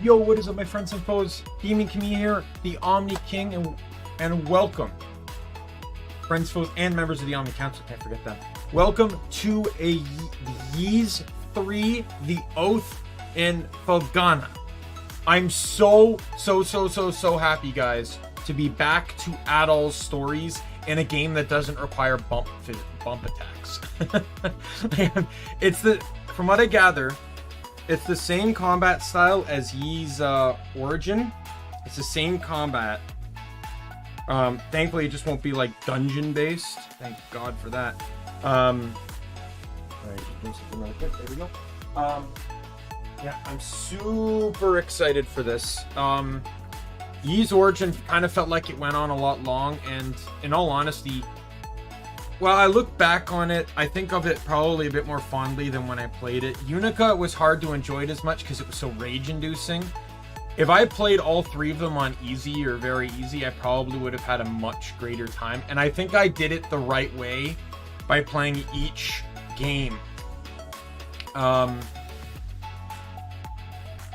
Yo, what is up, my friends and foes? Daimien Kamiya here, the Omni King, and welcome, friends, foes, and members of the Omni Council. Can't forget them. Welcome to a Ys 3: The Oath in Felghana. I'm so happy, guys, to be back to Adol's stories in a game that doesn't require bump attacks. From what I gather, it's the same combat style as Ys Origin. It's the same combat. Thankfully, it just won't be like dungeon based. Thank God for that. Alright, there we go. Yeah, I'm super excited for this. Ys Origin kind of felt like it went on a lot long, and in all honesty, well, I look back on it, I think of it probably a bit more fondly than when I played it. Unica was hard to enjoy it as much because it was so rage-inducing. If I played all three of them on easy or very easy, I probably would have had a much greater time. And I think I did it the right way by playing each game.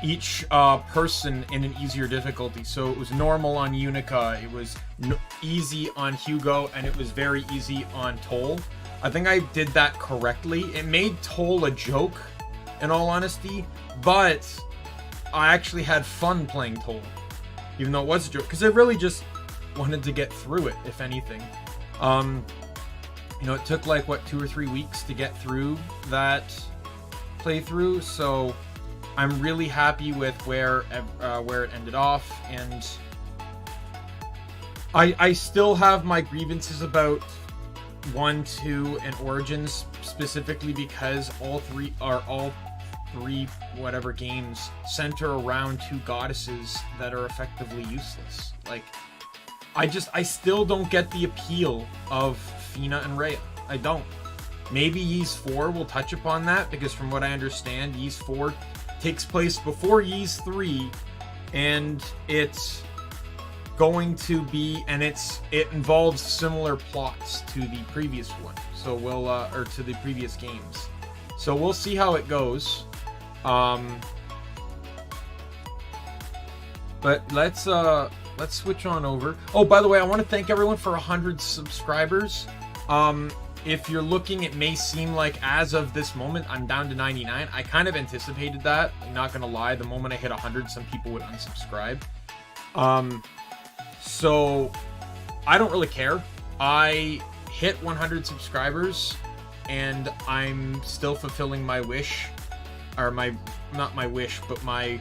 Each person in an easier difficulty. So it was normal on Unica, it was easy on Hugo, and it was very easy on Toll. I think I did that correctly. It made Toll a joke, in all honesty, but I actually had fun playing Toll, even though it was a joke, because I really just wanted to get through it, if anything. You know, it took like, what, 2 or 3 weeks to get through that playthrough, so I'm really happy with where it ended off, and I still have my grievances about 1, 2, and Origins, specifically because all three whatever games center around 2 goddesses that are effectively useless. Like, I still don't get the appeal of Fina and Rhea. I don't. Maybe Ys 4 will touch upon that, because from what I understand, Ys 4 takes place before Ys 3, and it's going to be, and it involves similar plots to the previous one. So we'll or to the previous games. So we'll see how it goes. But let's switch on over. Oh, by the way, I want to thank everyone for 100 subscribers. If you're looking, it may seem like as of this moment, I'm down to 99. I kind of anticipated that. I'm not going to lie. The moment I hit 100, some people would unsubscribe. So I don't really care. I hit 100 subscribers, and I'm still fulfilling my wish, or not my wish, but my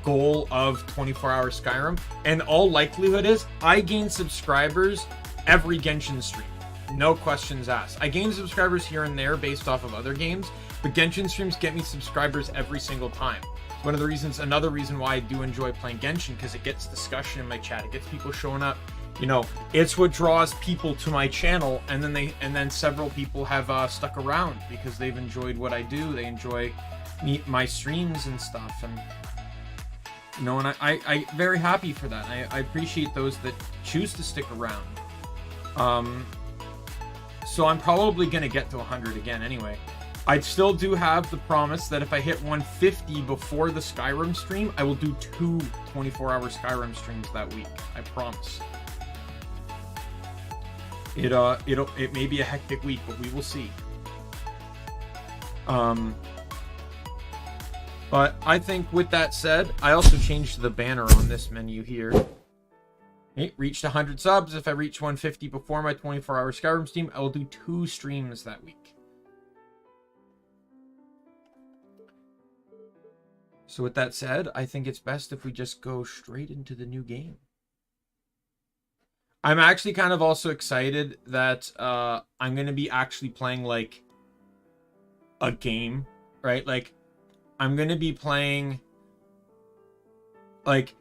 goal of 24-hour Skyrim. And all likelihood is I gain subscribers every Genshin stream. No questions asked. I gain subscribers here and there based off of other games, but Genshin streams get me subscribers every single time. It's one of the reasons, another reason why I do enjoy playing Genshin, because it gets discussion in my chat. It gets people showing up. You know, it's what draws people to my channel, and then several people have stuck around because they've enjoyed what I do. They enjoy my streams and stuff, and you know, and I'm very happy for that. I appreciate those that choose to stick around. So I'm probably going to get to 100 again anyway. I still do have the promise that if I hit 150 before the Skyrim stream, I will do 2 24-hour Skyrim streams that week. I promise. It may be a hectic week, but we will see. But I think with that said, I also changed the banner on this menu here. It reached 100 subs. If I reach 150 before my 24-hour Skyrim stream, I will do 2 streams that week. So with that said, I think it's best if we just go straight into the new game. I'm actually kind of also excited that I'm going to be actually playing like a game, right? Like, I'm going to be playing like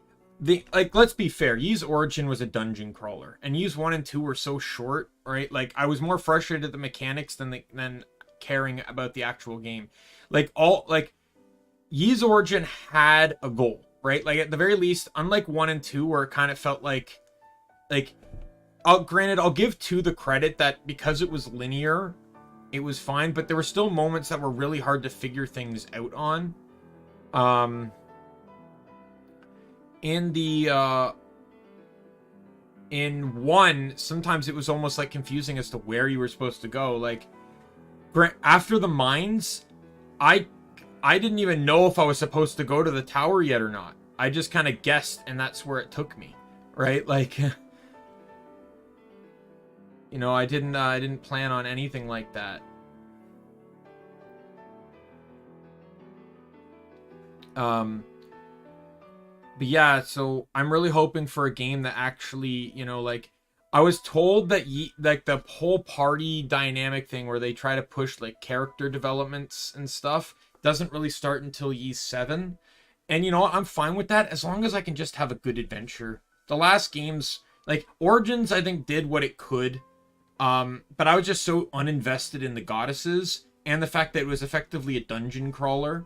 let's be fair, Ys Origin was a dungeon crawler, and Ys 1 and 2 were so short, right? Like, I was more frustrated at the mechanics than caring about the actual game. Like, Ys Origin had a goal, right? Like, at the very least, unlike 1 and 2, where it kind of felt like granted, I'll give 2 the credit that because it was linear, it was fine, but there were still moments that were really hard to figure things out on. in the in 1, sometimes it was almost like confusing as to where you were supposed to go. Like after the mines, I didn't even know if I was supposed to go to the tower yet or not. I just kind of guessed, and that's where it took me, right? Like, you know, I didn't plan on anything like that. But yeah, so I'm really hoping for a game that actually, you know, like, I was told that like the whole party dynamic thing where they try to push like character developments and stuff doesn't really start until Ys 7. And you know what? I'm fine with that as long as I can just have a good adventure. The last games, like Origins, I think did what it could. But I was just so uninvested in the goddesses and the fact that it was effectively a dungeon crawler.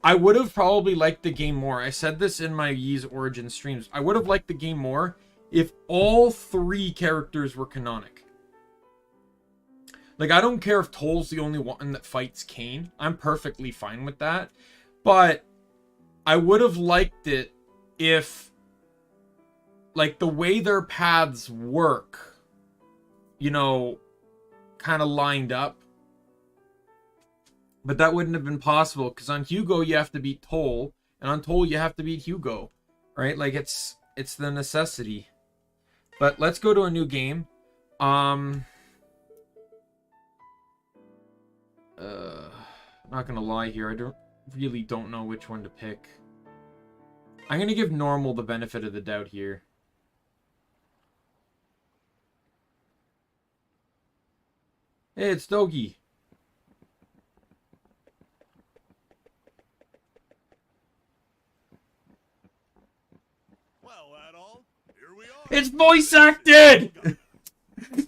I would have probably liked the game more. I said this in my Ys Origin streams. I would have liked the game more if all 3 characters were canonic. Like, I don't care if Toll's the only one that fights Kain. I'm perfectly fine with that. But I would have liked it if, like, the way their paths work, you know, kind of lined up. But that wouldn't have been possible, because on Hugo you have to beat Toll, and on Toll you have to beat Hugo, right? Like, it's the necessity. But let's go to a new game. I'm not gonna lie here, I really don't know which one to pick. I'm gonna give normal the benefit of the doubt here. Hey, it's Dogi. Well, Adol, here we are. It's voice acted!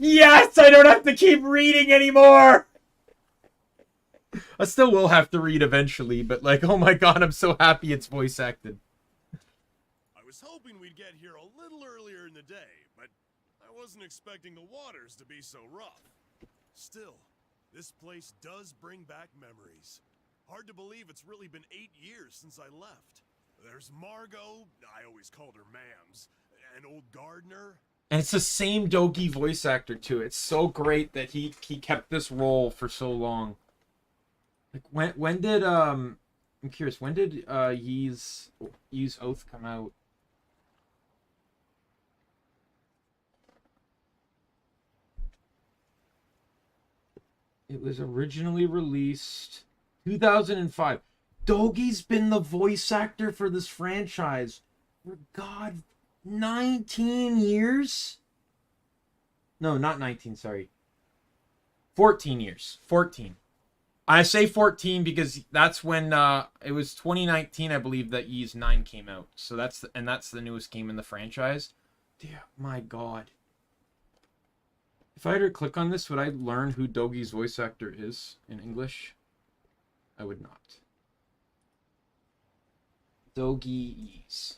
Yes, I don't have to keep reading anymore! I still will have to read eventually, but like, oh my god, I'm so happy it's voice acted. I was hoping we'd get here a little earlier in the day, but I wasn't expecting the waters to be so rough. Still, this place does bring back memories. Hard to believe it's really been 8 years since I left. There's Margot, I always called her Mams, and old Gardner. And it's the same Dogi voice actor too. It's so great that he kept this role for so long. Like when did I'm curious, when did Ys Oath come out? It was originally released 2005. Dogi's been the voice actor for this franchise for 19 years? No, not 19, sorry. 14 years. 14. I say 14 because that's when it was 2019, I believe, that Ys 9 came out. So that's the newest game in the franchise. Dear my god. If I had to click on this, would I learn who Dogi's voice actor is in English? I would not. Dogi Ys.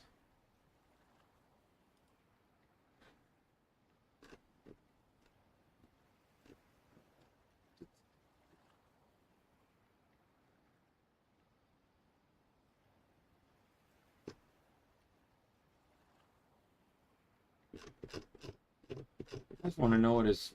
I just want to know what his...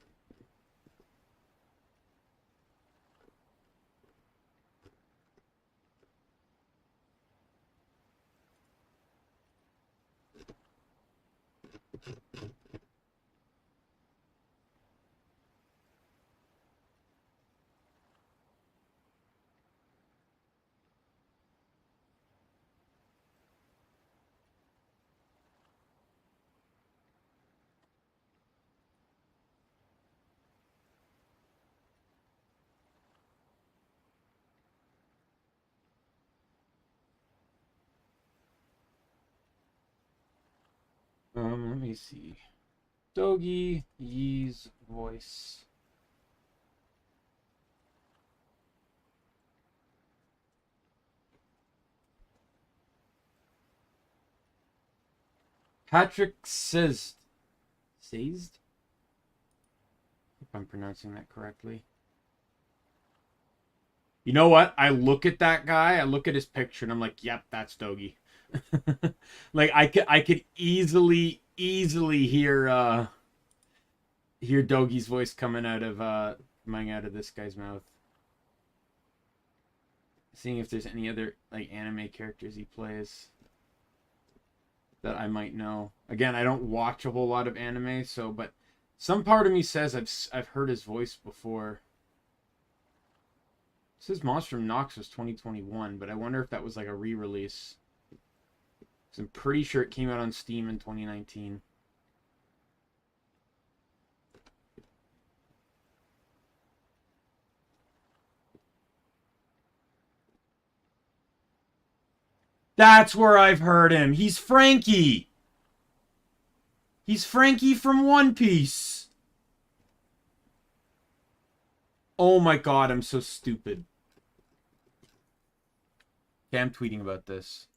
let me see. Dogi Ys voice. Patrick Sized. Sized? If I'm pronouncing that correctly. You know what? I look at that guy, I look at his picture, and I'm like, yep, that's Dogi. Like I could easily hear Dogi's voice coming out of this guy's mouth. Seeing if there's any other like anime characters he plays that I might know. Again, I don't watch a whole lot of anime, so but some part of me says I've heard his voice before. It says Monster Nox was 2021, but I wonder if that was like a re-release. I'm pretty sure it came out on Steam in 2019. That's where I've heard him. He's Frankie. He's Frankie from One Piece. Oh my god, I'm so stupid. Okay, I'm tweeting about this.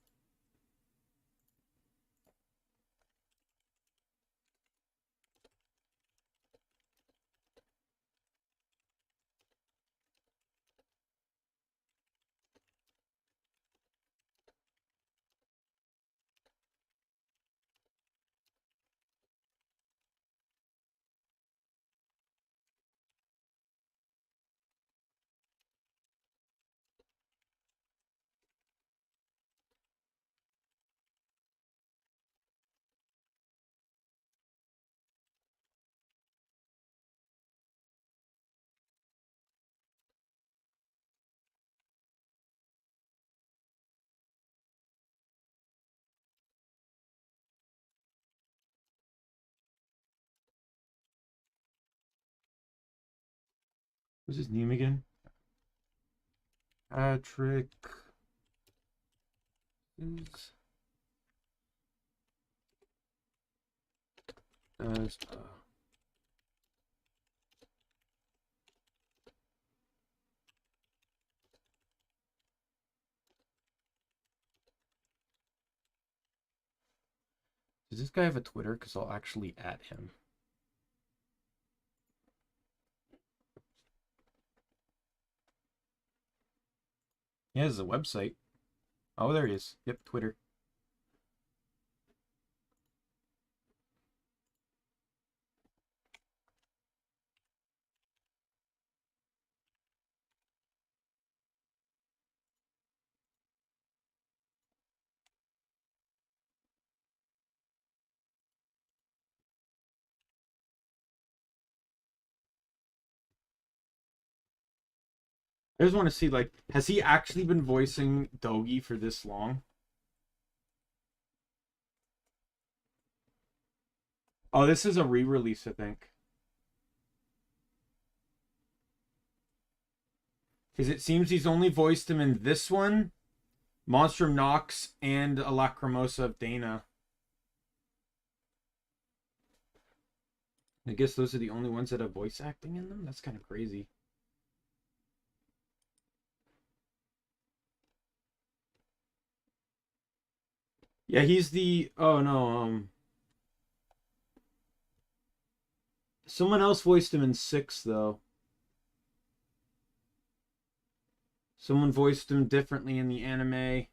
What's his name again? Patrick is does does this guy have a Twitter? Because I'll actually at him. He has a website. Oh, there he is. Yep, Twitter. I just want to see, like, has he actually been voicing Dogi for this long? Oh, this is a re-release, I think. Because it seems he's only voiced him in this one, Monstrum Nox, and A Lacrimosa of Dana. I guess those are the only ones that have voice acting in them? That's kind of crazy. Yeah, he's the... Oh, no, someone else voiced him in 6, though. Someone voiced him differently in the anime.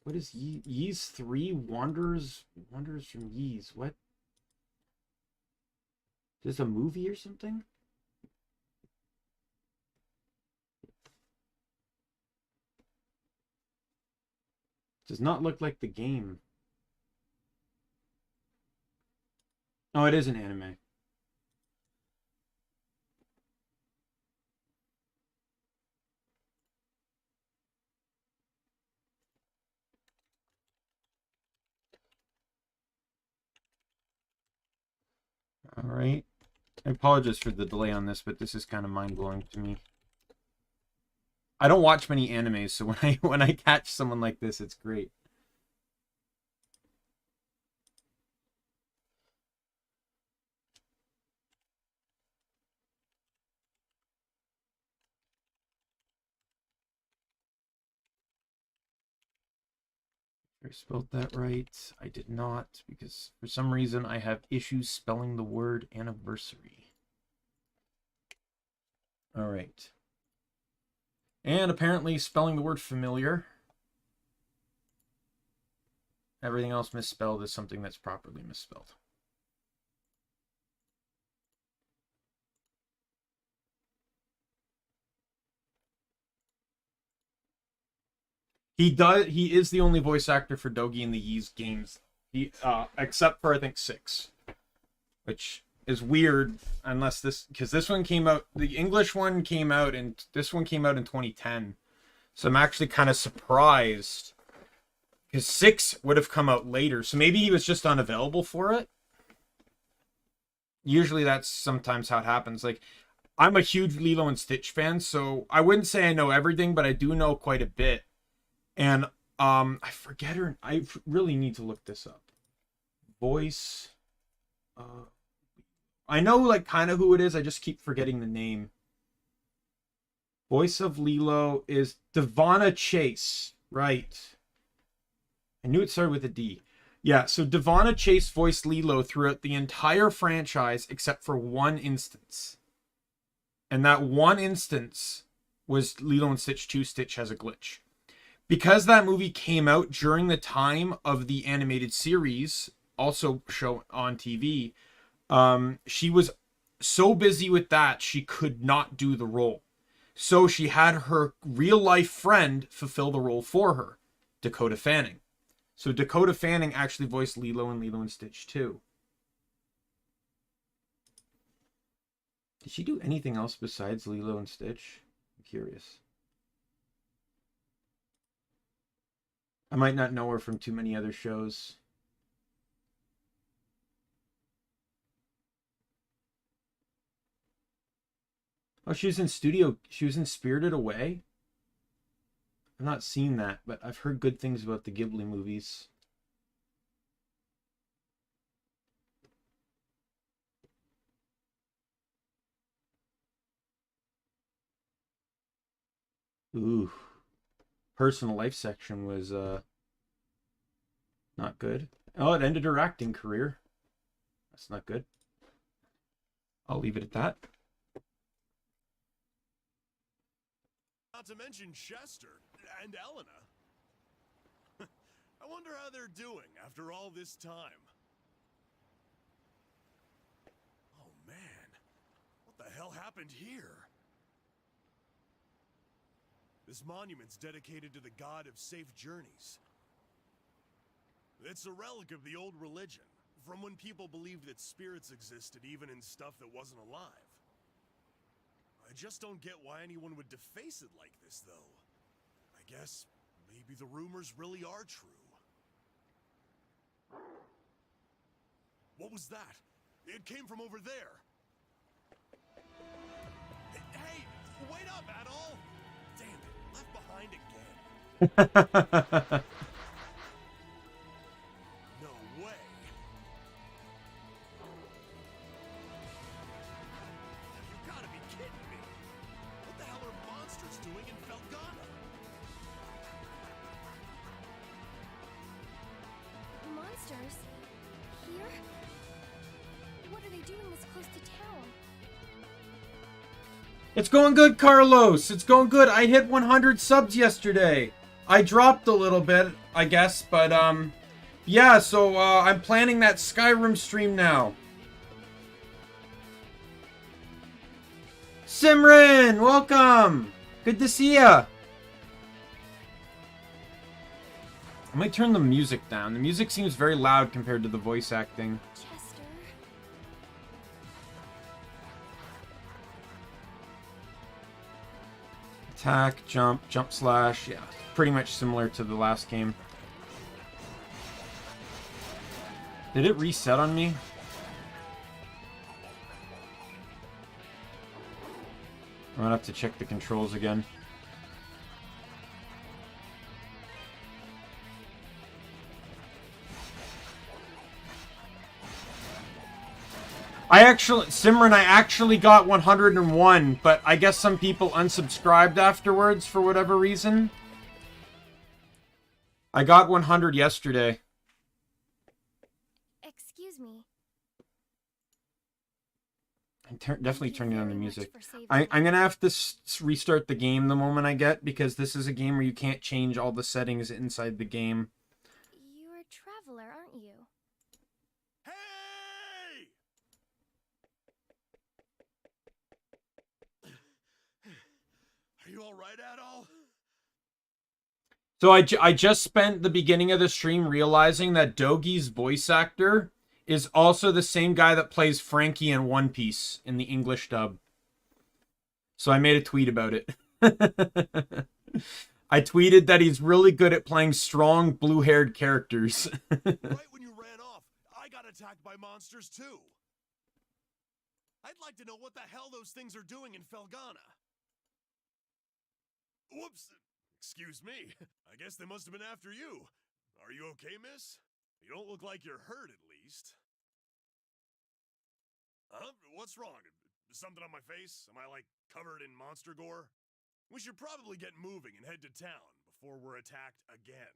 What is Ys 3? Wanders from Ys. What? Is this a movie or something? Does not look like the game. Oh, it is an anime. All right. I apologize for the delay on this, but this is kind of mind-blowing to me. I don't watch many animes, so when I catch someone like this, it's great. I spelled that right. I did not, because for some reason I have issues spelling the word anniversary. All right. And apparently spelling the word familiar. Everything else misspelled is something that's properly misspelled. He is the only voice actor for Dogi in the Ys games. Except for I think 6. Which is weird unless because this one came out, the English one came out, and this one came out in 2010. So I'm actually kind of surprised because 6 would have come out later. So maybe he was just unavailable for it. Usually that's sometimes how it happens. Like, I'm a huge Lilo and Stitch fan, so I wouldn't say I know everything, but I do know quite a bit. And I forget her. I really need to look this up. Voice. I know like kind of who it is. I just keep forgetting the name. Voice of Lilo is Devonna Chase. Right. I knew it started with a D. Yeah, so Devonna Chase voiced Lilo throughout the entire franchise except for one instance. And that one instance was Lilo and Stitch 2, Stitch Has a Glitch. Because that movie came out during the time of the animated series, also shown on TV, she was so busy with that, she could not do the role. So she had her real-life friend fulfill the role for her, Dakota Fanning. So Dakota Fanning actually voiced Lilo in Lilo and Stitch 2. Did she do anything else besides Lilo and Stitch? I'm curious. I might not know her from too many other shows. Oh, she was in Spirited Away? I've not seen that, but I've heard good things about the Ghibli movies. Ooh. Personal life section was not good. Oh, it ended her acting career. That's not good. I'll leave it at that. Not to mention Chester and Elena. I wonder how they're doing after all this time. Oh man, what the hell happened here? This monument's dedicated to the god of safe journeys. It's a relic of the old religion, from when people believed that spirits existed even in stuff that wasn't alive. I just don't get why anyone would deface it like this, though. I guess maybe the rumors really are true. What was that? It came from over there. Hey, wait up, Adol! Damn it, left behind again. No way. You gotta be kidding me. What the hell are monsters doing in Felghana? Monsters? Here? What are they doing this close to town? It's going good, Carlos. It's going good. I hit 100 subs yesterday. I dropped a little bit, I guess, but yeah, so I'm planning that Skyrim stream now. Simran, welcome. Good to see ya. I might turn the music down. The music seems very loud compared to the voice acting. Chester? Attack, jump, jump slash. Yeah, pretty much similar to the last game. Did it reset on me? I'm gonna have to check the controls again. Simran, I actually got 101, but I guess some people unsubscribed afterwards for whatever reason. I got 100 yesterday. Excuse me. definitely Thank you turning on the very much music. for saving I'm me. gonna have to restart the game the moment I get, because this is a game where you can't change all the settings inside the game. You're a traveler, aren't you? Hey! Are you all right, Adol? So I just spent the beginning of the stream realizing that Dogi's voice actor is also the same guy that plays Frankie in One Piece in the English dub. So I made a tweet about it. I tweeted that he's really good at playing strong blue-haired characters. Right when you ran off, I got attacked by monsters too. I'd like to know what the hell those things are doing in Felghana. Whoops. Excuse me. I guess they must have been after you. Are you okay, miss? You don't look like you're hurt, at least. Huh? What's wrong? Something on my face? Am I, like, covered in monster gore? We should probably get moving and head to town before we're attacked again.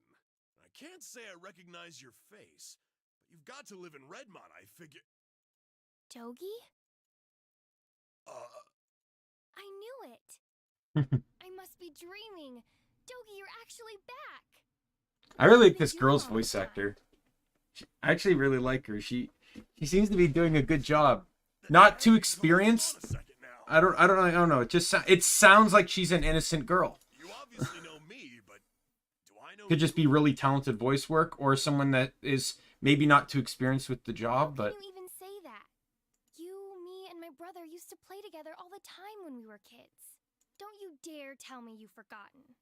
I can't say I recognize your face, but you've got to live in Redmont, I figure. Dogi? I knew it. I must be dreaming. Dogi, you're actually back. I really like What this did you do girl's all the voice time? actor. I actually really like her. She seems to be doing a good job. Not too experienced. Hold on a second now. I don't know. It sounds like she's an innocent girl. You obviously know me, but do I know Could just be really talented voice work, or someone that is maybe not too experienced with the job, but How can you even say that? You, me, and my brother used to play together all the time when we were kids. Don't you dare tell me you've forgotten.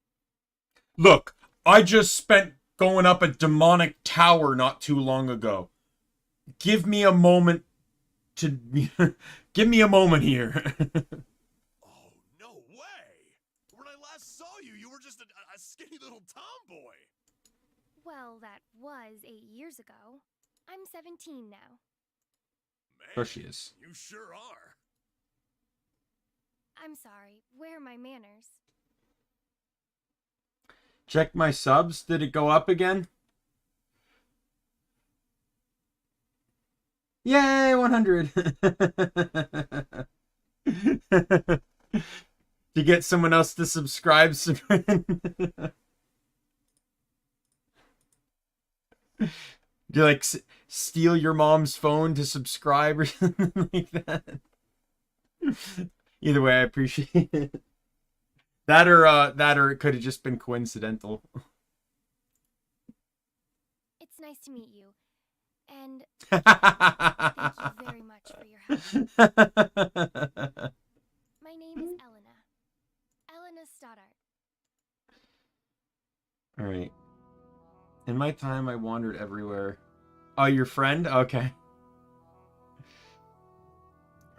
look, I just spent going up a demonic tower not too long ago. Give me a moment to give me a moment here. Oh, no way! When I last saw you, you were just a skinny little tomboy. Well, that was 8 years ago. I'm 17 now. Man, Of course she is. you sure are. I'm sorry. Where are my manners? Check my subs. Did it go up again? Yay, 100. To get someone else to subscribe. Do you like steal your mom's phone to subscribe or something like that? Either way, I appreciate it. That or it could have just been coincidental. It's nice to meet you. And thank you very much for your help. My name is Elena. Elena Stoddart. All right. In my time, I wandered everywhere. Oh, your friend? Okay.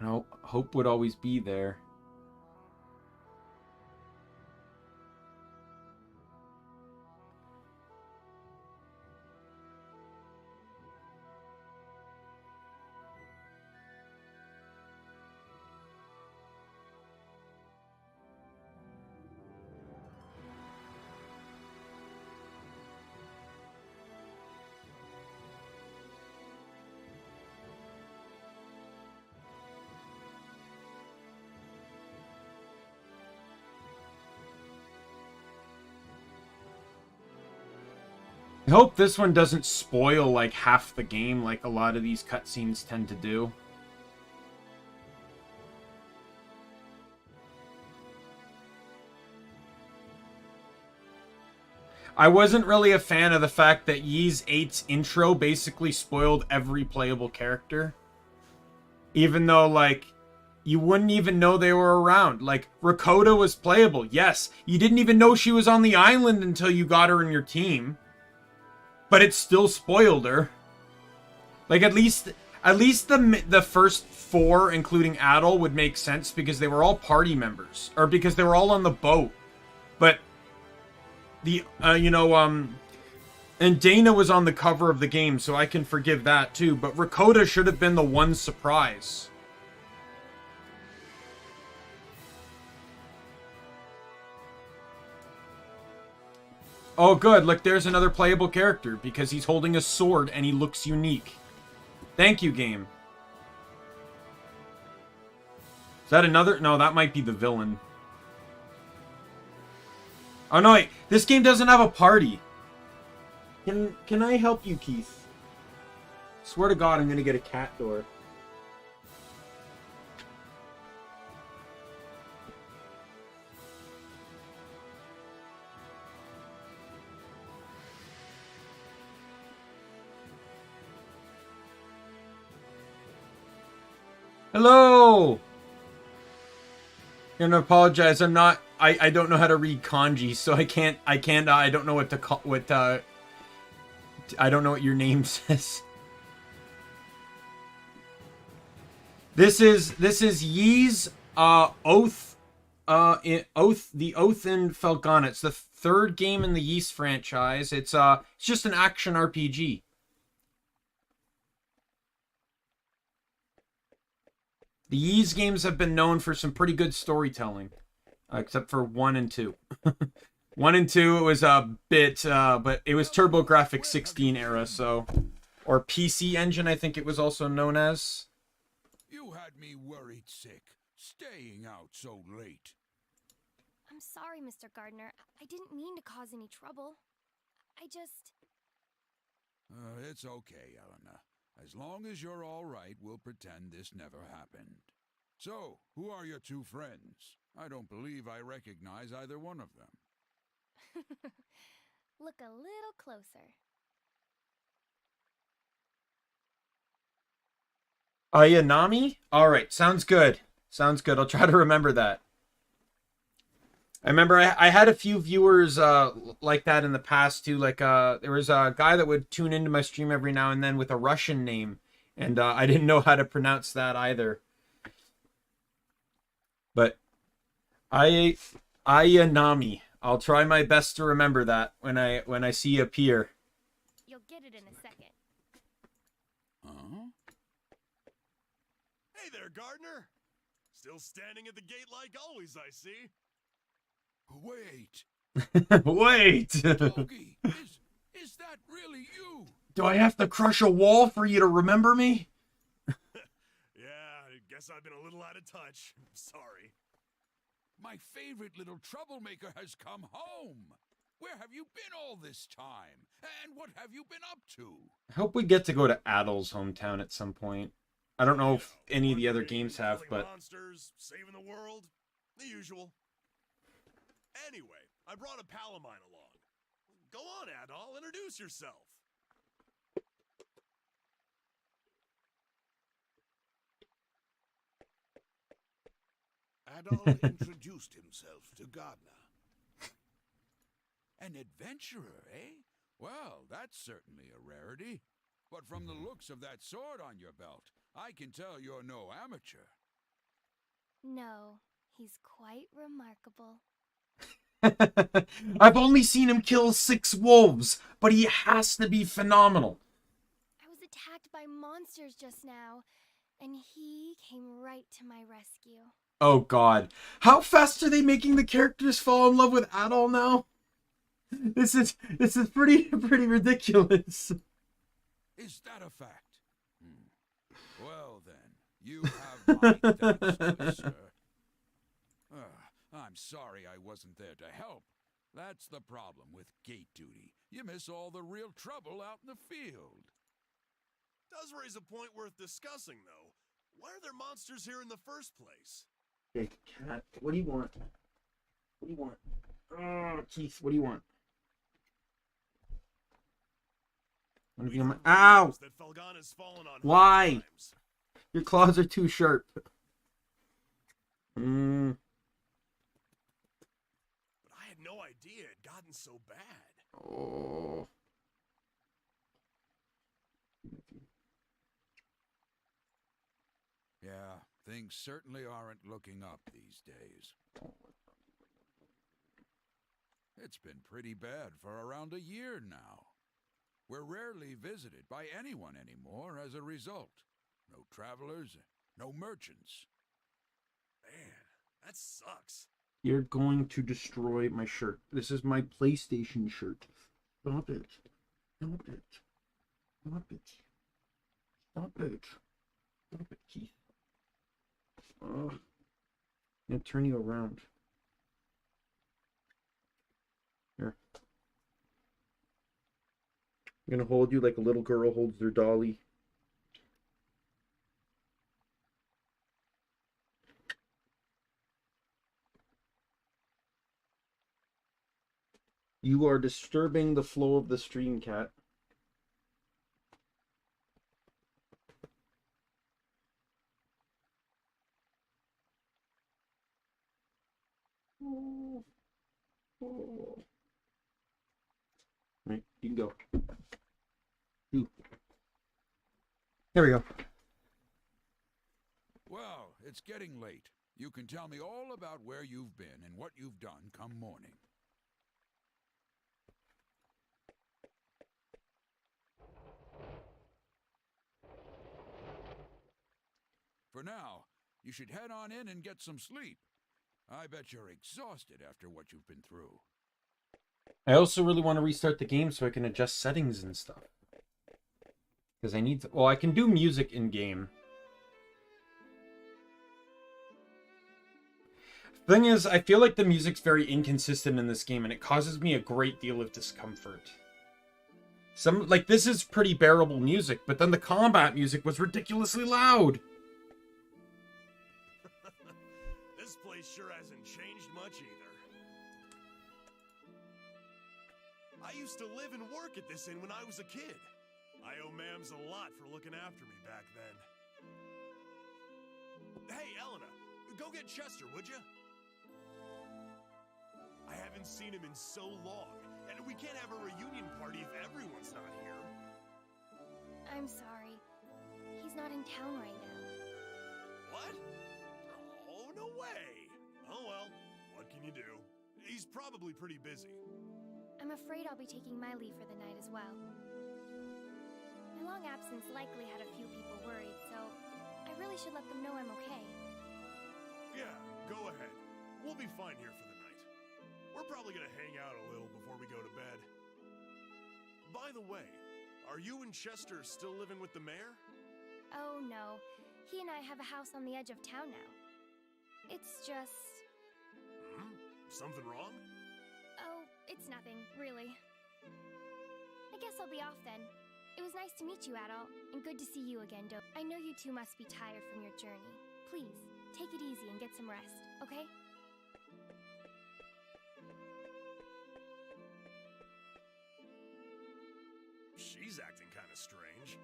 No, hope would always be there. I hope this one doesn't spoil like half the game like a lot of these cutscenes tend to do. I wasn't really a fan of the fact that Ys 8's intro basically spoiled every playable character. Even though, like, you wouldn't even know they were around. Like, Rakota was playable, yes. You didn't even know she was on the island until you got her in your team. But it still spoiled her. Like, at least the first 4, including Adol, would make sense because they were all party members. Or because they were all on the boat. But the, and Dana was on the cover of the game, so I can forgive that too. But Rakota should have been the one surprise. Oh, good. Look, there's another playable character because he's holding a sword and he looks unique. Thank you, game. Is that another? No, that might be the villain. Oh no, wait. This game doesn't have a party. Can I help you, Keith? Swear to God, I'm gonna get a cat door. Hello! I'm gonna apologize. I don't know how to read kanji, so I don't know what to call, I don't know what your name says. This is Yi's, Oath, the Oath in Felghana. It's the third game in the Ys franchise. It's just an action RPG. The Ys games have been known for some pretty good storytelling, except for 1 and 2. 1 and 2, it was a bit, but it was TurboGrafx 16 era, so, or PC Engine, I think it was also known as. You had me worried sick, staying out so late. I'm sorry, Mr. Gardner. I didn't mean to cause any trouble. I just... It's okay, Elena. As long as you're all right, we'll pretend this never happened. So, who are your two friends? I don't believe I recognize either one of them. Look a little closer. Ayanami? Alright, sounds good. Sounds good. I'll try to remember that. I remember I had a few viewers like that in the past too. Like there was a guy that would tune into my stream every now and then with a Russian name, and I didn't know how to pronounce that either. But Ayanami. I'll try my best to remember that when I see you appear. You'll get it in a second. Huh? Hey there, Gardner. Still standing at the gate like always, I see. Wait. Wait! Togi, is that really you? Do I have to crush a wall for you to remember me? Yeah, I guess I've been a little out of touch. Sorry. My favorite little troublemaker has come home. Where have you been all this time? And what have you been up to? I hope we get to go to Adol's hometown at some point. I don't know if any of the other games have, but... Monsters, saving the world, the usual. Anyway, I brought a pal of mine along. Go on, Adol, introduce yourself. Adol introduced himself to Gardner. An adventurer, eh? Well, that's certainly a rarity. But from the looks of that sword on your belt, I can tell you're no amateur. No, he's quite remarkable. I've only seen him kill 6 wolves, but he has to be phenomenal. I was attacked by monsters just now, and he came right to my rescue. Oh God. How fast are they making the characters fall in love with Adol now? This is pretty ridiculous. Is that a fact? Well then, you have my thanks, good sir. I'm sorry I wasn't there to help. That's the problem with gate duty. You miss all the real trouble out in the field. Does raise a point worth discussing, though. Why are there monsters here in the first place? Hey, cat, what do you want? What do you want? Oh, Keith, what do you want? Ow! That Felghana's fallen on Why? times. Your claws are too sharp. But I had no idea it had gotten so bad. Oh. Yeah, things certainly aren't looking up these days. It's been pretty bad for around a year now. We're rarely visited by anyone anymore as a result. No travelers, no merchants. Man, that sucks. You're going to destroy my shirt. This is my PlayStation shirt. Stop it. Stop it. Stop it. Stop it. Stop it, Keith. I'm gonna turn you around. Here. I'm gonna hold you like a little girl holds their dolly. You are disturbing the flow of the stream, cat. Right, you can go. Ooh. There we go. Well, it's getting late. You can tell me all about where you've been and what you've done come morning. For now, you should head on in and get some sleep. I bet you're exhausted after what you've been through. I also really want to restart the game so I can adjust settings and stuff. Because I need to... Well, I can do music in-game. Thing is, I feel like the music's very inconsistent in this game, and it causes me a great deal of discomfort. Like, this is pretty bearable music, but then the combat music was ridiculously loud. This place sure hasn't changed much either. I used to live and work at this inn when I was a kid. I owe Mams a lot for looking after me back then. Hey, Elena, go get Chester, would you? I haven't seen him in so long, and we can't have a reunion party if everyone's not here. I'm sorry. He's not in town right now. What? Oh, no way! Oh well, what can you do? He's probably pretty busy. I'm afraid I'll be taking my leave for the night as well. My long absence likely had a few people worried, so I really should let them know I'm okay. Yeah, go ahead. We'll be fine here for the night. We're probably gonna hang out a little before we go to bed. By the way, are you and Chester still living with the mayor? Oh no, he and I have a house on the edge of town now. It's just... Hmm? Something wrong? Oh, it's nothing, really. I guess I'll be off then. It was nice to meet you, Adol, and good to see you again, Do. I know you two must be tired from your journey. Please, take it easy and get some rest, okay? She's acting kind of strange.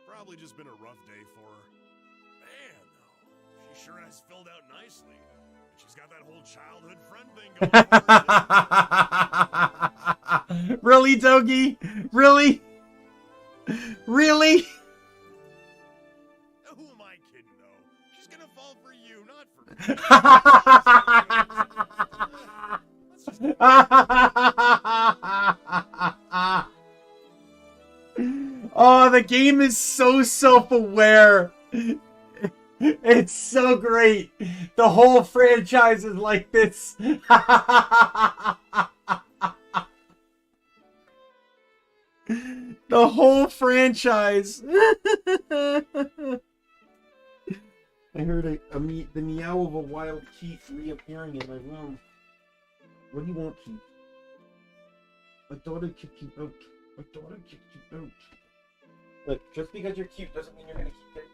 Probably just been a rough day for her. Man, though, she sure has filled out nicely. She's got that whole childhood friend thing going for her. Really, Dogie? Really? Really? Who am I kidding, though? She's gonna fall for you, not for me. Oh, the game is so self-aware. It's so great. The whole franchise is like this. The whole franchise. I heard the meow of a wild Keith reappearing in my room. What do you want, Keith? My daughter kicked you out. My daughter kicked you out. Look, just because you're cute doesn't mean you're gonna keep getting.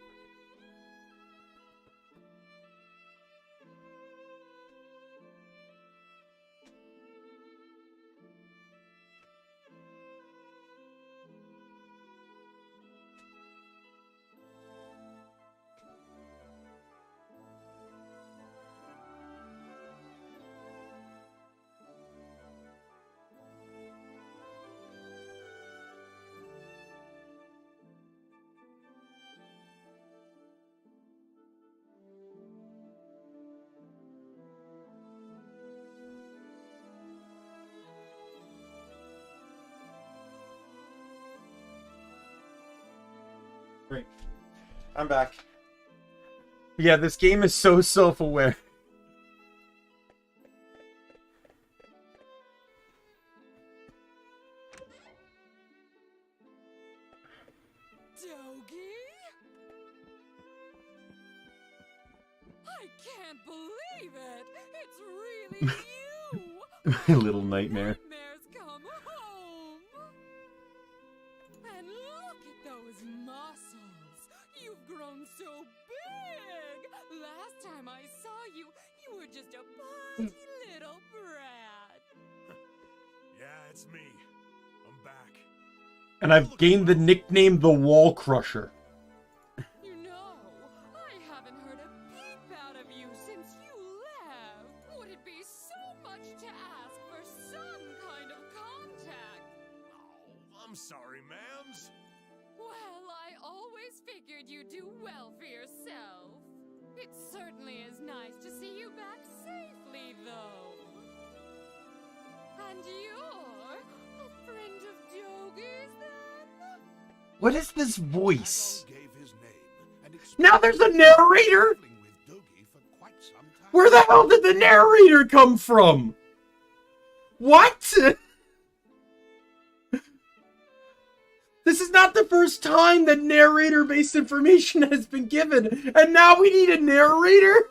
Great. I'm back. Yeah, this game is so self-aware. Dogie? I can't believe My little nightmare. Nightmares come home. And look at those muscles. You've grown so big. Last time I saw you, you were just a pudgy little brat. Yeah, it's me. I'm back. And I've gained the nickname the Wall Crusher. You know, I haven't heard a peep out of you since you left. Would it be so much to ask for some kind of contact? Oh, I'm sorry, ma'ams. Well, I always figured you'd do well for yourself. It certainly is nice to see you back safely, though. And you're a friend of Dogi's, then? What is this voice? Adol gave his name and Now there's a narrator? explained with Dogi for quite some time. Where the hell did the narrator come from? What? This is not the first time that narrator-based information has been given, and now we need a narrator?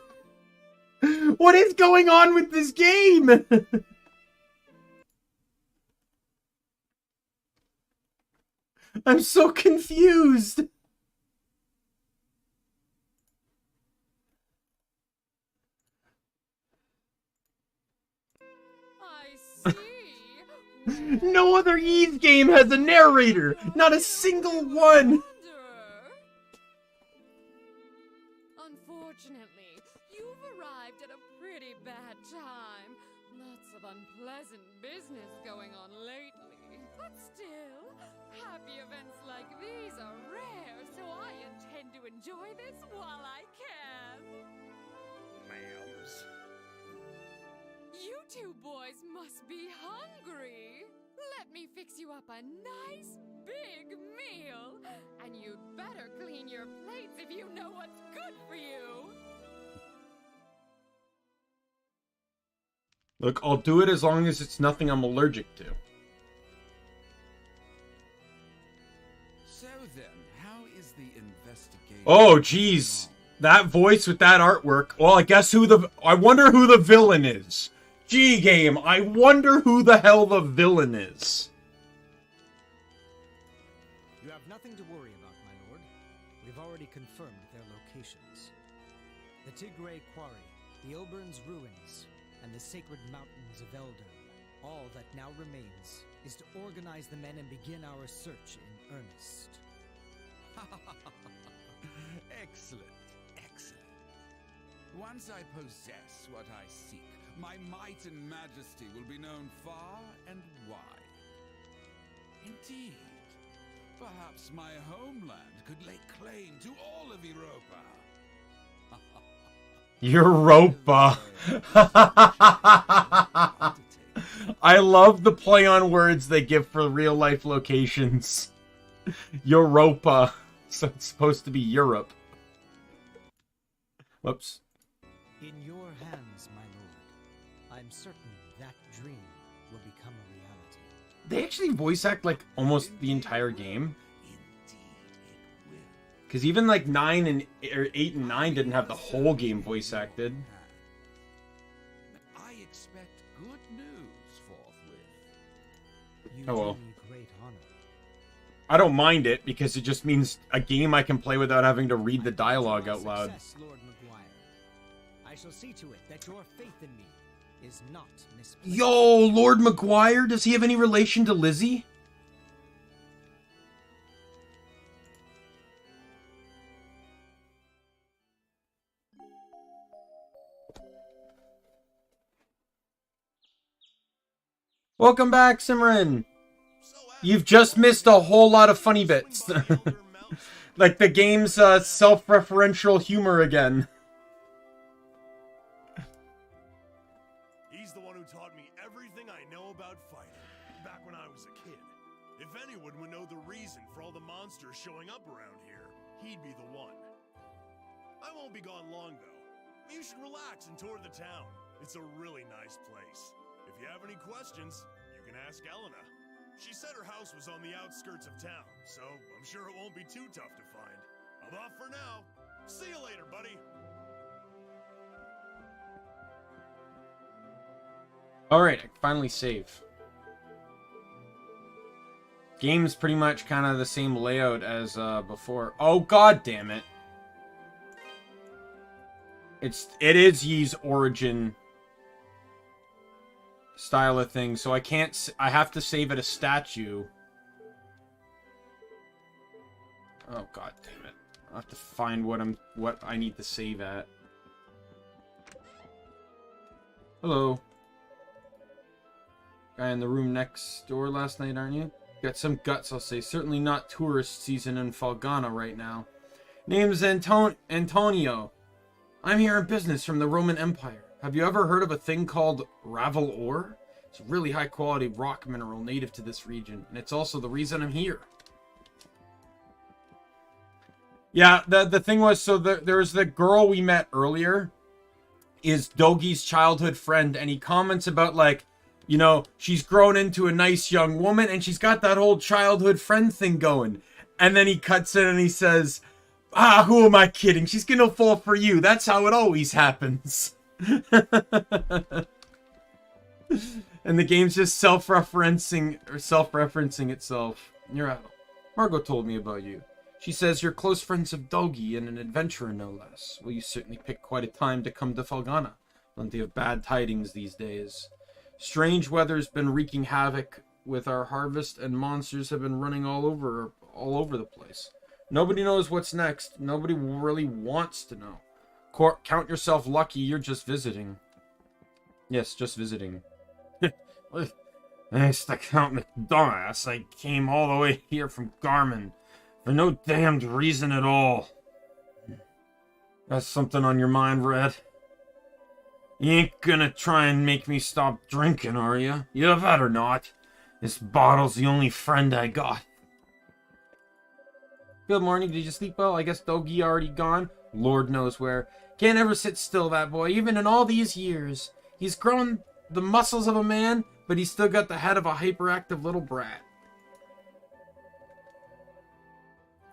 What is going on with this game? I'm so confused. I see. No other Eve game has a narrator. Not a single one. Unfortunately, you've arrived at a pretty bad time. Lots of unpleasant business going on lately. But still, happy events like these are rare, so I intend to enjoy this while I can. Ma'ams. You two boys must be hungry. Let me fix you up a nice big meal. And you'd better clean your plates if you know what's good for you. Look, I'll do it as long as it's nothing I'm allergic to. So then, how is the investigation? Oh, jeez. That voice with that artwork. Well, I wonder who the villain is. G game, I wonder who the hell the villain is. You have nothing to worry about, my lord. We've already confirmed their locations. The Tigray Quarry, the Obern's Ruins, and the sacred mountains of Eldon. All that now remains is to organize the men and begin our search in earnest. Excellent, excellent. Once I possess what I seek, my might and majesty will be known far and wide. Indeed, perhaps my homeland could lay claim to all of Europa. Europa. I love the play on words they give for real life locations. Europa. So it's supposed to be Europe. Whoops. In your hands, my lord. I'm certain that dream will become a reality. They actually voice act like almost the entire game. Indeed, it will. Because even like 8 and 9 didn't have the whole game voice acted. I expect good news forthwith. You Oh, well. do me great honor. I don't mind it because it just means a game I can play without having to read the dialogue out loud. Success, Lord Maguire. I shall see to it that your faith in me is not misplaced. Yo, Lord Maguire, does he have any relation to Lizzie? Welcome back, Simran. You've just missed a whole lot of funny bits. Like the game's self-referential humor again. He's the one who taught me everything I know about fighting, back when I was a kid. If anyone would know the reason for all the monsters showing up around here, he'd be the one. I won't be gone long, though. You should relax and tour the town. It's a really nice place. If you have any questions, you can ask Elena. She said her house was on the outskirts of town, so I'm sure it won't be too tough to find. I'm off for now. See you later, buddy. Alright, I can finally save. Game's pretty much kind of the same layout as before. Oh, god damn it. It is Yi's origin style of thing, so I can't... I have to save at a statue. Oh, god damn it. I'll have to find what I need to save at. Hello. Guy in the room next door last night, aren't you? Got some guts, I'll say. Certainly not tourist season in Felghana right now. Name's Antonio. I'm here in business from the Roman Empire. Have you ever heard of a thing called Ravel ore? It's a really high quality rock mineral native to this region, and it's also the reason I'm here. Yeah, the thing was, so there's the girl we met earlier is Dogi's childhood friend, and he comments about, like, you know, she's grown into a nice young woman, and she's got that whole childhood friend thing going. And then he cuts in and he says, ah, who am I kidding? She's gonna fall for you. That's how it always happens. And the game's just self-referencing itself. You're Adol. Margot told me about you. She says you're close friends of Dogi and an adventurer, no less. Well, you certainly picked quite a time to come to Felghana. Plenty of bad tidings these days. Strange weather's been wreaking havoc with our harvest, and monsters have been running all over the place. Nobody knows what's next. Nobody really wants to know. Count yourself lucky you're just visiting. Yes, just visiting. Thanks to Count McDumbass, I came all the way here from Garmin for no damned reason at all. Got something on your mind, Red? You ain't gonna try and make me stop drinking, are you? You better not. This bottle's the only friend I got. Good morning, did you sleep well? I guess Dogi already gone. Lord knows where. Can't ever sit still, that boy, even in all these years. He's grown the muscles of a man, but he's still got the head of a hyperactive little brat.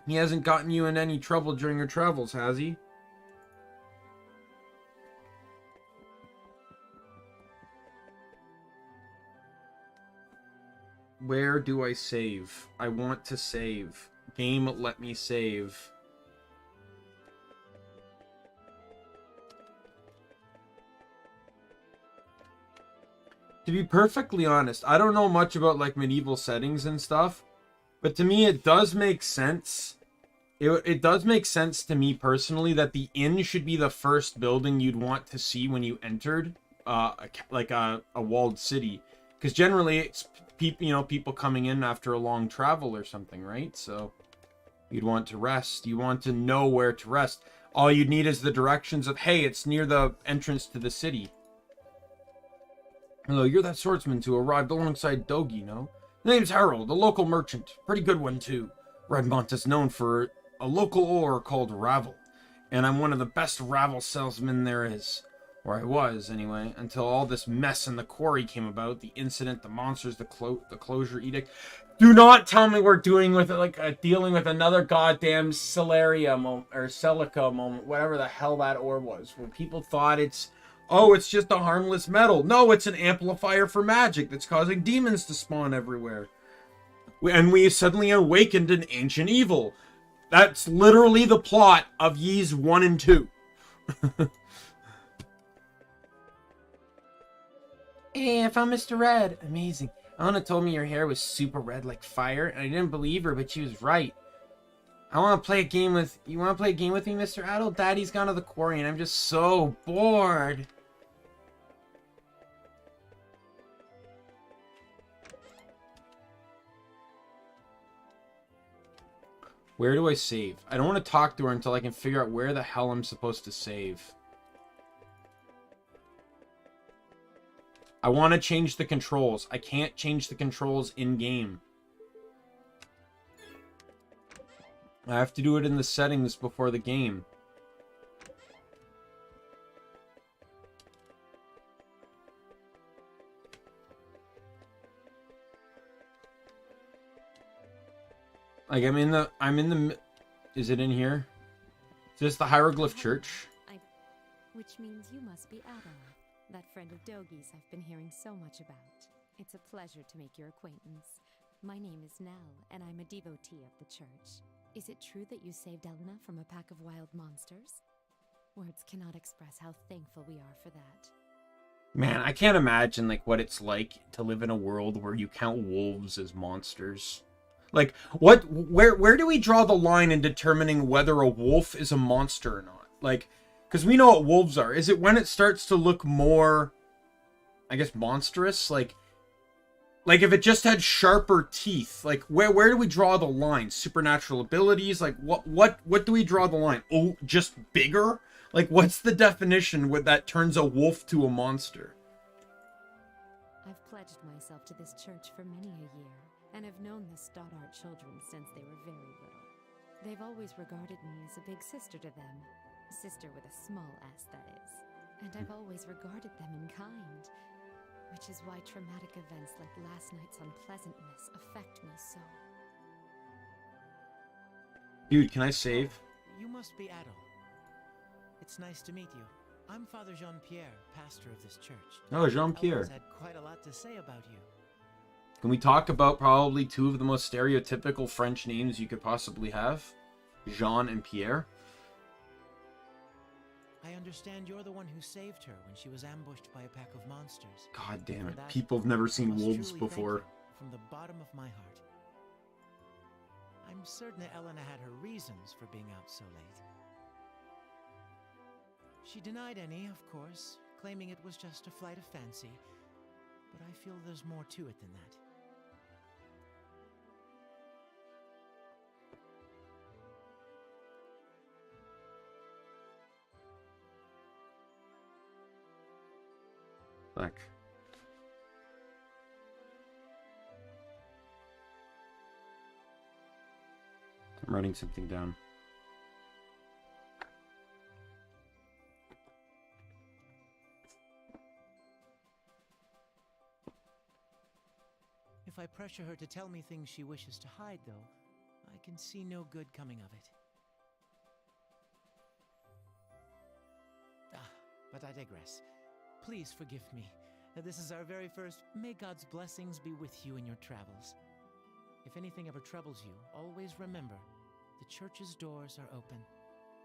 He hasn't gotten you in any trouble during your travels, has he? Where do I save? I want to save. Game, let me save. To be perfectly honest, I don't know much about, like, medieval settings and stuff, but to me it does make sense. It does make sense to me personally that the inn should be the first building you'd want to see when you entered, like a walled city, because generally it's people coming in after a long travel or something, right? So you'd want to rest. You want to know where to rest. All you'd need is the directions of, hey, it's near the entrance to the city. Hello, you're that swordsman who arrived alongside Dogi, no? Name's Harold, a local merchant. Pretty good one, too. Redmont is known for a local ore called Ravel, and I'm one of the best Ravel salesmen there is. Or I was, anyway, until all this mess in the quarry came about. The incident, the monsters, the closure edict. Do not tell me we're dealing with another goddamn Celeria moment, or Celica moment, whatever the hell that ore was, where people thought it's just a harmless metal. No, it's an amplifier for magic that's causing demons to spawn everywhere. And we suddenly awakened an ancient evil. That's literally the plot of Ys 1 and 2. Hey, I found Mr. Red. Amazing. Anna told me your hair was super red like fire, and I didn't believe her, but she was right. You want to play a game with me, Mr. Adol? Daddy's gone to the quarry, and I'm just so bored. Where do I save? I don't want to talk to her until I can figure out where the hell I'm supposed to save. I want to change the controls. I can't change the controls in-game. I have to do it in the settings before the game. Like, is it in here? Is this the Hieroglyph Church? Which means you must be Adol. that friend of Dogi's I've been hearing so much about. It's a pleasure to make your acquaintance. My name is Nell, and I'm a devotee of the church. Is it true that you saved Elena from a pack of wild monsters? Words cannot express how thankful we are for that. Man, I can't imagine like what it's like to live in a world where you count wolves as monsters. Like, where do we draw the line in determining whether a wolf is a monster or not? Like, because we know what wolves are. Is it when it starts to look more, I guess, monstrous? Like if it just had sharper teeth, like where do we draw the line? Supernatural abilities? Like what do we draw the line? Oh, just bigger? Like what's the definition that turns a wolf to a monster? I've pledged myself to this church for many a year, and have known the Stoddart children since they were very little. They've always regarded me as a big sister to them. A sister with a small s, that is. And I've always regarded them in kind. Which is why traumatic events like last night's unpleasantness affect me so. Dude, can I save? You must be Adol. It's nice to meet you. I'm Father Jean-Pierre, pastor of this church. Oh, Jean-Pierre. Elena's had quite a lot to say about you. Can we talk about probably two of the most stereotypical French names you could possibly have? Jean and Pierre. I understand you're the one who saved her when she was ambushed by a pack of monsters. God damn For it. that, People have never I seen must wolves truly before. thank you from the bottom of my heart. I'm certain Elena had her reasons for being out so late. She denied any, of course, claiming it was just a flight of fancy. But I feel there's more to it than that. Fuck. I'm writing something down. If I pressure her to tell me things she wishes to hide, though, I can see no good coming of it. But I digress. Please forgive me. This is our very first. May God's blessings be with you in your travels. If anything ever troubles you, always remember, the church's doors are open.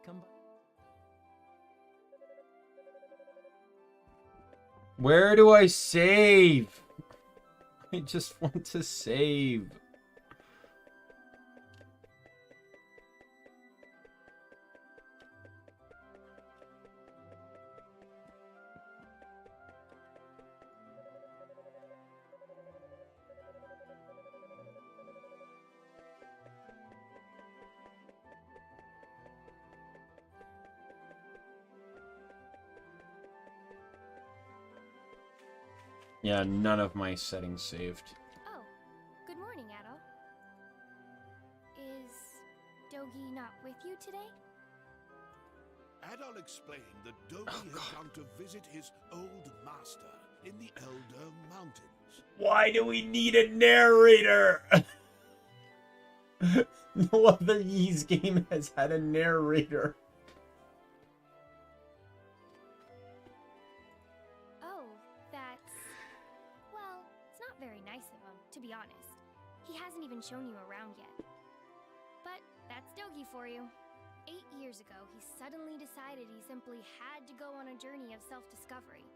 Come by. Where do I save? I just want to save. Yeah, none of my settings saved. Oh, good morning, Adol. Is Dogi not with you today? Adol explained that Dogi had come to visit his old master in the Elder Mountains. Why do we need a narrator? No other Ys game has had a narrator. Oh, that's... well, it's not very nice of him, to be honest. He hasn't even shown you around yet. But that's Dogi for you. 8 years ago, he suddenly decided he simply had to go on a journey of self-discovery.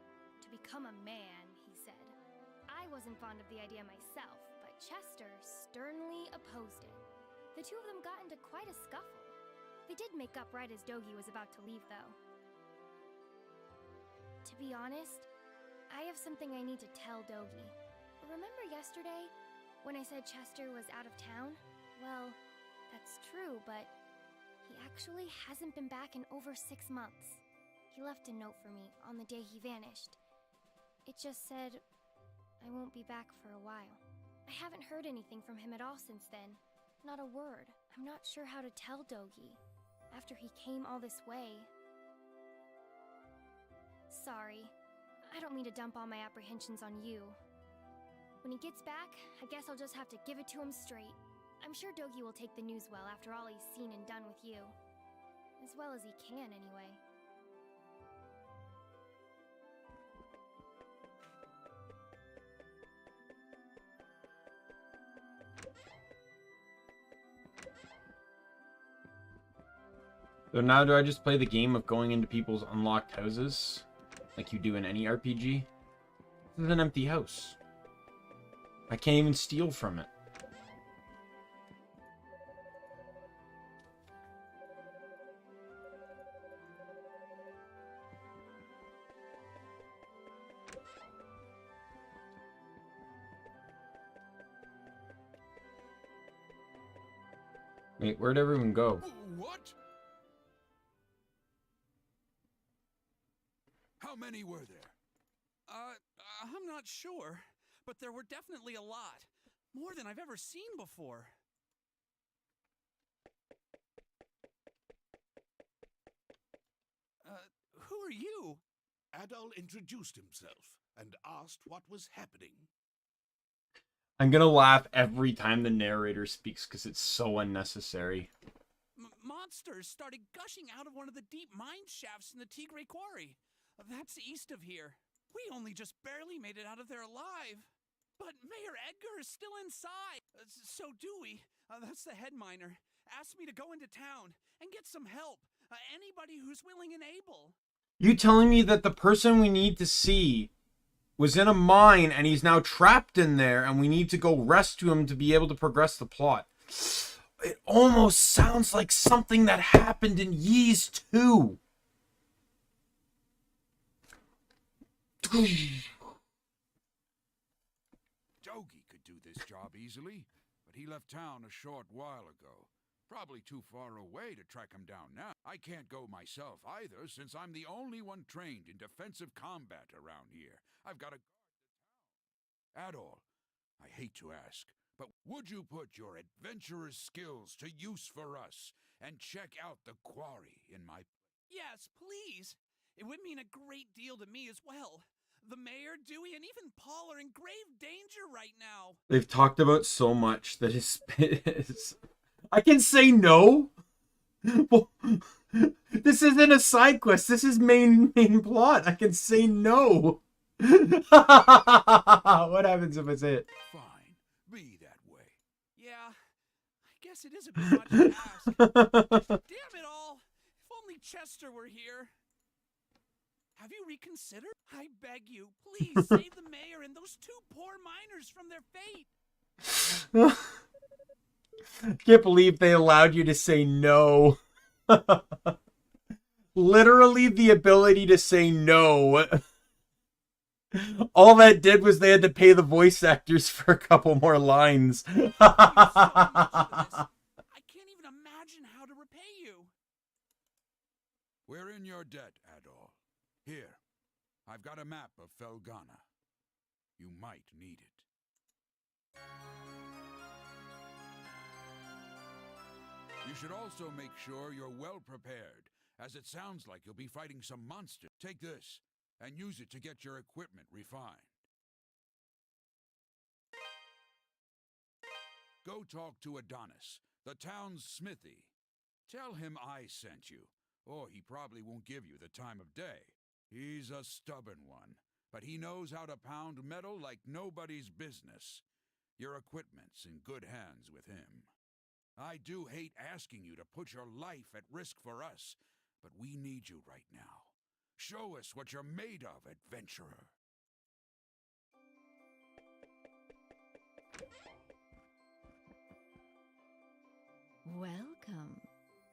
To become a man, he said. I wasn't fond of the idea myself, but Chester sternly opposed it. The two of them got into quite a scuffle. They did make up right as Dogi was about to leave, though. To be honest, I have something I need to tell Dogi. Remember yesterday, when I said Chester was out of town? Well, that's true, but he actually hasn't been back in over 6 months. He left a note for me on the day he vanished. It just said, I won't be back for a while. I haven't heard anything from him at all since then. Not a word. I'm not sure how to tell Dogi. After he came all this way. Sorry. I don't mean to dump all my apprehensions on you. When he gets back, I guess I'll just have to give it to him straight. I'm sure Dogi will take the news well after all he's seen and done with you. As well as he can, anyway. So now do I just play the game of going into people's unlocked houses? Like you do in any RPG? This is an empty house. I can't even steal from it. Wait, where'd everyone go? What? How many were there? I'm not sure, but there were definitely a lot. More than I've ever seen before. Who are you? Adol introduced himself and asked what was happening. I'm gonna laugh every time the narrator speaks because it's so unnecessary. Monsters started gushing out of one of the deep mine shafts in the Tigray quarry. That's east of here. We only just barely made it out of there alive. But Mayor Edgar is still inside. So Dewey, that's the head miner, asked me to go into town and get some help. Anybody who's willing and able. You telling me that the person we need to see was in a mine and he's now trapped in there and we need to go rescue him to be able to progress the plot? It almost sounds like something that happened in Ys 2. Dogi could do this job easily, but he left town a short while ago. Probably too far away to track him down now. I can't go myself either, since I'm the only one trained in defensive combat around here. I've got to guard the town. Adol, I hate to ask, but would you put your adventurer's skills to use for us and check out the quarry in my... Yes, please. It would mean a great deal to me as well. The mayor, Dewey, and even Paul are in grave danger right now. They've talked about so much that is... I can say no? Well, this isn't a side quest. This is main plot. I can say no. What happens if I say it? Fine, be that way. Yeah, I guess it is a bit much to ask. Damn it all! If only Chester were here. Have you reconsidered? I beg you, please save the mayor and those two poor miners from their fate. I can't believe they allowed you to say no. Literally the ability to say no. All that did was they had to pay the voice actors for a couple more lines. I can't even imagine how to repay you. We're in your debt, Adol. Here, I've got a map of Felghana. You might need it. You should also make sure you're well prepared, as it sounds like you'll be fighting some monster. Take this, and use it to get your equipment refined. Go talk to Adonis, the town's smithy. Tell him I sent you, or he probably won't give you the time of day. He's a stubborn one, but he knows how to pound metal like nobody's business. Your equipment's in good hands with him. I do hate asking you to put your life at risk for us, but we need you right now. Show us what you're made of, adventurer. Welcome.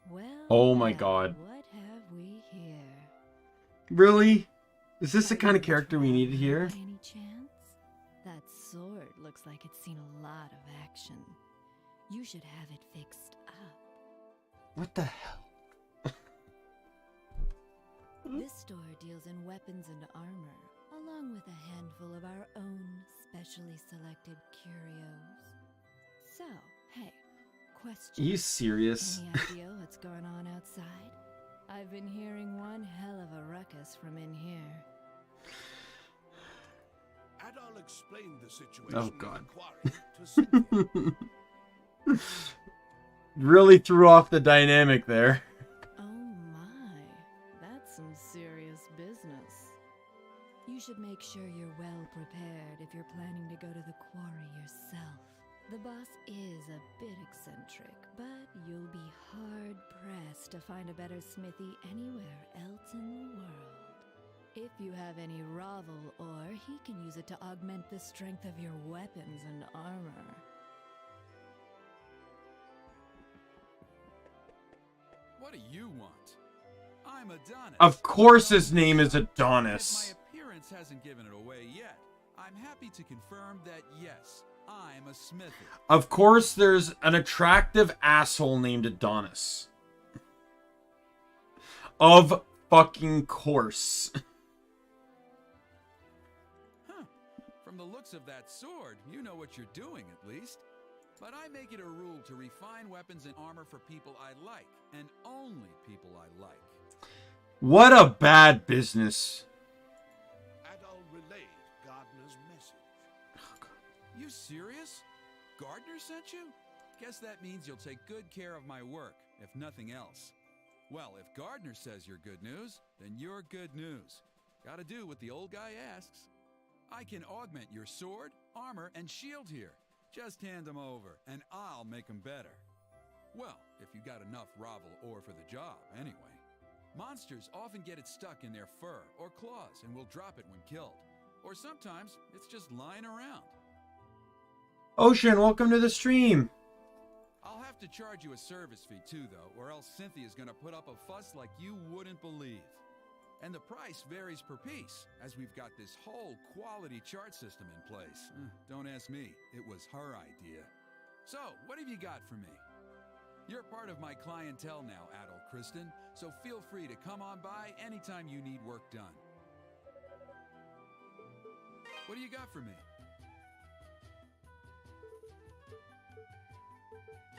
Well, Oh my well, God. What have we here? Really? Is this the kind of character we needed here? By any chance? That sword looks like it's seen a lot of action. You should have it fixed up. What the hell? This store deals in weapons and armor, along with a handful of our own specially selected curios. So, hey, question. Are you serious? Any idea what's going on outside? I've been hearing one hell of a ruckus from in here. Adol explained the situation Oh, in God. the quarry to Cynthia. Really threw off the dynamic there. Oh my, that's some serious business. You should make sure you're well prepared if you're planning to go to the quarry yourself. The boss is a bit eccentric, but you'll be hard-pressed to find a better smithy anywhere else in the world. If you have any Ravel ore, he can use it to augment the strength of your weapons and armor. What do you want? I'm Adonis. Of course his name is Adonis. If my appearance hasn't given it away yet, I'm happy to confirm that yes, I'm a smithy. Of course there's an attractive asshole named Adonis. Of fucking course. Huh. From the looks of that sword, you know what you're doing at least. But I make it a rule to refine weapons and armor for people I like, and only people I like. What a bad business. Adol relayed Gardner's message. You serious? Gardner sent you? Guess that means you'll take good care of my work, if nothing else. Well, if Gardner says you're good news, then you're good news. Gotta do what the old guy asks. I can augment your sword, armor, and shield here. Just hand them over, and I'll make them better. Well, if you got enough Ravel ore for the job, anyway. Monsters often get it stuck in their fur or claws and will drop it when killed. Or sometimes it's just lying around. Ocean, welcome to the stream. I'll have to charge you a service fee too, though, or else Cynthia's gonna put up a fuss like you wouldn't believe. And the price varies per piece, as we've got this whole quality chart system in place. Don't ask me, it was her idea. So, what have you got for me? You're part of my clientele now, Adol Kristen, so feel free to come on by anytime you need work done. What do you got for me?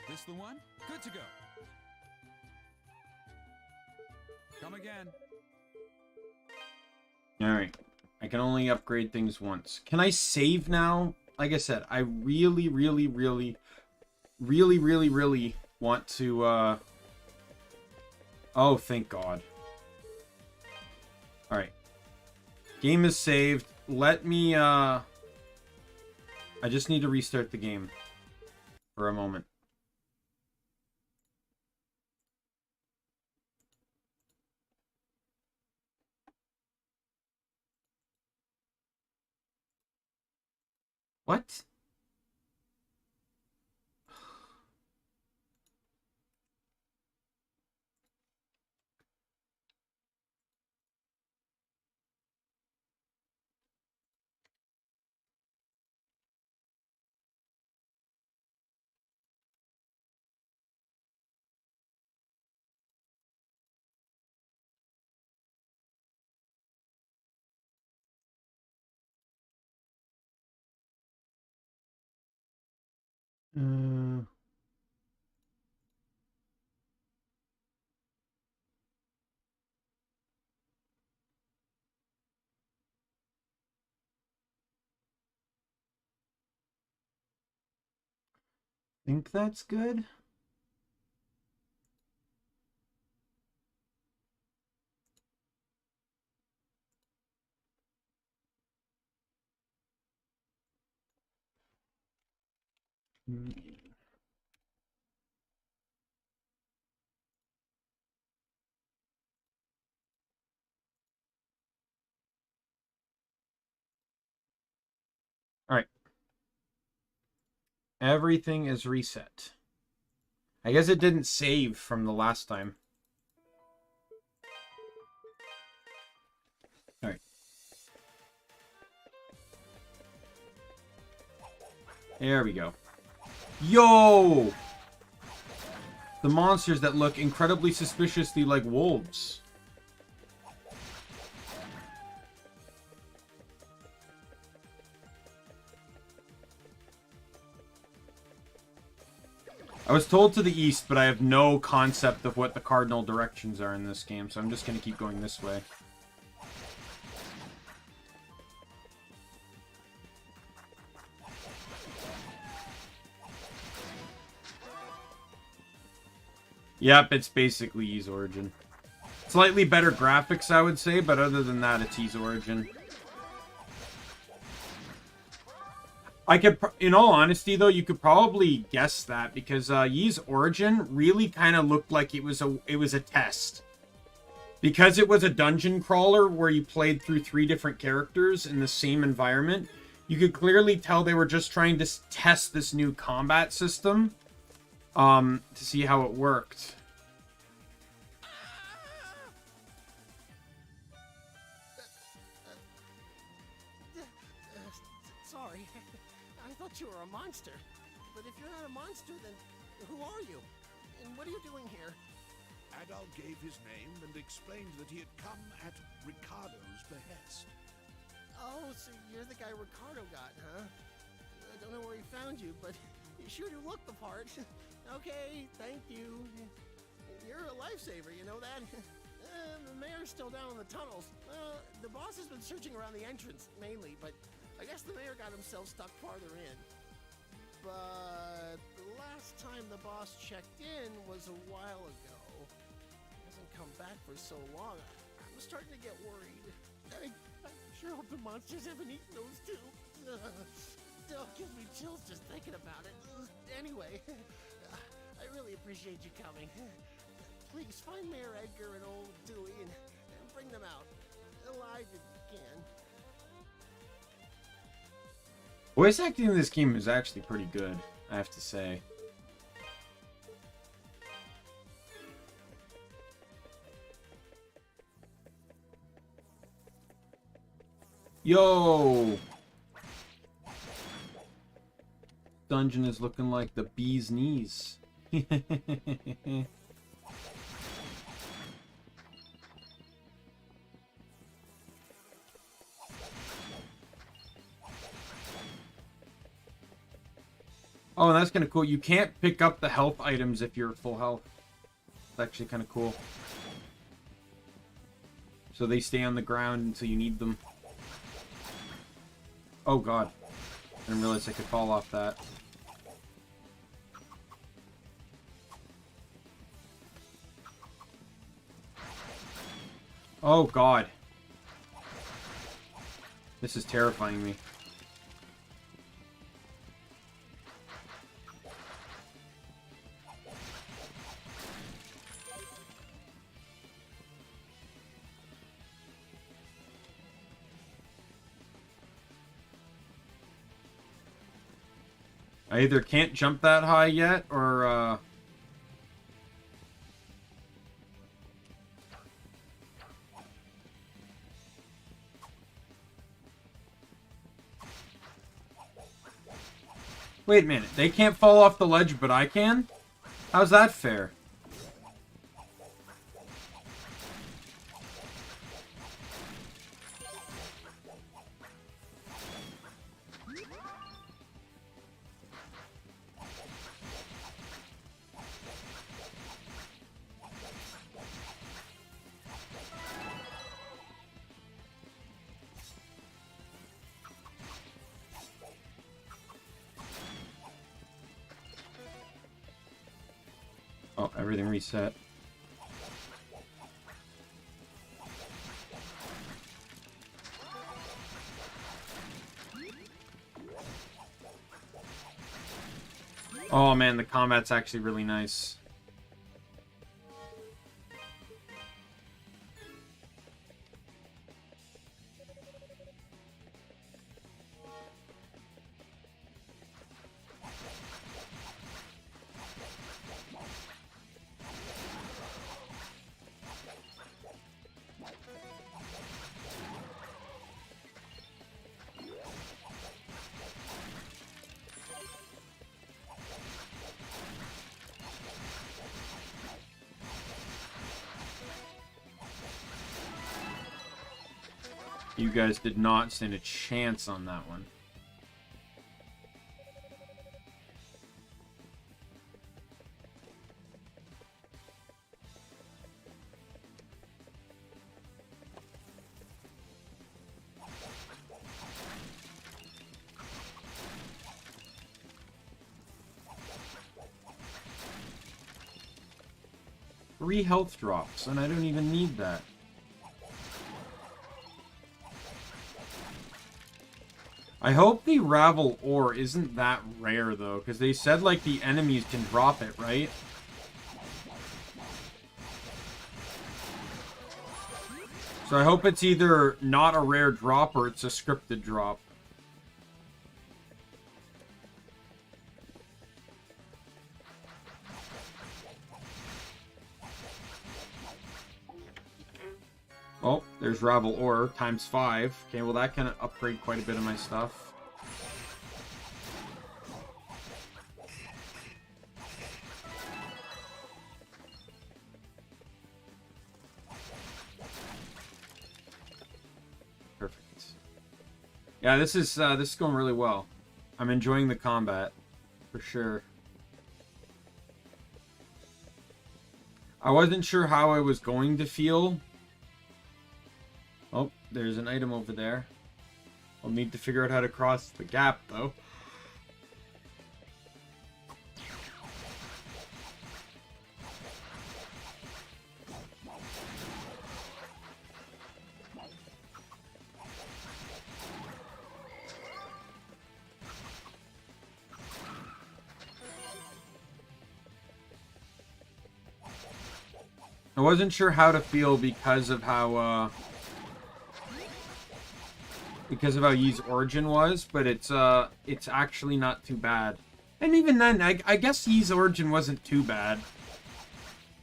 This the one? Good to go. Come again. Alright. I can only upgrade things once. Can I save now? Like I said, I really want to, Oh, thank God. Alright. Game is saved. Let me, I just need to restart the game. For a moment. What? Think that's good? Alright. Everything is reset. I guess it didn't save from the last time. Alright. There we go. Yo! The monsters that look incredibly suspiciously like wolves. I was told to the east, but I have no concept of what the cardinal directions are in this game, so I'm just going to keep going this way. Yep, it's basically Ys Origin. Slightly better graphics, I would say, but other than that, it's Ys Origin. I could, in all honesty, though, you could probably guess that because Yi's origin really kind of looked like it was a test. Because it was a dungeon crawler where you played through 3 different characters in the same environment, you could clearly tell they were just trying to test this new combat system to see how it worked. Sorry, I thought you were a monster. But if you're not a monster, then who are you? And what are you doing here? Adol gave his name and explained that he had come at Ricardo's behest. Oh, so you're the guy Ricardo got, huh? I don't know where he found you, but you sure do look the part. Okay, thank you. You're a lifesaver, you know that? The mayor's still down in the tunnels. The boss has been searching around the entrance, mainly, but I guess the mayor got himself stuck farther in. But the last time the boss checked in was a while ago. He hasn't come back for so long. I'm starting to get worried. I sure hope the monsters haven't eaten those too. Still gives me chills just thinking about it. Anyway, I really appreciate you coming. Please find Mayor Edgar and old Dewey and bring them out. Alive if you can. Voice acting in this game is actually pretty good, I have to say. Yo! Dungeon is looking like the bee's knees. Oh, that's kind of cool. You can't pick up the health items if you're full health. It's actually kind of cool. So they stay on the ground until you need them. Oh god. I didn't realize I could fall off that. Oh god. This is terrifying me. I either can't jump that high yet, or, Wait a minute, they can't fall off the ledge, but I can? How's that fair? Oh, everything reset. Oh man, the combat's actually really nice. You guys did not stand a chance on that one. Three health drops, and I don't even need that. I hope the Ravel ore isn't that rare, though, because they said, like, the enemies can drop it, right? So I hope it's either not a rare drop or it's a scripted drop. Oh, there's Ravel ore times 5. Okay, well that can upgrade quite a bit of my stuff. Perfect. Yeah, this is going really well. I'm enjoying the combat for sure. I wasn't sure how I was going to feel. Oh, there's an item over there. I'll need to figure out how to cross the gap, though. I wasn't sure how to feel because of how Yi's origin was, but it's actually not too bad. And even then, I guess Yi's origin wasn't too bad.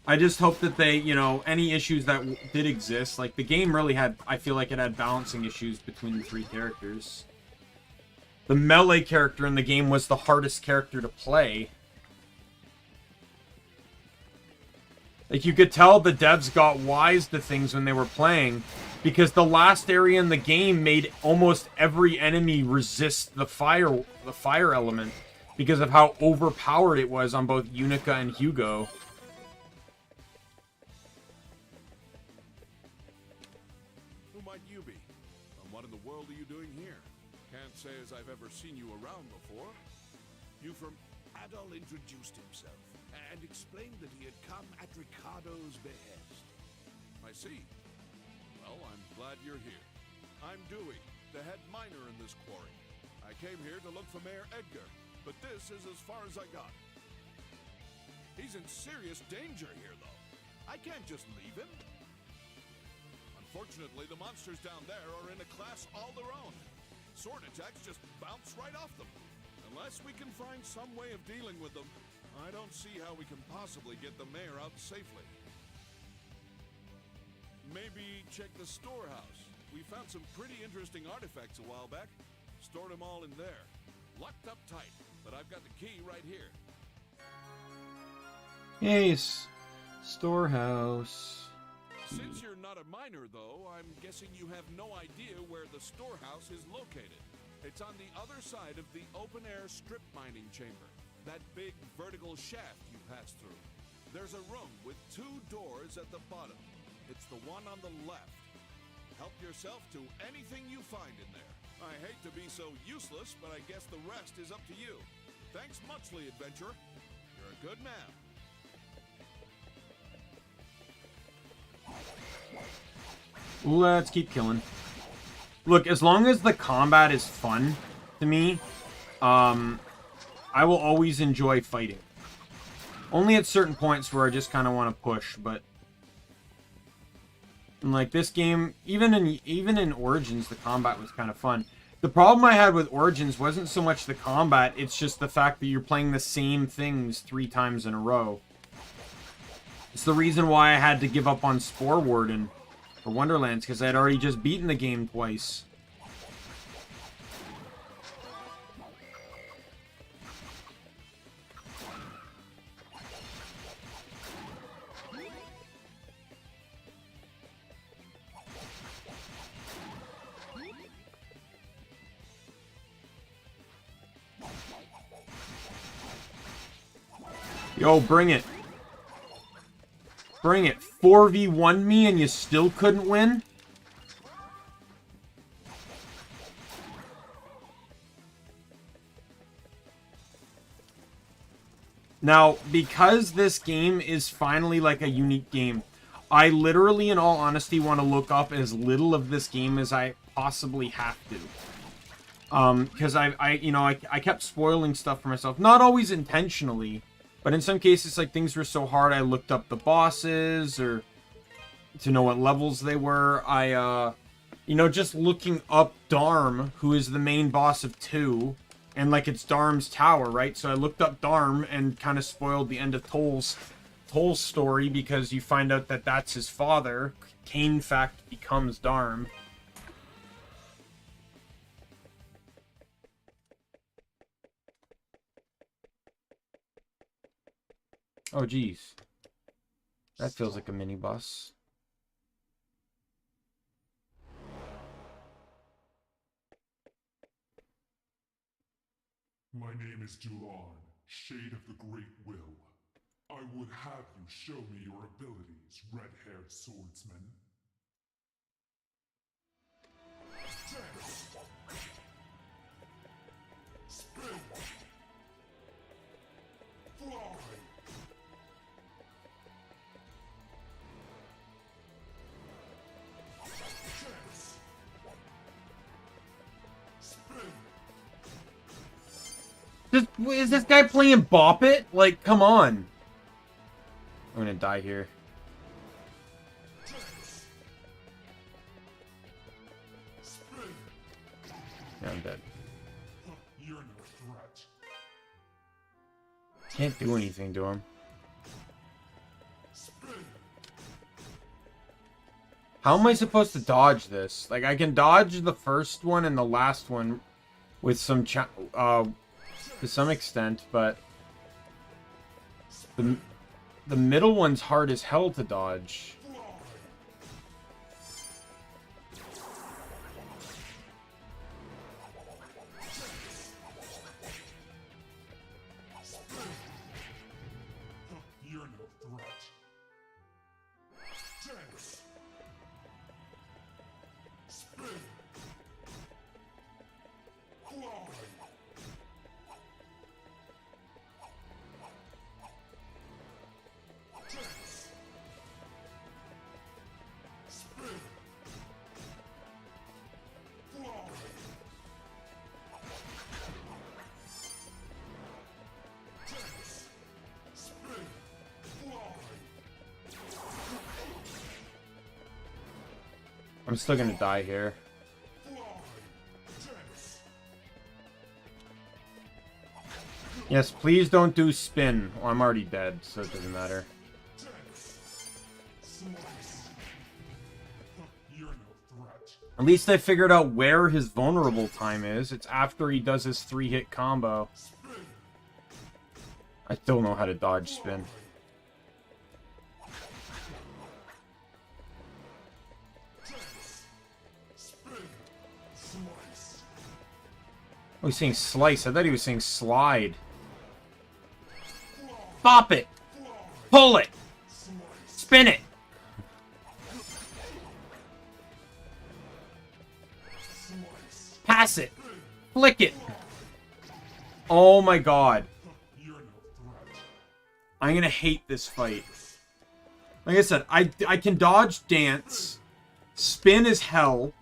I just hope that they, you know, any issues that did exist, like the game really had, I feel like it had balancing issues between the 3 characters. The melee character in the game was the hardest character to play. Like, you could tell the devs got wise to things when they were playing, because the last area in the game made almost every enemy resist the fire element because of how overpowered it was on both Unica and Hugo. Who might you be? And what in the world are you doing here? Can't say as I've ever seen you around before. You from... Adol introduced himself and explained that he had come at Ricardo's behest. I see. Well, I'm glad you're here. I'm Dewey, the head miner in this quarry. I came here to look for Mayor Edgar, but this is as far as I got. He's in serious danger here, though. I can't just leave him. Unfortunately, the monsters down there are in a class all their own. Sword attacks just bounce right off them. Unless we can find some way of dealing with them, I don't see how we can possibly get the mayor out safely. Maybe check the storehouse. We found some pretty interesting artifacts a while back. Stored them all in there. Locked up tight, but I've got the key right here. Yes. Storehouse. Since you're not a miner, though, I'm guessing you have no idea where the storehouse is located. It's on the other side of the open-air strip mining chamber. That big vertical shaft you pass through. There's a room with 2 doors at the bottom. It's the one on the left. Help yourself to anything you find in there. I hate to be so useless, but I guess the rest is up to you. Thanks muchly, adventurer. You're a good man. Let's keep killing. Look, as long as the combat is fun to me, I will always enjoy fighting. Only at certain points where I just kind of want to push, but like this game, even in Origins, the combat was kind of fun. The problem I had with Origins wasn't so much the combat, it's just the fact that you're playing the same things 3 times in a row. It's the reason why I had to give up on Spore Warden for Wonderlands, because I had already just beaten the game twice. Yo, bring it. Bring it. 4v1 me and you still couldn't win? Now, because this game is finally like a unique game, I literally, in all honesty, want to look up as little of this game as I possibly have to. Because I kept spoiling stuff for myself. Not always intentionally, but in some cases, like, things were so hard, I looked up the bosses, or to know what levels they were. Just looking up Darm, who is the main boss of 2, and, like, it's Darm's tower, right? So I looked up Darm and kind of spoiled the end of Toll's story, because you find out that that's his father. Kane, fact, becomes Darm. Oh, geez. That feels like a mini-boss. My name is Dulan, Shade of the Great Will. I would have you show me your abilities, red-haired swordsman. Dance! Spin! Fly! Dance! Spin! Is this guy playing Bop It? Like, come on. I'm gonna die here. Yeah, I'm dead. You're no threat. Can't do anything to him. How am I supposed to dodge this? Like, I can dodge the first one and the last one with some to some extent, but the middle one's hard as hell to dodge. You're no threat. Dance. Spin. Fly. Dance. Spin. Fly. Dance. Spin. Fly. I'm still gonna die here. Yes, please don't do spin. Well, I'm already dead, so it doesn't matter. At least I figured out where his vulnerable time is. It's after he does his 3-hit combo. I still know how to dodge spin. Oh, he's saying slice. I thought he was saying slide. Bop it! Pull it! Spin it! Pass it! Flick it! Oh my god. I'm gonna hate this fight. Like I said, I can dodge dance. Spin is hell.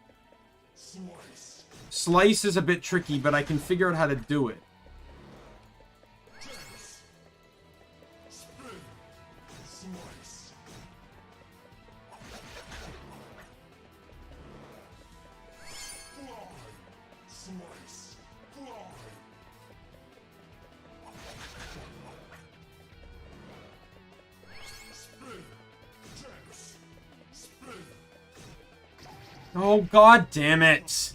Slice is a bit tricky, but I can figure out how to do it. Oh, god damn it!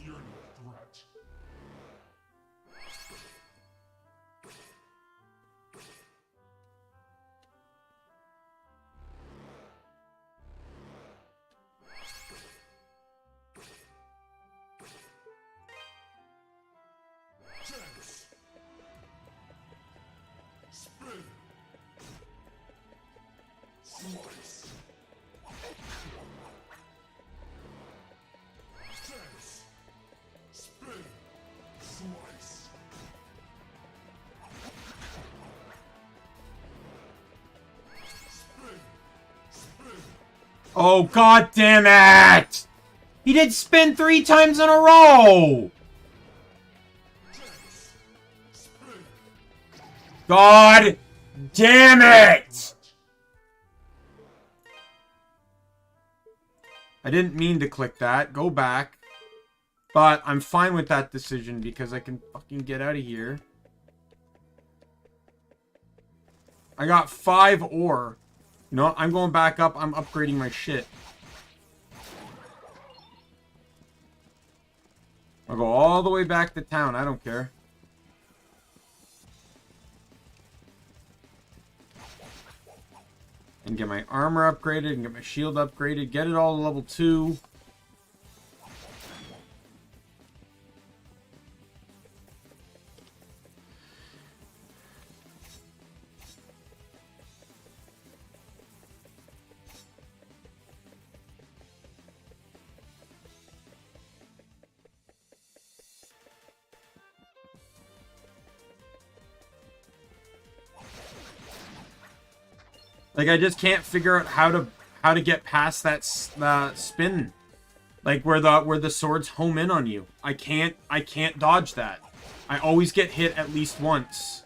Oh, god damn it! He did spin 3 times in a row! God damn it! I didn't mean to click that. Go back. But I'm fine with that decision because I can fucking get out of here. I got 5 ore. You know what? I'm going back up. I'm upgrading my shit. I'll go all the way back to town. I don't care. And get my armor upgraded and get my shield upgraded. Get it all to level 2. Like, I just can't figure out how to get past that spin, like where the swords home in on you. I can't dodge that. I always get hit at least once.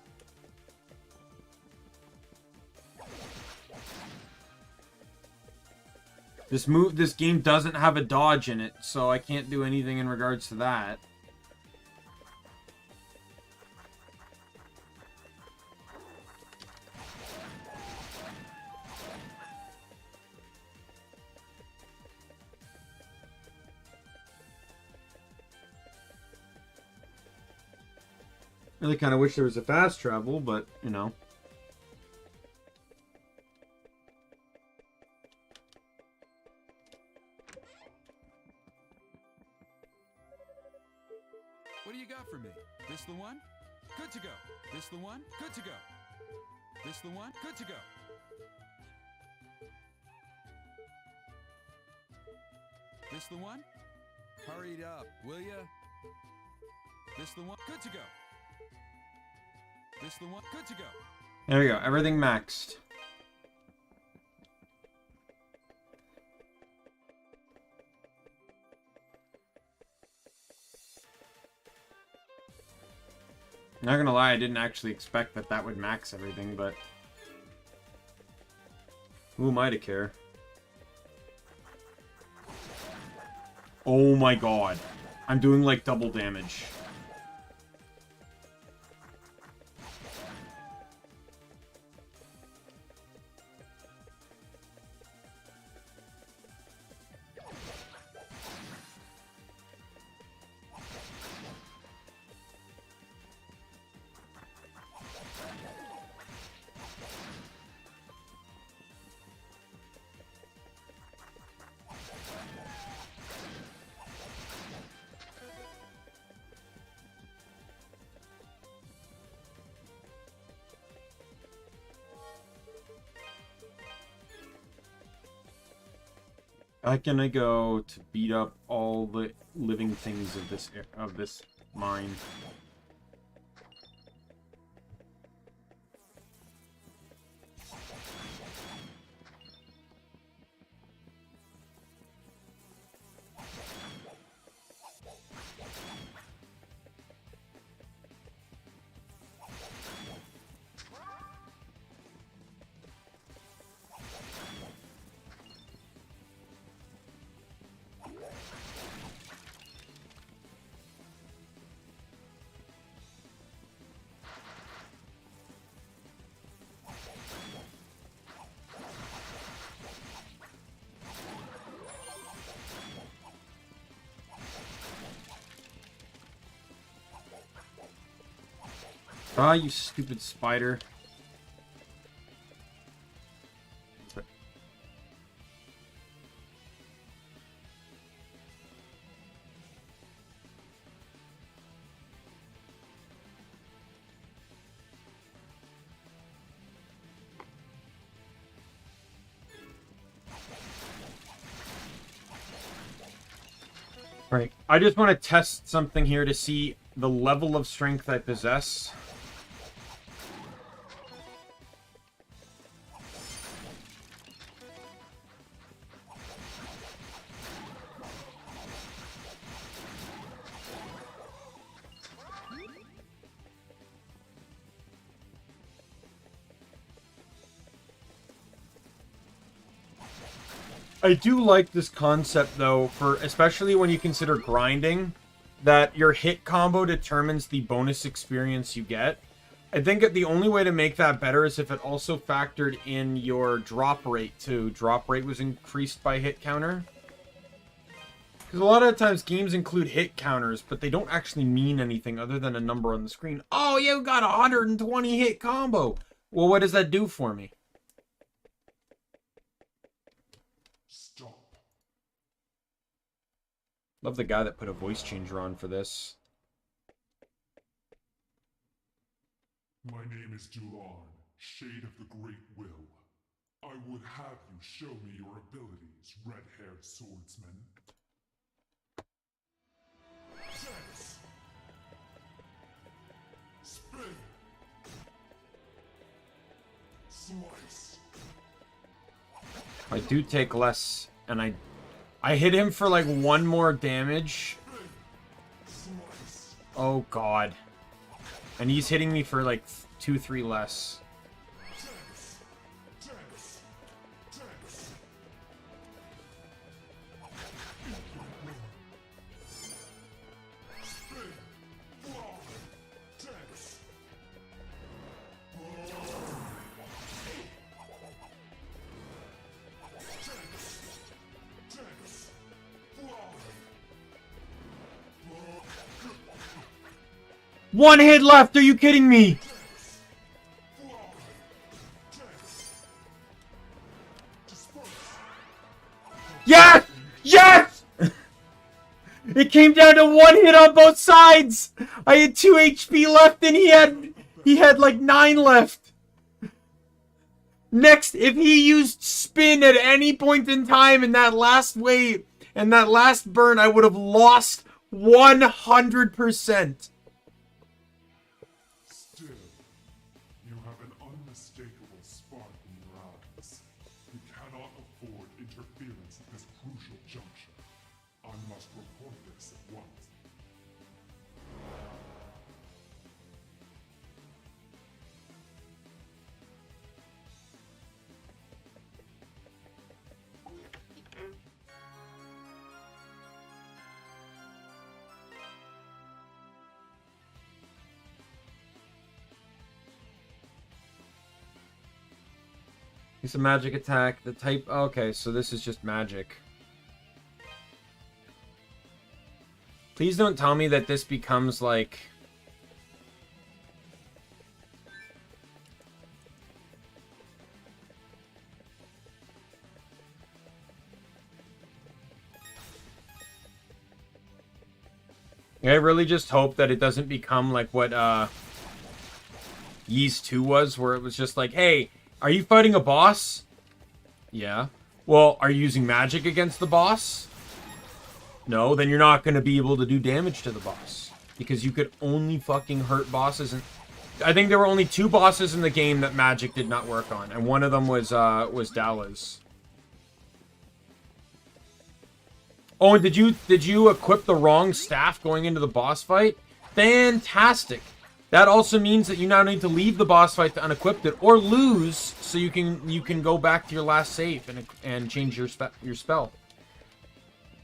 This game doesn't have a dodge in it, so I can't do anything in regards to that. Really kind of wish there was a fast travel, but, you know. What do you got for me? This the one? Good to go. This the one? Good to go. This the one? Good to go. This the one? Hurry it up, will ya? This the one? Good to go. This the one? Good to go. There we go. Everything maxed. Not gonna lie, I didn't actually expect that would max everything, but who am I to care? Oh my god. I'm doing like double damage. How can I go to beat up all the living things of this mine? Ah, you stupid spider. Right. I just want to test something here to see the level of strength I possess. I do like this concept, though, for especially when you consider grinding, that your hit combo determines the bonus experience you get. I think that the only way to make that better is if it also factored in your drop rate, too. Drop rate was increased by hit counter. Because a lot of times games include hit counters, but they don't actually mean anything other than a number on the screen. Oh, you got a 120 hit combo! Well, what does that do for me? Stop. Love the guy that put a voice changer on for this. My name is Dulan, Shade of the Great Will. I would have you show me your abilities, red-haired swordsman. Dance! Spin! Slice! I do take less, and I hit him for like 1 more damage. Oh god. And he's hitting me for like 2-3 less. One hit left, are you kidding me? Yes! Yes! It came down to 1 hit on both sides! I had 2 HP left and he had like 9 left. Next, if he used spin at any point in time in that last wave and that last burn, I would have lost 100%. Still, you have an unmistakable spark in your eyes. You cannot afford interference at this crucial juncture. I must report this at once. It's a magic attack. The type... Okay, so this is just magic. Please don't tell me that this becomes like... I really just hope that it doesn't become like what Ys 2 was, where it was just like, hey, are you fighting a boss? Yeah. Well, are you using magic against the boss? No, then you're not going to be able to do damage to the boss. Because you could only fucking hurt bosses. And I think there were only 2 bosses in the game that magic did not work on. And one of them was Dallas. Oh, and did you equip the wrong staff going into the boss fight? Fantastic. That also means that you now need to leave the boss fight to unequip it or lose, so you can go back to your last save and change your spell.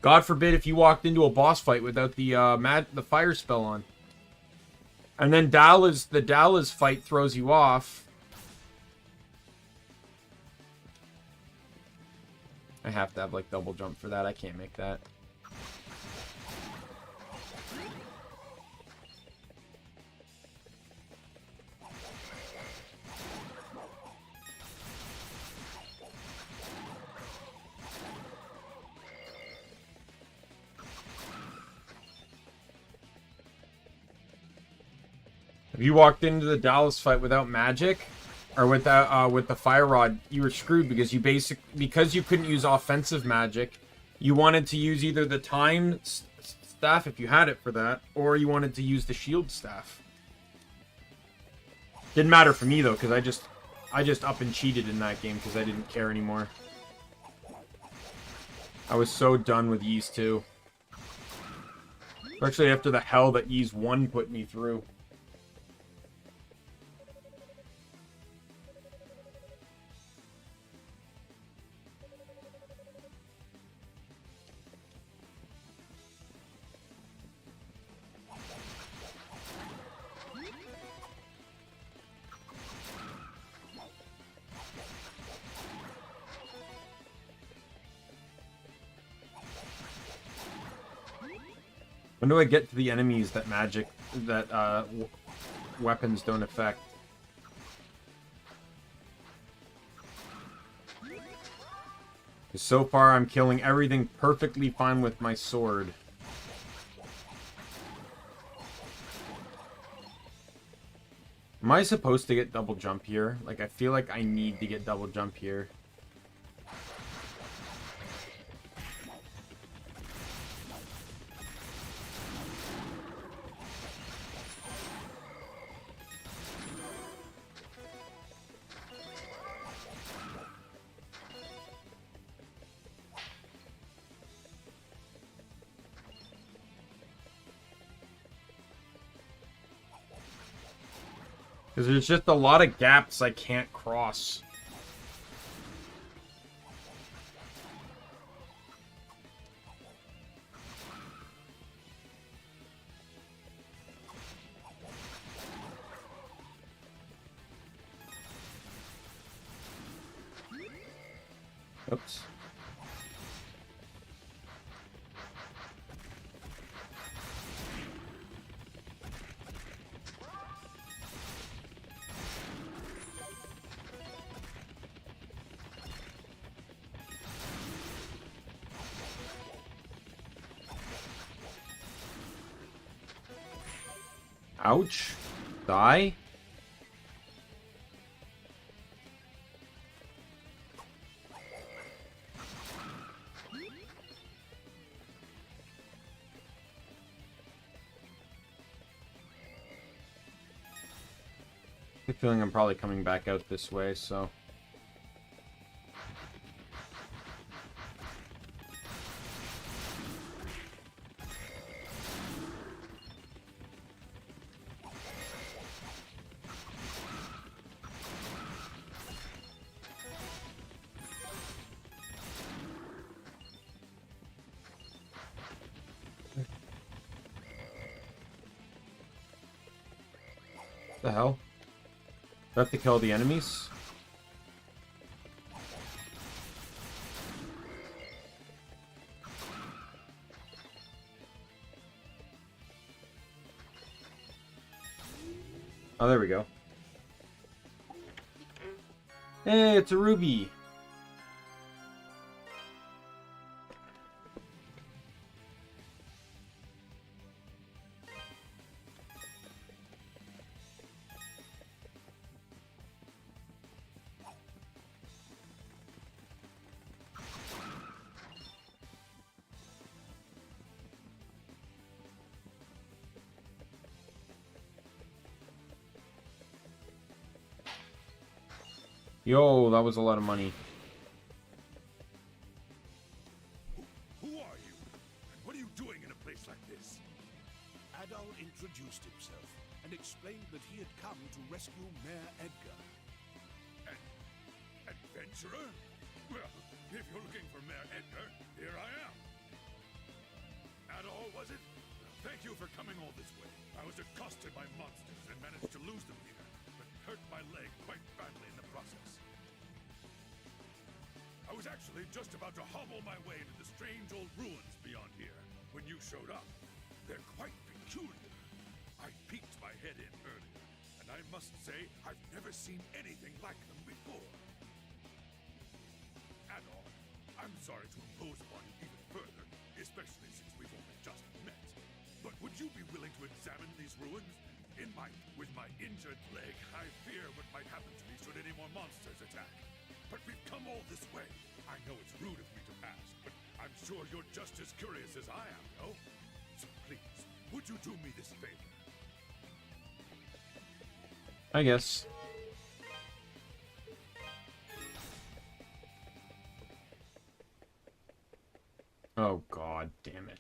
God forbid if you walked into a boss fight without the fire spell on, and then the Dallas fight throws you off. I have to have like double jump for that. I can't make that. If you walked into the Dallas fight without magic, or with the fire rod, you were screwed because because you couldn't use offensive magic. You wanted to use either the time staff if you had it for that, or you wanted to use the shield staff. Didn't matter for me though, because I just up and cheated in that game because I didn't care anymore. I was so done with Ys 2. Especially after the hell that Ys 1 put me through. When do I get to the enemies that weapons don't affect? So far, I'm killing everything perfectly fine with my sword. Am I supposed to get double jump here? Like, I feel like I need to get double jump here. Because there's just a lot of gaps I can't cross. Oops. Ouch. Die. I have a feeling I'm probably coming back out this way, so... The hell? Do I have to kill the enemies? Oh, there we go. Hey, it's a ruby! Yo, that was a lot of money. Who are you? And what are you doing in a place like this? Adol introduced himself and explained that he had come to rescue Mayor Edgar. An adventurer? Well, if you're looking for Mayor Edgar, here I am. Adol, was it? Thank you for coming all this way. I was accosted by monsters and managed to lose them here, but hurt my leg quite badly in the process. I was actually just about to hobble my way into the strange old ruins beyond here when you showed up. They're quite peculiar. I peeked my head in earlier, and I must say I've never seen anything like them before. Adol, I'm sorry to impose upon you even further, especially since we've only just met. But would you be willing to examine these ruins? With my injured leg, I fear what might happen to me should any more monsters attack. But we've come all this way. I know it's rude of me to ask, but I'm sure you're just as curious as I am, no? So please, would you do me this favor? I guess. Oh god damn it.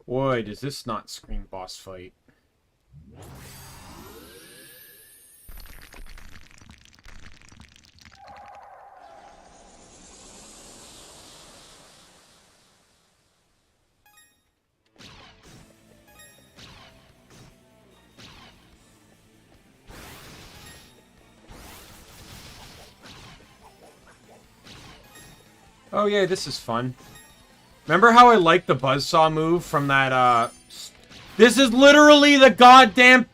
Boy, does this not scream boss fight. Oh yeah, this is fun. Remember how I like the buzzsaw move from that, This is literally the goddamn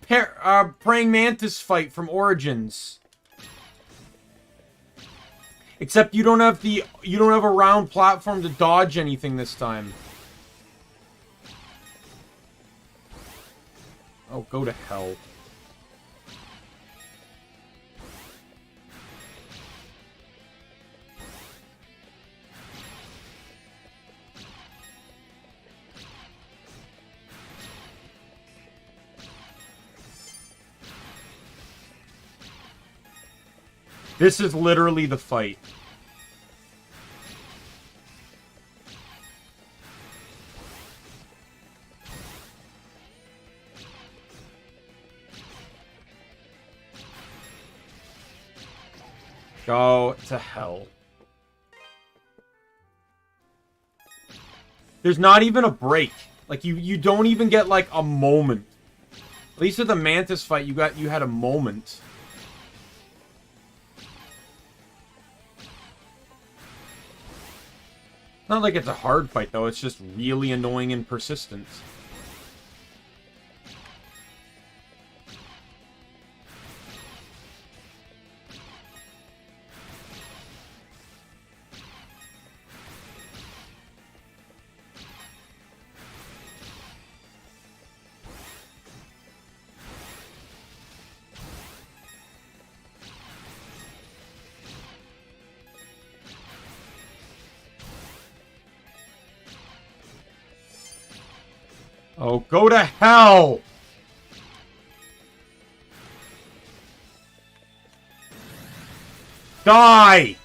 praying mantis fight from Origins. Except you don't have a round platform to dodge anything this time. Oh, go to hell. This is literally the fight. Go to hell. There's not even a break. Like, you don't even get, like, a moment. At least with the Mantis fight, you had a moment. Not like it's a hard fight, though. It's just really annoying and persistent. Oh, go to hell! Die!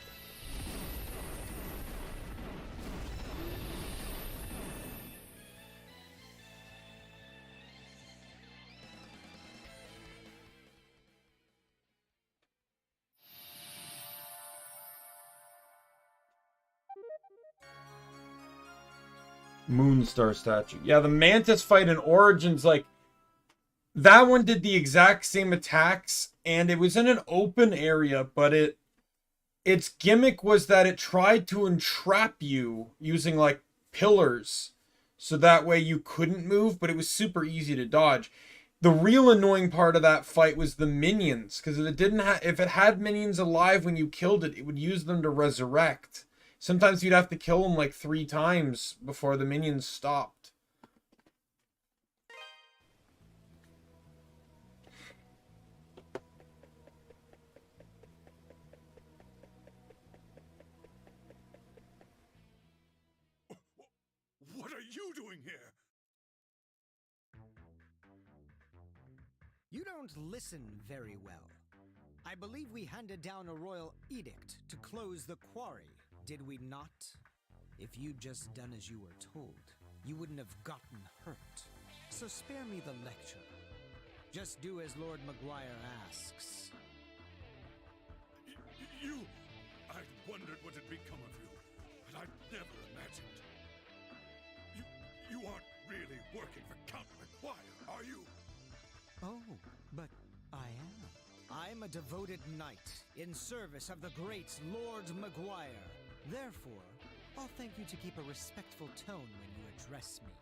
Moonstar statue. Yeah, the Mantis fight in Origins, like, that one did the exact same attacks, and it was in an open area, but its gimmick was that it tried to entrap you using, like, pillars, so that way you couldn't move, but it was super easy to dodge. The real annoying part of that fight was the minions, because if it had minions alive when you killed it, it would use them to resurrect. Sometimes you'd have to kill them like 3 times before the minions stopped. What are you doing here? You don't listen very well. I believe we handed down a royal edict to close the quarry. Did we not? If you'd just done as you were told, you wouldn't have gotten hurt. So spare me the lecture. Just do as Lord Maguire asks. I wondered what had become of you, but I'd never imagined. You aren't really working for Count Maguire, are you? Oh, but I am. I'm a devoted knight in service of the great Lord Maguire. Therefore, I'll thank you to keep a respectful tone when you address me.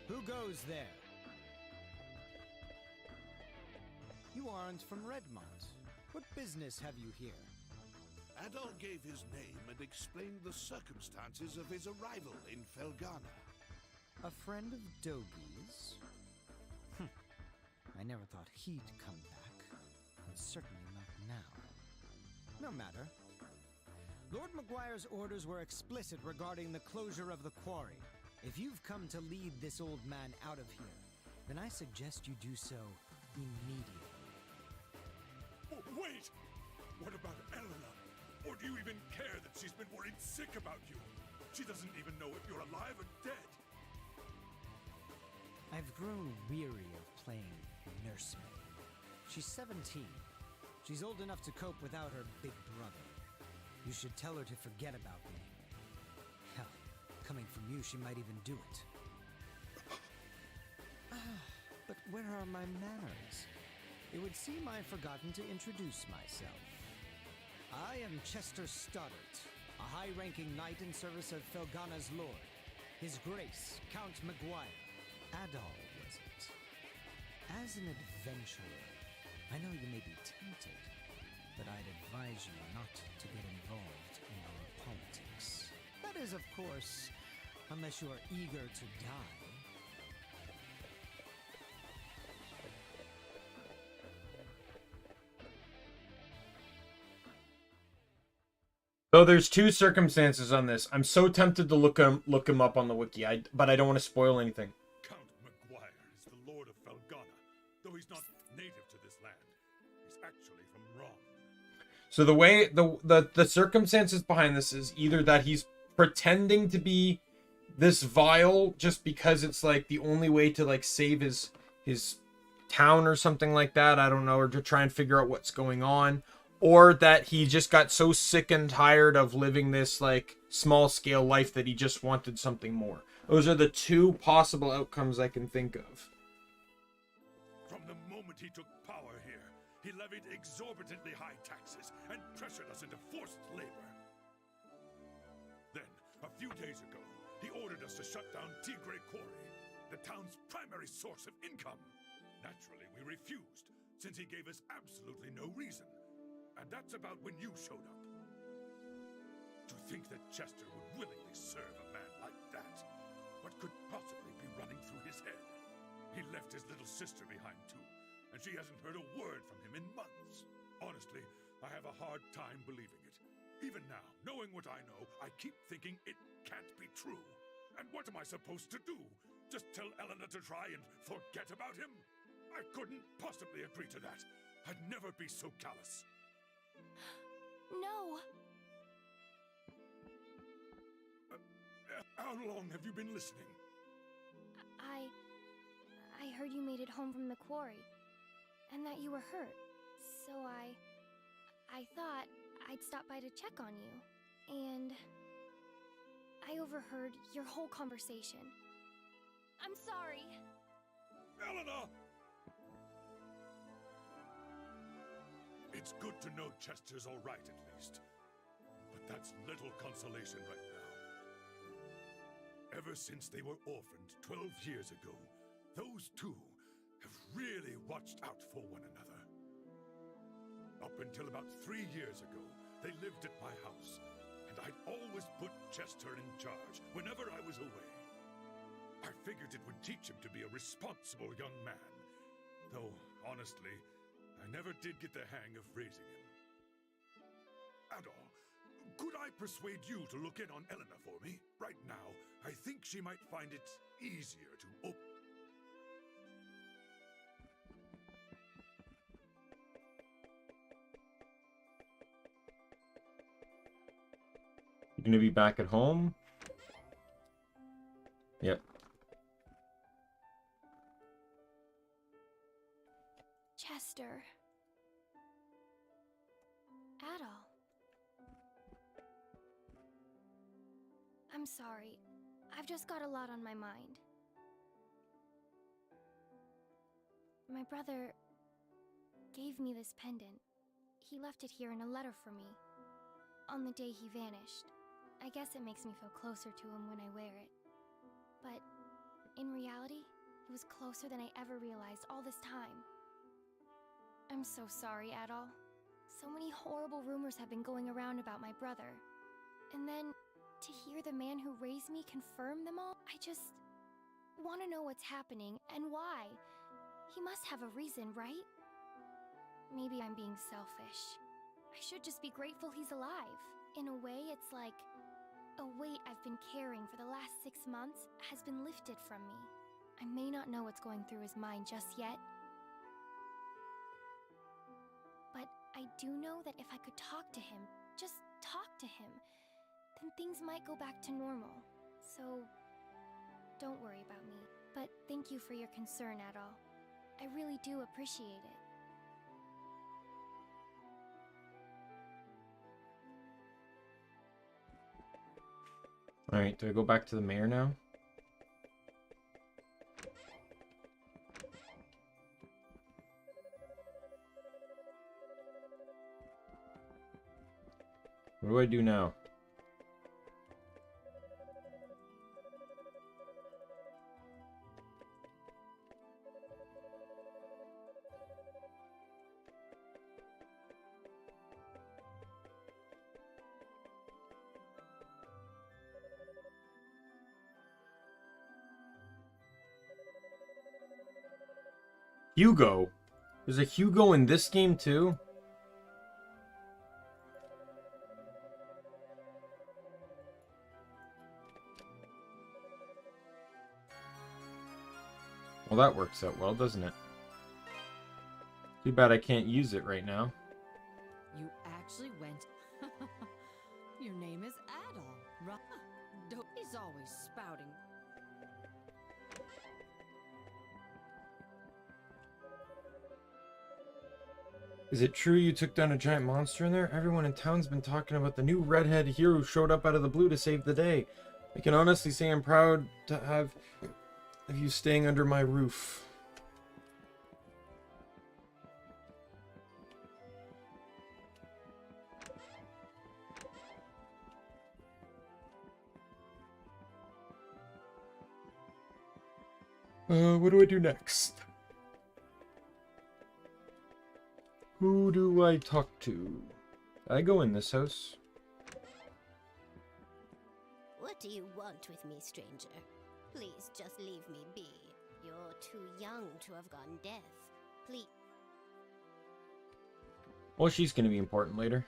Who goes there? You aren't from Redmont. What business have you here? Adol gave his name and explained the circumstances of his arrival in Felghana. A friend of Dogi's? I never thought he'd come back, and certainly not now. No matter. Lord Maguire's orders were explicit regarding the closure of the quarry. If you've come to lead this old man out of here, then I suggest you do so immediately. Wait! What about Elena? Or do you even care that she's been worried sick about you? She doesn't even know if you're alive or dead. I've grown weary of playing nursemaid. She's 17. She's old enough to cope without her big brother. You should tell her to forget about me. Hell, coming from you, she might even do it. But where are my manners? It would seem I've forgotten to introduce myself. I am Chester Stoddart, a high-ranking knight in service of Felghana's lord. His Grace, Count Maguire. Adol, was it? As an adventurer, I know you may be tempted, but I'd advise you not to get involved in our politics. That is, of course, unless you are eager to die. So there's two circumstances on this. I'm so tempted to look him up on the wiki, but I don't want to spoil anything. Count Maguire is the Lord of Felghana, though he's not native to this land. He's actually from Rom. So the way the circumstances behind this is either that he's pretending to be this vile just because it's like the only way to like save his town or something like that. I don't know, or to try and figure out what's going on. Or that he just got so sick and tired of living this, like, small-scale life that he just wanted something more. Those are the two possible outcomes I can think of. From the moment he took power here, he levied exorbitantly high taxes and pressured us into forced labor. Then, a few days ago, he ordered us to shut down Tigray Quarry, the town's primary source of income. Naturally, we refused, since he gave us absolutely no reason. And that's about when you showed up. To think that Chester would willingly serve a man like that. What could possibly be running through his head? He left his little sister behind too, and she hasn't heard a word from him in months. Honestly, I have a hard time believing it. Even now, knowing what I know, I keep thinking it can't be true. And what am I supposed to do? Just tell Elena to try and forget about him? I couldn't possibly agree to that. I'd never be so callous. No! How long have you been listening? I heard you made it home from the quarry, and that you were hurt. So I thought I'd stop by to check on you, and I overheard your whole conversation. I'm sorry. Elena! It's good to know Chester's all right, at least. But that's little consolation right now. Ever since they were orphaned 12 years ago, those two have really watched out for one another. Up until about 3 years ago, they lived at my house, and I'd always put Chester in charge whenever I was away. I figured it would teach him to be a responsible young man. Though, honestly, I never did get the hang of raising him. Adol, could I persuade you to look in on Elena for me? Right now, I think she might find it easier to open. You gonna be back at home? Yep. Chester. Adol. I'm sorry. I've just got a lot on my mind. My brother gave me this pendant. He left it here in a letter for me. On the day he vanished. I guess it makes me feel closer to him when I wear it. But in reality, it was closer than I ever realized all this time. I'm so sorry, Adol. So many horrible rumors have been going around about my brother. And then, to hear the man who raised me confirm them all, I just want to know what's happening and why. He must have a reason, right? Maybe I'm being selfish. I should just be grateful he's alive. In a way, it's like a weight I've been carrying for the last 6 months has been lifted from me. I may not know what's going through his mind just yet, but I do know that if I could talk to him, just talk to him, then things might go back to normal. So, don't worry about me. But thank you for your concern, Adol. I really do appreciate it. Alright, do I go back to the mayor now? What do I do now? Hugo. There's a Hugo in this game too? Well, that works out well, doesn't it? Too bad I can't use it right now. You actually went. Your name is Adol, right? He's always spouting. Is it true you took down a giant monster in there? Everyone in town's been talking about the new redhead hero who showed up out of the blue to save the day. I can honestly say I'm proud to have you staying under my roof. What do I do next? Who do I talk to? I go in this house. What do you want with me, stranger? Please just leave me be. You're too young to have gone deaf. Please. Well, she's gonna be important later.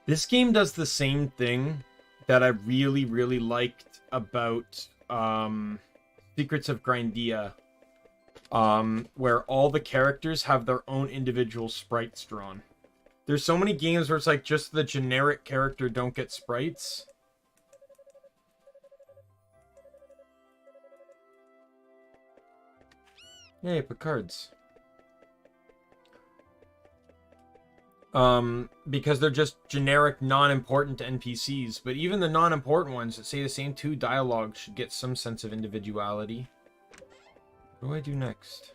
This game does the same thing that I really, really liked about Secrets of Grindia. Where all the characters have their own individual sprites drawn. There's so many games where it's like just the generic character don't get sprites. Yay, put cards. Because they're just generic, non-important NPCs. But even the non-important ones that say the same two dialogues should get some sense of individuality. What do I do next?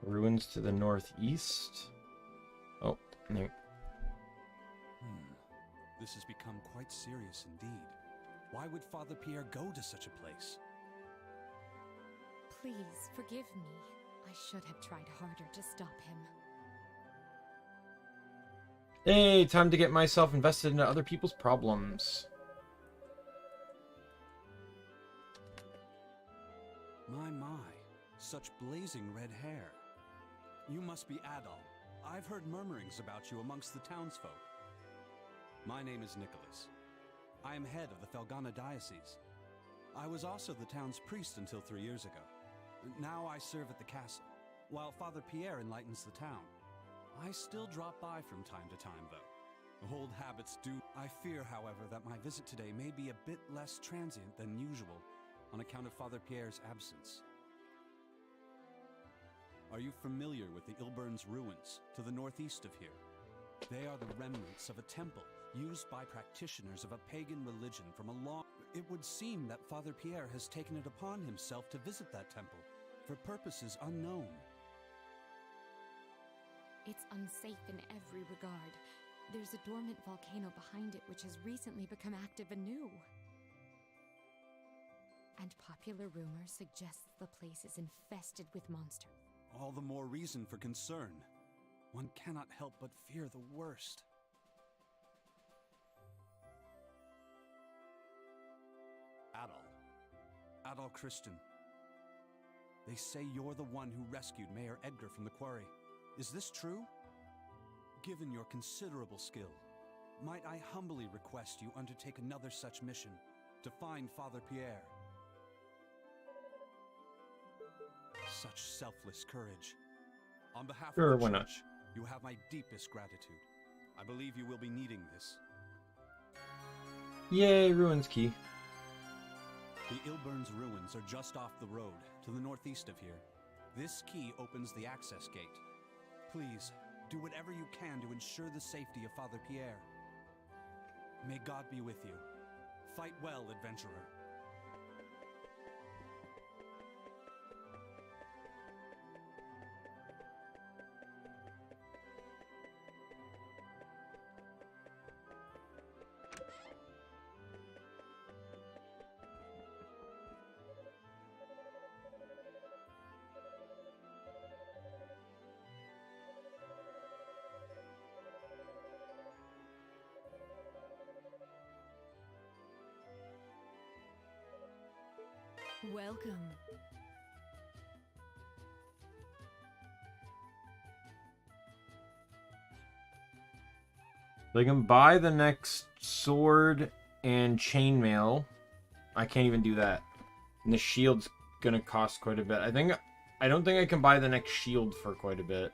Ruins to the northeast. Oh, no. This has become quite serious indeed. Why would Father Pierre go to such a place? Please, forgive me. I should have tried harder to stop him. Hey, time to get myself invested into other people's problems. My. Such blazing red hair. You must be Adol. I've heard murmurings about you amongst the townsfolk. My name is Nicholas. I am head of the Felghana diocese. I was also the town's priest until 3 years ago. Now I serve at the castle, while Father Pierre enlightens the town. I still drop by from time to time, though. Old habits do. I fear, however, that my visit today may be a bit less transient than usual on account of Father Pierre's absence. Are you familiar with the Ilburn's ruins to the northeast of here? They are the remnants of a temple used by practitioners of a pagan religion from a long... It would seem that Father Pierre has taken it upon himself to visit that temple for purposes unknown. It's unsafe in every regard. There's a dormant volcano behind it which has recently become active anew. And popular rumor suggests the place is infested with monsters. All the more reason for concern. One cannot help but fear the worst. Adol Christian. They say you're the one who rescued Mayor Edgar from the quarry. Is this true? Given your considerable skill, might I humbly request you undertake another such mission to find Father Pierre? Such selfless courage. On behalf Sure, of the why not? church, you have my deepest gratitude. I believe you will be needing this. Yay, Ruins Key. The Ilburn's ruins are just off the road, to the northeast of here. This key opens the access gate. Please, do whatever you can to ensure the safety of Father Pierre. May God be with you. Fight well, adventurer. Welcome. I can buy the next sword and chainmail. I can't even do that. And the shield's gonna cost quite a bit. I don't think I can buy the next shield for quite a bit.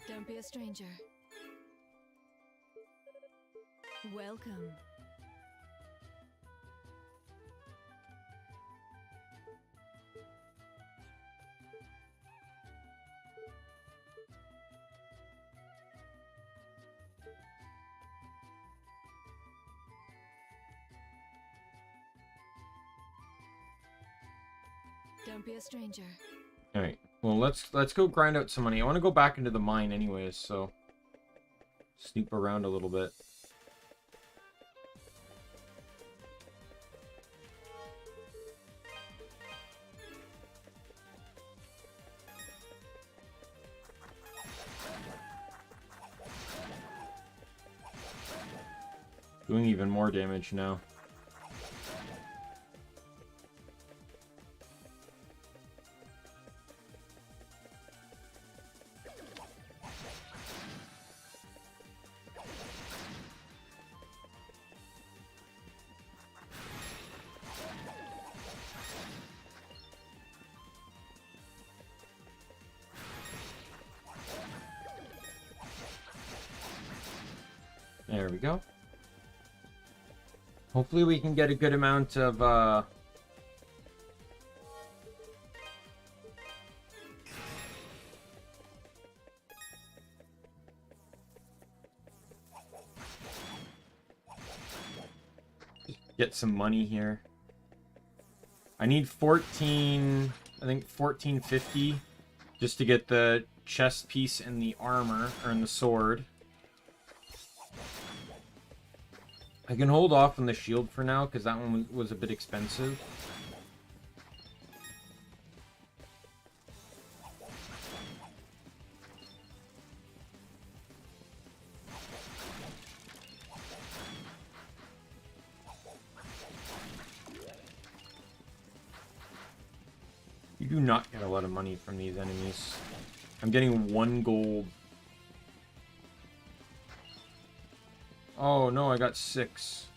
Don't be a stranger. Welcome. Don't be a stranger. All right. Well, let's go grind out some money. I want to go back into the mine anyways, so snoop around a little bit. Doing even more damage now. There we go. Hopefully we can get a good amount of, get some money here. I need 14, I think 1450 just to get the chest piece and the armor, or in the sword. I can hold off on the shield for now, because that one was a bit expensive. You do not get a lot of money from these enemies. I'm getting 1 gold. Oh no, I got 6.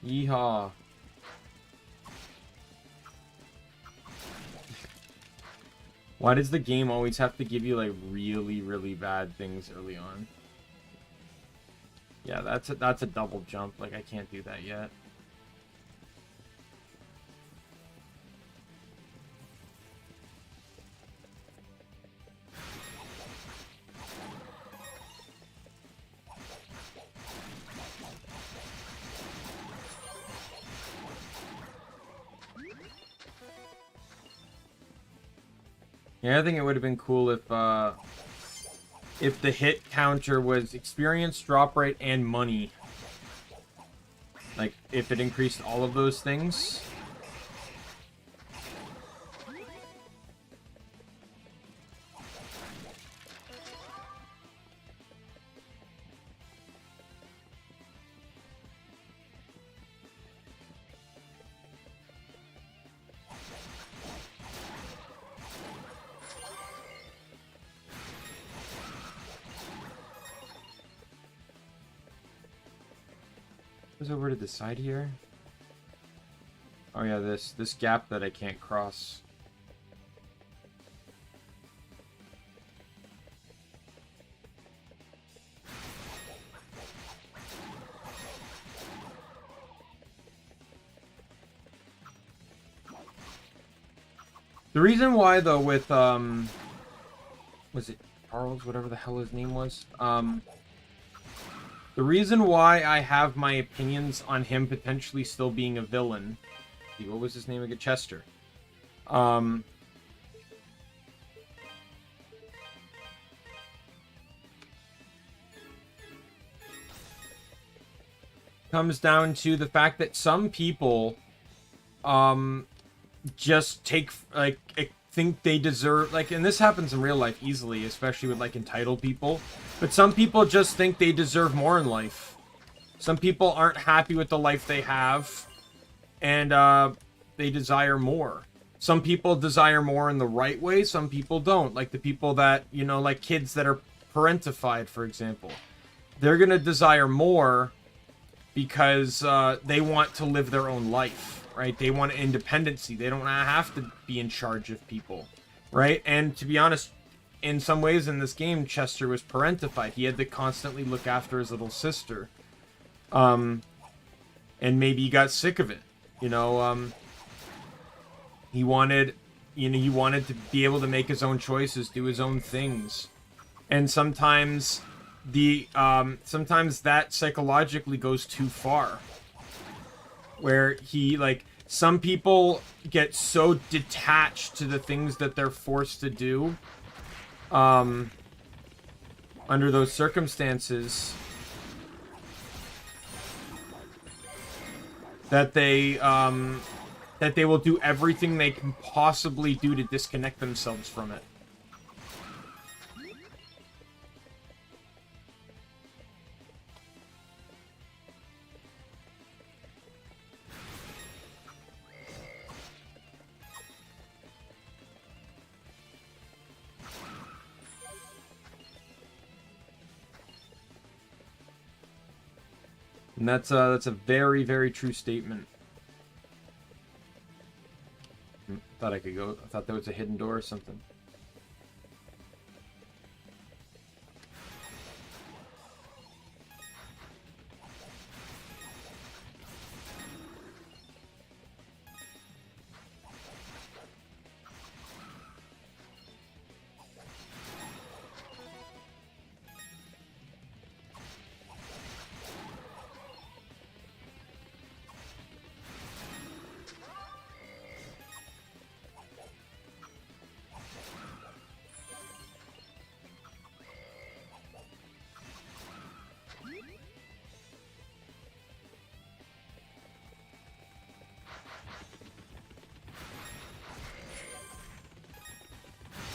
Yeehaw. Why does the game always have to give you like really, really bad things early on? Yeah, that's a double jump. Like, I can't do that yet. Yeah, I think it would have been cool if the hit counter was experience, drop rate, and money. Like, if it increased all of those things. Over to the side here. Oh yeah, this gap that I can't cross. The reason why, though, with, was it Charles, whatever the hell his name was? The reason why I have my opinions on him potentially still being a villain, what was his name again? Chester. Comes down to the fact that some people, just take, like, think they deserve, like, and this happens in real life easily, especially with, like, entitled people, but some people just think they deserve more in life. Some people aren't happy with the life they have, and they desire more. Some people desire more in the right way, some people don't. Like the people that, you know, like kids that are parentified, for example. They're gonna desire more because they want to live their own life, right? They want independency. They don't have to be in charge of people, right? And to be honest, in some ways in this game, Chester was parentified. He had to constantly look after his little sister. And maybe he got sick of it, you know. He wanted, you know, he wanted to be able to make his own choices, do his own things. And sometimes sometimes that psychologically goes too far. Where he, like, some people get so detached to the things that they're forced to do under those circumstances that they will do everything they can possibly do to disconnect themselves from it. And that's a very, very true statement. Thought I could go. I thought there was a hidden door or something.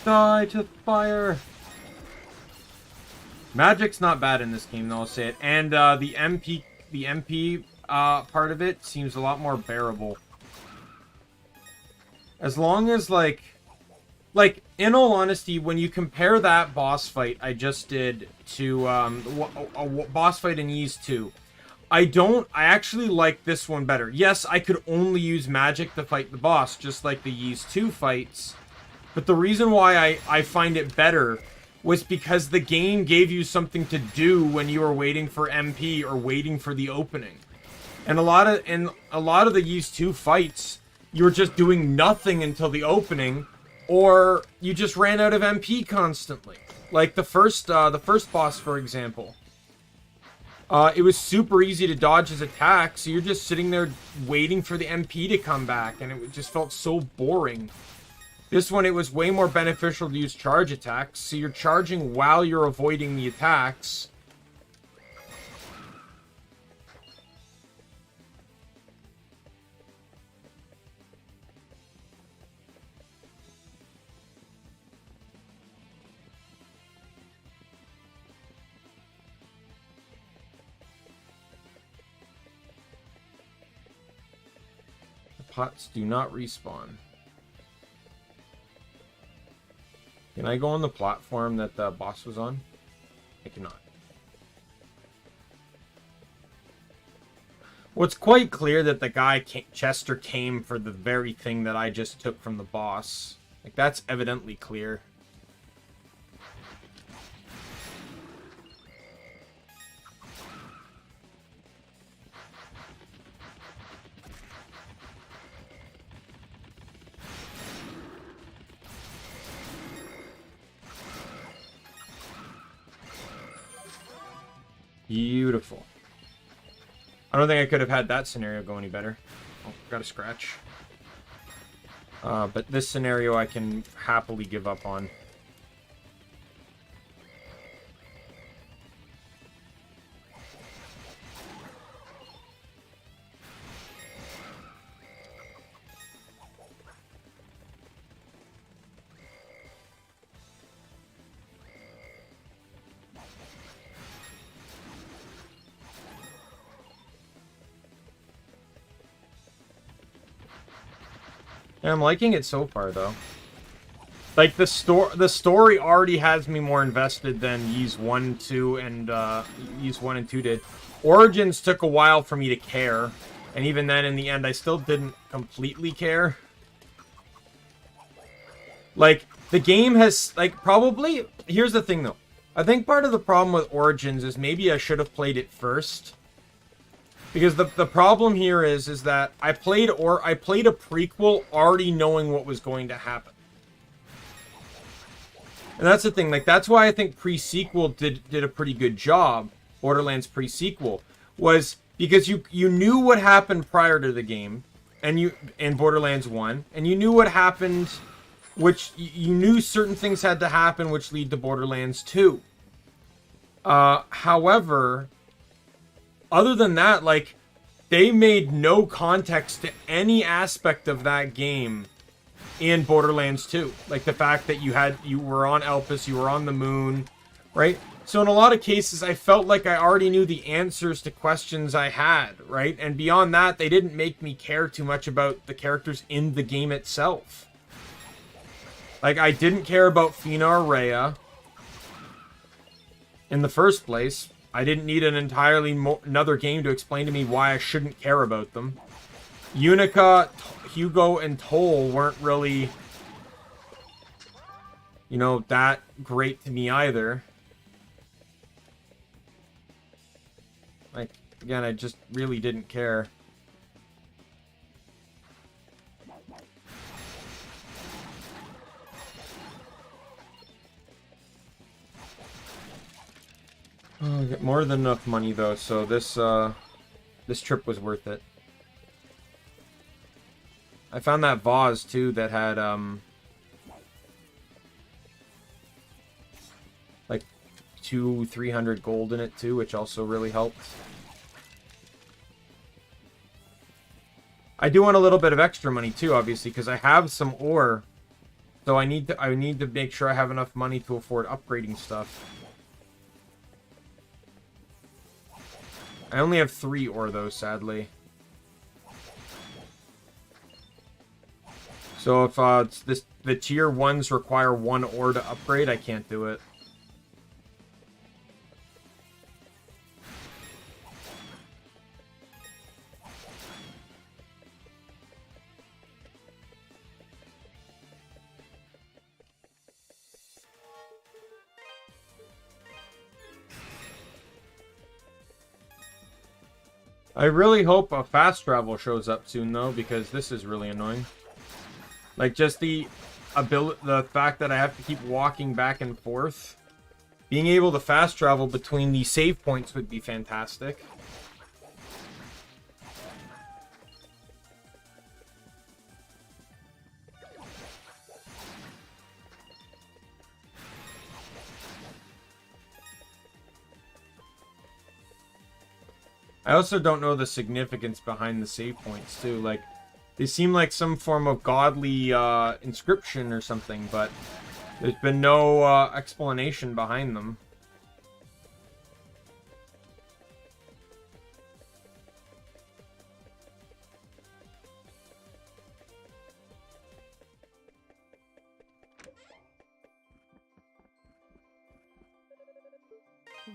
Die to fire! Magic's not bad in this game, though, I'll say it. And the MP part of it seems a lot more bearable. As long as, like, in all honesty, when you compare that boss fight I just did to a boss fight in Ys 2, I actually like this one better. Yes, I could only use magic to fight the boss, just like the Ys 2 fights. But the reason why I find it better was because the game gave you something to do when you were waiting for MP or waiting for the opening. And a lot of the Ys 2 fights, you were just doing nothing until the opening, or you just ran out of MP constantly. Like the first boss, for example. It was super easy to dodge his attack, so you're just sitting there waiting for the MP to come back, and it just felt so boring. This one, it was way more beneficial to use charge attacks, so you're charging while you're avoiding the attacks. The pots do not respawn. Can I go on the platform that the boss was on? I cannot. Well, it's quite clear that the guy, Chester, came for the very thing that I just took from the boss. Like, that's evidently clear. Beautiful. I don't think I could have had that scenario go any better. Oh, got a scratch. But this scenario I can happily give up on. And I'm liking it so far, though. Like, the story already has me more invested than Ys 1, 2, and, Ys 1 and 2 did. Origins took a while for me to care, and even then, in the end, I still didn't completely care. Like, the game has, like, probably... Here's the thing, though. I think part of the problem with Origins is maybe I should have played it first. Because the problem here is that I played a prequel already knowing what was going to happen. And that's the thing, like, that's why I think pre-sequel did a pretty good job, Borderlands pre-sequel, was because you knew what happened prior to the game, and Borderlands 1, and you knew what happened, which you knew certain things had to happen which lead to Borderlands 2. However, other than that, like, they made no context to any aspect of that game in Borderlands 2. Like, the fact that you were on Elpis, you were on the moon, right? So in a lot of cases, I felt like I already knew the answers to questions I had, right? And beyond that, they didn't make me care too much about the characters in the game itself. Like, I didn't care about Fina or Rhea in the first place. I didn't need another game to explain to me why I shouldn't care about them. Unica, Hugo, and Toll weren't really, you know, that great to me either. Like, again, I just really didn't care. Oh, I get more than enough money though, so this trip was worth it. I found that vase too that had like 200-300 gold in it too, which also really helped. I do want a little bit of extra money too, obviously, because I have some ore, so I need to make sure I have enough money to afford upgrading stuff. I only have 3 ore, though, sadly. So if the tier 1s require 1 ore to upgrade, I can't do it. I really hope a fast travel shows up soon, though, because this is really annoying. Like, just the fact that I have to keep walking back and forth. Being able to fast travel between the save points would be fantastic. I also don't know the significance behind the save points, too. Like, they seem like some form of godly inscription or something, but there's been no explanation behind them.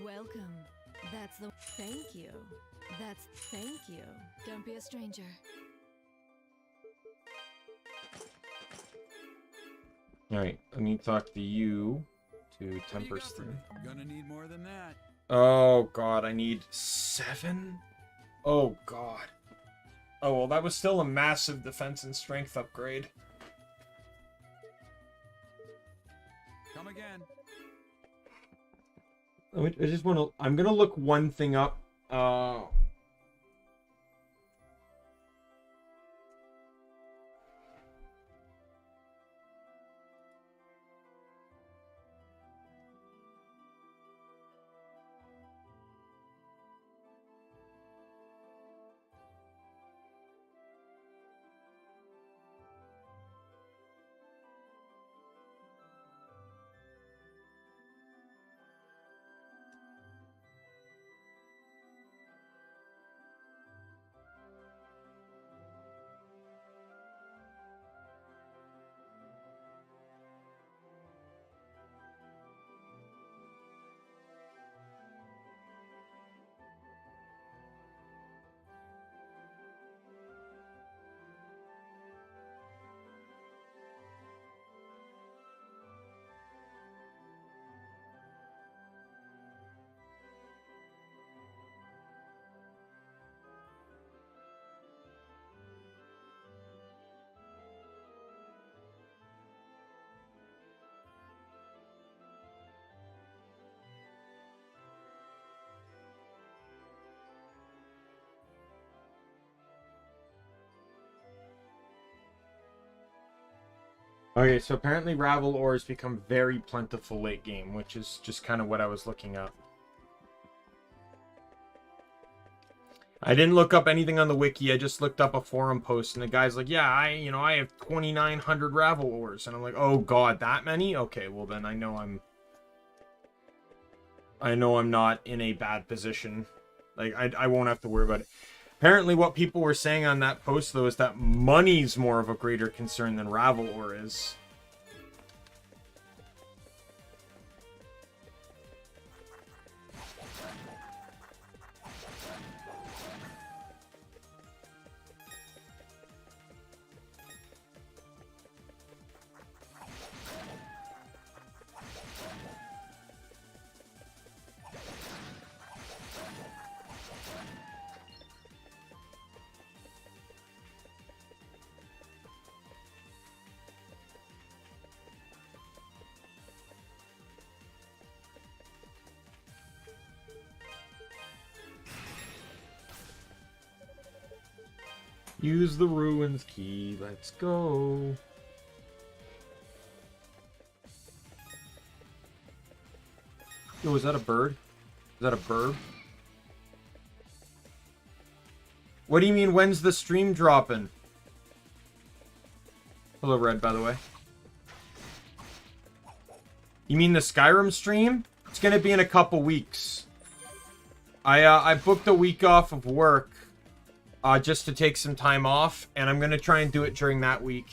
Welcome. That's the... Thank you. That's... Thank you. Don't be a stranger. Alright, let me talk to you to Tempers 3. Gonna need more than that. Oh god, I need 7? Oh god. Oh well, that was still a massive defense and strength upgrade. Come again. I just want to... I'm going to look one thing up. Okay, so apparently Ravel ores become very plentiful late game, which is just kind of what I was looking up. I didn't look up anything on the wiki, I just looked up a forum post, and the guy's like, yeah, I have 2,900 Ravel ores, and I'm like, oh god, that many? Okay, well then I know I'm not in a bad position. Like, I won't have to worry about it. Apparently what people were saying on that post, though, is that money's more of a greater concern than Ravel ore is. Use the ruins key. Let's go. Yo, is that a bird? Is that a bird? What do you mean, when's the stream dropping? Hello, Red, by the way. You mean the Skyrim stream? It's gonna be in a couple weeks. I booked a week off of work. Just to take some time off, and I'm gonna try and do it during that week.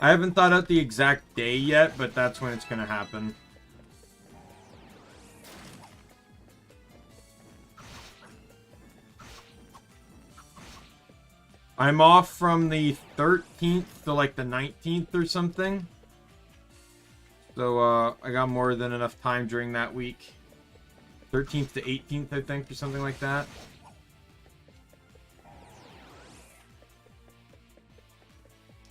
I haven't thought out the exact day yet, but that's when it's gonna happen. I'm off from the 13th to like the 19th or something. So I got more than enough time during that week. 13th to 18th, I think, or something like that.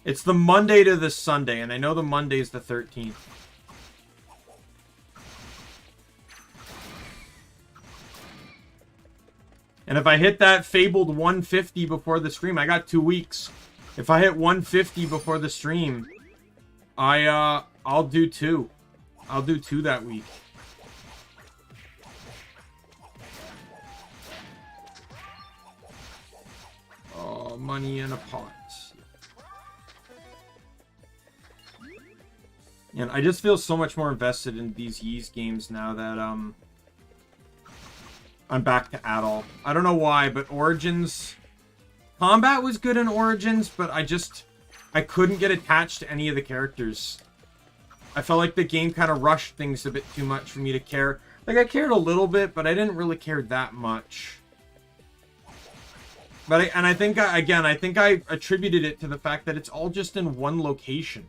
It's the Monday to the Sunday, and I know the Monday's the 13th. And if I hit that fabled 150 before the stream, I got 2 weeks. If I hit 150 before the stream, I'll do 2. I'll do 2 that week. Oh, money in a pot. And I just feel so much more invested in these Ys games now that I'm back to Adol. I don't know why, but Origins... Combat was good in Origins, but I couldn't get attached to any of the characters. I felt like the game kind of rushed things a bit too much for me to care. Like, I cared a little bit, but I didn't really care that much. But I think I attributed it to the fact that it's all just in one location.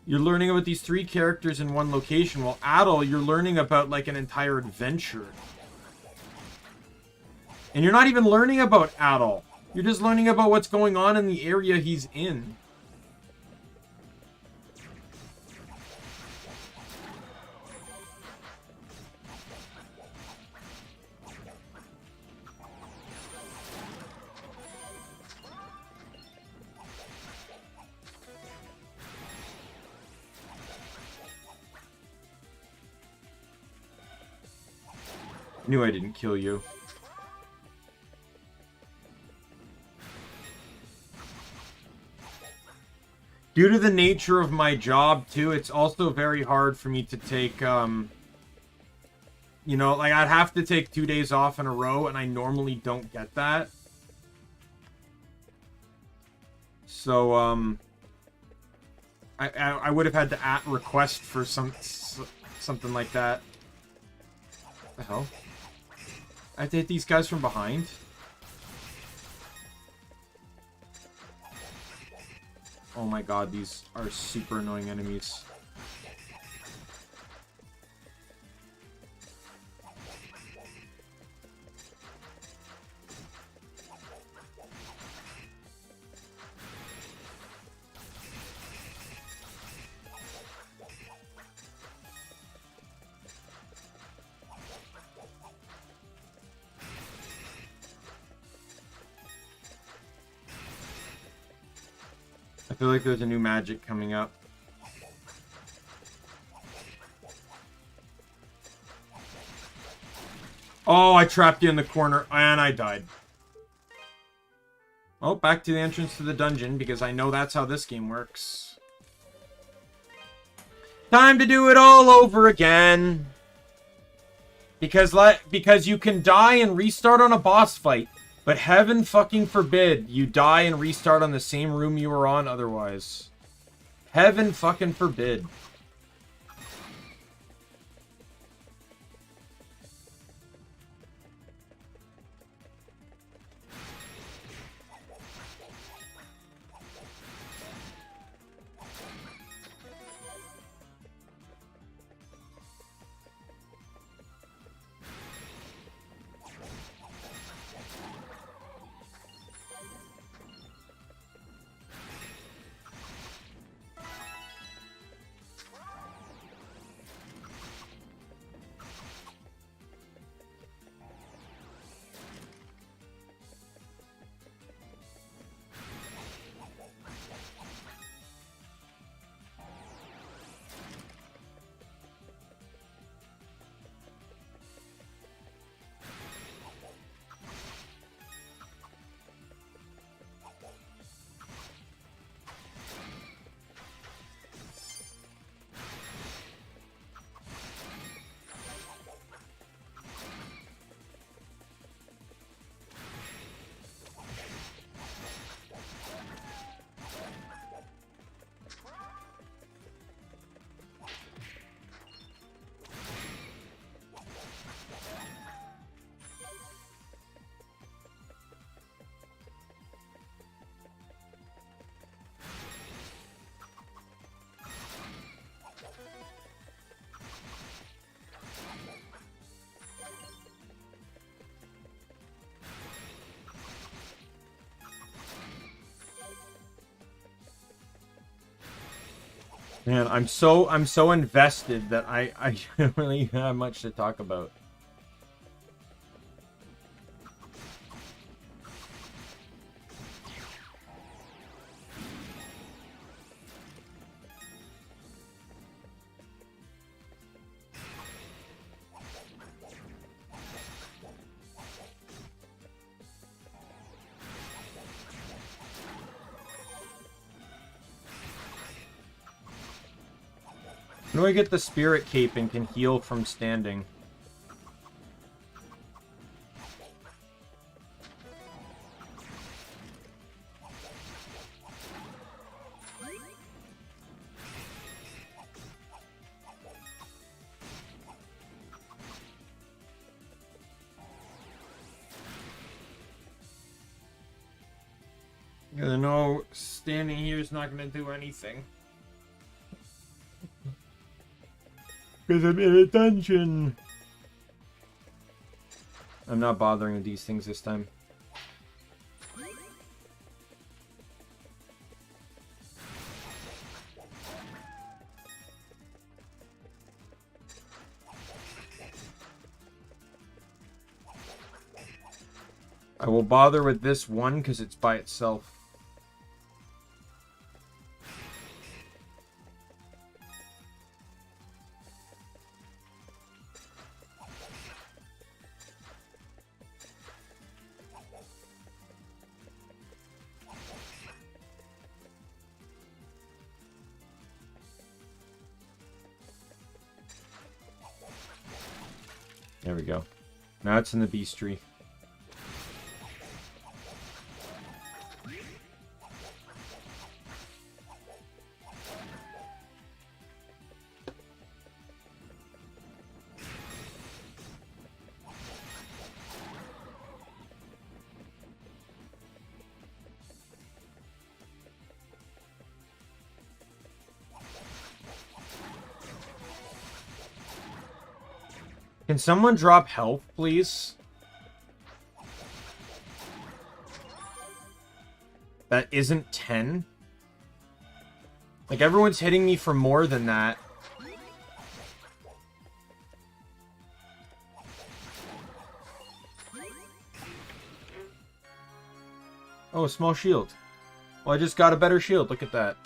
You're learning about these 3 characters in one location, while Adol, you're learning about, like, an entire adventure. And you're not even learning about Adol. You're just learning about what's going on in the area he's in. Knew I didn't kill you. Due to the nature of my job, too, it's also very hard for me to take, you know, like, I'd have to take 2 days off in a row, and I normally don't get that. So, I would have had to request for something like that. What the hell? I have to hit these guys from behind? Oh my god, these are super annoying enemies. I feel like there's a new magic coming up. Oh, I trapped you in the corner, and I died. Oh, back to the entrance to the dungeon, because I know that's how this game works. Time to do it all over again. Because you can die and restart on a boss fight. But heaven fucking forbid you die and restart on the same room you were on otherwise. Heaven fucking forbid. Man, I'm so invested that I don't really have much to talk about. When do I get the spirit cape and can heal from standing? I know standing here is not going to do anything. Because I'm in a dungeon. I'm not bothering with these things this time. I will bother with this one because it's by itself. There we go. Now it's in the beast tree. Can someone drop health, please? That isn't 10? Like, everyone's hitting me for more than that. Oh, a small shield. Well, I just got a better shield. Look at that.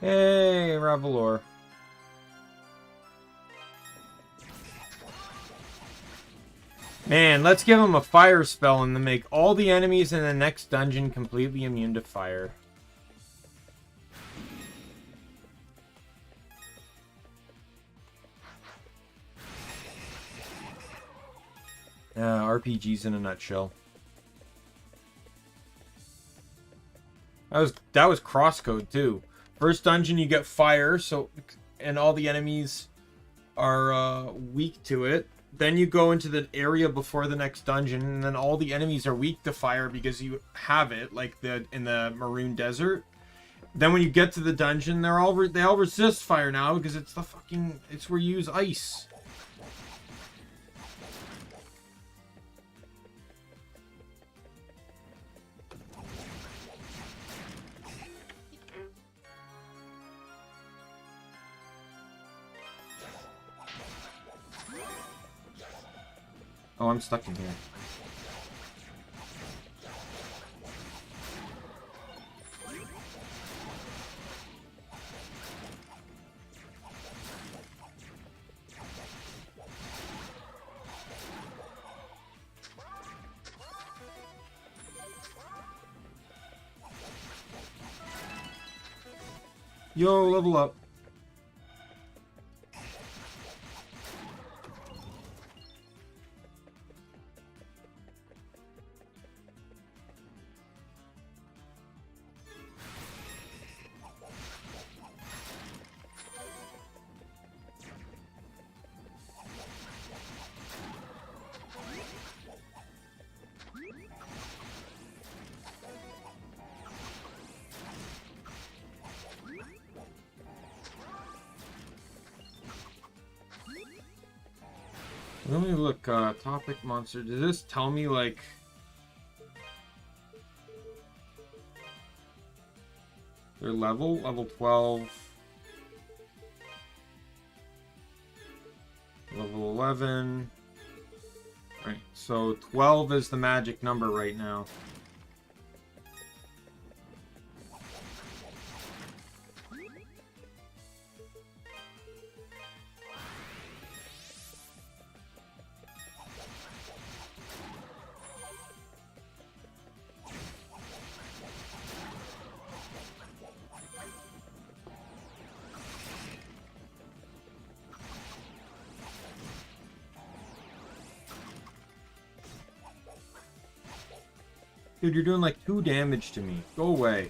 Hey, Ravelor. Man, let's give him a fire spell and then make all the enemies in the next dungeon completely immune to fire. RPGs in a nutshell. That was crosscode too. First dungeon you get fire, so and all the enemies are weak to it. Then you go into the area before the next dungeon, and then all the enemies are weak to fire because you have it, like in the Maroon Desert. Then when you get to the dungeon, they all resist fire now because it's it's where you use ice. Oh, I'm stuck in here. Yo, level up. Let me look, topic monster. Does this tell me, like... their level? Level 12. Level 11. Right, so 12 is the magic number right now. Dude, you're doing like 2 damage to me. Go away.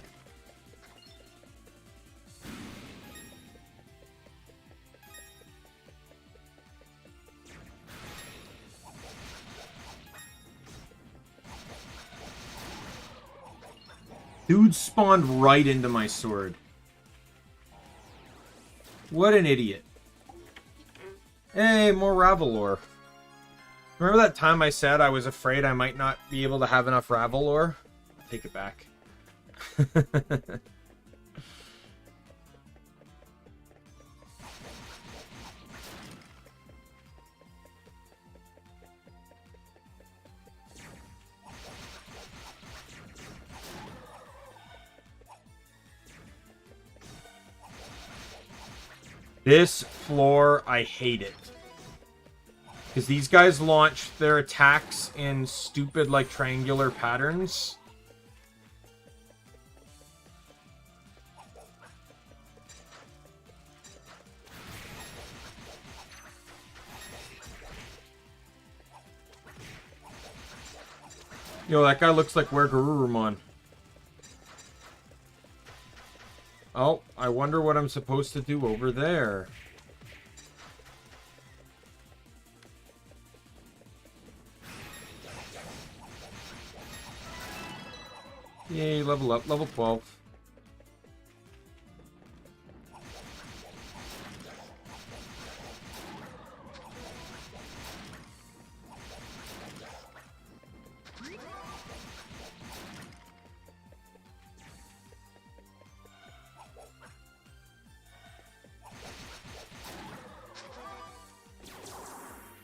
Dude spawned right into my sword. What an idiot. Hey, more Ravelor. Remember that time I said I was afraid I might not be able to have enough Ravelor? I'll take it back. This floor, I hate it. Because these guys launch their attacks in stupid, like, triangular patterns. Yo, that guy looks like Where Garurumon. Oh, I wonder what I'm supposed to do over there. Yay, level up, level 12.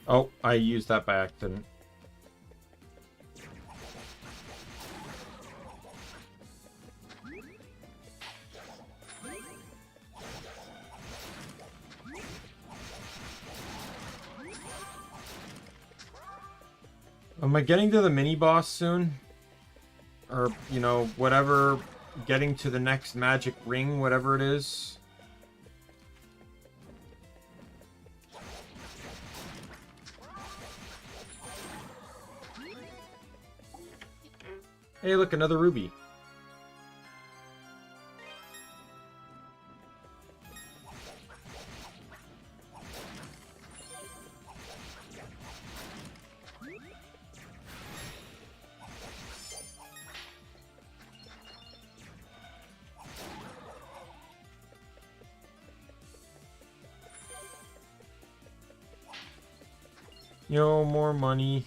Oh, I used that by accident. Am I getting to the mini-boss soon? Or, you know, whatever, getting to the next magic ring, whatever it is? Hey, look, another ruby. Yo, more money.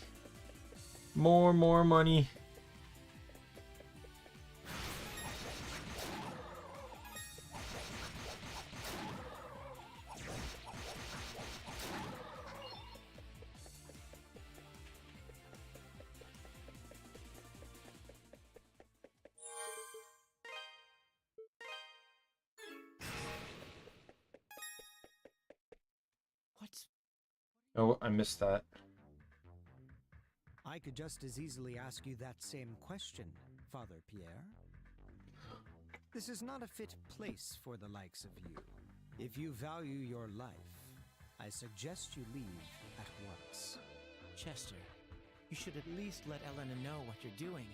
More money. Oh, I missed that. I could just as easily ask you that same question, Father Pierre. This is not a fit place for the likes of you. If you value your life, I suggest you leave at once. Chester, you should at least let Elena know what you're doing.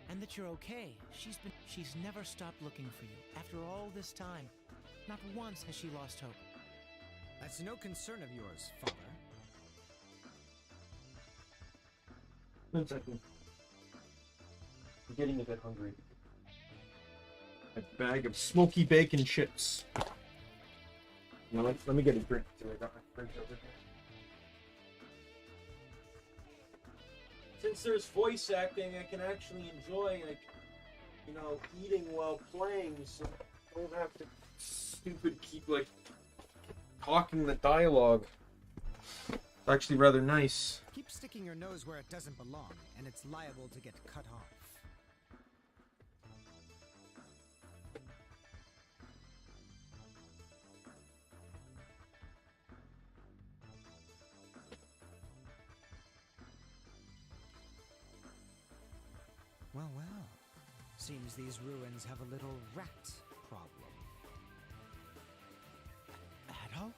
And that you're okay. She's never stopped looking for you. After all this time, not once has she lost hope. That's no concern of yours, Father. 1 second. I'm getting a bit hungry. A bag of smoky bacon chips. Now let me get a drink too. I got my fridge over here. Since there's voice acting, I can actually enjoy, like, you know, eating while playing, so I don't have to keep, like, talking the dialogue. It's actually rather nice. Keep sticking your nose where it doesn't belong, and it's liable to get cut off. Well, well. Seems these ruins have a little rat problem. Adol?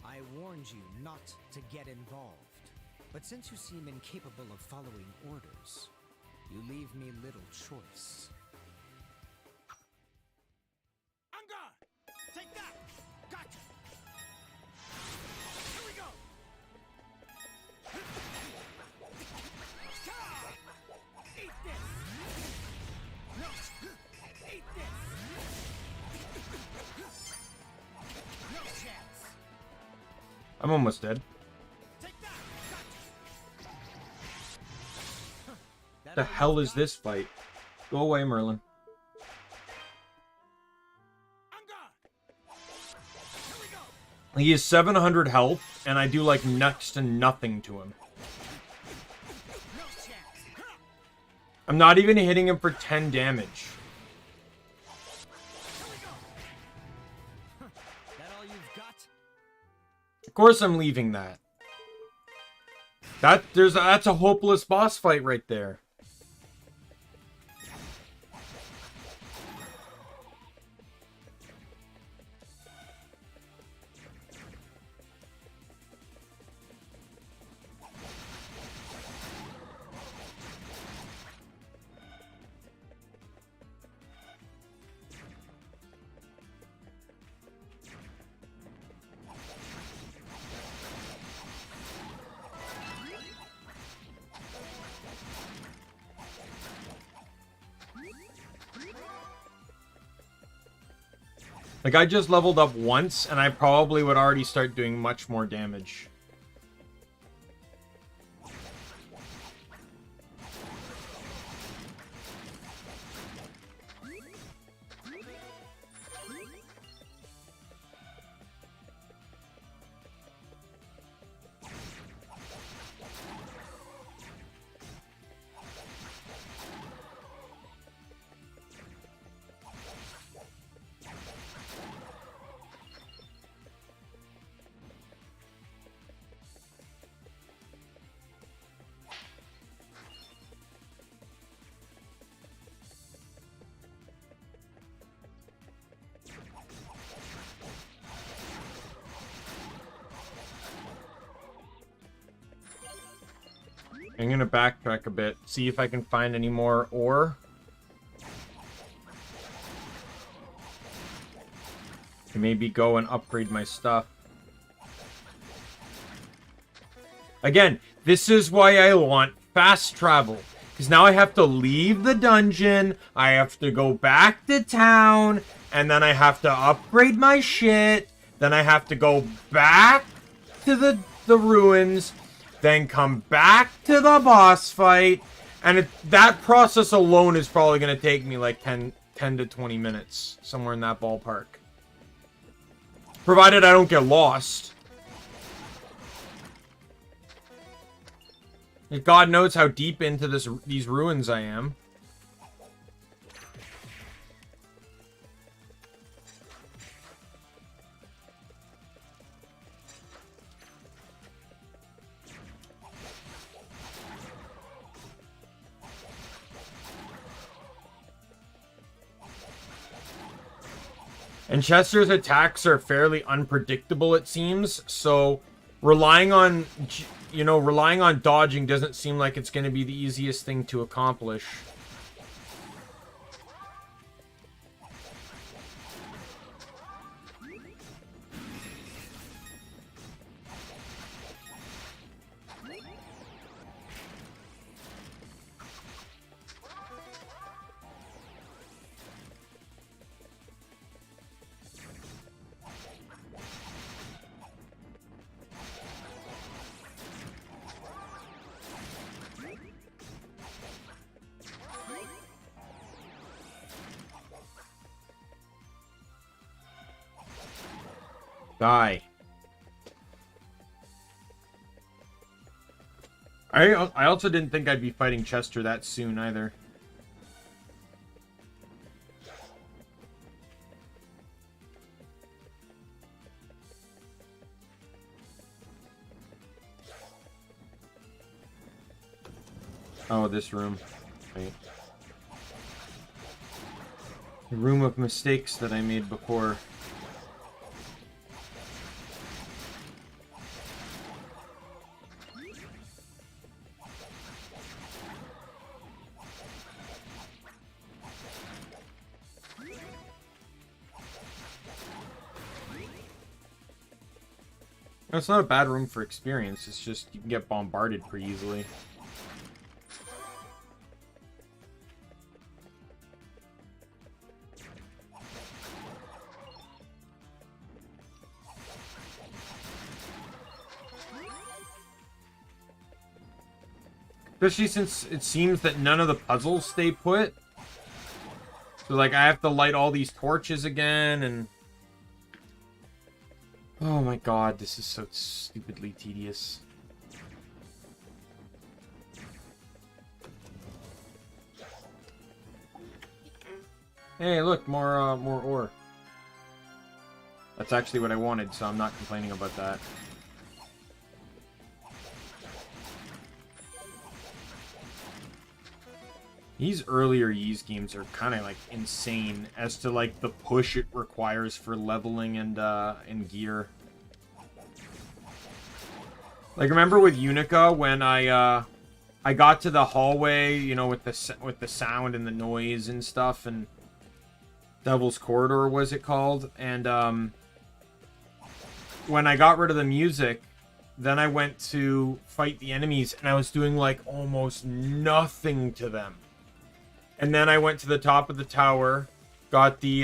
I warned you not to get involved. But since you seem incapable of following orders, you leave me little choice. Anga! Take that! Gotcha! Here we go! Eat this! No! Eat this! No chance! I'm almost dead. The hell is this fight? Go away, Merlin. He is 700 health, and I do like next to nothing to him. I'm not even hitting him for 10 damage. Of course I'm leaving that. That's a hopeless boss fight right there. Like, I just leveled up once, and I probably would already start doing much more damage. I'm gonna backtrack a bit, see if I can find any more ore. To maybe go and upgrade my stuff. Again, this is why I want fast travel. Because now I have to leave the dungeon, I have to go back to town, and then I have to upgrade my shit, then I have to go back to the ruins, then come back to the boss fight, and that process alone is probably going to take me like 10 to 20 minutes, somewhere in that ballpark. Provided I don't get lost. God knows how deep into these ruins I am. And Chester's attacks are fairly unpredictable, it seems, so relying on, relying on dodging doesn't seem like it's going to be the easiest thing to accomplish. Die. I also didn't think I'd be fighting Chester that soon either. Oh, this room. Right. The room of mistakes that I made before. It's not a bad room for experience. It's just you can get bombarded pretty easily. Especially since it seems that none of the puzzles stay put. So, like, I have to light all these torches again, and... Oh my god, this is so stupidly tedious. Hey, look, more ore. That's actually what I wanted, so I'm not complaining about that. These earlier Ys games are kind of like insane as to like the push it requires for leveling and gear. Like remember with Unica when I got to the hallway, you know, with the sound and the noise and stuff, and Devil's Corridor was it called, and when I got rid of the music, then I went to fight the enemies and I was doing like almost nothing to them. And then I went to the top of the tower, got the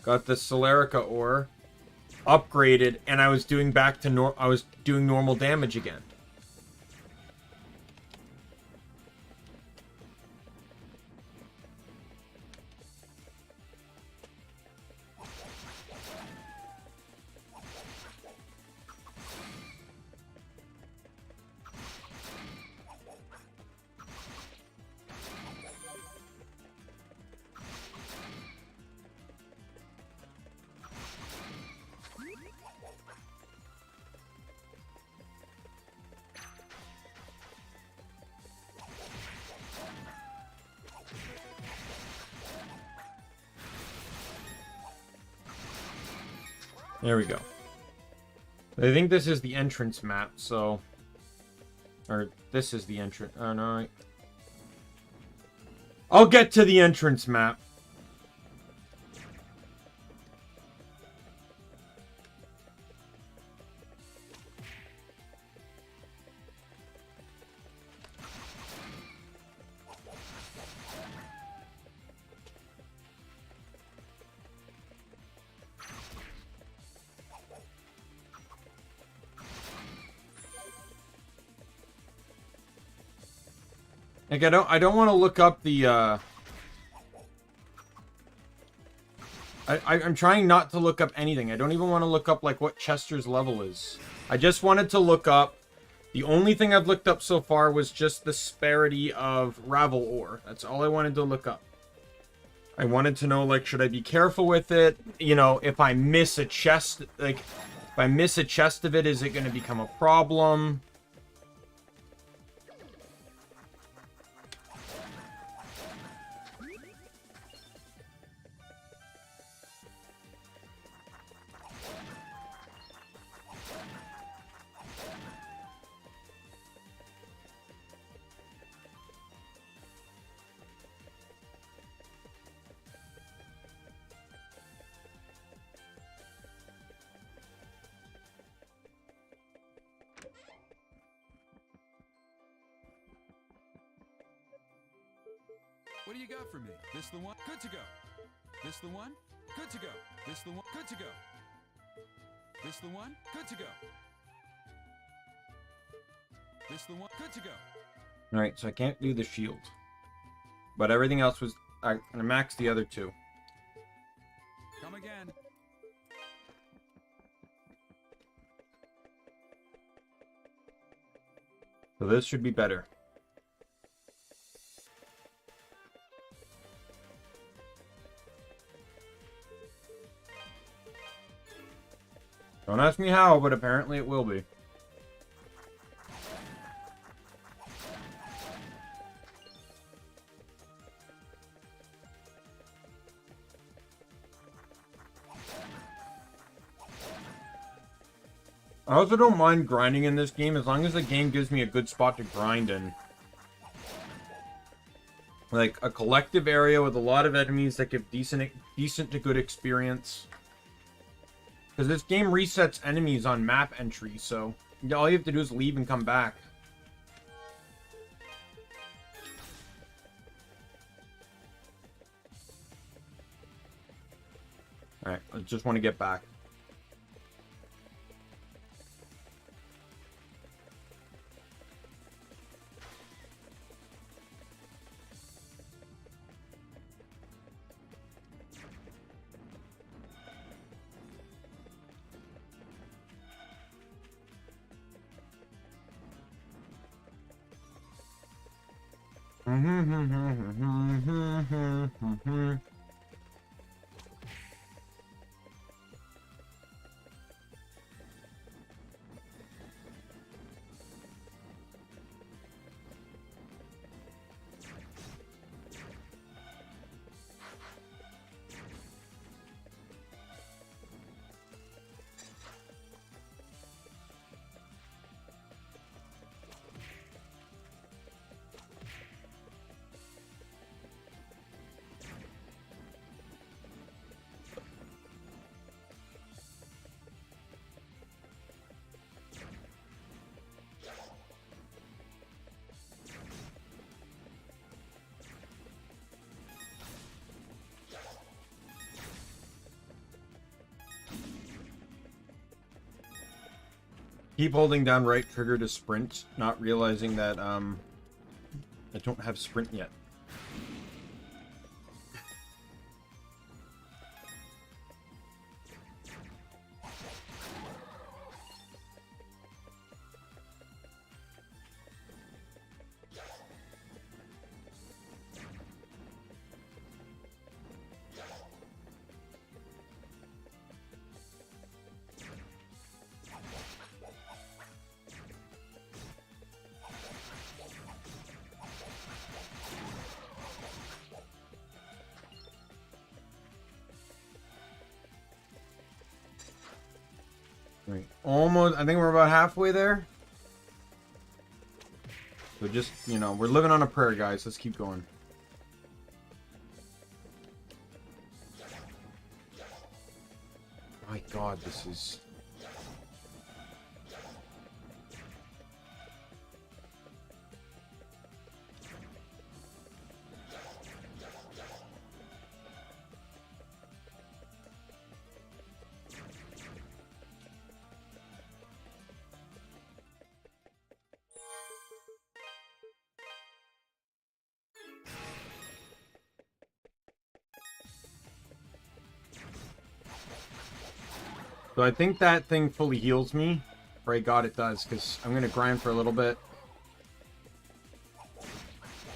Celerica ore, upgraded, and I was doing normal damage again. There we go. I think this is the entrance map, so... Or, this is the entrance... Oh, no. I'll get to the entrance map. Like, I don't want to look up the, I'm trying not to look up anything. I don't even want to look up, like, what Chester's level is. I just wanted to look up... The only thing I've looked up so far was just the disparity of Ravel ore. That's all I wanted to look up. I wanted to know, like, should I be careful with it? You know, if I miss a chest, like, if I miss a chest of it, is it going to become a problem? What do you got for me? This the one? Good to go. This the one? Good to go. This the one? Good to go. This the one? Good to go. This the one? Good to go. Alright, so I can't do the shield. But everything else was... I maxed the other two. Come again. So this should be better. Don't ask me how, but apparently it will be. I also don't mind grinding in this game as long as the game gives me a good spot to grind in. Like a collective area with a lot of enemies that give decent to good experience. Because this game resets enemies on map entry, so all you have to do is leave and come back. Alright, I just want to get back. Keep holding down right trigger to sprint, not realizing that I don't have sprint yet. Right. Almost, I think we're about halfway there. So just, you know, we're living on a prayer, guys. Let's keep going. My God, this is... So I think that thing fully heals me. Pray God it does, because I'm going to grind for a little bit.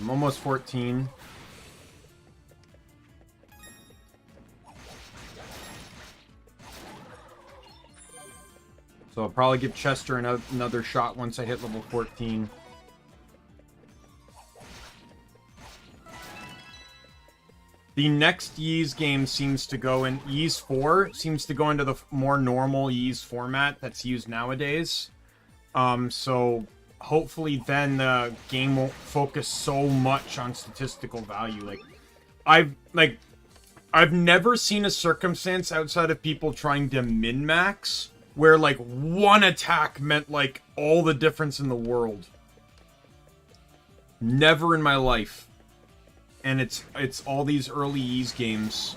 I'm almost 14. So I'll probably give Chester another shot once I hit level 14. The next Ys game seems to go in... Ys 4 seems to go into the more normal Ys format that's used nowadays. So hopefully then the game won't focus so much on statistical value. I've never seen a circumstance outside of people trying to min-max where, like, one attack meant, like, all the difference in the world. Never in my life. And it's all these early Ys games.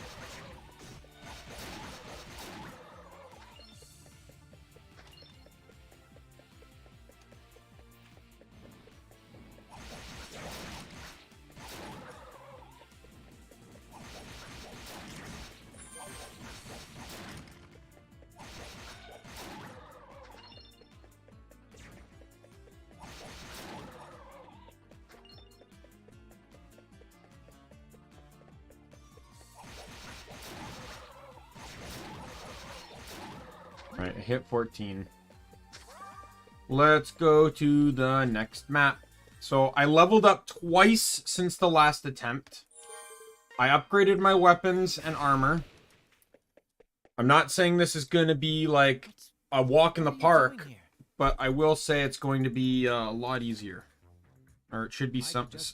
Right, I hit 14. Let's go to the next map. So I leveled up twice since the last attempt. I upgraded my weapons and armor. I'm not saying this is going to be like a walk in the park, but I will say it's going to be a lot easier. Or it should be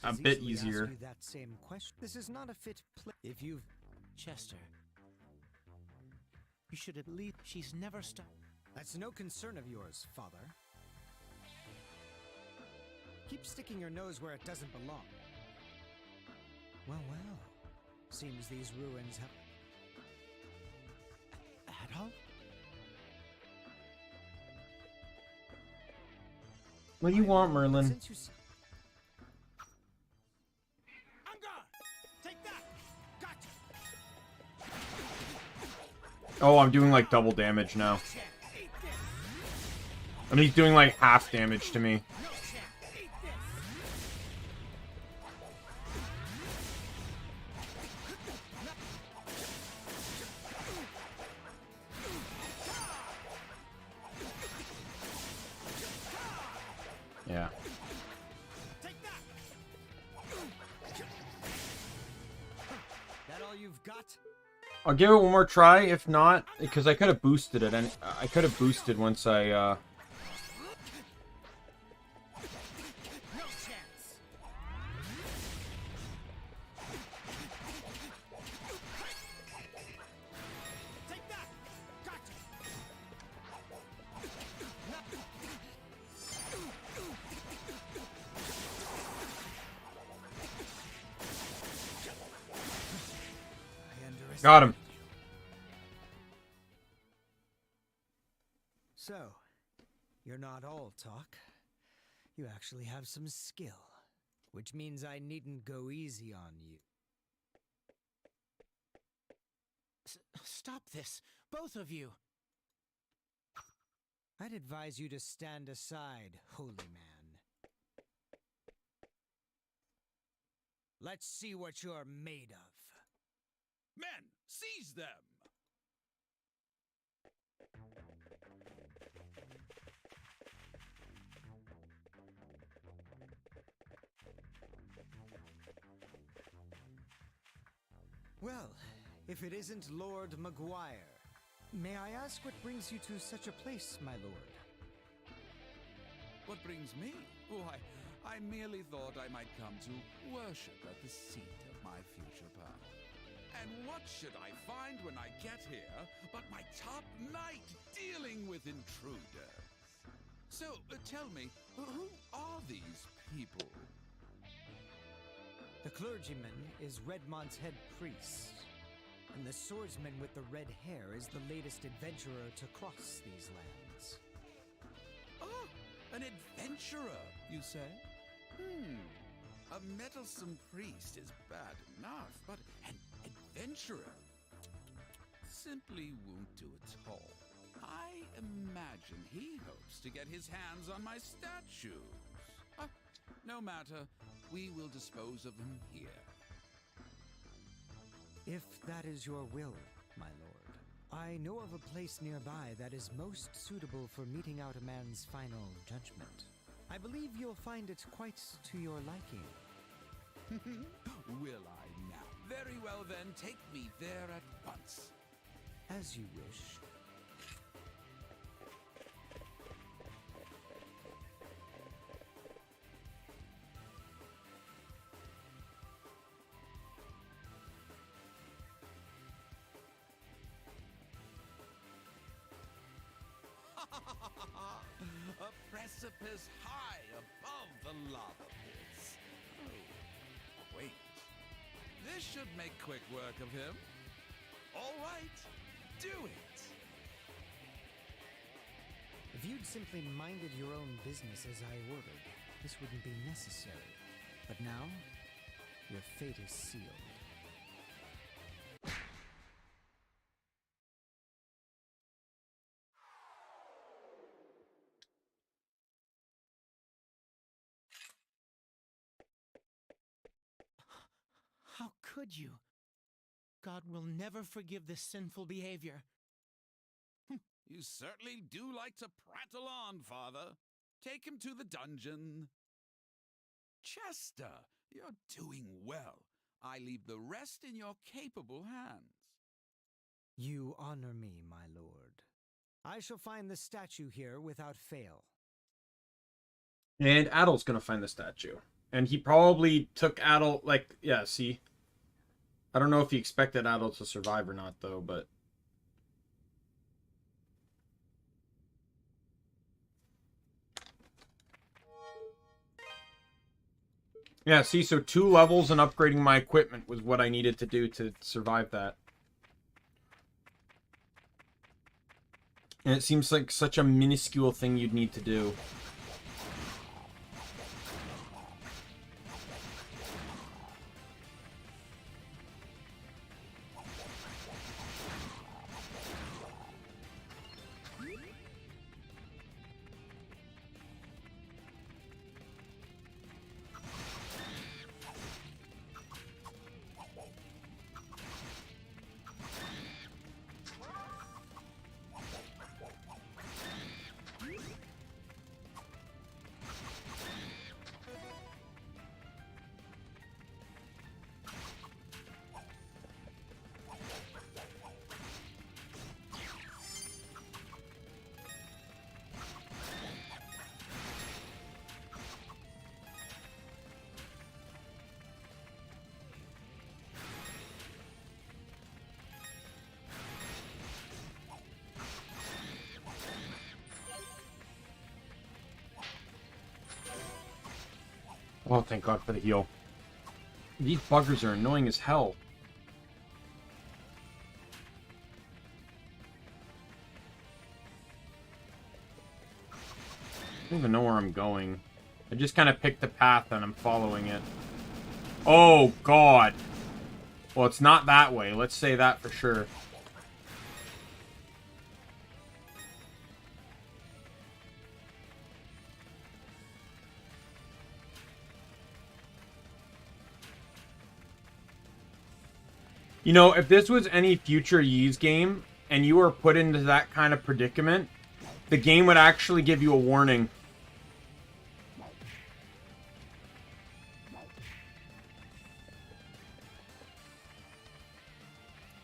a bit easier. That same question. This is not a fit if you've Chester, you should at least. She's never stopped. That's no concern of yours, Father. Keep sticking your nose where it doesn't belong. Well, well. Seems these ruins have... Adol? What do you want, Merlin? I'm gone. Take that. Gotcha. Oh, I'm doing like double damage now. I mean, he's doing like half damage to me. Yeah. That all you've got? I'll give it one more try. If not, because I could have boosted it, and I could have boosted once I. Got him. So, you're not all talk. You actually have some skill, which means I needn't go easy on you. Stop this, both of you. I'd advise you to stand aside, holy man. Let's see what you're made of. Men, seize them! Well, if it isn't Lord Maguire, may I ask what brings you to such a place, my lord? What brings me? Why, I merely thought I might come to worship at the seat of my future power. And what should I find when I get here but my top knight dealing with intruders? So, tell me, who are these people? The clergyman is Redmont's head priest, and the swordsman with the red hair is the latest adventurer to cross these lands. Oh, an adventurer, you say? A meddlesome priest is bad enough, but an adventurer simply won't do at all. I imagine he hopes to get his hands on my statues. No matter, we will dispose of them here. If that is your will, my lord, I know of a place nearby that is most suitable for meting out a man's final judgment. I believe you'll find it quite to your liking. Will I now? Very well then, take me there at once. As you wish. A precipice high above the lava pits. Oh, quaint. This should make quick work of him. All right, do it. If you'd simply minded your own business as I ordered, this wouldn't be necessary. But now, your fate is sealed. How could you? God will never forgive this sinful behavior. You certainly do like to prattle on, Father. Take him to the dungeon. Chester, you're doing well. I leave the rest in your capable hands. You honor me, my lord. I shall find the statue here without fail. And Adol's gonna find the statue. And he probably took Adol, like, yeah, see? I don't know if he expected Adol to survive or not, though, but... Yeah, see, so 2 levels and upgrading my equipment was what I needed to do to survive that. And it seems like such a minuscule thing you'd need to do. Oh, thank God for the heal. These buggers are annoying as hell. I don't even know where I'm going. I just kind of picked the path and I'm following it. Oh, God. Well, it's not that way. Let's say that for sure. You know, if this was any future Ys game, and you were put into that kind of predicament, the game would actually give you a warning.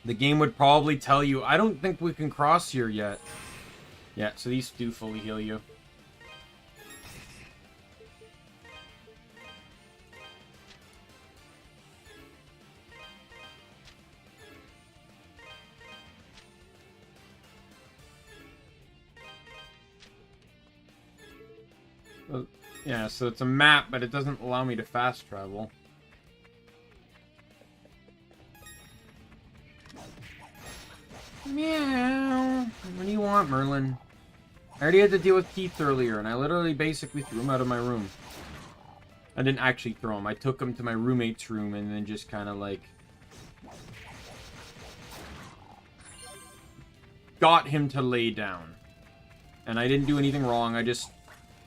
The game would probably tell you, I don't think we can cross here yet. Yeah, so these do fully heal you. Yeah, so it's a map, but it doesn't allow me to fast travel. Meow. What do you want, Merlin? I already had to deal with Keith earlier, and I literally basically threw him out of my room. I didn't actually throw him. I took him to my roommate's room and then just kind of like... got him to lay down. And I didn't do anything wrong. I just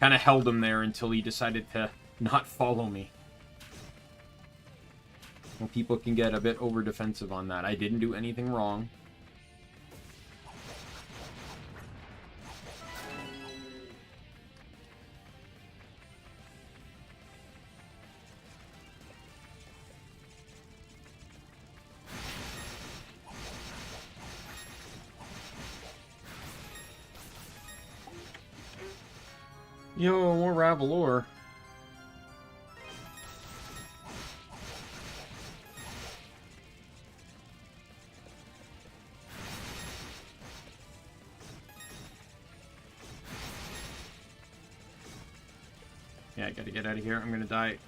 kind of held him there until he decided to not follow me. Well, people can get a bit over defensive on that. I didn't do anything wrong. Yo, more Ravelor. Yeah, I gotta get out of here. I'm gonna die.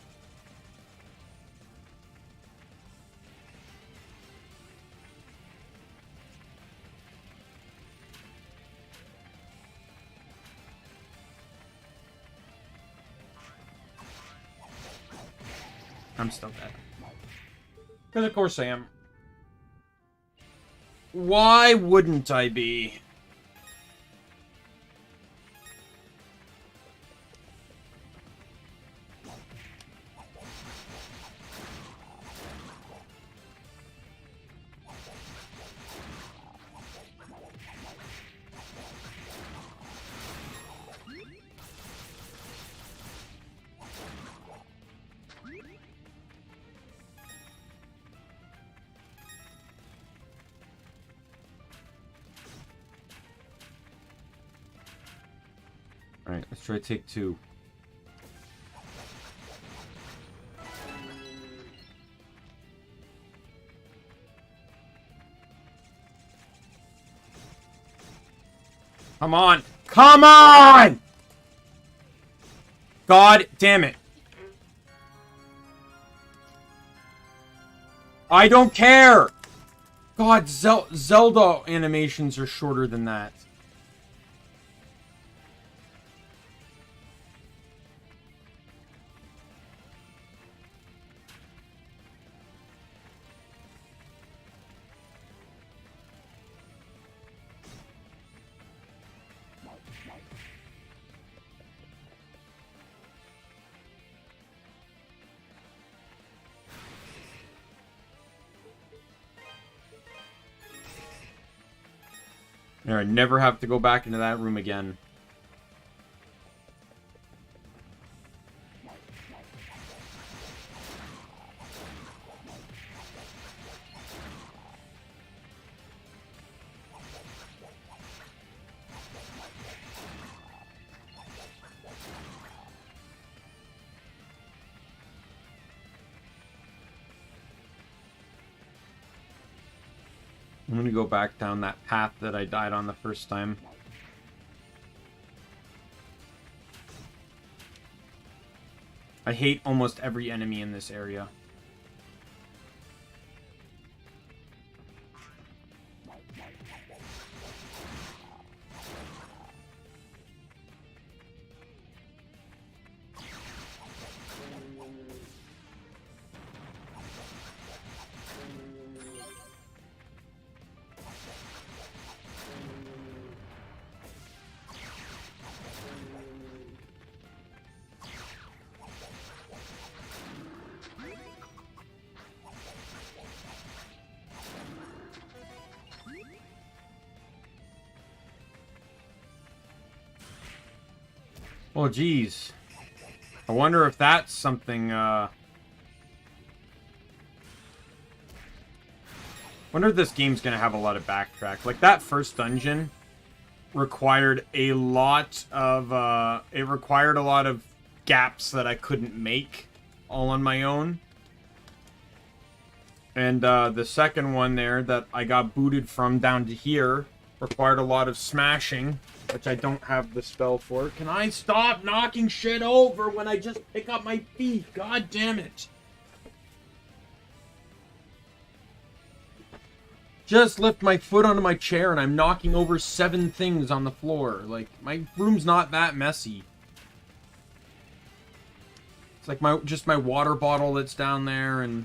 I'm still dead. Because of course I am. Why wouldn't I be? Alright, let's try take 2. Come on. Come on! God damn it. I don't care! God, Zelda animations are shorter than that. I never have to go back into that room again. I'm gonna go back down that path that I died on the first time. I hate almost every enemy in this area. Oh, geez. I wonder if that's something, wonder if this game's gonna have a lot of backtrack. Like, that first dungeon required a lot of, it required a lot of gaps that I couldn't make all on my own. And, the second one there that I got booted from down to here required a lot of smashing, which I don't have the spell for. Can I stop knocking shit over when I just pick up my feet? God damn it. Just lift my foot onto my chair and I'm knocking over 7 things on the floor. Like, my room's not that messy. It's like just my water bottle that's down there and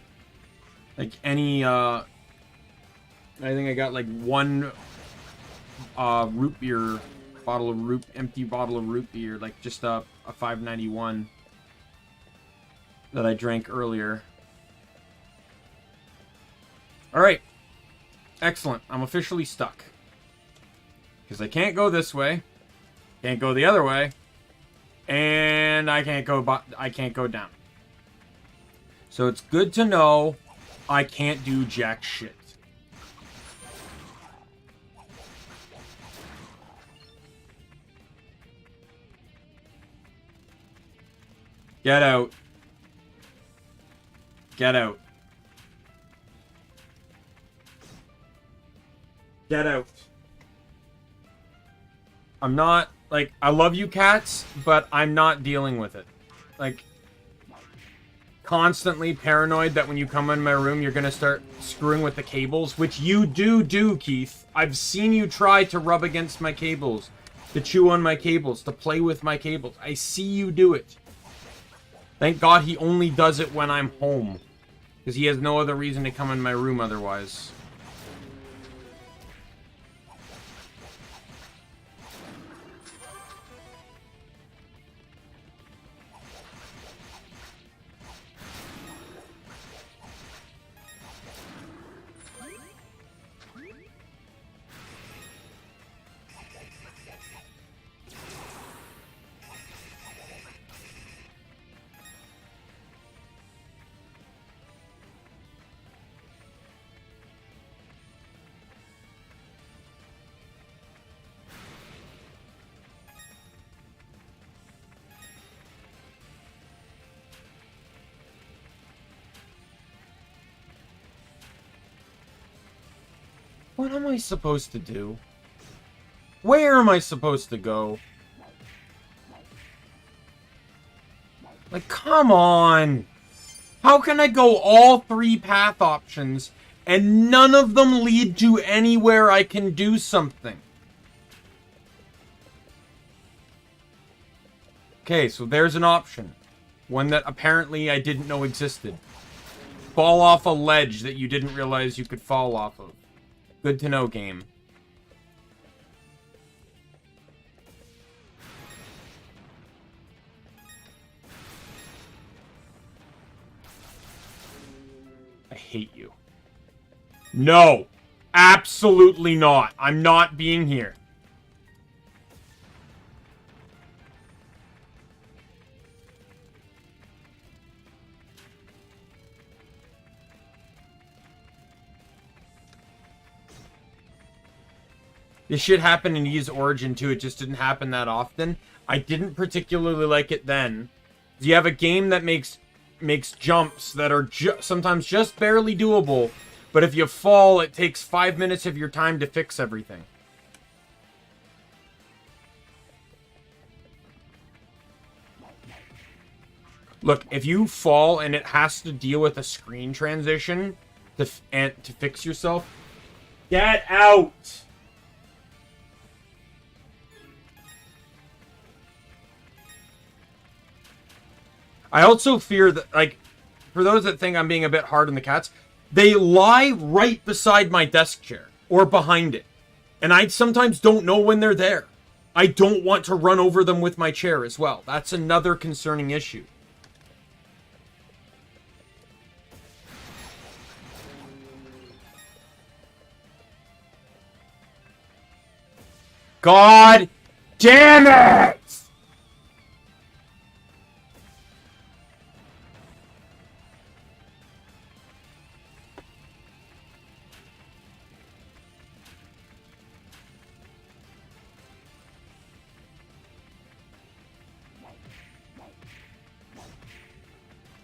like any, I think I got like one root beer empty bottle of root beer, like just a 591 that I drank earlier. Alright. Excellent. I'm officially stuck. Because I can't go this way. Can't go the other way. And I can't go down. So it's good to know I can't do jack shit. Get out. Get out. Get out. I'm not, like, I love you cats, but I'm not dealing with it. Like, constantly paranoid that when you come in my room, you're gonna start screwing with the cables, which you do, Keith. I've seen you try to rub against my cables, to chew on my cables, to play with my cables. I see you do it. Thank God he only does it when I'm home. Because he has no other reason to come in my room otherwise. What am I supposed to do? Where am I supposed to go? Like, come on! How can I go all 3 path options and none of them lead to anywhere I can do something? Okay, so there's an option. One that apparently I didn't know existed. Fall off a ledge that you didn't realize you could fall off of. Good to know, game. I hate you. No! Absolutely not. I'm not being here. This shit happened in Ys Origin too, it just didn't happen that often. I didn't particularly like it then. You have a game that makes jumps that are sometimes just barely doable, but if you fall, it takes 5 minutes of your time to fix everything. Look, if you fall and it has to deal with a screen transition to fix yourself, get out! I also fear that, like, for those that think I'm being a bit hard on the cats, they lie right beside my desk chair or behind it. And I sometimes don't know when they're there. I don't want to run over them with my chair as well. That's another concerning issue. God damn it!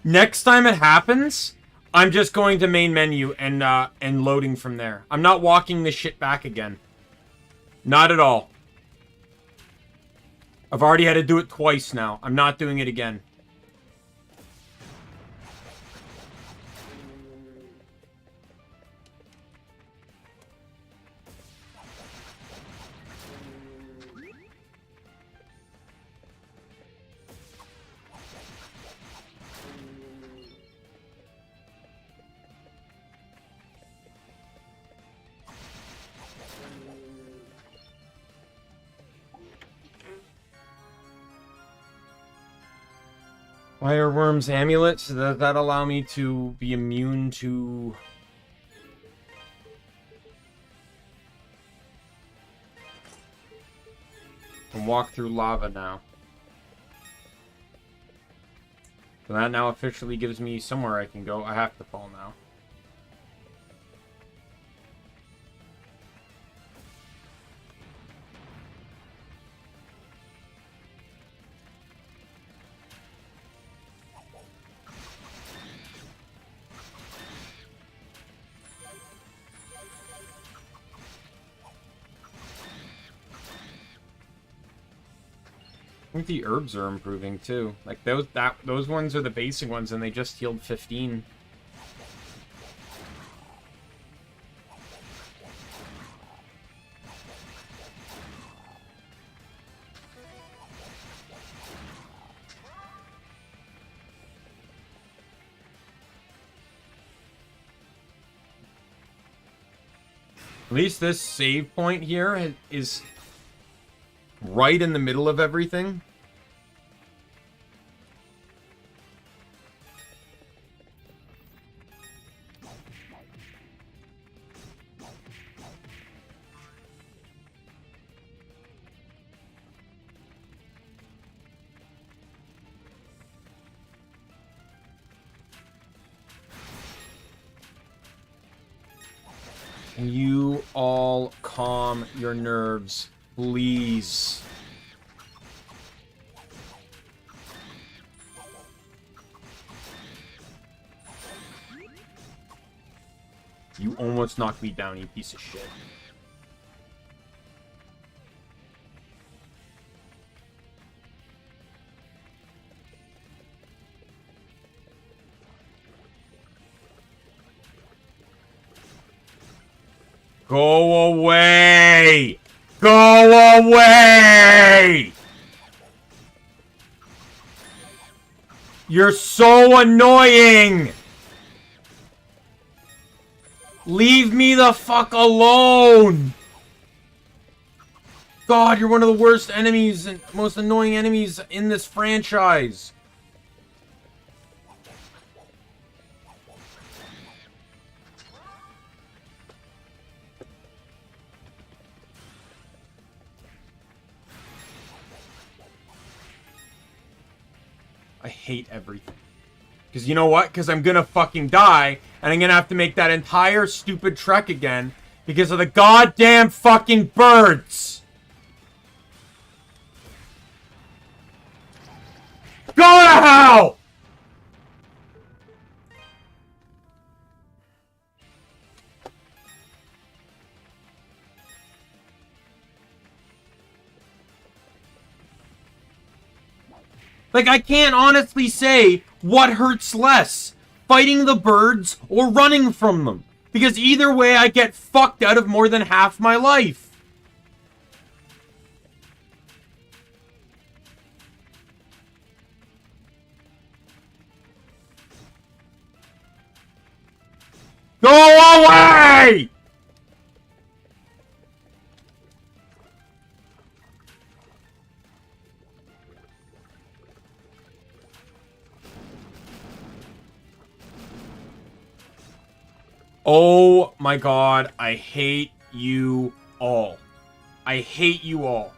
Next time it happens, I'm just going to main menu and loading from there. I'm not walking this shit back again. Not at all. I've already had to do it twice now. I'm not doing it again. Fireworm's amulet, so does that allow me to be immune to... and walk through lava now. So that now officially gives me somewhere I can go. I have to fall now. I think the herbs are improving too. Like those ones are the basic ones and they just healed 15. At least this save point here is right in the middle of everything. Can you all calm your nerves, please? You almost knocked me down, you piece of shit. Go away! Go away! You're so annoying! Leave me the fuck alone! God, you're one of the worst enemies and most annoying enemies in this franchise. I hate everything. Because you know what? Because I'm gonna fucking die, and I'm gonna have to make that entire stupid trek again because of the goddamn fucking birds! Go to hell! Like, I can't honestly say what hurts less, fighting the birds or running from them. Because either way, I get fucked out of more than half my life. Go away! Oh my god, I hate you all. I hate you all.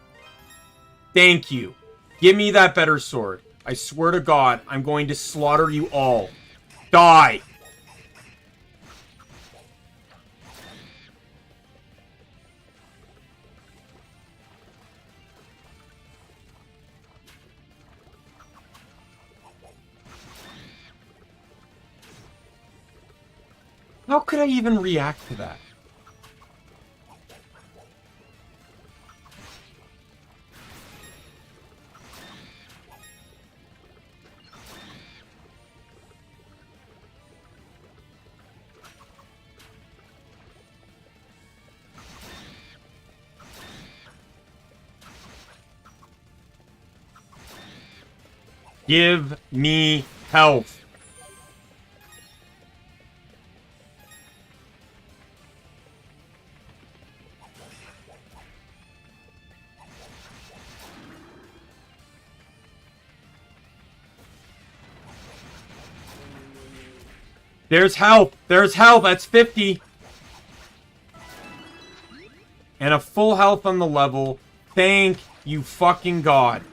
Thank you. Give me that better sword. I swear to God, I'm going to slaughter you all. Die! How could I even react to that? Give me health. There's health. There's health. That's 50. And a full health on the level. Thank you fucking God.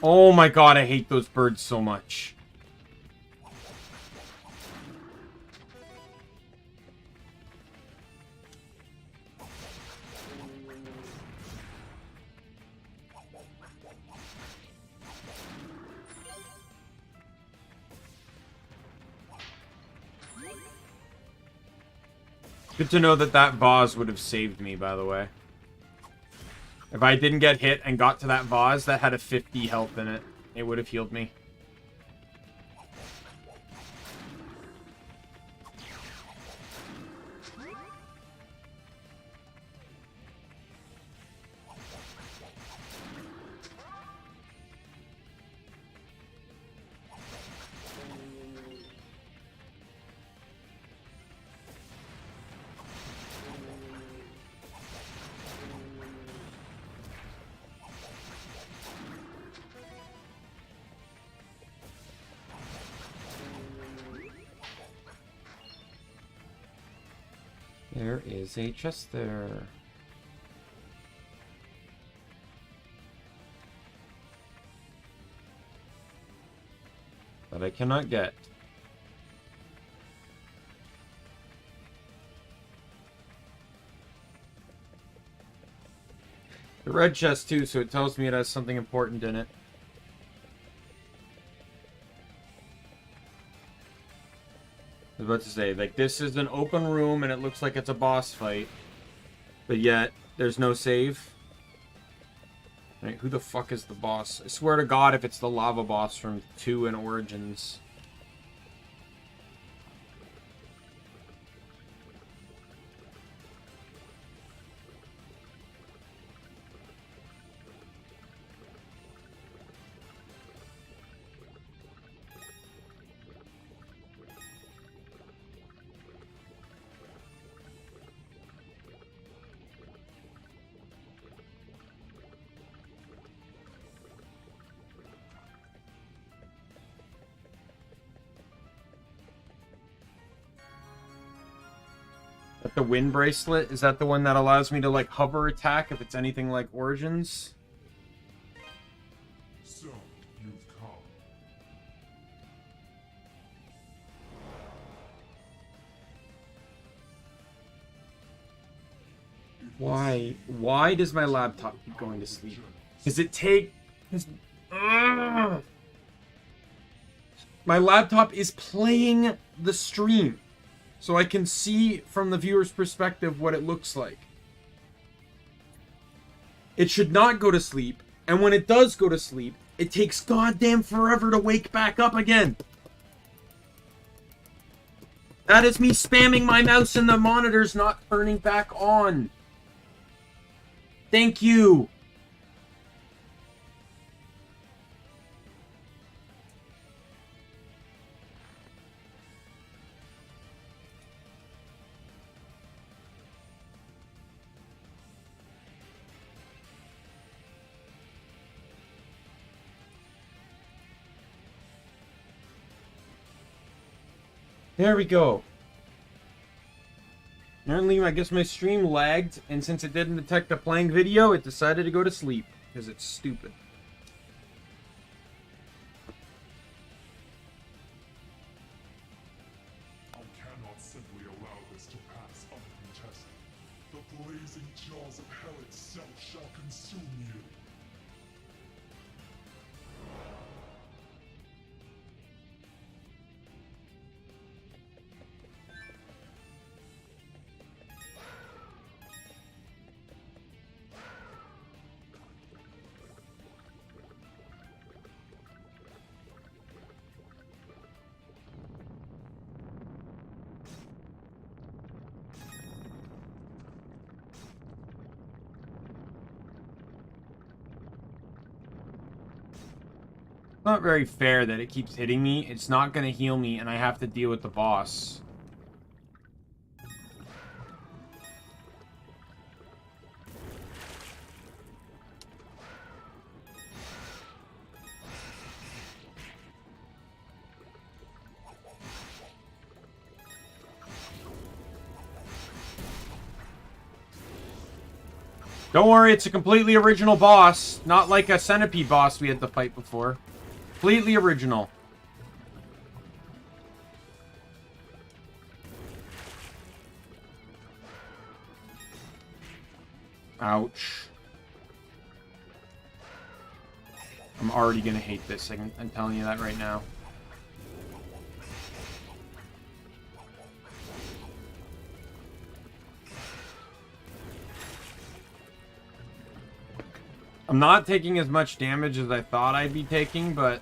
Oh my God, I hate those birds so much. Good to know that that vase would have saved me, by the way. If I didn't get hit and got to that vase that had a 50 health in it, it would have healed me. There is a chest there. That I cannot get. The red chest too, so it tells me it has something important in it. I was about to say, like, this is an open room and it looks like it's a boss fight. But yet, there's no save. Right, who the fuck is the boss? I swear to God, if it's the lava boss from 2 and Origins. the wind bracelet? Is that the one that allows me to, like, hover attack if it's anything like Origins? So, you've come. Why? Why does my laptop keep going to sleep? Does it take... My laptop is playing the stream, so I can see from the viewer's perspective what it looks like. It should not go to sleep, and when it does go to sleep, it takes goddamn forever to wake back up again. That is me spamming my mouse and the monitor's not turning back on. Thank you. There we go. Apparently, I guess my stream lagged, and since it didn't detect a playing video, it decided to go to sleep, because it's stupid. I cannot simply allow this to pass uncontested. The blazing jaws of hell itself shall consume you. Not very fair that it keeps hitting me. It's not going to heal me, and I have to deal with the boss. Don't worry, it's a completely original boss. Not like a centipede boss we had to fight before. Completely original. Ouch. I'm already gonna hate this. I'm telling you that right now. I'm not taking as much damage as I thought I'd be taking, but...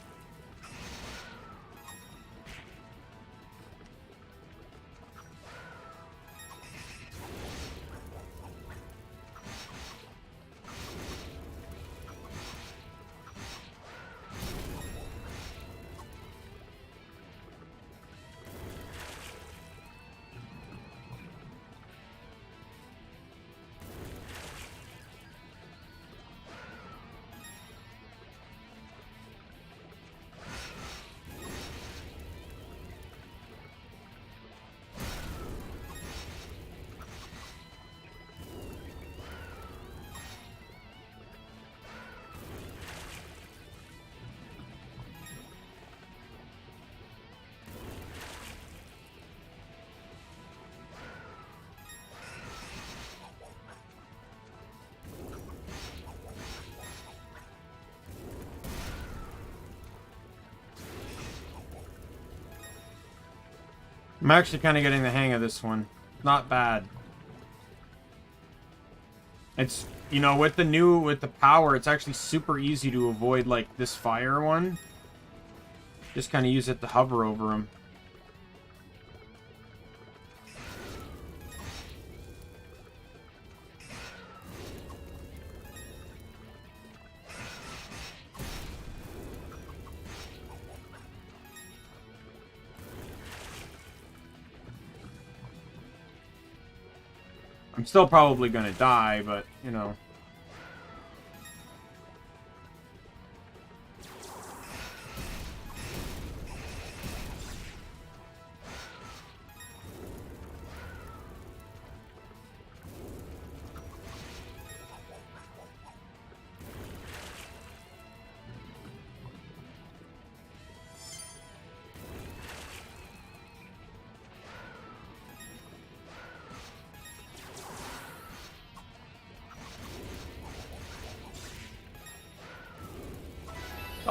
I'm actually kind of getting the hang of this one. Not bad. It's, you know, with the power, it's actually super easy to avoid, like, this fire one. Just kind of use it to hover over him. I'm still probably gonna die, but, you know.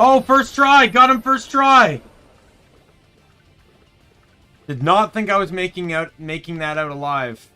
Oh, first try! Got him first try! Did not think I was making that out alive.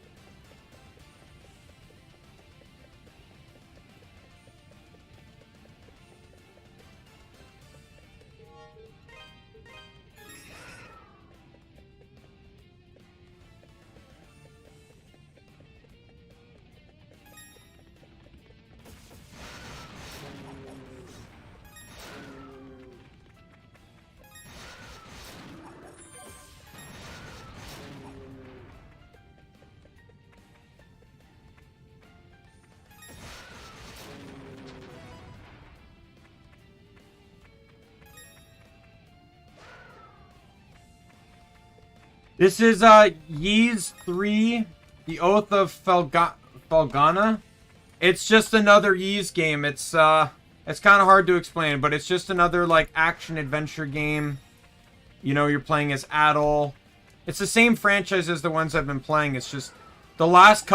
This is Ys 3, The Oath of Felghana. It's just another Ys game. It's kind of hard to explain, but it's just another like action adventure game. You know, you're playing as Adol. It's the same franchise as the ones I've been playing. It's just the last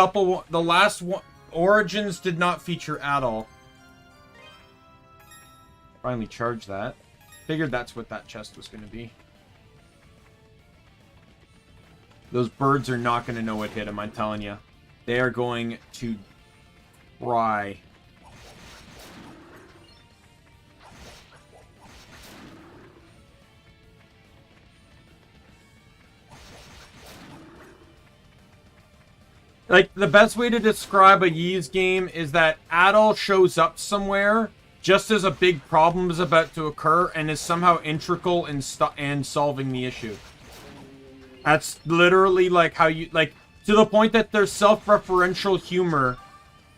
one, Origins did not feature Adol. Finally charged that. Figured that's what that chest was going to be. Those birds are not going to know what hit them, I'm telling you. They are going to cry. Like, the best way to describe a Ys game is that Adol shows up somewhere just as a big problem is about to occur and is somehow integral in solving the issue. That's literally like how you, like, to the point that there's self-referential humor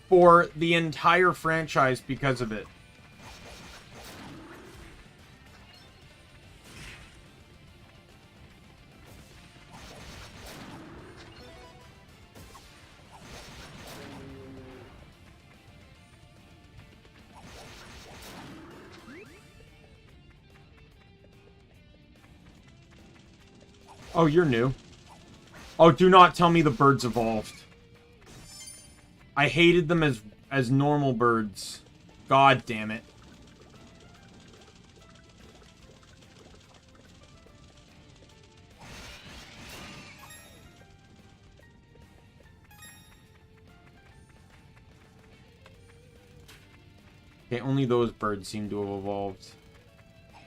for the entire franchise because of it. Oh, you're new. Oh, do not tell me the birds evolved. I hated them as normal birds. God damn it. Okay, only those birds seem to have evolved.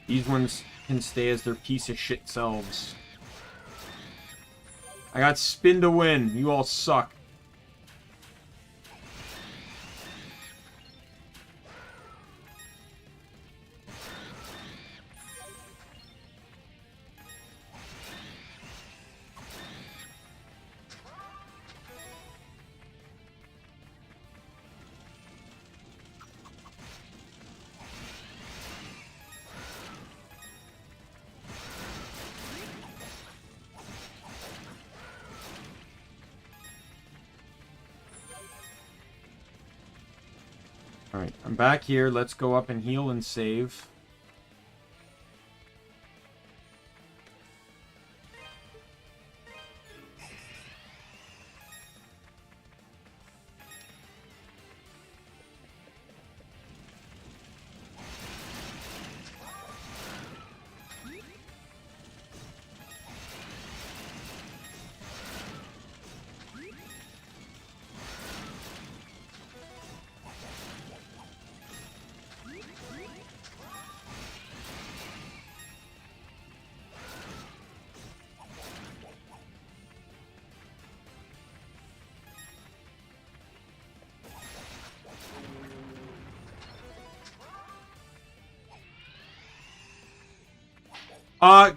These ones can stay as their piece of shit selves. I got spin to win. You all suck. Alright, I'm back here. Let's go up and heal and save.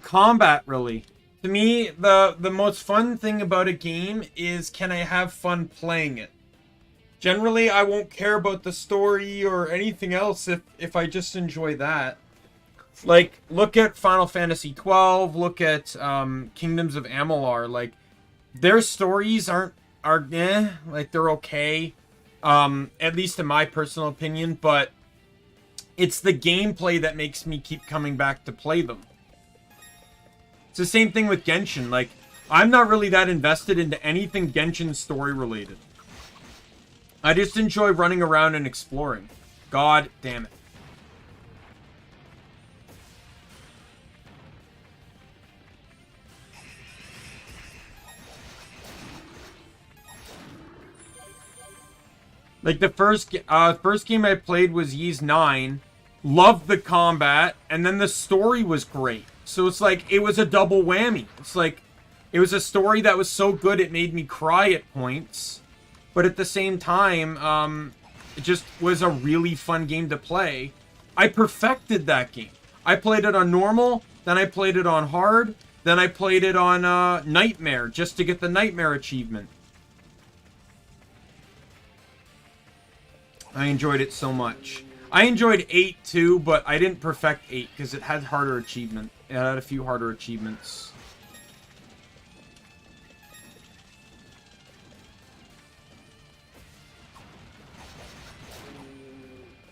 Combat, really. To me, the most fun thing about a game is, can I have fun playing it? Generally, I won't care about the story or anything else if I just enjoy that. Like, look at Final Fantasy XII, look at Kingdoms of Amalur. Like, their stories are like, they're okay. At least in my personal opinion, but it's the gameplay that makes me keep coming back to play them. It's the same thing with Genshin. Like, I'm not really that invested into anything Genshin story related. I just enjoy running around and exploring. God damn it. Like the first game I played was Ys 9. Loved the combat, and then the story was great. So it's like, it was a double whammy. It's like, it was a story that was so good it made me cry at points. But at the same time, it just was a really fun game to play. I perfected that game. I played it on normal, then I played it on hard, then I played it on Nightmare, just to get the Nightmare achievement. I enjoyed it so much. I enjoyed 8 too, but I didn't perfect 8 because it had harder achievement. It had a few harder achievements.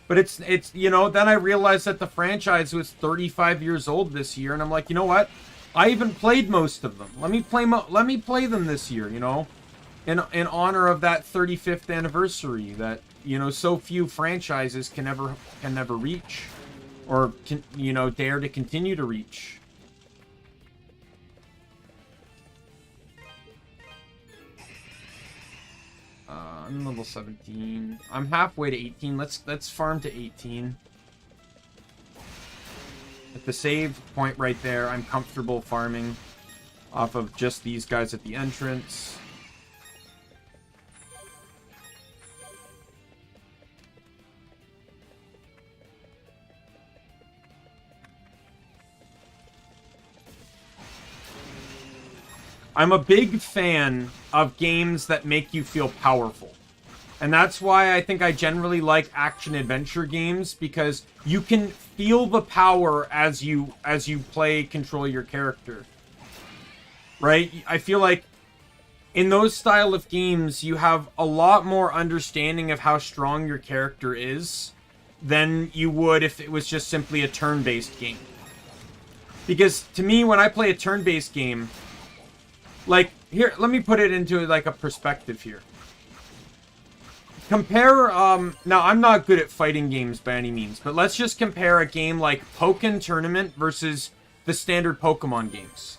But it's you know, then I realized that the franchise was 35 years old this year, and I'm like, you know what? I even played most of them. Let me play them this year, you know, in honor of that 35th anniversary that, you know, so few franchises can never reach, or can, you know, dare to continue to reach. I'm level 17. I'm halfway to 18. Let's farm to 18. At the save point right there, I'm comfortable farming off of just these guys at the entrance. I'm a big fan of games that make you feel powerful. And that's why I think I generally like action-adventure games, because you can feel the power as you control your character. Right? I feel like in those style of games, you have a lot more understanding of how strong your character is than you would if it was just simply a turn-based game. Because to me, when I play a turn-based game, like, here, let me put it into, like, a perspective here. Compare, now, I'm not good at fighting games by any means, but let's just compare a game like Pokken Tournament versus the standard Pokemon games.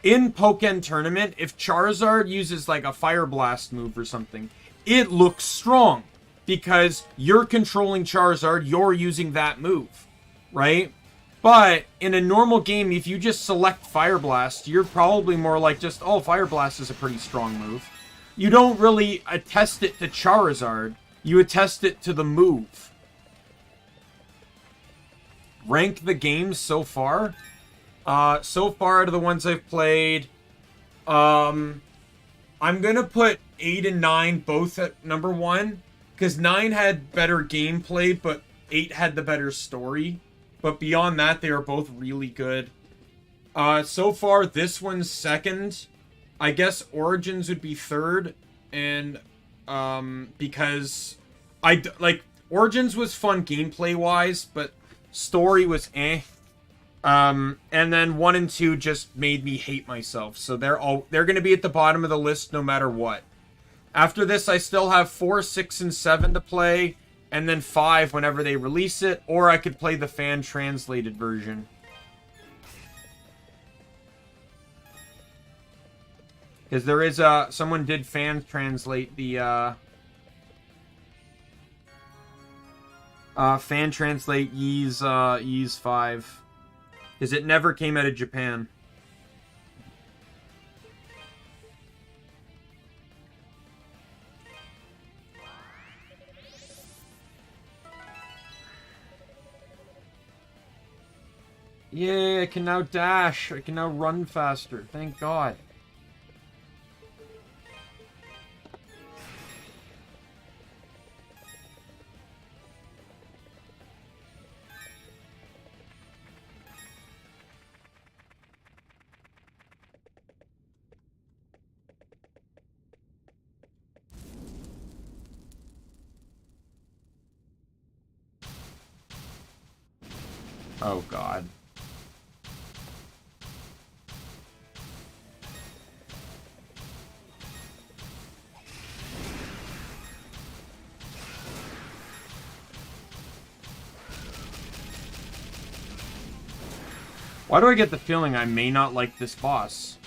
In Pokken Tournament, if Charizard uses, like, a Fire Blast move or something, it looks strong, because you're controlling Charizard, you're using that move, right? But in a normal game, if you just select Fire Blast, you're probably more like just, oh, Fire Blast is a pretty strong move. You don't really attest it to Charizard. You attest it to the move. Rank the games so far? So far out of the ones I've played, I'm going to put 8 and 9 both at number 1. Because 9 had better gameplay, but 8 had the better story. But beyond that, they are both really good. So far, this one's second. I guess Origins would be third. And, because Origins was fun gameplay-wise, but story was eh. And then 1 and 2 just made me hate myself. So they're going to be at the bottom of the list no matter what. After this, I still have 4, 6, and 7 to play. And then 5 whenever they release it, or I could play the fan-translated version. Because there is someone did fan-translate the, fan-translate Ys 5. Because it never came out of Japan. Yay, I can now dash. I can now run faster. Thank God. Oh God. Why do I get the feeling I may not like this boss?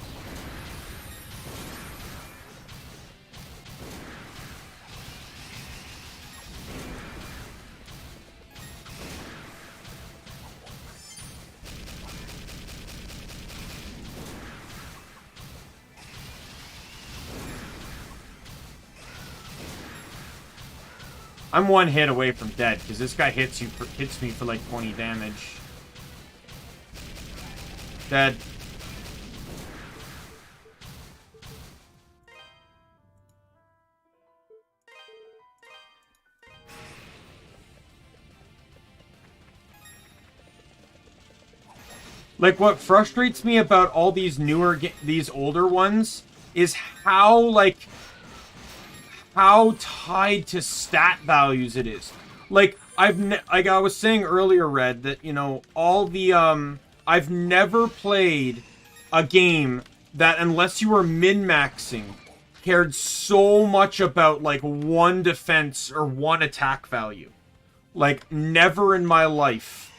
I'm one hit away from dead, because this guy hits me for like 20 damage. Dead. Like, what frustrates me about all these these older ones is how, like, how tied to stat values it is. Like, like I was saying earlier, Red, that, you know, all the, I've never played a game that, unless you were min-maxing, cared so much about, like, one defense or one attack value. Like, never in my life.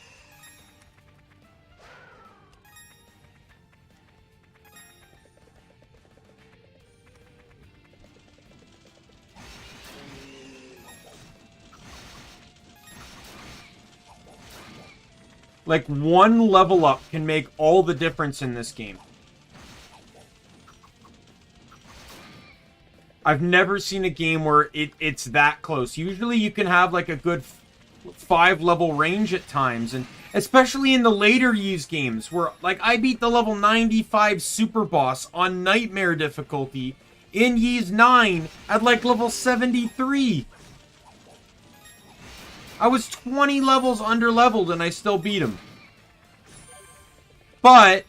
Like, one level up can make all the difference in this game. I've never seen a game where it's that close. Usually you can have, like, a good 5-level range at times. And especially in the later Ys games, where, like, I beat the level 95 super boss on Nightmare difficulty in Ys 9 at, like, level 73. I was 20 levels under-leveled and I still beat him. But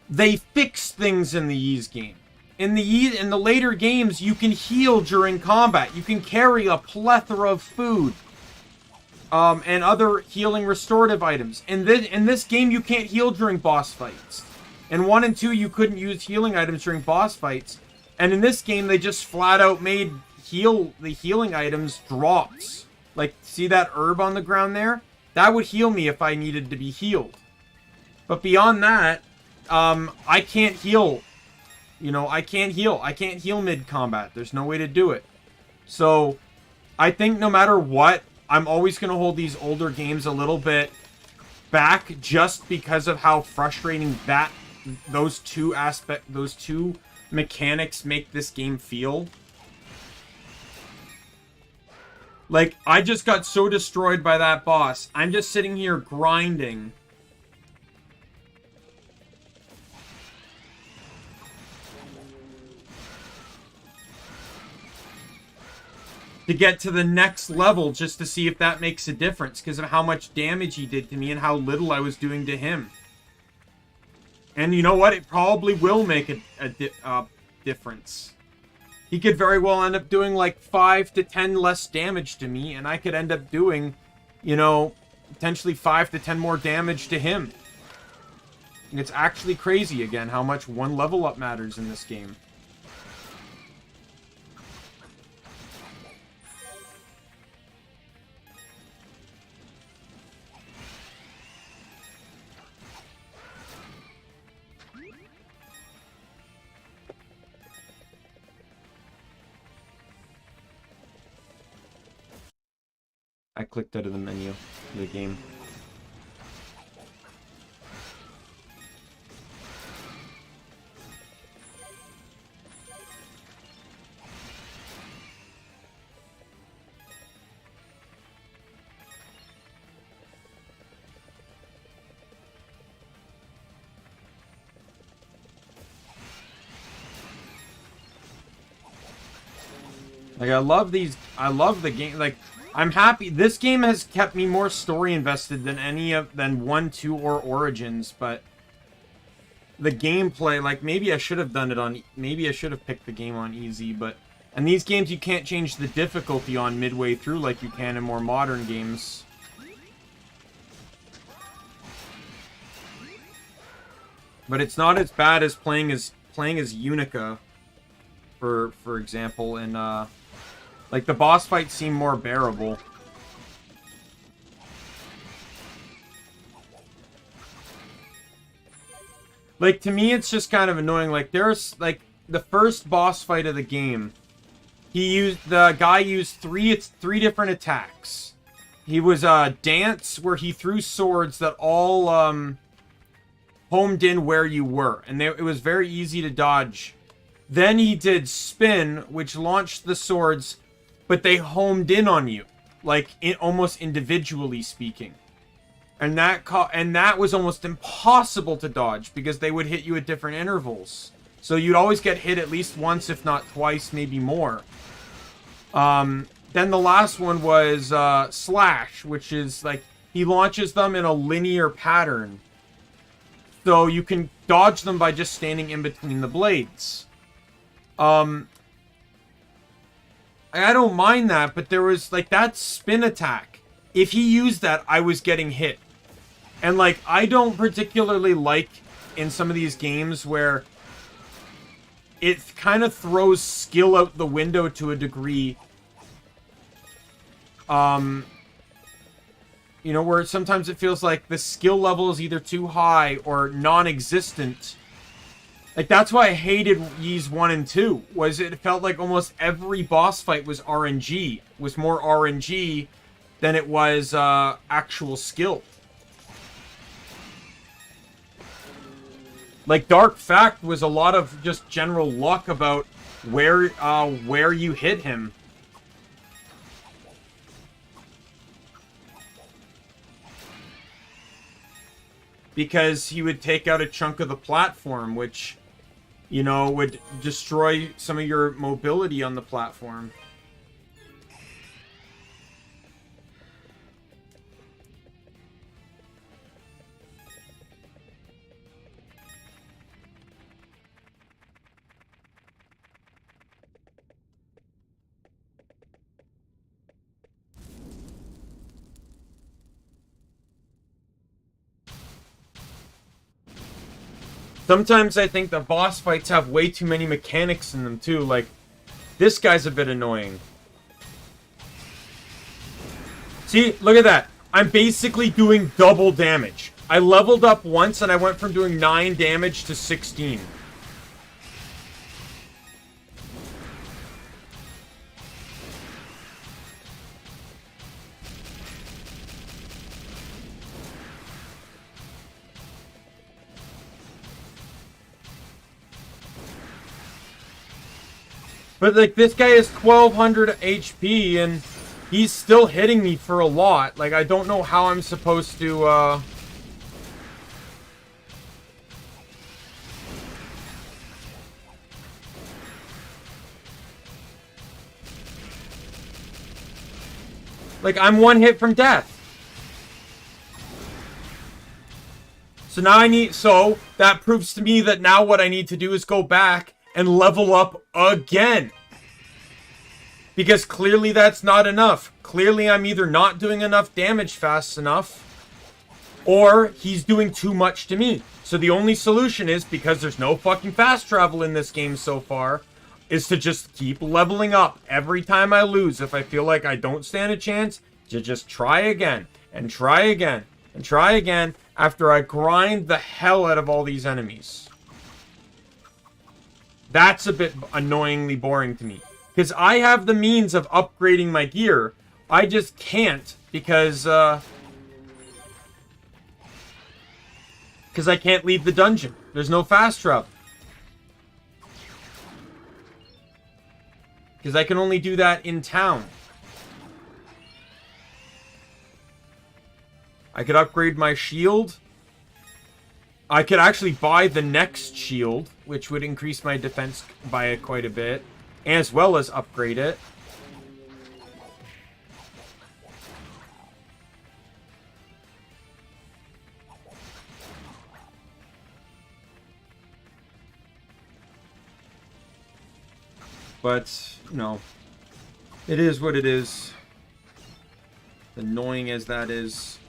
they fixed things in the Ys game. In the later games, you can heal during combat. You can carry a plethora of food. And other healing restorative items. In this game, you can't heal during boss fights. In 1 and 2, you couldn't use healing items during boss fights. And in this game, they just flat out made the healing items drops. Like, see that herb on the ground there? That would heal me if I needed to be healed. But beyond that, I can't heal. You know, I can't heal. I can't heal mid-combat. There's no way to do it. So, I think no matter what, I'm always going to hold these older games a little bit back just because of how frustrating those two mechanics make this game feel. Like, I just got so destroyed by that boss. I'm just sitting here grinding. To get to the next level just to see if that makes a difference because of how much damage he did to me and how little I was doing to him. And you know what? It probably will make a difference. He could very well end up doing like 5 to 10 less damage to me, and I could end up doing, you know, potentially 5 to 10 more damage to him. And it's actually crazy, again, how much one level up matters in this game. I clicked out of the menu of the game. Like, I love the game, like, I'm happy. This game has kept me more story invested than 1, 2, or Origins, but the gameplay, like, maybe I should have done it on, maybe I should have picked the game on easy, but in these games you can't change the difficulty on midway through like you can in more modern games. But it's not as bad as playing as Unica, for example, and like, the boss fights seem more bearable. Like, to me, it's just kind of annoying. Like, there's, like, the first boss fight of the game, the guy used three different attacks. He was, dance, where he threw swords that all, homed in where you were. And it was very easy to dodge. Then he did spin, which launched the swords but they homed in on you, like almost individually speaking. And that was almost impossible to dodge because they would hit you at different intervals. So you'd always get hit at least once, if not twice, maybe more. Then the last one was Slash, which is like he launches them in a linear pattern. So you can dodge them by just standing in between the blades. I don't mind that, but there was like that spin attack. If he used that, I was getting hit. And like, I don't particularly like in some of these games where it kind of throws skill out the window to a degree. You know, where sometimes it feels like the skill level is either too high or non-existent. Like, that's why I hated Ys 1 and 2, was it felt like almost every boss fight was RNG. Was more RNG than it was actual skill. Like, Dark Fact was a lot of just general luck about where you hit him. Because he would take out a chunk of the platform, which, you know, would destroy some of your mobility on the platform. Sometimes I think the boss fights have way too many mechanics in them too, like, this guy's a bit annoying. See, look at that. I'm basically doing double damage. I leveled up once and I went from doing 9 damage to 16. But, like, this guy is 1200 HP, and he's still hitting me for a lot. Like, I don't know how I'm supposed to, Like, I'm one hit from death. So now so that proves to me that now what I need to do is go back and level up again. Because clearly that's not enough. Clearly I'm either not doing enough damage fast enough, or he's doing too much to me. So the only solution is, because there's no fucking fast travel in this game so far, is to just keep leveling up every time I lose. If I feel like I don't stand a chance, to just try again, and try again, and try again, after I grind the hell out of all these enemies. That's a bit annoyingly boring to me. Because I have the means of upgrading my gear. I just can't because I can't leave the dungeon. There's no fast travel. Because I can only do that in town. I could upgrade my shield. I could actually buy the next shield, which would increase my defense by quite a bit, as well as upgrade it. But, you know, it is what it is. Annoying as that is.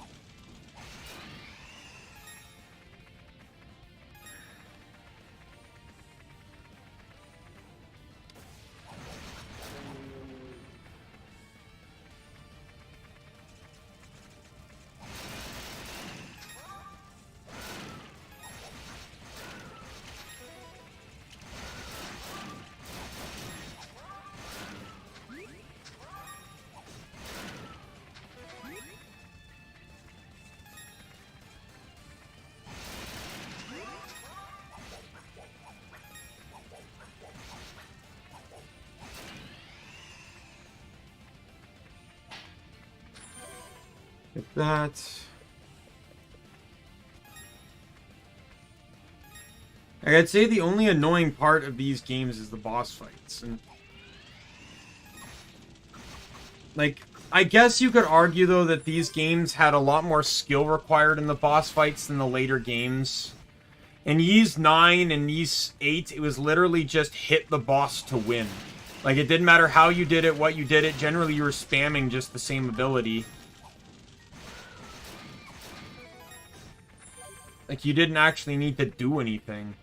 Like that. Like, I'd say the only annoying part of these games is the boss fights. And like, I guess you could argue, though, that these games had a lot more skill required in the boss fights than the later games. In Ys 9 and Ys 8, it was literally just hit the boss to win. Like, it didn't matter how you did it, what you did it. Generally, you were spamming just the same ability. Like, you didn't actually need to do anything.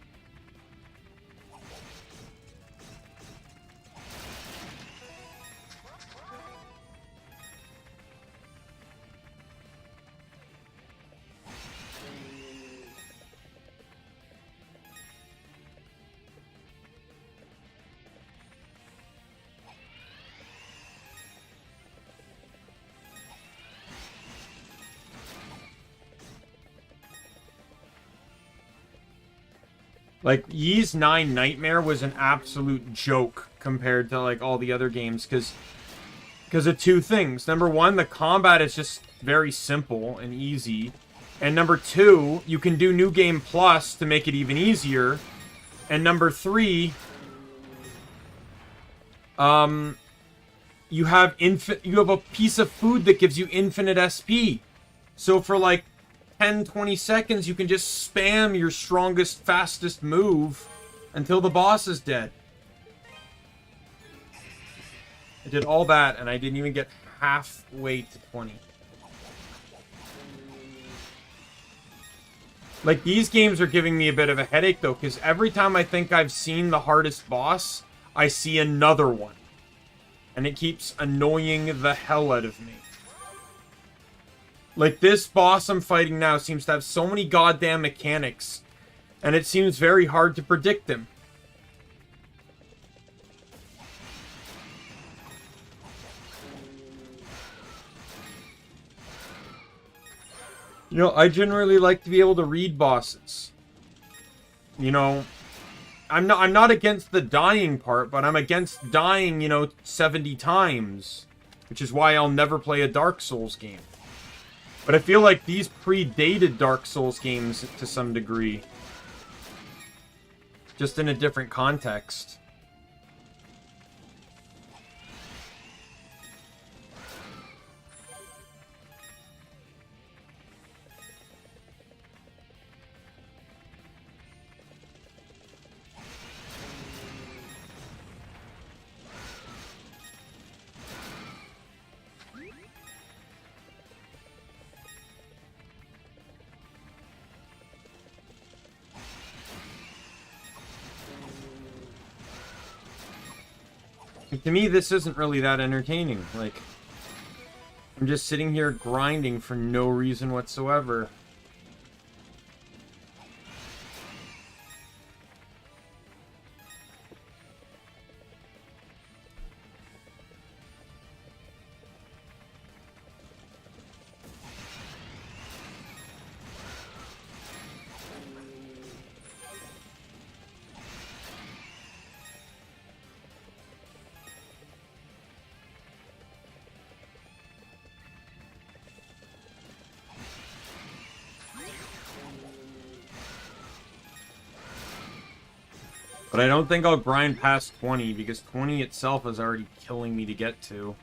Like, Ys 9 Nightmare was an absolute joke compared to, like, all the other games, because of two things. Number one, the combat is just very simple and easy. And number two, you can do New Game Plus to make it even easier. And number three, you have a piece of food that gives you infinite SP. So for, like, 10-20 seconds, you can just spam your strongest, fastest move until the boss is dead. I did all that, and I didn't even get halfway to 20. Like, these games are giving me a bit of a headache, though, because every time I think I've seen the hardest boss, I see another one. And it keeps annoying the hell out of me. Like, this boss I'm fighting now seems to have so many goddamn mechanics, and it seems very hard to predict them. You know, I generally like to be able to read bosses. You know, I'm not against the dying part, but I'm against dying, 70 times, which is why I'll never play a Dark Souls game. But I feel like these predated Dark Souls games to some degree. Just in a different context. To me, this isn't really that entertaining. Like, I'm just sitting here grinding for no reason whatsoever. But I don't think I'll grind past 20, because 20 itself is already killing me to get to.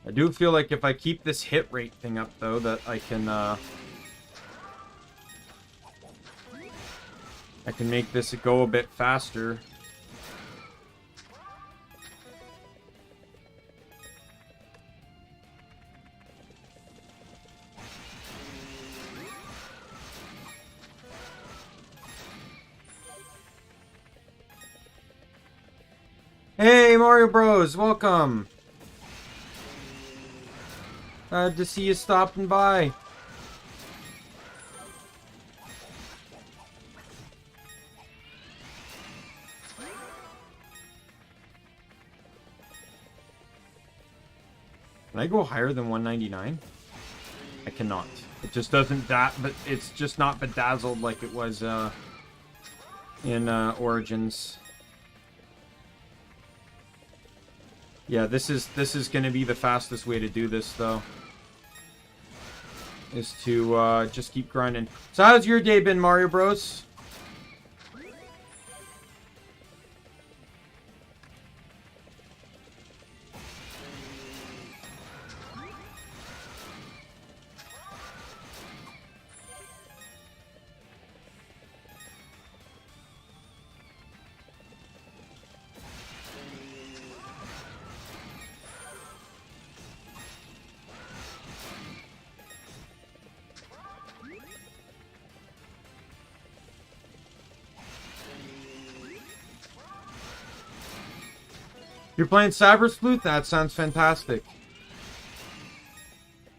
I do feel like if I keep this hit rate thing up, though, that I can make this go a bit faster. Hey, Mario Bros, welcome! Glad to see you stopping by. Can I go higher than 199? I cannot. It just doesn't but it's just not bedazzled like it was in Origins. Yeah, this is gonna be the fastest way to do this though. Is to just keep grinding. So how's your day been, Mario Bros? You're playing Cyber Sleuth? That sounds fantastic.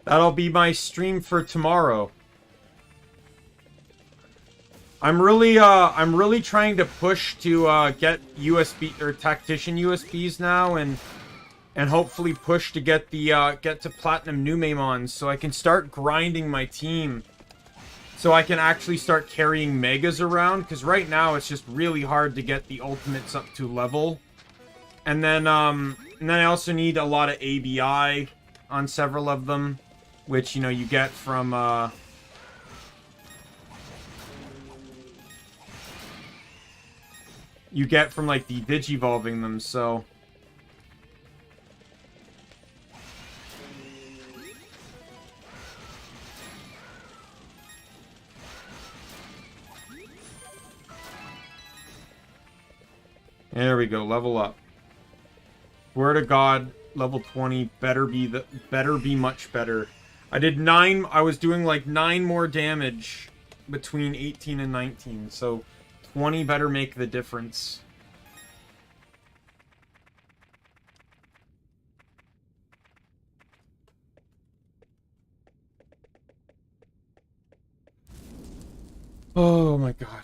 That'll be my stream for tomorrow. I'm really trying to push to get USB or tactician USBs now, and hopefully push to get the get to platinum Numaimons so I can start grinding my team. So I can actually start carrying megas around, because right now it's just really hard to get the ultimates up to level. And then I also need a lot of ABI on several of them, which, you know, you get from, like, the digivolving them, so... There we go, level up. Swear to God, level 20 better be much better. I was doing like 9 more damage between 18 and 19, so 20 better make the difference. Oh my God.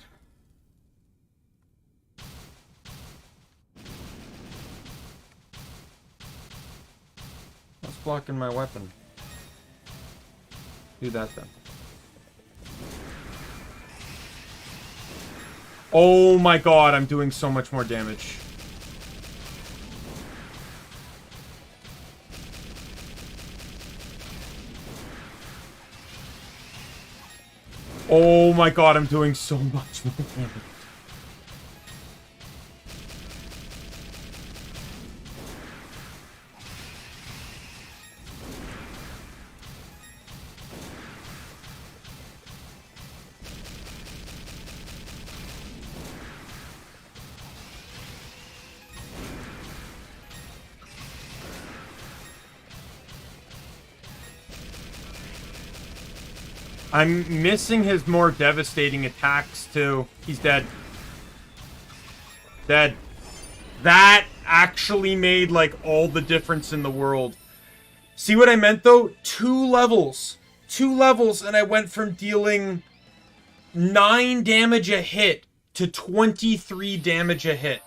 What's blocking my weapon? Do that then. Oh my God, I'm doing so much more damage. Oh my God, I'm doing so much more damage. I'm missing his more devastating attacks, too. He's dead. Dead. That actually made, like, all the difference in the world. See what I meant, though? 2 levels. 2 levels, and I went from dealing 9 damage a hit to 23 damage a hit.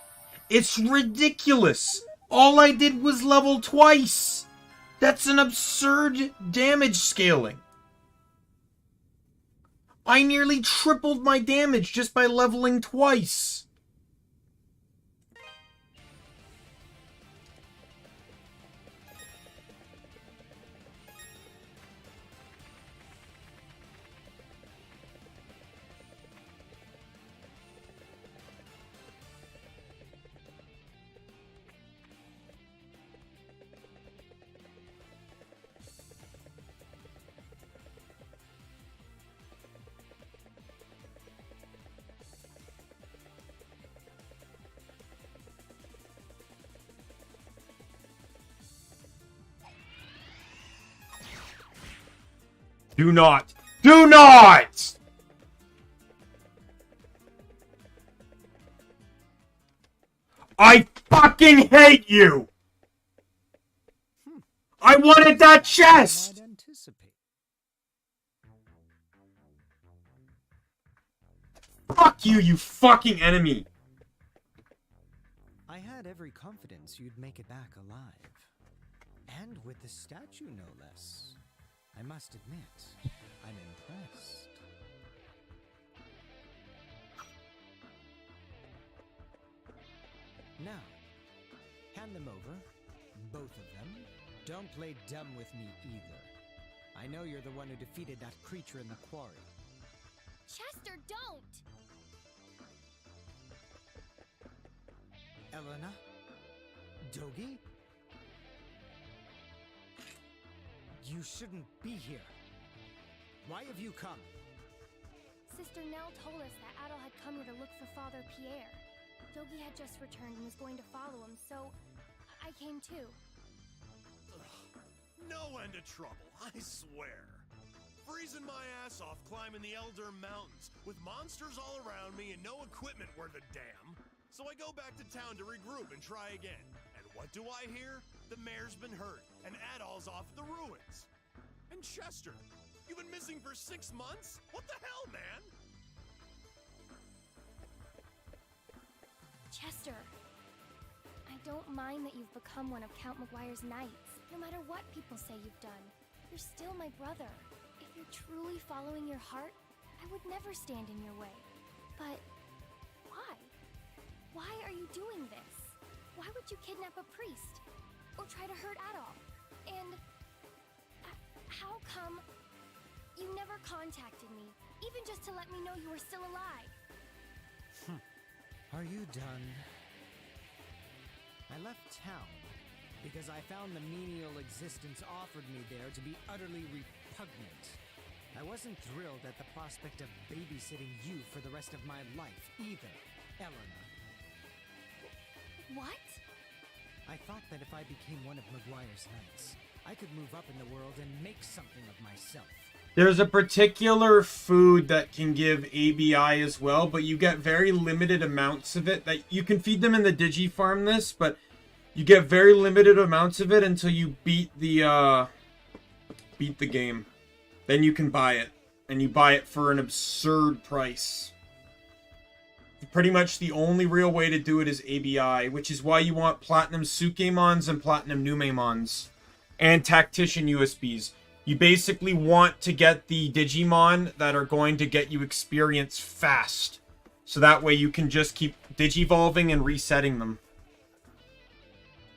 It's ridiculous. All I did was level twice. That's an absurd damage scaling. I nearly tripled my damage just by leveling twice. Do not! Do not! I fucking hate you! I wanted that chest! Fuck you, you fucking enemy! I had every confidence you'd make it back alive. And with the statue, no less. I must admit, I'm impressed. Now, hand them over. Both of them. Don't play dumb with me either. I know you're the one who defeated that creature in the quarry. Chester, don't! Elena? Dogi? You shouldn't be here. Why have you come? Sister Nell told us that Adol had come here to look for Father Pierre. Dogi had just returned and was going to follow him, so I came too. No end of trouble, I swear. Freezing my ass off climbing the Elder Mountains, with monsters all around me and no equipment worth a damn. So I go back to town to regroup and try again. And what do I hear? The mayor's been hurt, and Adol's off at the ruins. And Chester, you've been missing for 6 months? What the hell, man? Chester, I don't mind that you've become one of Count Maguire's knights. No matter what people say you've done, you're still my brother. If you're truly following your heart, I would never stand in your way. But why? Why are you doing this? Why would you kidnap a priest? Or try to hurt Adol? And how come you never contacted me, even just to let me know you were still alive? Are you done? I left town because I found the menial existence offered me there to be utterly repugnant. I wasn't thrilled at the prospect of babysitting you for the rest of my life, either, Eleanor. What? I thought that if I became one of Maguire's knights, I could move up in the world and make something of myself. There's a particular food that can give ABI as well, but you get very limited amounts of it. That you can feed them in the Digi Farm this, but you get very limited amounts of it until you beat the game. Then you can buy it, and you buy it for an absurd price. Pretty much the only real way to do it is ABI, which is why you want Platinum Sukemons and Platinum Numemons. And Tactician USBs. You basically want to get the Digimon that are going to get you experience fast. So that way you can just keep Digivolving and resetting them.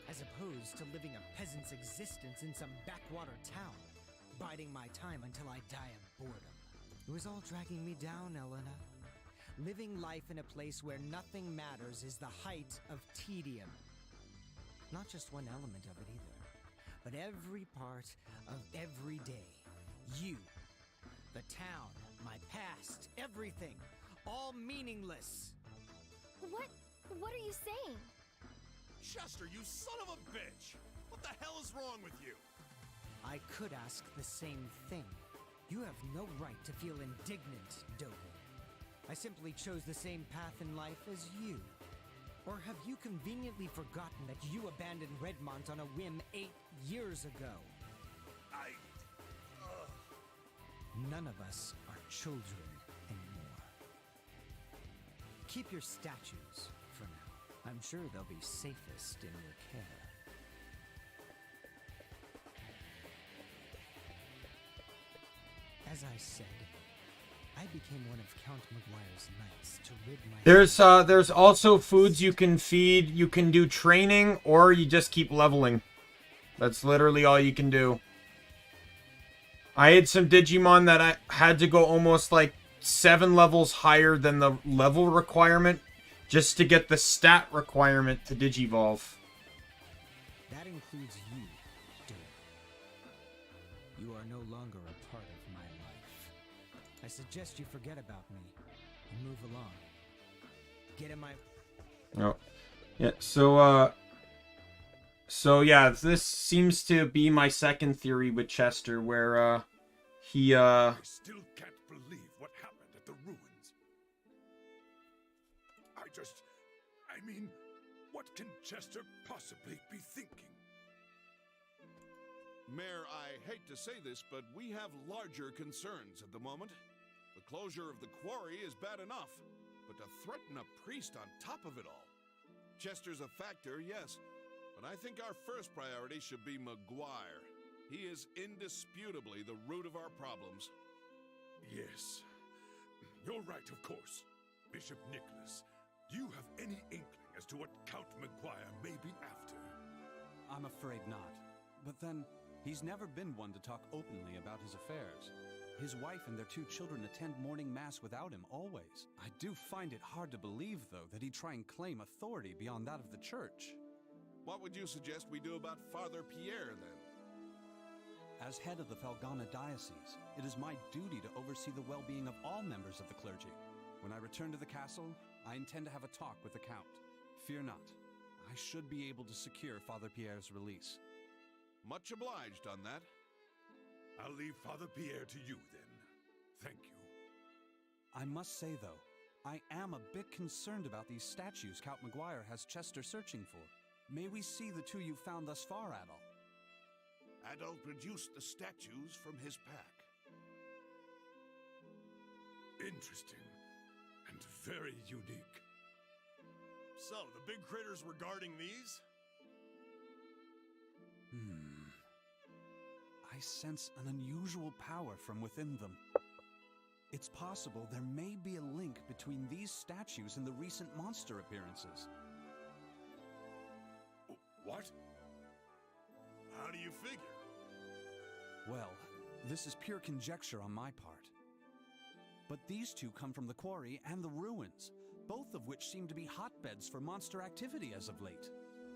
As opposed to living a peasant's existence in some backwater town, biding my time until I die of boredom. It was all dragging me down, Elena. Living life in a place where nothing matters is the height of tedium. Not just one element of it either, but every part of every day. You, the town, my past, everything, all meaningless. What are you saying? Chester, you son of a bitch! What the hell is wrong with you? I could ask the same thing. You have no right to feel indignant, Dogi. I simply chose the same path in life as you. Or have you conveniently forgotten that you abandoned Redmont on a whim 8 years ago? None of us are children anymore. Keep your statues for now. I'm sure they'll be safest in your care. As I said, I became one of Count Maguire's knights to rid my... There's also foods you can feed. You can do training, or you just keep leveling. That's literally all you can do. I had some Digimon that I had to go almost like 7 levels higher than the level requirement just to get the stat requirement to Digivolve. That includes you, Dogi. You are no longer a part of my life. I suggest you forget about me and move along. Get in my... Oh. Yeah, so yeah, this seems to be my second theory with Chester, where he I still can't believe what happened at the ruins. I mean, what can Chester possibly be thinking? Mayor, I hate to say this, but we have larger concerns at the moment. The closure of the quarry is bad enough, but to threaten a priest on top of it all. Chester's a factor, yes, but but I think our first priority should be Maguire. He is indisputably the root of our problems. Yes. You're right, of course. Bishop Nicholas, do you have any inkling as to what Count Maguire may be after? I'm afraid not. But then, he's never been one to talk openly about his affairs. His wife and their 2 children attend morning mass without him always. I do find it hard to believe, though, that he'd try and claim authority beyond that of the church. What would you suggest we do about Father Pierre, then? As head of the Felghana diocese, it is my duty to oversee the well-being of all members of the clergy. When I return to the castle, I intend to have a talk with the Count. Fear not. I should be able to secure Father Pierre's release. Much obliged on that. I'll leave Father Pierre to you, then. Thank you. I must say, though, I am a bit concerned about these statues Count Maguire has Chester searching for. May we see the 2 you found thus far, Adol? Adol produced the statues from his pack. Interesting. And very unique. So, the big critters were guarding these? I sense an unusual power from within them. It's possible there may be a link between these statues and the recent monster appearances. What? How do you figure? Well, this is pure conjecture on my part. But these 2 come from the quarry and the ruins, both of which seem to be hotbeds for monster activity as of late.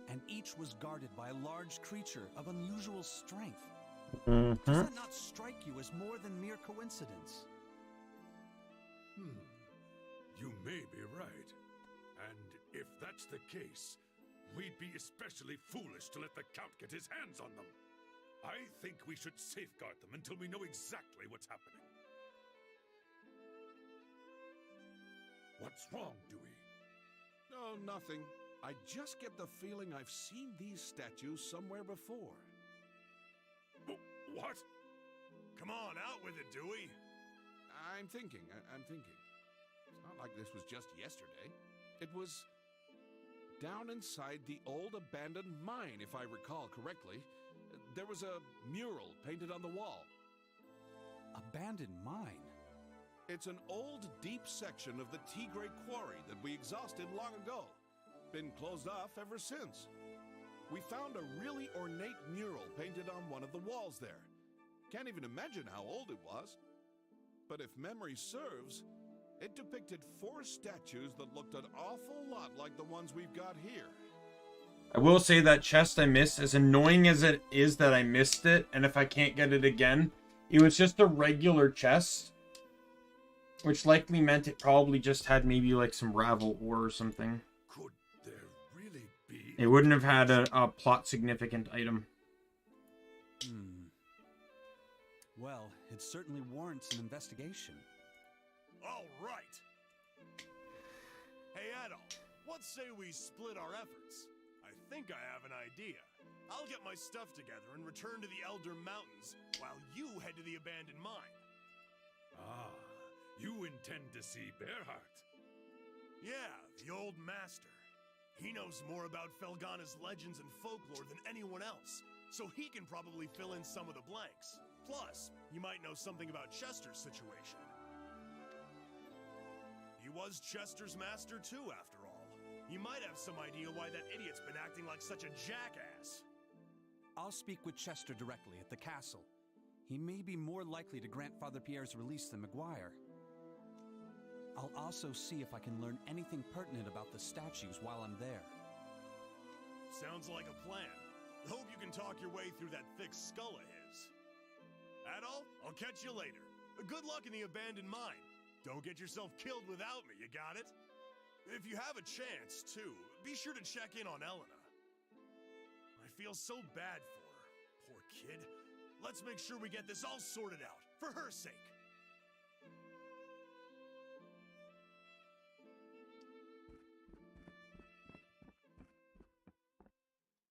And each was guarded by a large creature of unusual strength. Does that not strike you as more than mere coincidence? You may be right. And if that's the case, we'd be especially foolish to let the Count get his hands on them. I think we should safeguard them until we know exactly what's happening. What's wrong, Dewey? No, nothing. I just get the feeling I've seen these statues somewhere before. What? Come on, out with it, Dewey. I'm thinking. It's not like this was just yesterday. It was down inside the old abandoned mine, if I recall correctly. There was a mural painted on the wall. Abandoned mine? It's an old, deep section of the Tigray quarry that we exhausted long ago. Been closed off ever since. We found a really ornate mural painted on one of the walls there. Can't even imagine how old it was. But if memory serves, it depicted 4 statues that looked an awful lot like the ones we've got here. I will say that chest I missed, as annoying as it is that I missed it, and if I can't get it again, it was just a regular chest, which likely meant it probably just had maybe like some ravel ore or something. Could there really be? It wouldn't have had a plot significant item. Well, it certainly warrants an investigation. All right. Hey, Adol, what say we split our efforts? I think I have an idea. I'll get my stuff together and return to the Elder Mountains while you head to the abandoned mine. Ah, you intend to see Bearheart? Yeah, the old master. He knows more about Felghana's legends and folklore than anyone else, so he can probably fill in some of the blanks. Plus, you might know something about Chester's situation. He was Chester's master too, after all. You might have some idea why that idiot's been acting like such a jackass. I'll speak with Chester directly at the castle. He may be more likely to grant Father Pierre's release than Maguire. I'll also see if I can learn anything pertinent about the statues while I'm there. Sounds like a plan. Hope you can talk your way through that thick skull of his. Adol, I'll catch you later. Good luck in the abandoned mine. Don't get yourself killed without me, you got it? If you have a chance, too, be sure to check in on Elena. I feel so bad for her. Poor kid. Let's make sure we get this all sorted out, for her sake.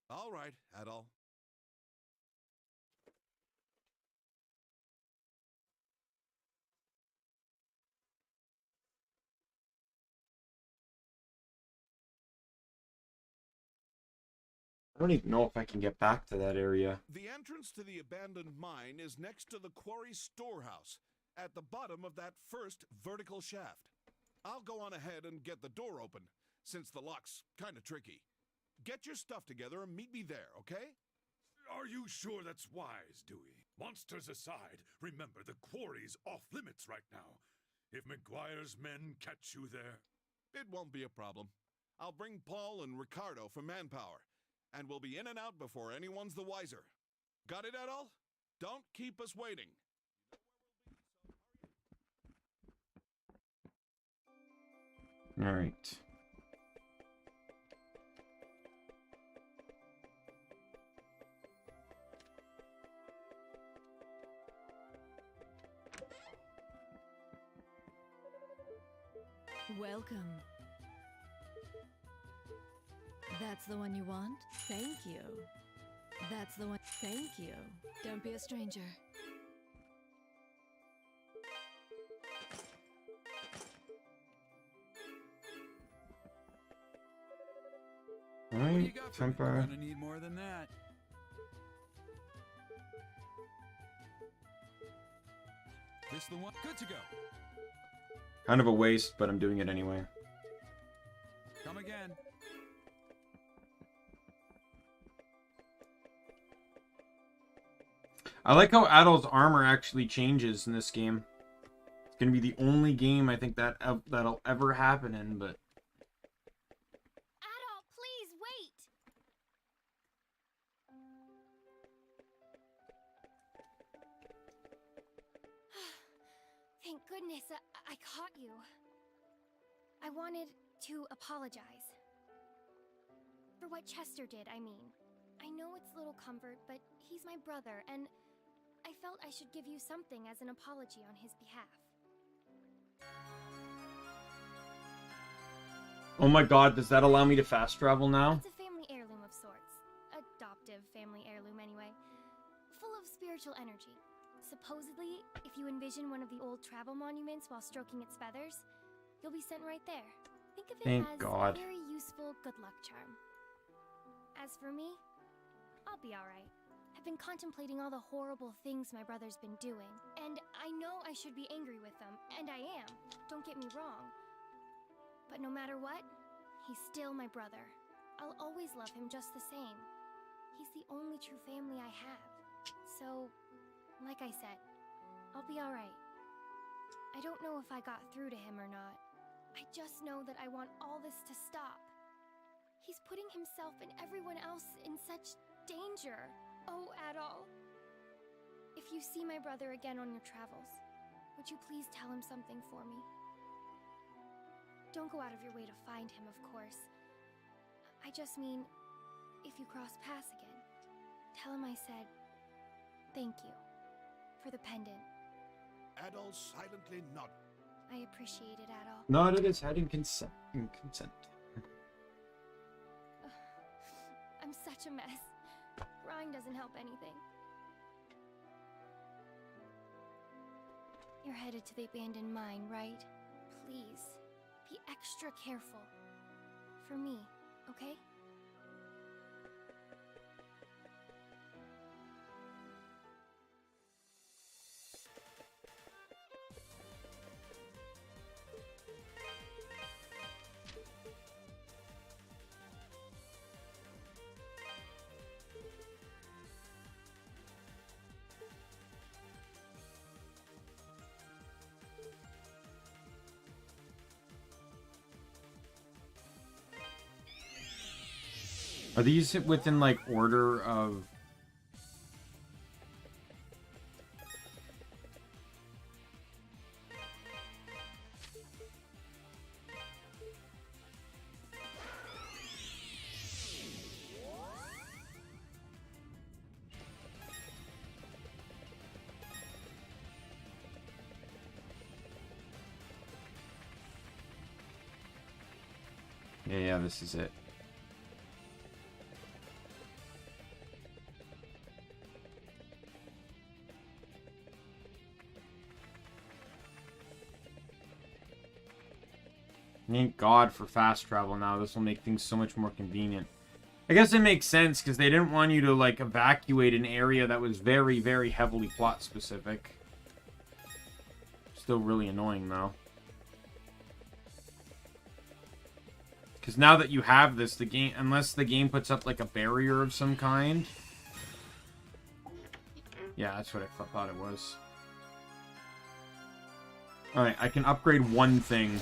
All right, Adol. I don't even know if I can get back to that area. The entrance to the abandoned mine is next to the quarry storehouse, at the bottom of that first vertical shaft. I'll go on ahead and get the door open, since the lock's kinda tricky. Get your stuff together and meet me there, okay? Are you sure that's wise, Dewey? Monsters aside, remember the quarry's off limits right now. If McGuire's men catch you there... It won't be a problem. I'll bring Paul and Ricardo for manpower, and we'll be in and out before anyone's the wiser. Got it, Adol? Don't keep us waiting. All right. Welcome. That's the one you want? Thank you. That's the one. Thank you. Don't be a stranger. All What do you right, got for time me? for... Gonna need more than that. This the one? Good to go. Kind of a waste, but I'm doing it anyway. Come again. I like how Adol's armor actually changes in this game. It's gonna be the only game I think that that'll ever happen in, but Adol, please wait. Thank goodness I caught you. I wanted to apologize. For what Chester did, I mean. I know it's little comfort, but he's my brother, and I felt I should give you something as an apology on his behalf. oh my god, does that allow me to fast travel now? It's a family heirloom of sorts. Adoptive family heirloom, anyway. Full of spiritual energy. Supposedly, if you envision one of the old travel monuments while stroking its feathers, you'll be sent right there. Think of it Thank as God. a very useful good luck charm. As for me, I'll be alright. I've been contemplating all the horrible things my brother's been doing, and I know I should be angry with them, and I am. Don't get me wrong. But no matter what, he's still my brother. I'll always love him just the same. He's the only true family I have. So, like I said, I'll be alright. I don't know if I got through to him or not. I just know that I want all this to stop. He's putting himself and everyone else in such danger. Oh, Adol. If you see my brother again on your travels, would you please tell him something for me? Don't go out of your way to find him, of course. I just mean, if you cross paths again, tell him I said thank you for the pendant. Adol silently nodded. I appreciate it, Adol. Nodded his head in consent. I'm such a mess. Crying doesn't help anything. You're headed to the abandoned mine, right? Please, be extra careful. For me, okay? Are these within like order of? Yeah, this is it. Thank God for fast travel now. This will make things so much more convenient. I guess it makes sense, because they didn't want you to, like, evacuate an area that was very, very heavily plot-specific. Still really annoying, though. Because now that you have this, the game, unless the game puts up, like, a barrier of some kind... Yeah, that's what I thought it was. Alright, I can upgrade one thing.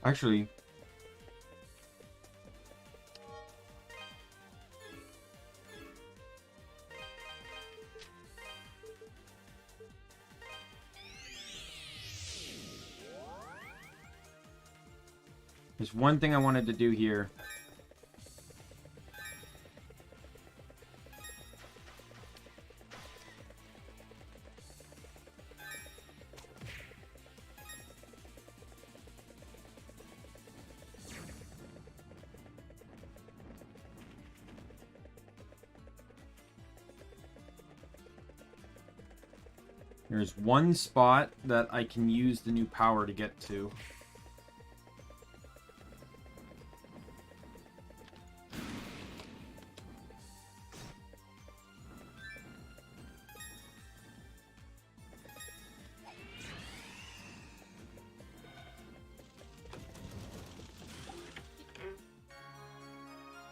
Actually... There's one thing I wanted to do here. There's one spot that I can use the new power to get to.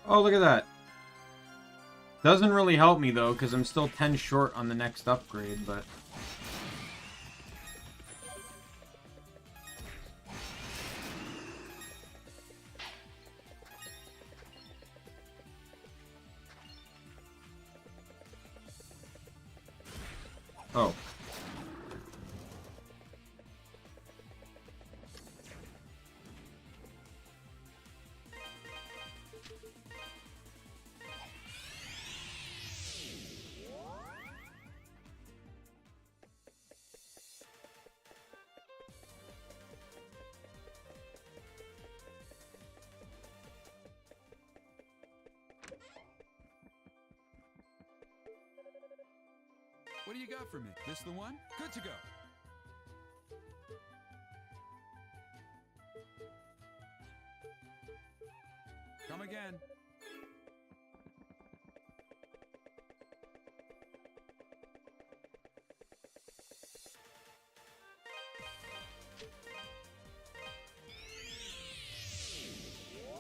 Oh, look at that. Doesn't really help me, though, because I'm still 10 short on the next upgrade, but... Oh. What do you got for me? This the one? Good to go. Come again.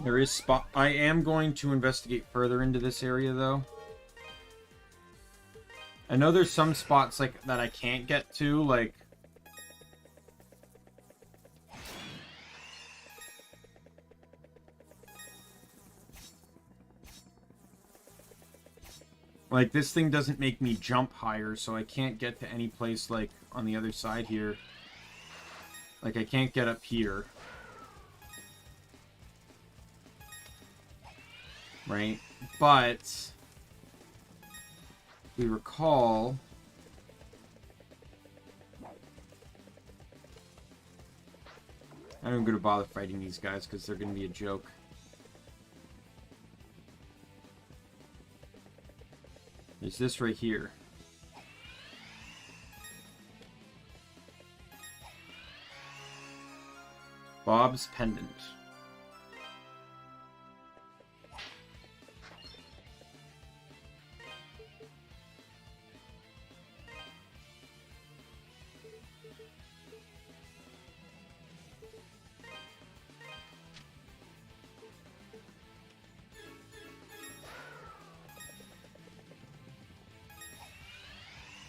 There is spot. I am going to investigate further into this area, though. I know there's some spots like that I can't get to, like... Like, this thing doesn't make me jump higher, so I can't get to any place, like, on the other side here. Like, I can't get up here. Right? But... we recall... I'm not going to bother fighting these guys, because they're going to be a joke. There's this right here. Bob's Pendant.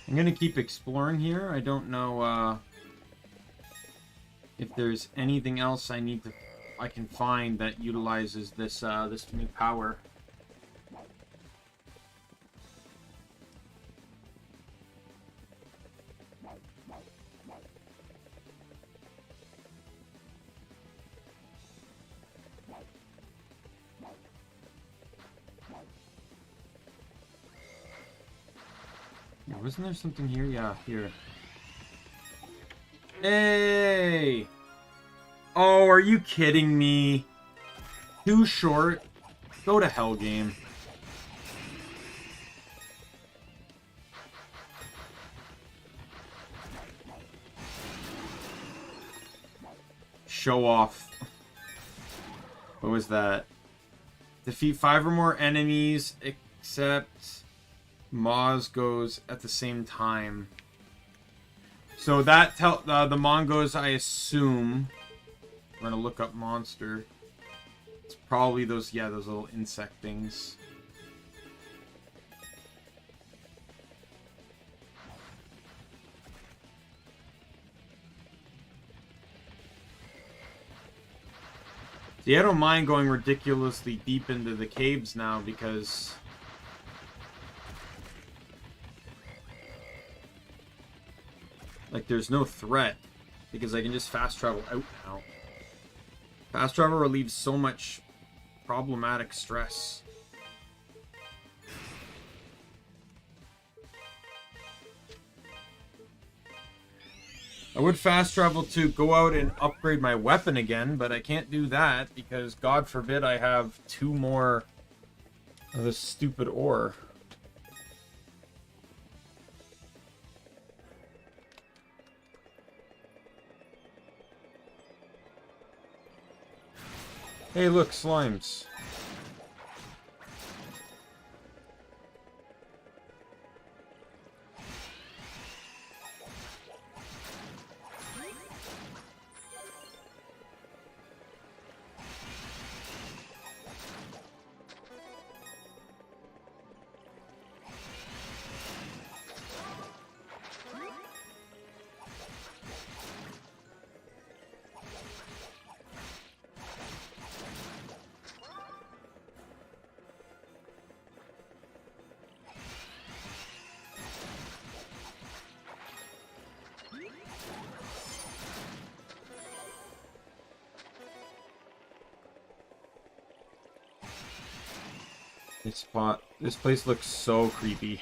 I'm gonna keep exploring here. I don't know if there's anything else I can find that utilizes this this new power. Wasn't there something here? Yeah, here. Hey! Oh, are you kidding me? Too short. Go to hell, game. Show off. What was that? Defeat 5 or more enemies, except Moz goes at the same time. So that the Mongos, I assume. We're gonna look up monster. It's probably those, yeah, those little insect things. See, I don't mind going ridiculously deep into the caves now because like there's no threat because I can just fast travel out now. Fast travel relieves so much problematic stress. I would fast travel to go out and upgrade my weapon again, but I can't do that because God forbid I have 2 more of this stupid ore. Hey, look, slimes. This place looks so creepy.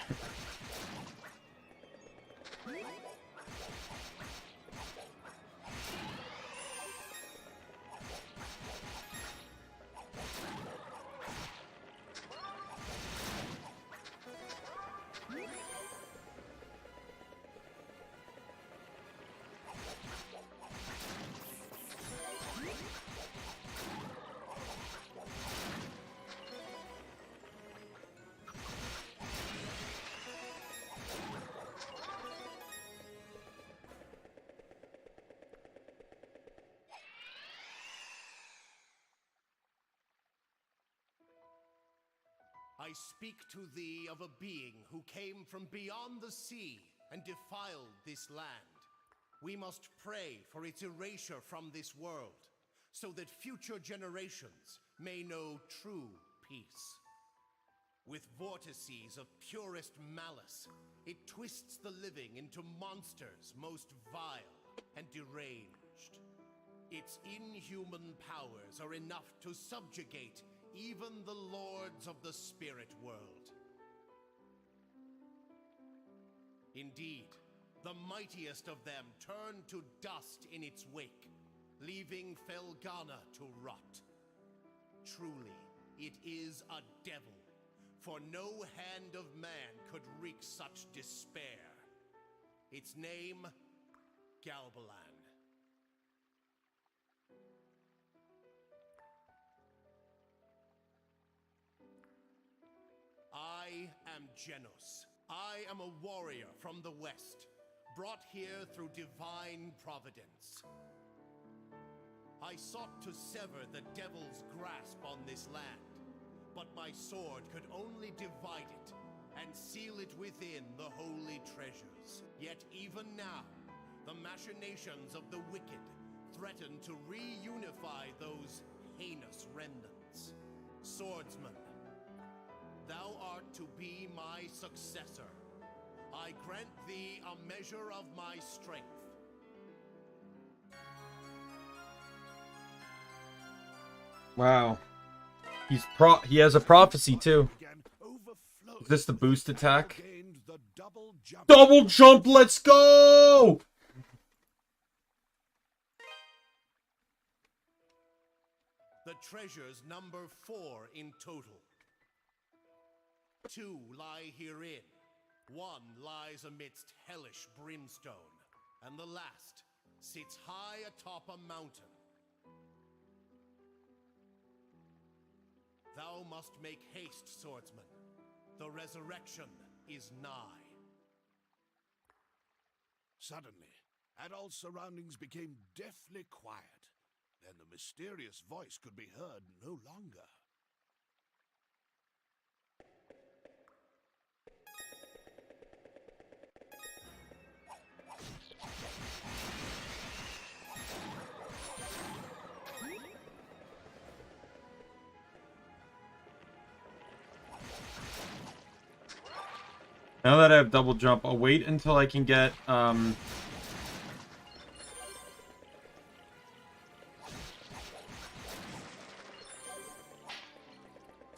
I speak to thee of a being who came from beyond the sea and defiled this land. We must pray for its erasure from this world, so that future generations may know true peace. With vortices of purest malice, it twists the living into monsters most vile and deranged. Its inhuman powers are enough to subjugate even the lords of the spirit world. Indeed, the mightiest of them turn to dust in its wake, leaving Felghana to rot. Truly, it is a devil, for no hand of man could wreak such despair. Its name, Galbalan. I am Genos. I am a warrior from the west, brought here through divine providence. I sought to sever the devil's grasp on this land, but my sword could only divide it and seal it within the holy treasures. Yet even now, the machinations of the wicked threaten to reunify those heinous remnants. Swordsman, thou art to be my successor. I grant thee a measure of my strength. Wow. He has a prophecy too. Is this the boost attack? Double jump, let's go! The treasures number 4 in total. 2 lie herein. 1 lies amidst hellish brimstone, and the last sits high atop a mountain. Thou must make haste, swordsman. The resurrection is nigh. Suddenly, Adol's surroundings became deathly quiet. Then the mysterious voice could be heard no longer. Now that I have double jump, I'll wait until I can get to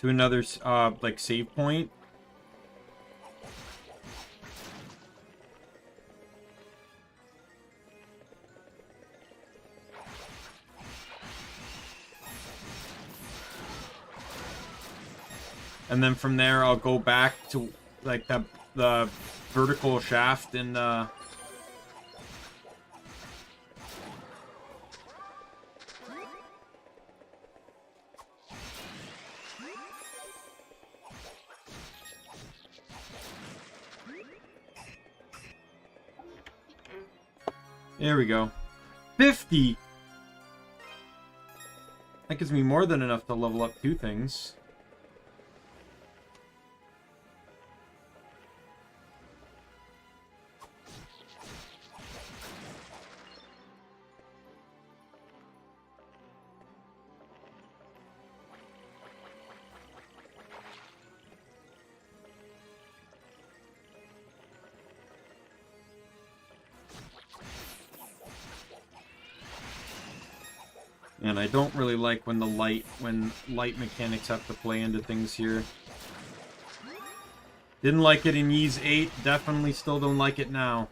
another like save point. And then from there I'll go back to like the vertical shaft and there we go. 50! That gives me more than enough to level up 2 things. And I don't really like when light mechanics have to play into things here. Didn't like it in Ys 8, definitely still don't like it now.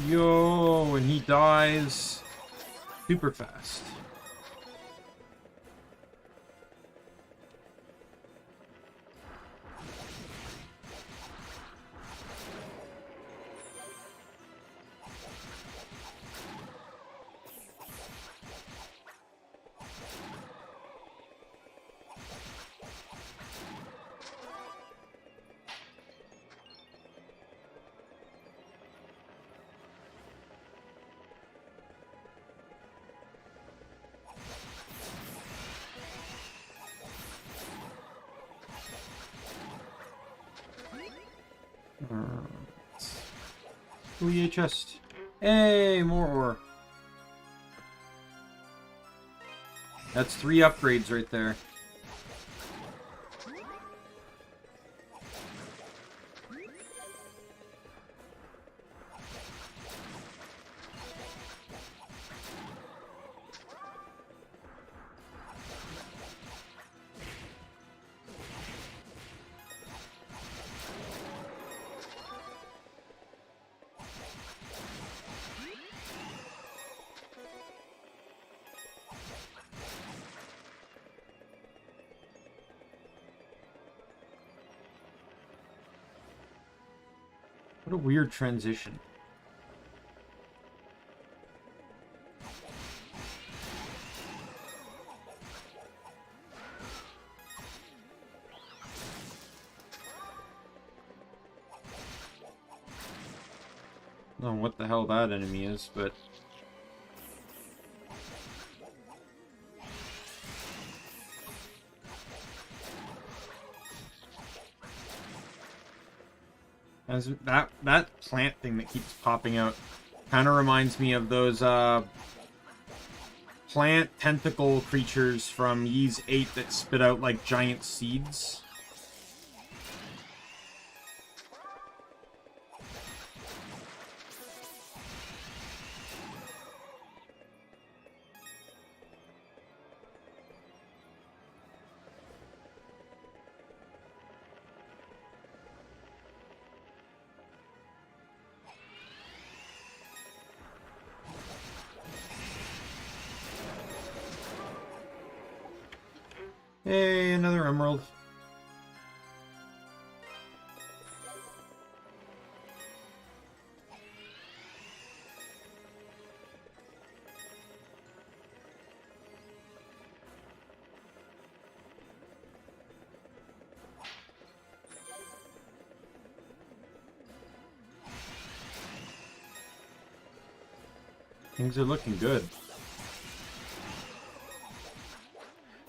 Yo, and he dies super fast. Ooh, chest. Hey, more ore. That's 3 upgrades right there. What a weird transition. I don't know what the hell that enemy is, but... As that plant thing that keeps popping out kind of reminds me of those plant tentacle creatures from Ys 8 that spit out like giant seeds. Hey, another emerald. Things are looking good.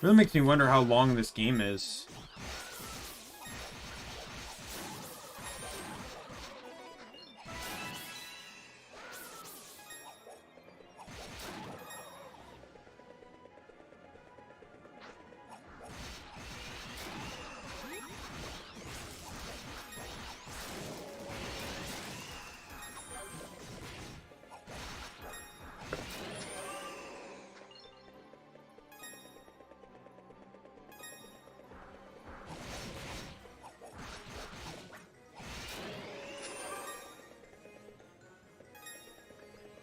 Really makes me wonder how long this game is.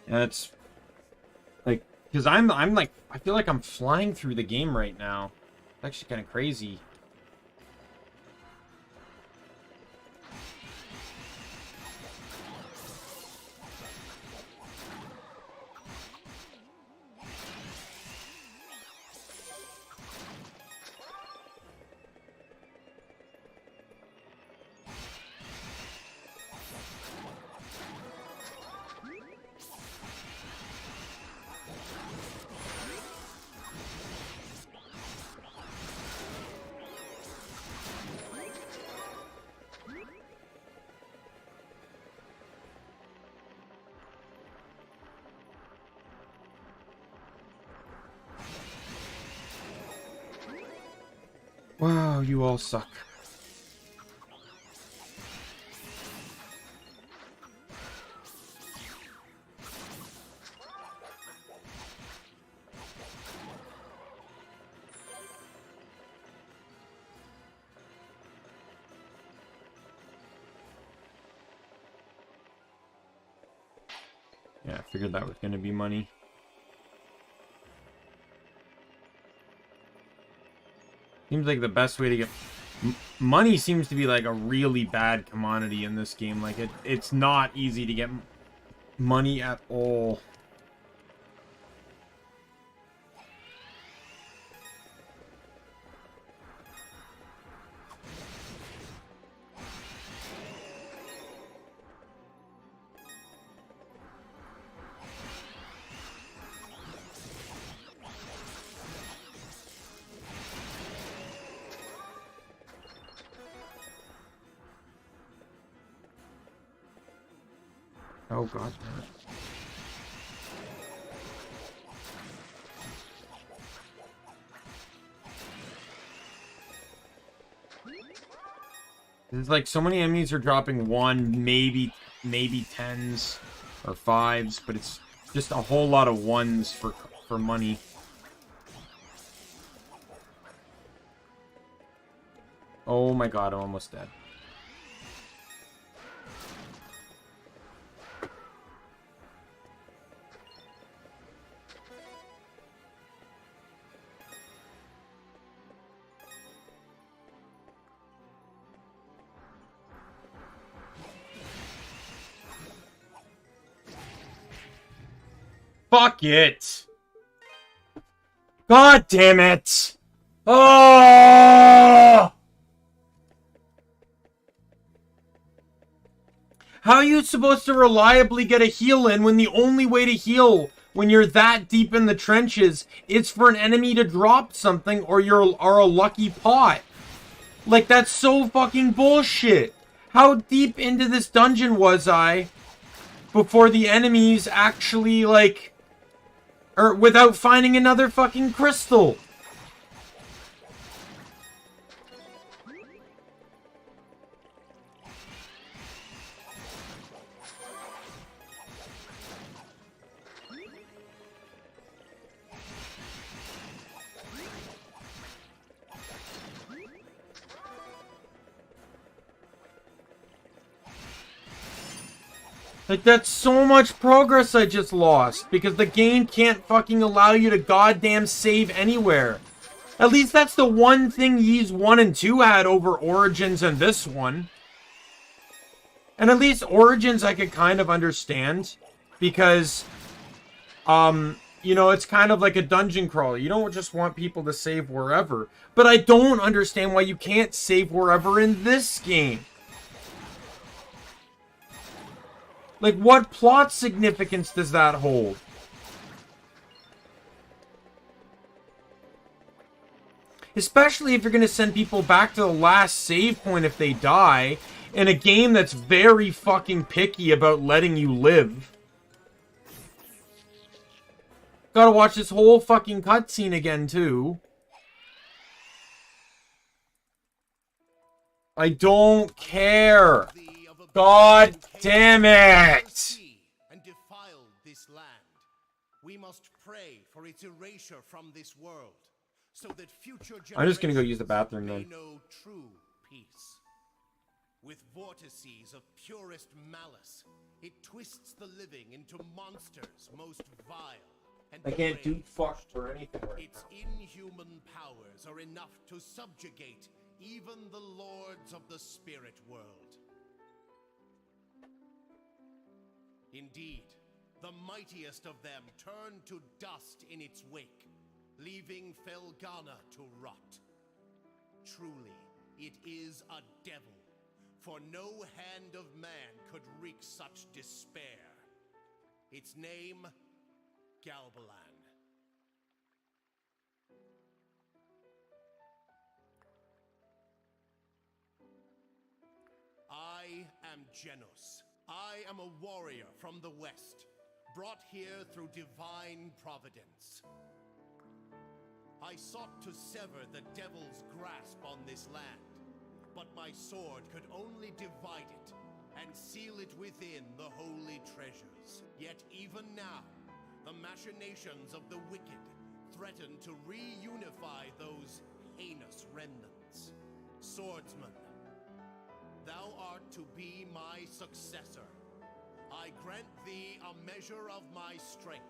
That's like, because I'm like, I feel like I'm flying through the game right now. It's actually kind of crazy. Wow, you all suck. Yeah, I figured that was gonna be money. Seems like the best way to get money seems to be like a really bad commodity in this game. Like it's not easy to get money at all. Oh god damn it. There's like so many enemies are dropping one, maybe tens or fives, but it's just a whole lot of ones for money. Oh my god, I'm almost dead. Fuck it! God damn it! Oh! How are you supposed to reliably get a heal in when the only way to heal when you're that deep in the trenches is for an enemy to drop something or you're a lucky pot? Like, that's so fucking bullshit. How deep into this dungeon was I before the enemies actually, like... Or without finding another fucking crystal? Like, that's so much progress I just lost. Because the game can't fucking allow you to goddamn save anywhere. At least that's the one thing Ys 1 and 2 had over Origins and this one. And at least Origins I could kind of understand. Because, you know, it's kind of like a dungeon crawler. You don't just want people to save wherever. But I don't understand why you can't save wherever in this game. Like, what plot significance does that hold? Especially if you're going to send people back to the last save point if they die, in a game that's very fucking picky about letting you live. Gotta watch this whole fucking cutscene again, too. I don't care. God damn it! And defiled this land. We must pray for its erasure from this world, so that future generations I'm just gonna go use the bathroom may then. know true peace. With vortices of purest malice, it twists the living into monsters most vile and I can't do depraved. fuck for anything right Its inhuman powers are enough to subjugate even the lords of the spirit world. Indeed, the mightiest of them turned to dust in its wake, leaving Felghana to rot. Truly, it is a devil, for no hand of man could wreak such despair. Its name, Galbalan. I am Genos. I am a warrior from the west, brought here through divine providence. I sought to sever the devil's grasp on this land, but my sword could only divide it and seal it within the holy treasures. Yet even now, the machinations of the wicked threaten to reunify those heinous remnants. Swordsman, thou art to be my successor. I grant thee a measure of my strength.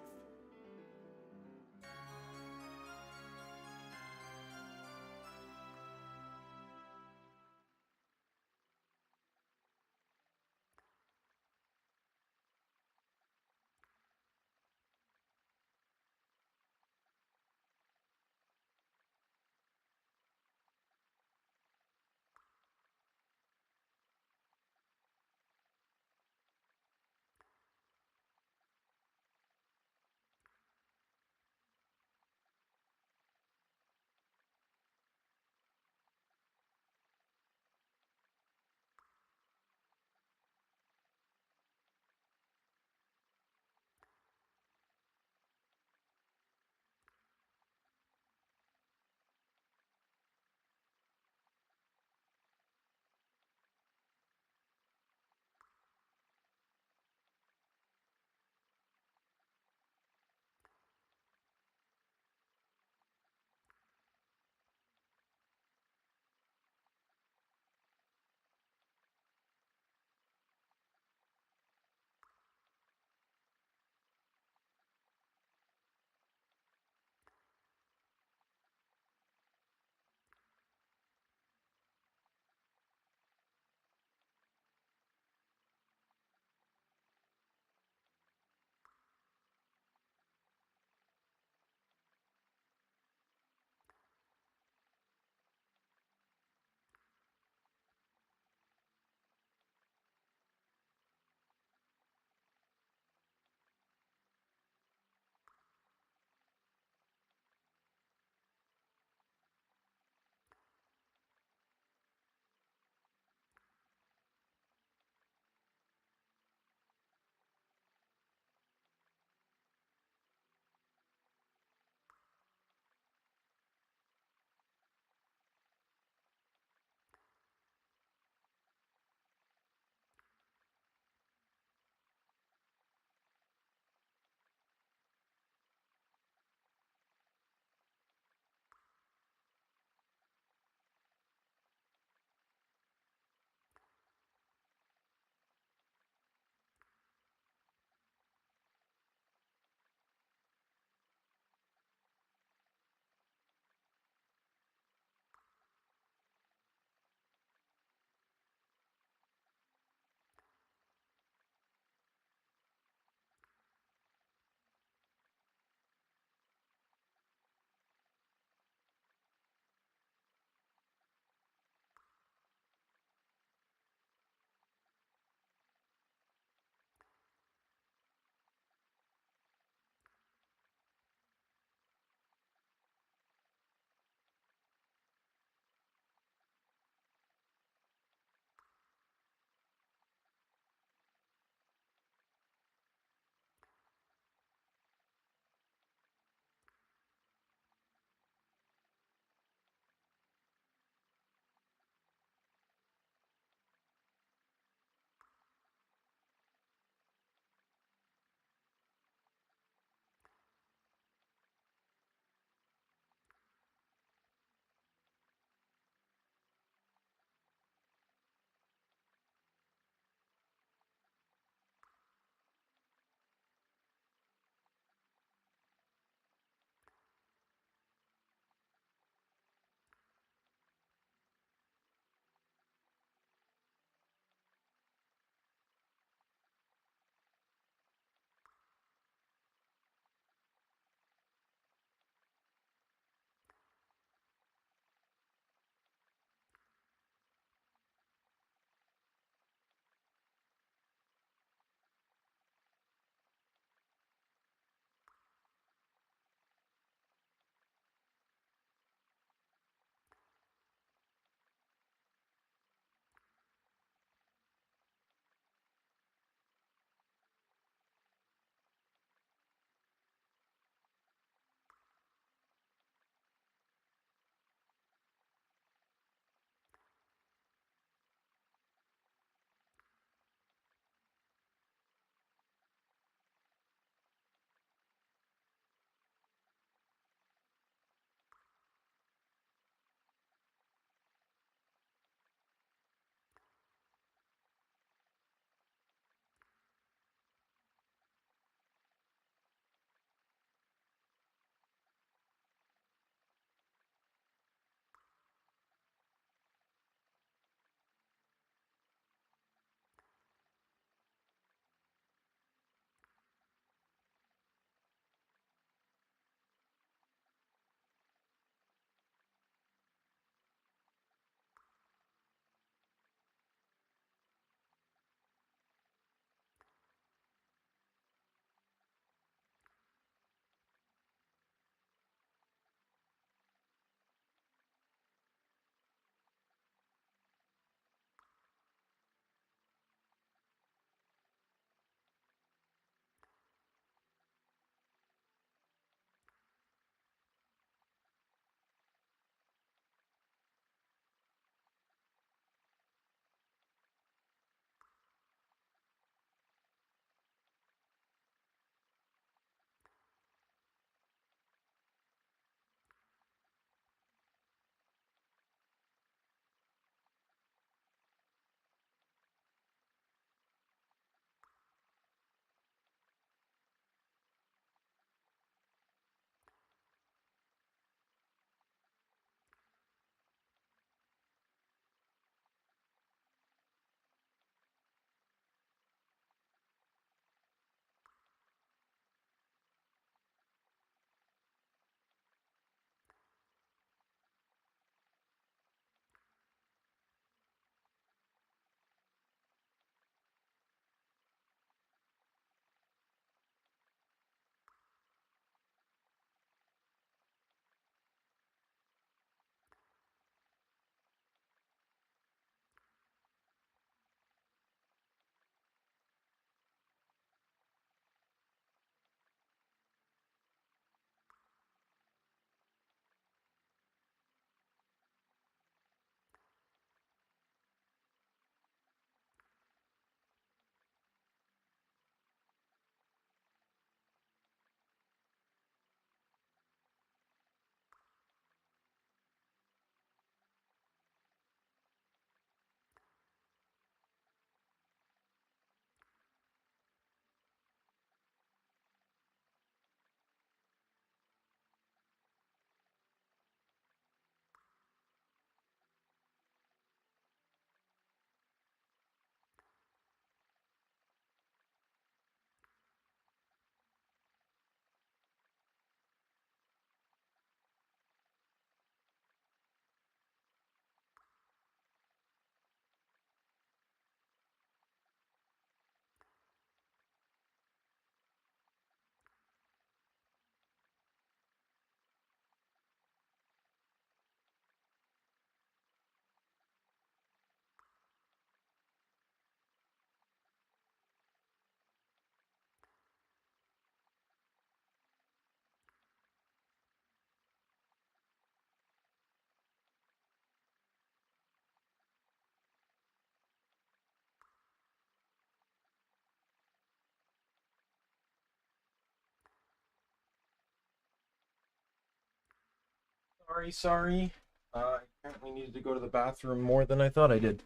Sorry. I apparently needed to go to the bathroom more than I thought I did.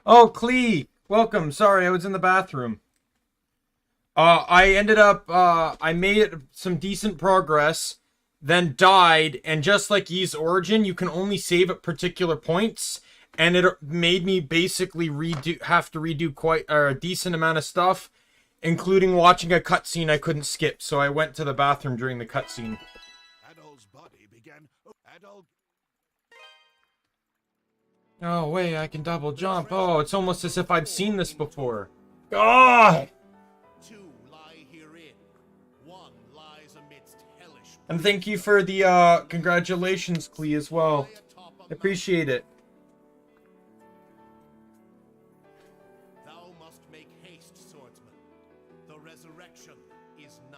Oh, Clee! Welcome. Sorry, I was in the bathroom. I ended up, I made some decent progress, then died, and just like Ys Origin, you can only save at particular points, and it made me basically have to redo quite a decent amount of stuff, including watching a cutscene I couldn't skip, so I went to the bathroom during the cutscene. Adol's body began. Adol. Oh, wait, I can double jump. Oh, it's almost as if I'd seen this before. God! And thank you for the, congratulations, Clee, as well. Appreciate it. Thou must make haste, swordsman. The resurrection is nigh.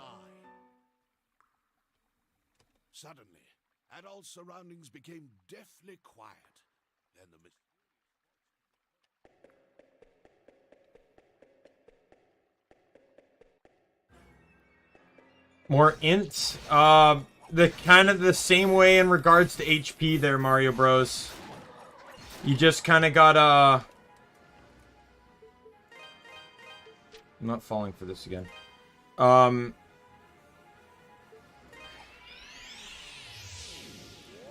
Suddenly, Adol's surroundings became deathly quiet. Then the More ints. The kind of the same way in regards to HP there, Mario Bros. You just kind of gotta... I'm not falling for this again.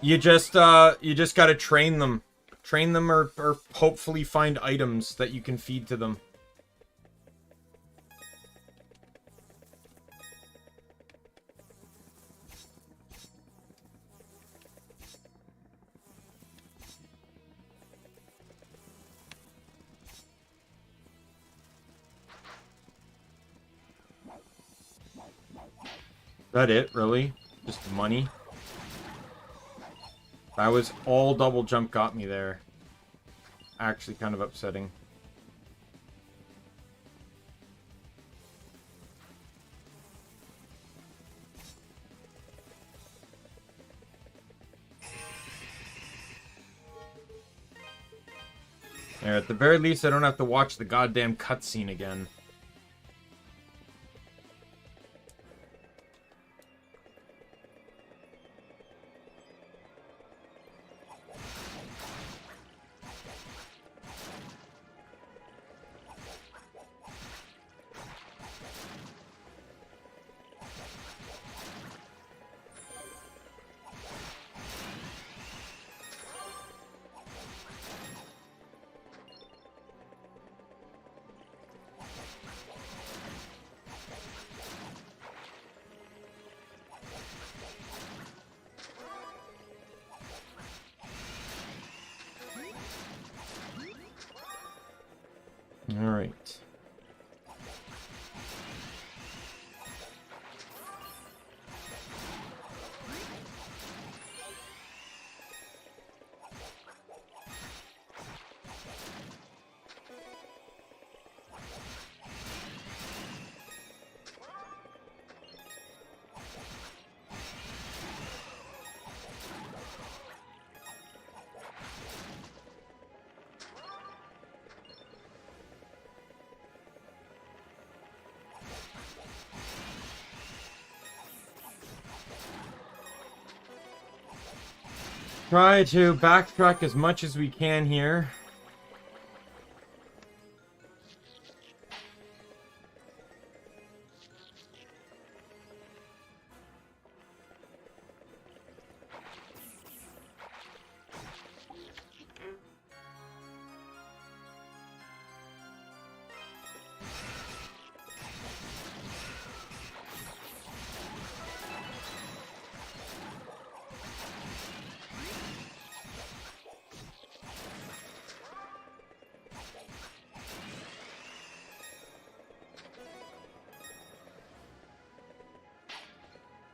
You just gotta train them. Train them or hopefully find items that you can feed to them. That it, really? Just money? That was all double jump got me there. Actually kind of upsetting. There, at the very least I don't have to watch the goddamn cutscene again. Alright. Try to backtrack as much as we can here.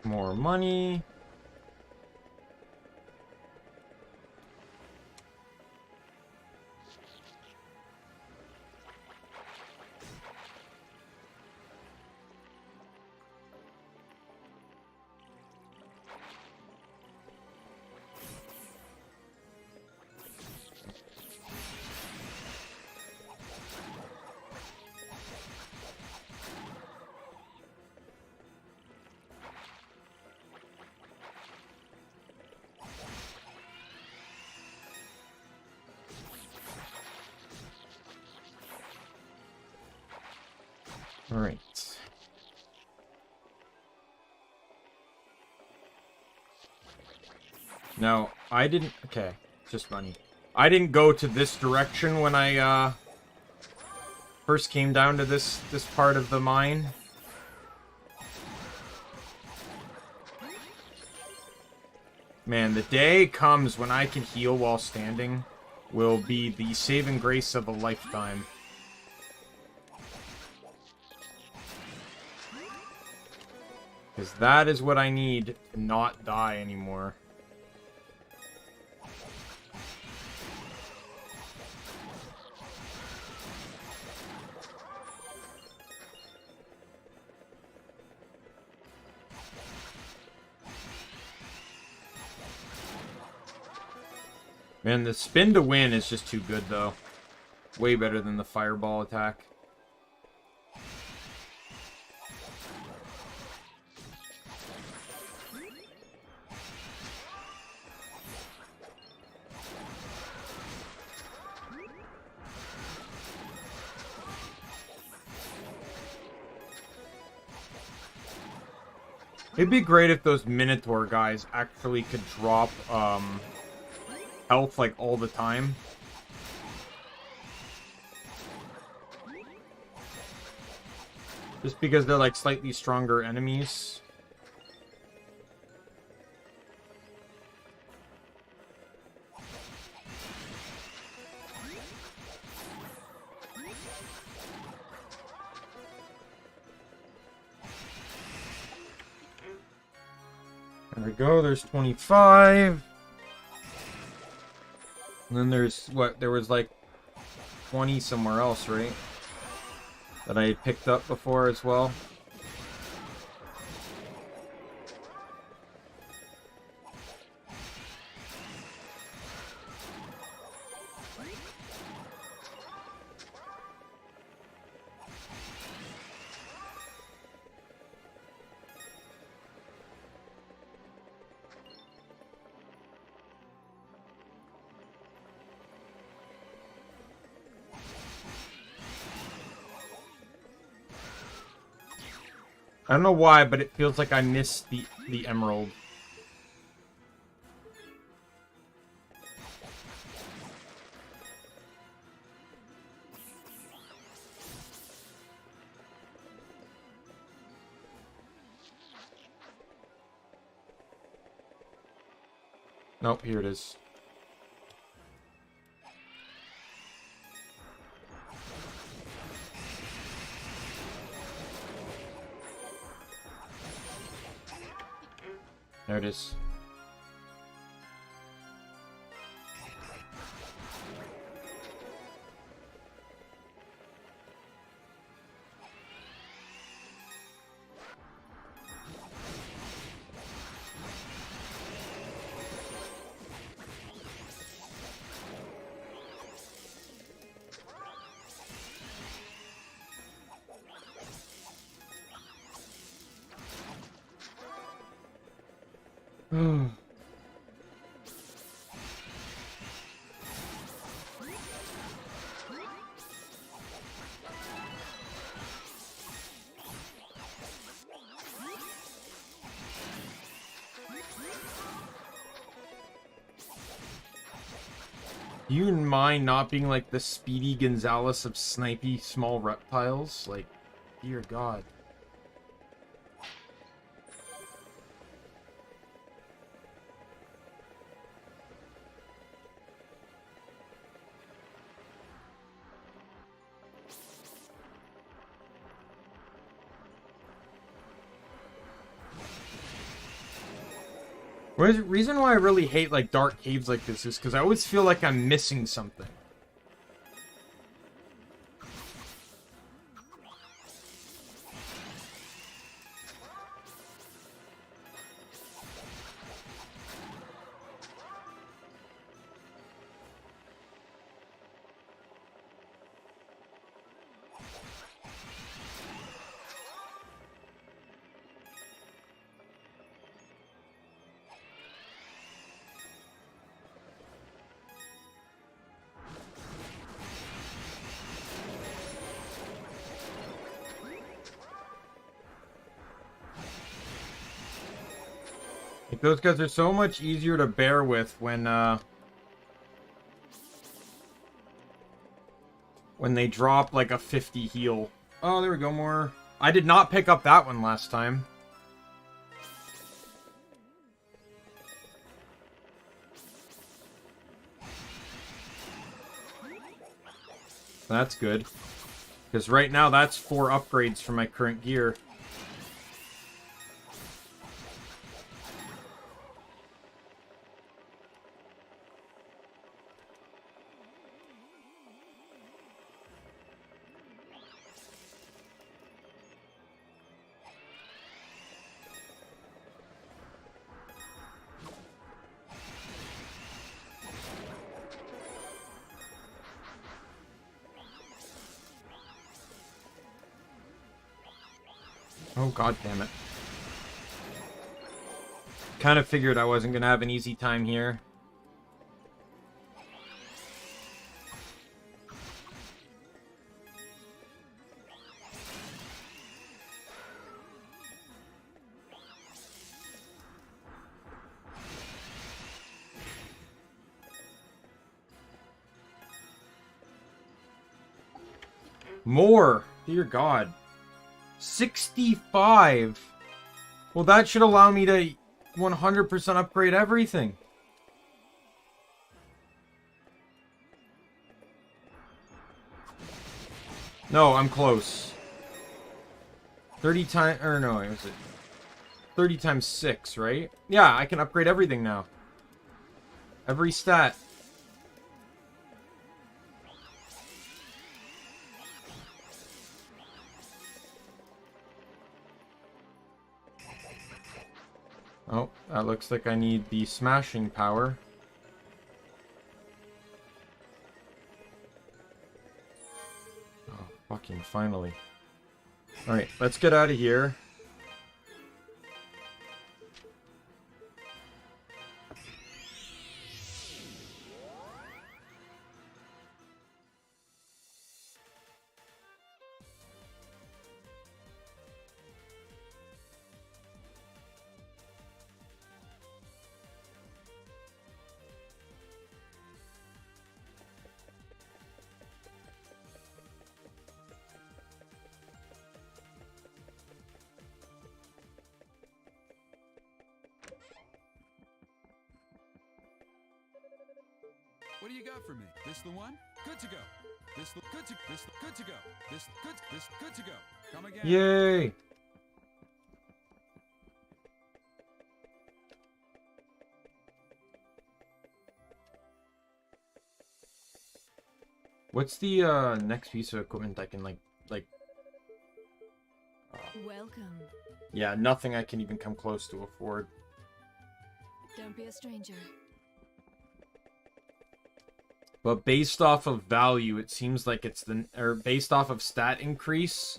More money. All right. No, I didn't. Okay, just money. I didn't go to this direction when I first came down to this part of the mine. Man, the day comes when I can heal while standing will be the saving grace of a lifetime. Because that is what I need to not die anymore. Man, the spin to win is just too good, though. Way better than the fireball attack. It'd be great if those Minotaur guys actually could drop, health, like, all the time. Just because they're, like, slightly stronger enemies. There we go, there's 25. And then there's, what, there was like 20 somewhere else, right? That I had picked up before as well. I don't know why, but it feels like I missed the emerald. Nope, here it is. There it is. Do you mind not being like the Speedy Gonzales of snipey small reptiles? Like, dear God. The reason why I really hate like dark caves like this is because I always feel like I'm missing something. Like, those guys are so much easier to bear with when they drop like a 50 heal. Oh, there we go, more. I did not pick up that one last time. That's good. Because right now, that's 4 upgrades for my current gear. Oh, god damn it. Kind of figured I wasn't going to have an easy time here. More! Dear God. 65! Well, that should allow me to 100% upgrade everything. No, I'm close. 30 times... Or no, was it 30 times 6, right? Yeah, I can upgrade everything now. Every stat. Oh, that looks like I need the smashing power. Oh, fucking finally. Alright, let's get out of here. What do you got for me? This the one? Good to go. This good to go. This good to go. Come again. Yay! What's the next piece of equipment I can like Welcome. Yeah, nothing I can even come close to afford. Don't be a stranger. But based off of value, it seems like it's or based off of stat increase,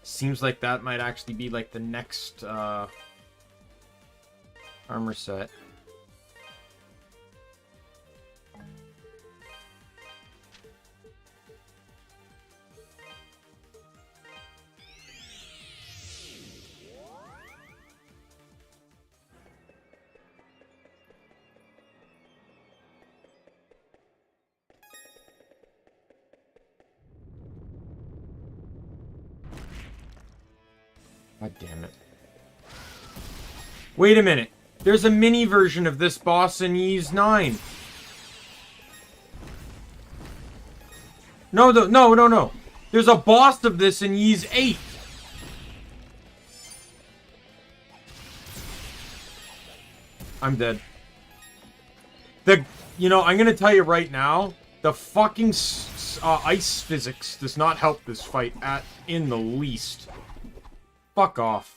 seems like that might actually be like the next armor set. God damn it. Wait a minute. There's a mini version of this boss in Ys 9. No. There's a boss of this in Ys 8. I'm dead. You know, I'm gonna tell you right now, the fucking ice physics does not help this fight in the least. Fuck off.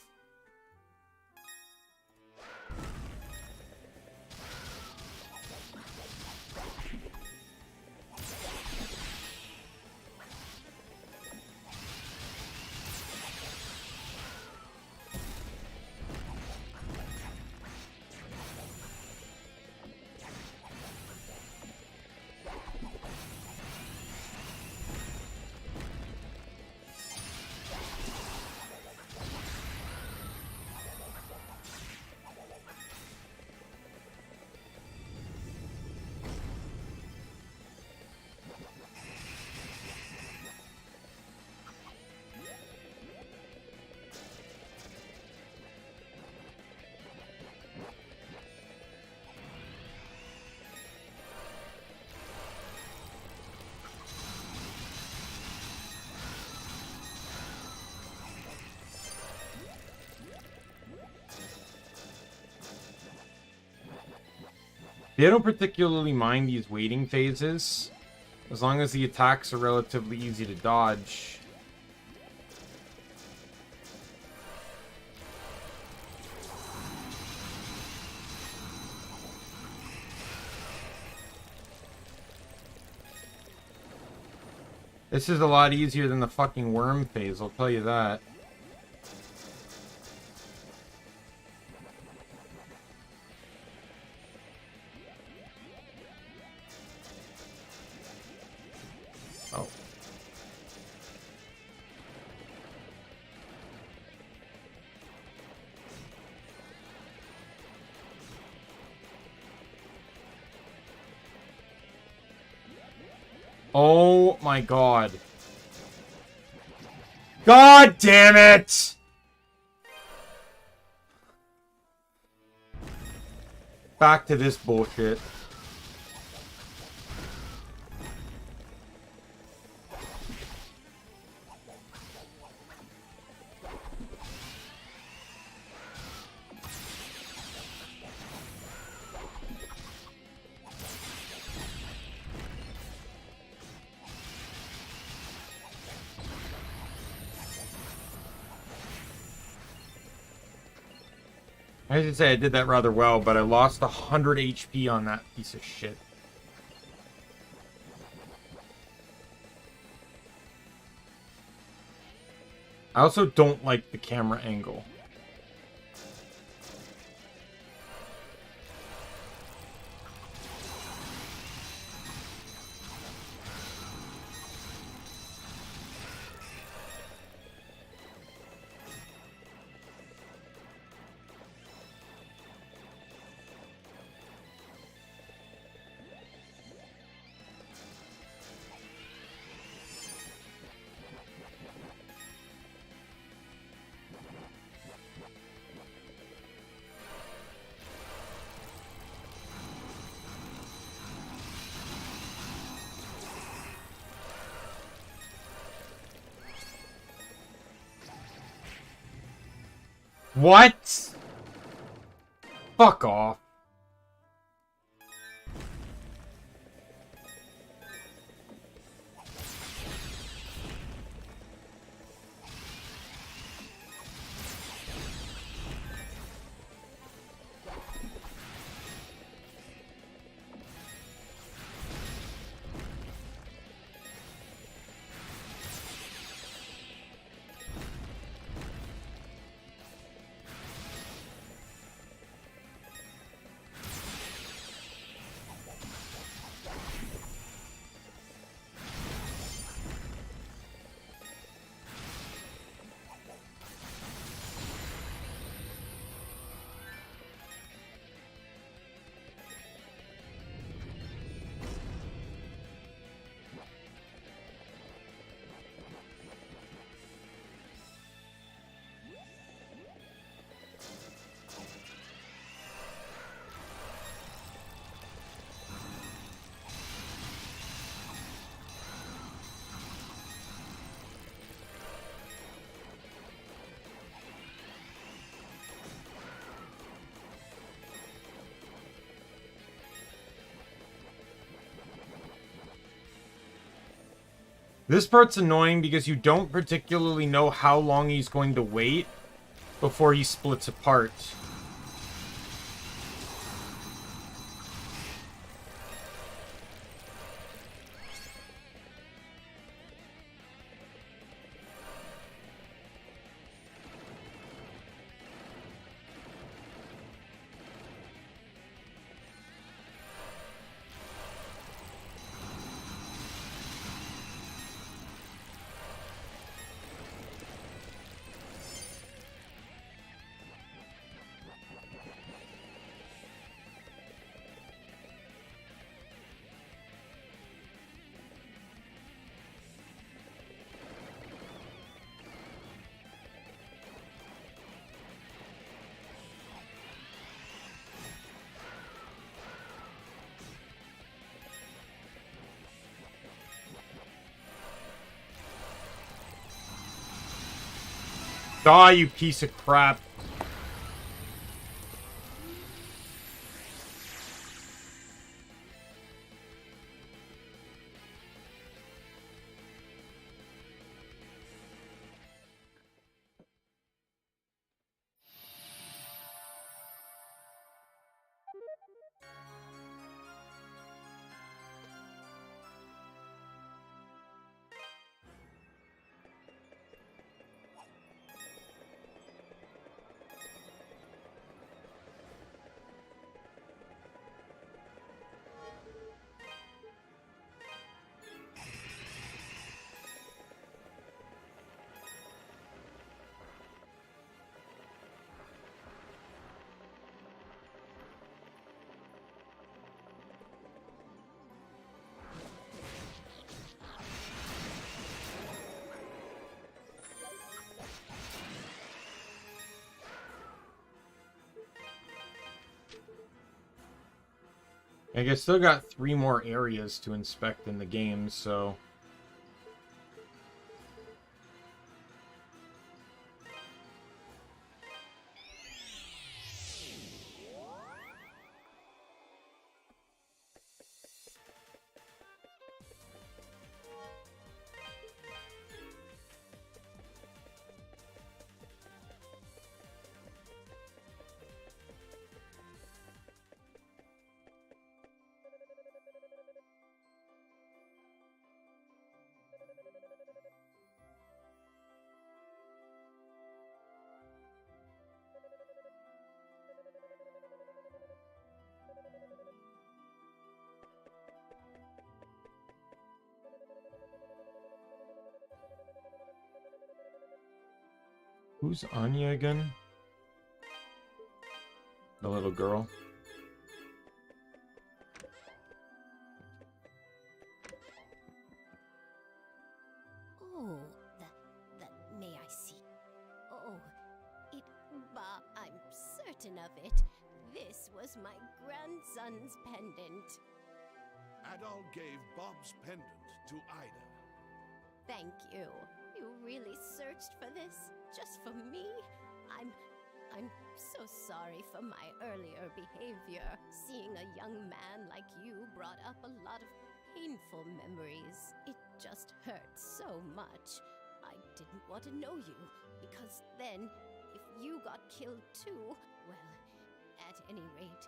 They don't particularly mind these waiting phases, as long as the attacks are relatively easy to dodge. This is a lot easier than the fucking worm phase, I'll tell you that. Oh. Oh my god. God damn it! Back to this bullshit. I should say I did that rather well, but I lost 100 HP on that piece of shit. I also don't like the camera angle. What? Fuck off. This part's annoying because you don't particularly know how long he's going to wait before he splits apart. Die, you piece of crap. I guess still got 3 more areas to inspect in the game, so... Who's Anya again? The little girl. Oh, that may I see? Oh, I'm certain of it. This was my grandson's pendant. Adol gave Bob's pendant to Ida. Thank you. You really searched for this? Just for me? I'm so sorry for my earlier behavior. Seeing a young man like you brought up a lot of painful memories. It just hurt so much. I didn't want to know you, because then, if you got killed too, well, at any rate,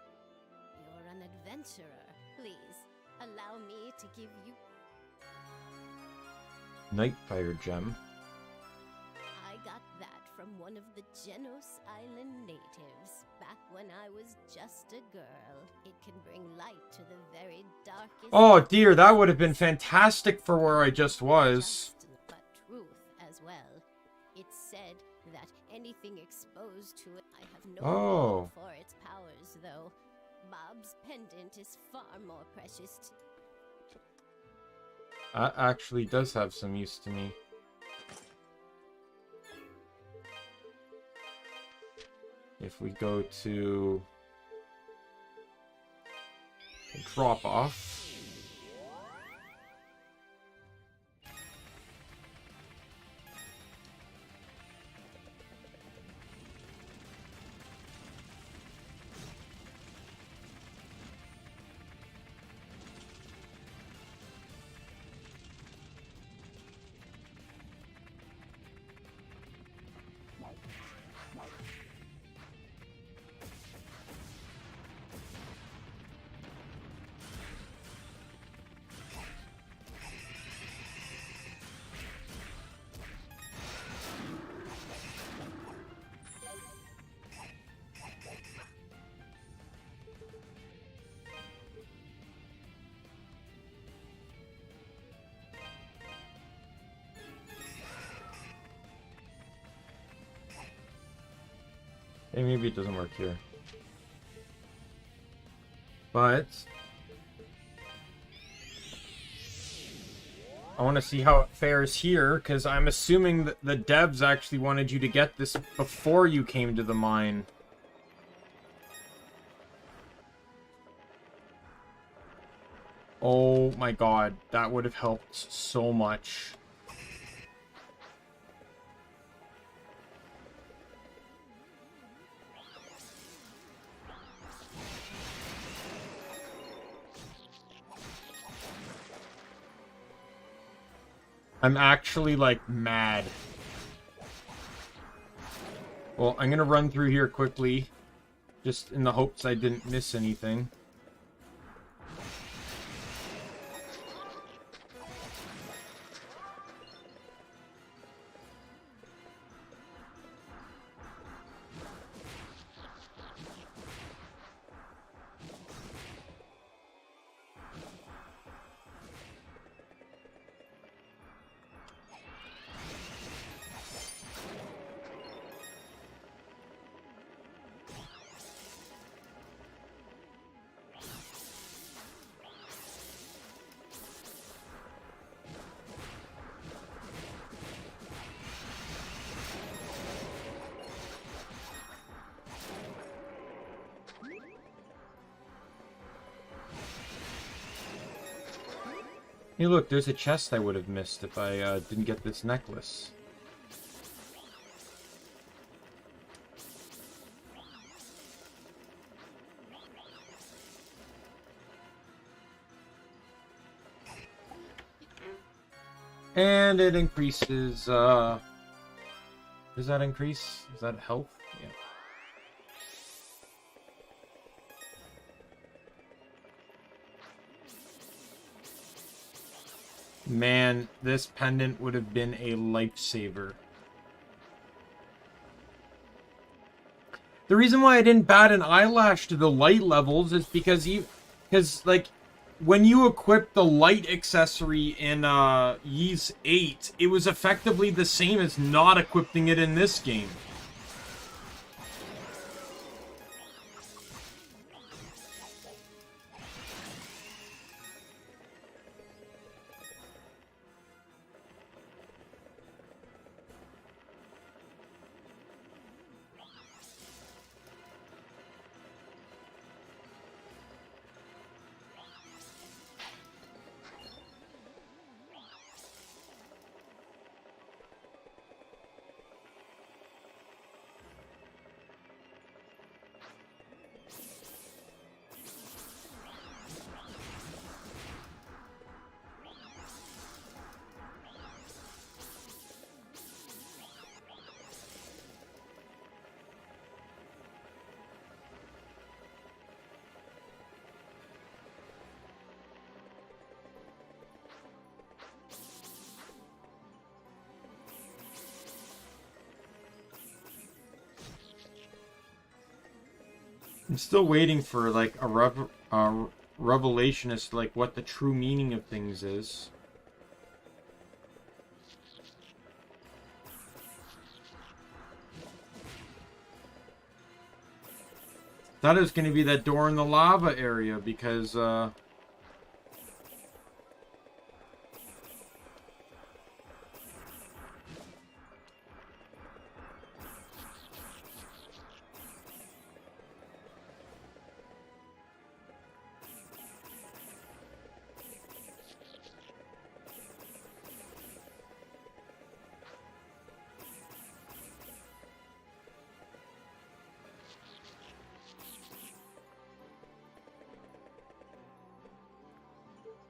you're an adventurer. Please, allow me to give you... Nightfire gem. I got that from one of the Genos Island natives, back when I was just a girl. It can bring light to the very darkest... Oh dear, that would have been fantastic for where I just was. But truth as well. It's said that anything exposed to it... I have no need for its powers, though. Bob's pendant is far more precious to... That actually does have some use to me. If we go to drop off. Hey, maybe it doesn't work here. But I want to see how it fares here, because I'm assuming that the devs actually wanted you to get this before you came to the mine. Oh my god, that would have helped so much. I'm actually, like, mad. Well, I'm gonna run through here quickly, just in the hopes I didn't miss anything. Hey, look, there's a chest I would have missed if I didn't get this necklace. And it increases, does that increase? Is that health? Yeah. Man, this pendant would have been a lifesaver. The reason why I didn't bat an eyelash to the light levels is because like, when you equip the light accessory in Ys 8, it was effectively the same as not equipping it in this game. I'm still waiting for, like, a revelation as to, like, what the true meaning of things is. Thought it was going to be that door in the lava area, because,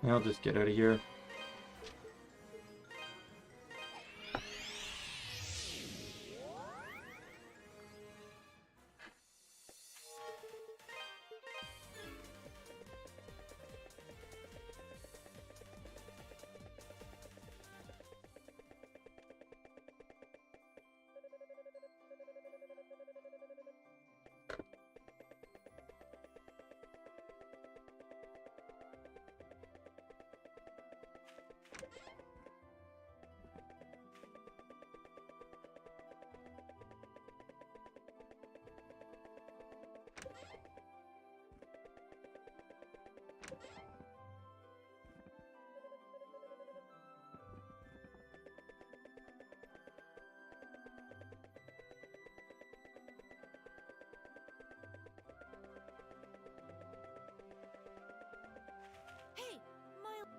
I'll just get out of here.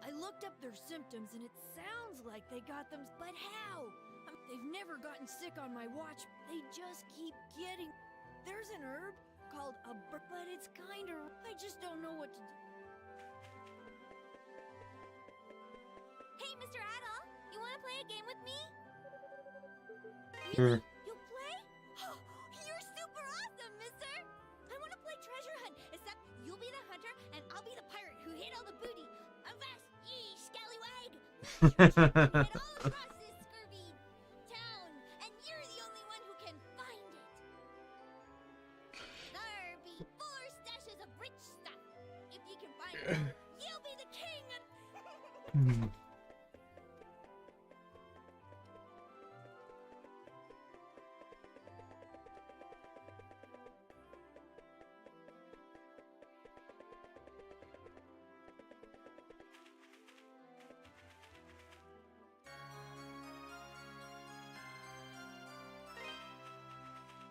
I looked up their symptoms and it sounds like they got them, but how? They've never gotten sick on my watch. They just keep getting... There's an herb called but it's kinda... I just don't know what to do. Hey, Mr. Adol, you want to play a game with me? Sure. You'll play? Oh, you're super awesome, mister! I want to play treasure hunt, except you'll be the hunter and I'll be the pirate who hid all the booty. Avast ye, scallywag! Hid all across this scurvy town, and you're the only one who can find it. There be 4 stashes of rich stuff. If you can find it, you'll be the king of...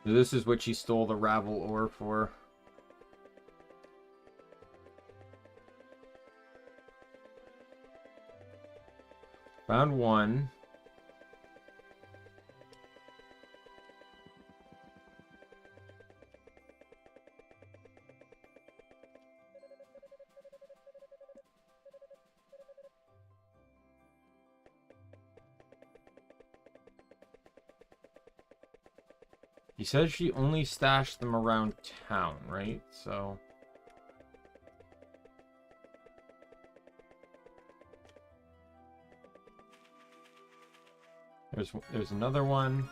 This is what she stole the Ravel ore for. Found one. He says she only stashed them around town, right? So... There's another one.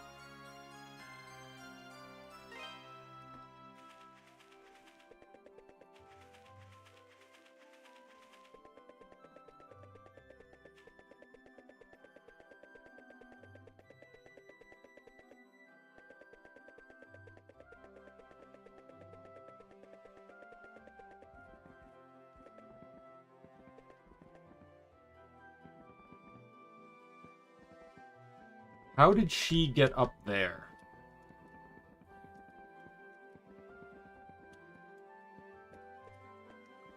How did she get up there?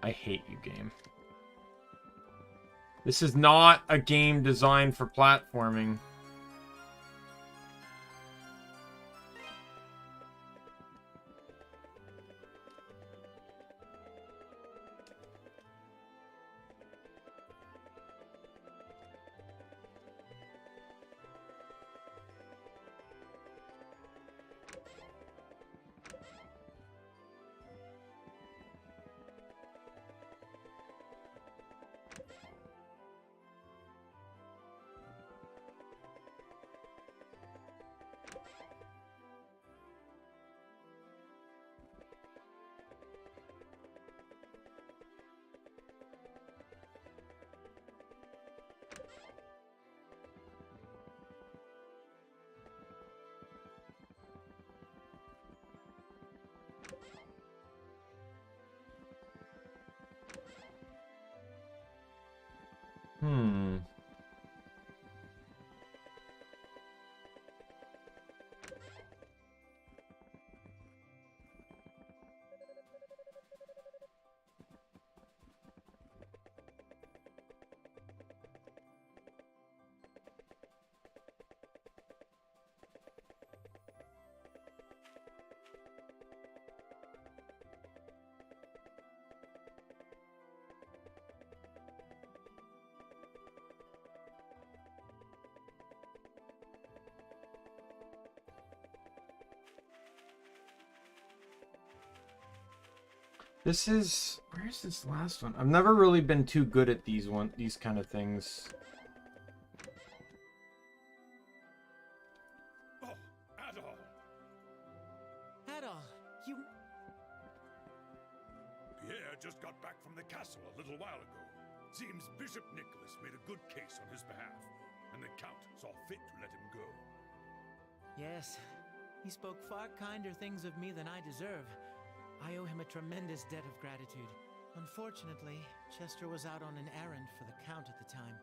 I hate you, game. This is not a game designed for platforming. Hmm. This is... Where's this last one? I've never really been too good at these kind of things. Oh, Adol! Adol, you... Pierre just got back from the castle a little while ago. Seems Bishop Nicholas made a good case on his behalf, and the Count saw fit to let him go. Yes, he spoke far kinder things of me than I deserve. I owe him a tremendous debt of gratitude. Unfortunately, Chester was out on an errand for the Count at the time,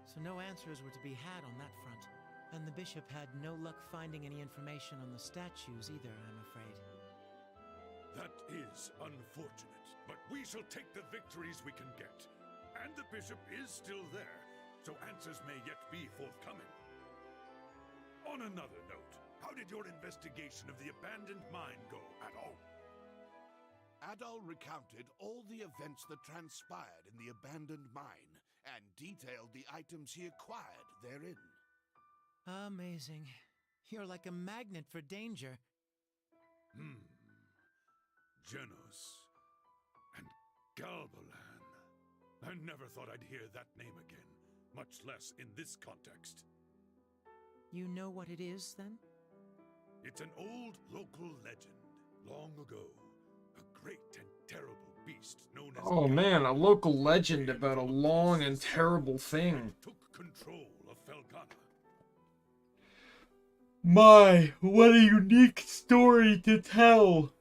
so no answers were to be had on that front. And the Bishop had no luck finding any information on the statues either, I'm afraid. That is unfortunate, but we shall take the victories we can get. And the Bishop is still there, so answers may yet be forthcoming. On another note, how did your investigation of the abandoned mine go at all? Adol recounted all the events that transpired in the abandoned mine and detailed the items he acquired therein. Amazing. You're like a magnet for danger. Genos and Galbalan. I never thought I'd hear that name again, much less in this context. You know what it is, then? It's an old local legend. Long ago, a great and terrible beast known as Oh man, a local legend about a long and terrible thing. took control of Felghana. My, what a unique story to tell.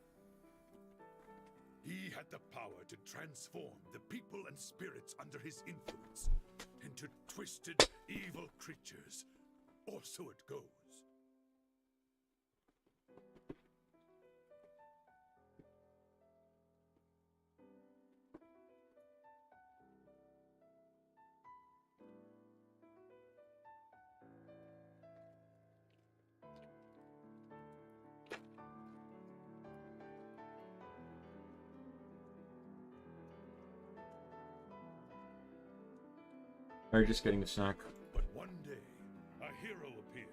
He had the power to transform the people and spirits under his influence into twisted, evil creatures. Or so it goes. Or just getting a snack. But one day, a hero appeared,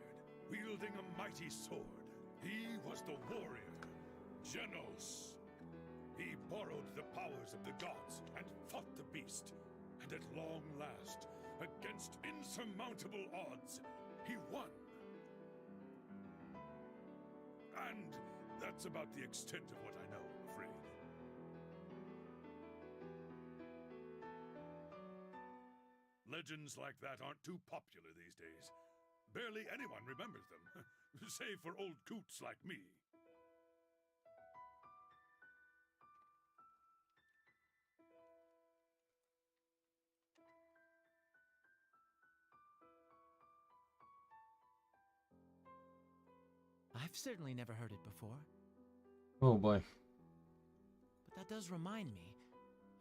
wielding a mighty sword. He was the warrior, Genos. He borrowed the powers of the gods and fought the beast. And at long last, against insurmountable odds, he won. And that's about the extent of what I know, I'm afraid. Legends like that aren't too popular these days. Barely anyone remembers them, save for old coots like me. I've certainly never heard it before. Oh boy. But that does remind me.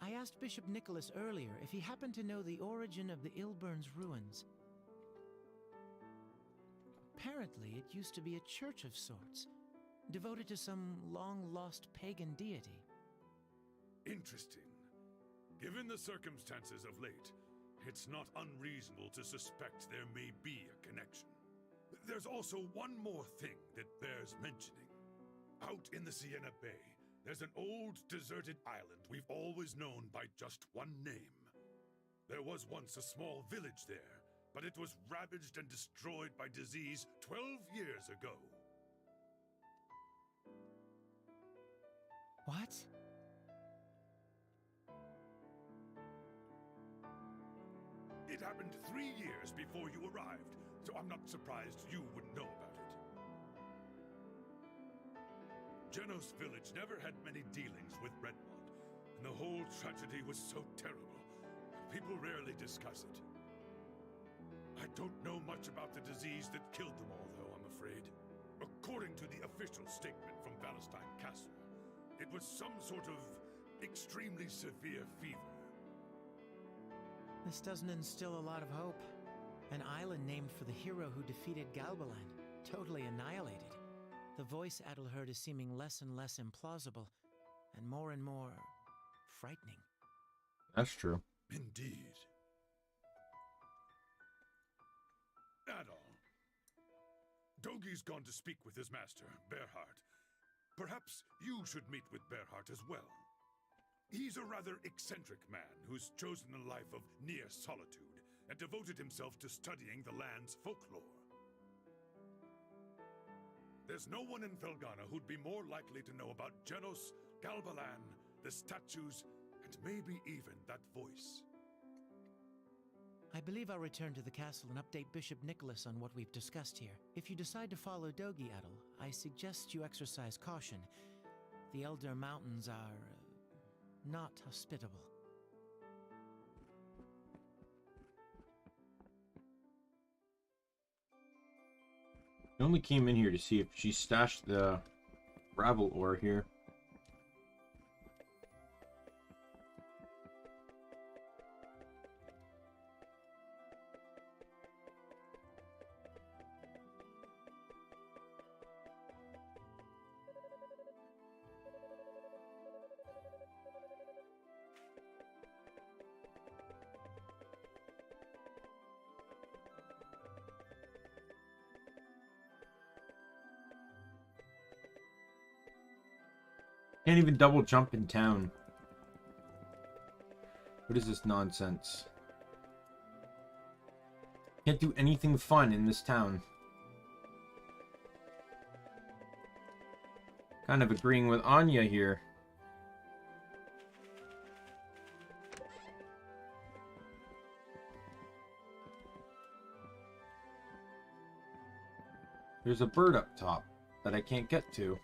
I asked Bishop Nicholas earlier if he happened to know the origin of the Ilburn's ruins. Apparently, it used to be a church of sorts, devoted to some long-lost pagan deity. Interesting. Given the circumstances of late, it's not unreasonable to suspect there may be a connection. There's also one more thing that bears mentioning. Out in the Sienna Bay, there's an old deserted island we've always known by just one name. There was once a small village there, but it was ravaged and destroyed by disease 12 years ago. What? It happened 3 years before you arrived, so I'm not surprised you wouldn't know about it. Genos village never had many dealings with Redmond, and the whole tragedy was so terrible. People rarely discuss it. I don't know much about the disease that killed them all, though, I'm afraid. According to the official statement from Valentine Castle, it was some sort of extremely severe fever. This doesn't instill a lot of hope. An island named for the hero who defeated Galbalan, totally annihilated. The voice Adol heard is seeming less and less implausible, and more frightening. That's true. Indeed. Adol. Dogi's gone to speak with his master, Berhart. Perhaps you should meet with Berhart as well. He's a rather eccentric man who's chosen a life of near solitude and devoted himself to studying the land's folklore. There's no one in Felghana who'd be more likely to know about Genos, Galbalan, the statues, and maybe even that voice. I believe I'll return to the castle and update Bishop Nicholas on what we've discussed here. If you decide to follow Dogi, Adol, I suggest you exercise caution. The Elder Mountains are not hospitable. I only came in here to see if she stashed the gravel ore here. Can't even double jump in town. What is this nonsense? Can't do anything fun in this town. Kind of agreeing with Anya here. There's a bird up top that I can't get to.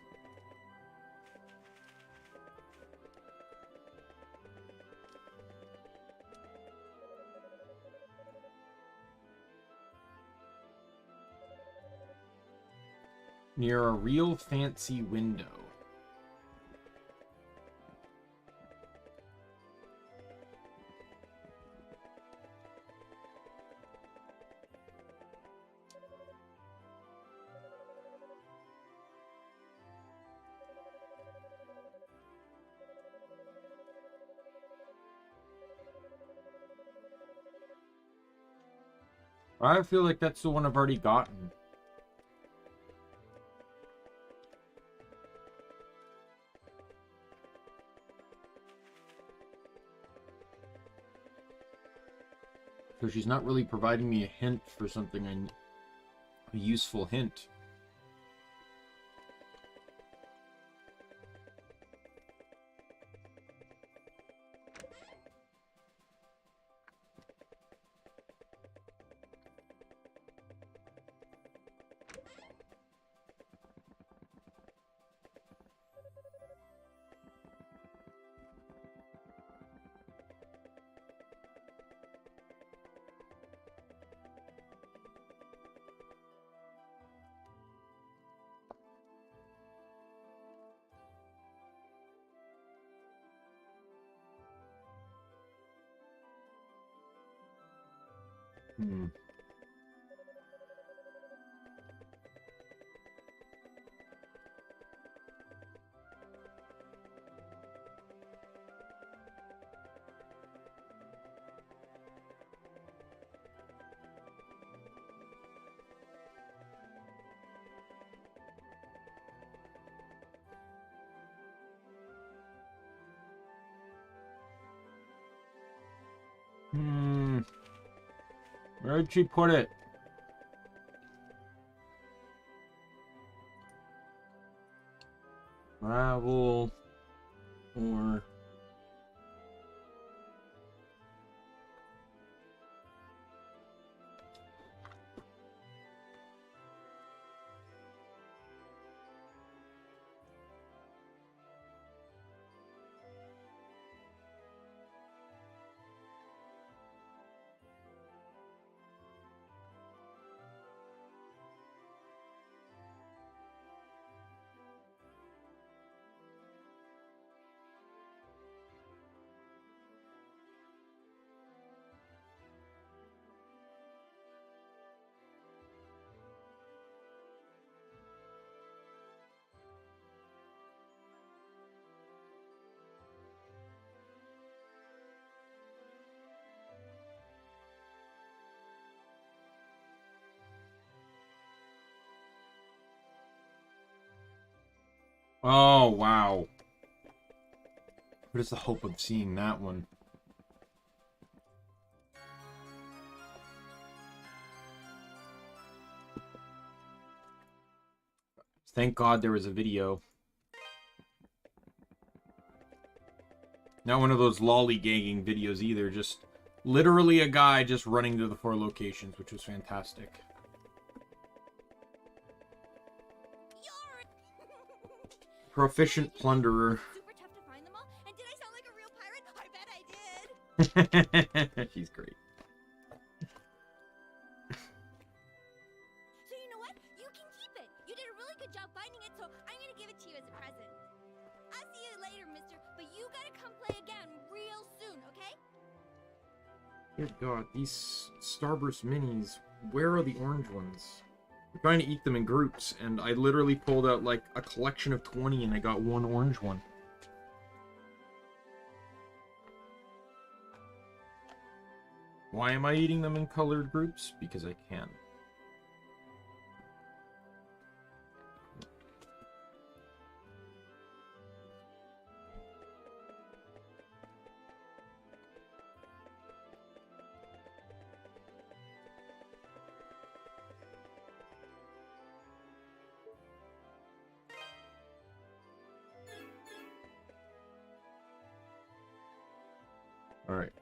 Near a real fancy window. I feel like that's the one I've already gotten. So she's not really providing me a hint for something, a useful hint. Hmm. Where'd she put it? Travel or oh, wow. What is the hope of seeing that one? Thank God there was a video. Not one of those lollygagging videos either. Just literally a guy just running to the 4 locations, which was fantastic. Proficient plunderer. Super tough to find them all. And did I sound like a real pirate? I bet I did. She's great. So you know what? You can keep it. You did a really good job finding it, so I'm gonna give it to you as a present. I'll see you later, mister, but you gotta come play again real soon, okay? Good God, these Starburst minis, where are the orange ones? I'm trying to eat them in groups, and I literally pulled out like a collection of 20 and I got one orange one. Why am I eating them in colored groups? Because I can. All right.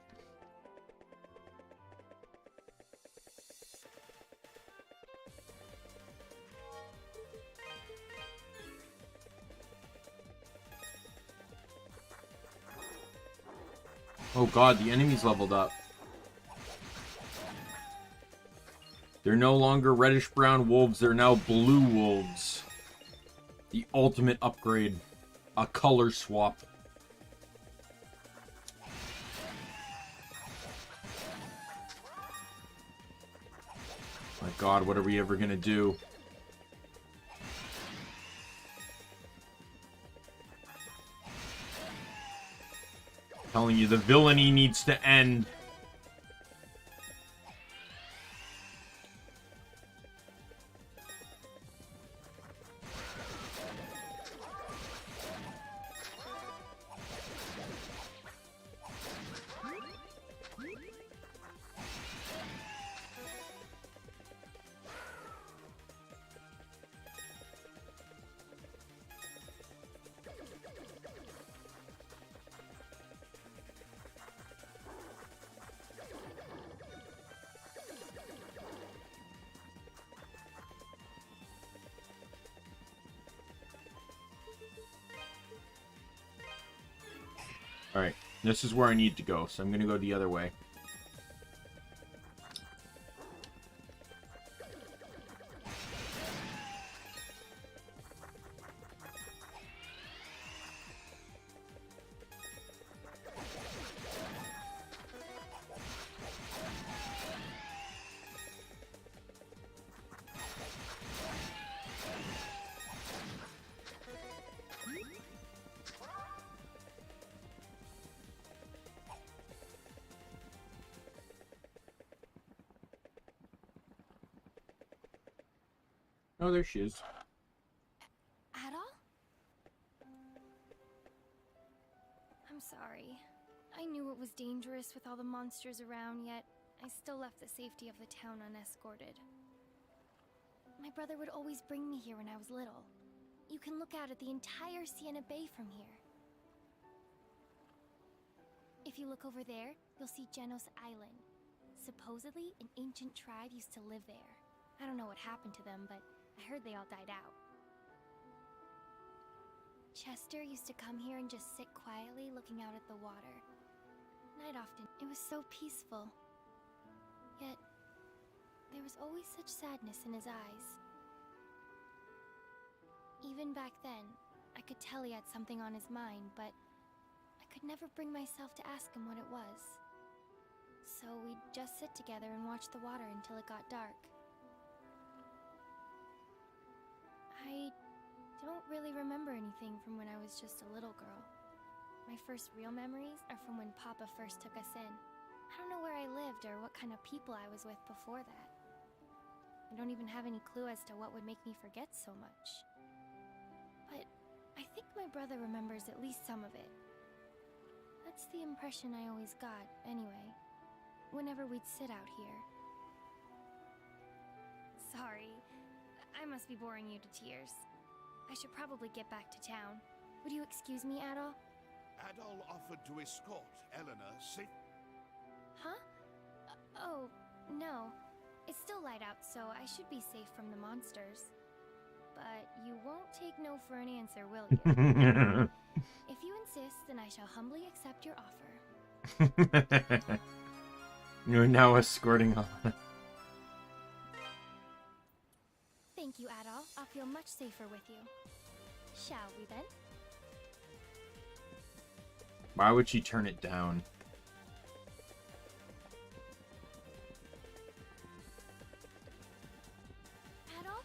Oh God, the enemies leveled up. They're no longer reddish-brown wolves, they're now blue wolves. The ultimate upgrade. A color swap. My God, what are we ever gonna do? I'm telling you, the villainy needs to end. Alright, this is where I need to go, so I'm gonna go the other way. Oh, there she is. Adol? I'm sorry. I knew it was dangerous with all the monsters around, yet I still left the safety of the town unescorted. My brother would always bring me here when I was little. You can look out at the entire Sienna Bay from here. If you look over there, you'll see Genos Island. Supposedly, an ancient tribe used to live there. I don't know what happened to them, but I heard they all died out. Chester used to come here and just sit quietly looking out at the water. Night often. It was so peaceful. Yet, there was always such sadness in his eyes. Even back then, I could tell he had something on his mind, but I could never bring myself to ask him what it was. So we'd just sit together and watch the water until it got dark. I don't really remember anything from when I was just a little girl. My first real memories are from when Papa first took us in. I don't know where I lived or what kind of people I was with before that. I don't even have any clue as to what would make me forget so much. But I think my brother remembers at least some of it. That's the impression I always got, anyway, whenever we'd sit out here. Sorry. I must be boring you to tears. I should probably get back to town. Would you excuse me, Adol? Adol offered to escort Eleanor safe. Huh? Oh, no. It's still light out, so I should be safe from the monsters. But you won't take no for an answer, will you? If you insist, then I shall humbly accept your offer. You're now escorting her. Thank you, Adol. I'll feel much safer with you. Shall we then? Why would she turn it down? Adol?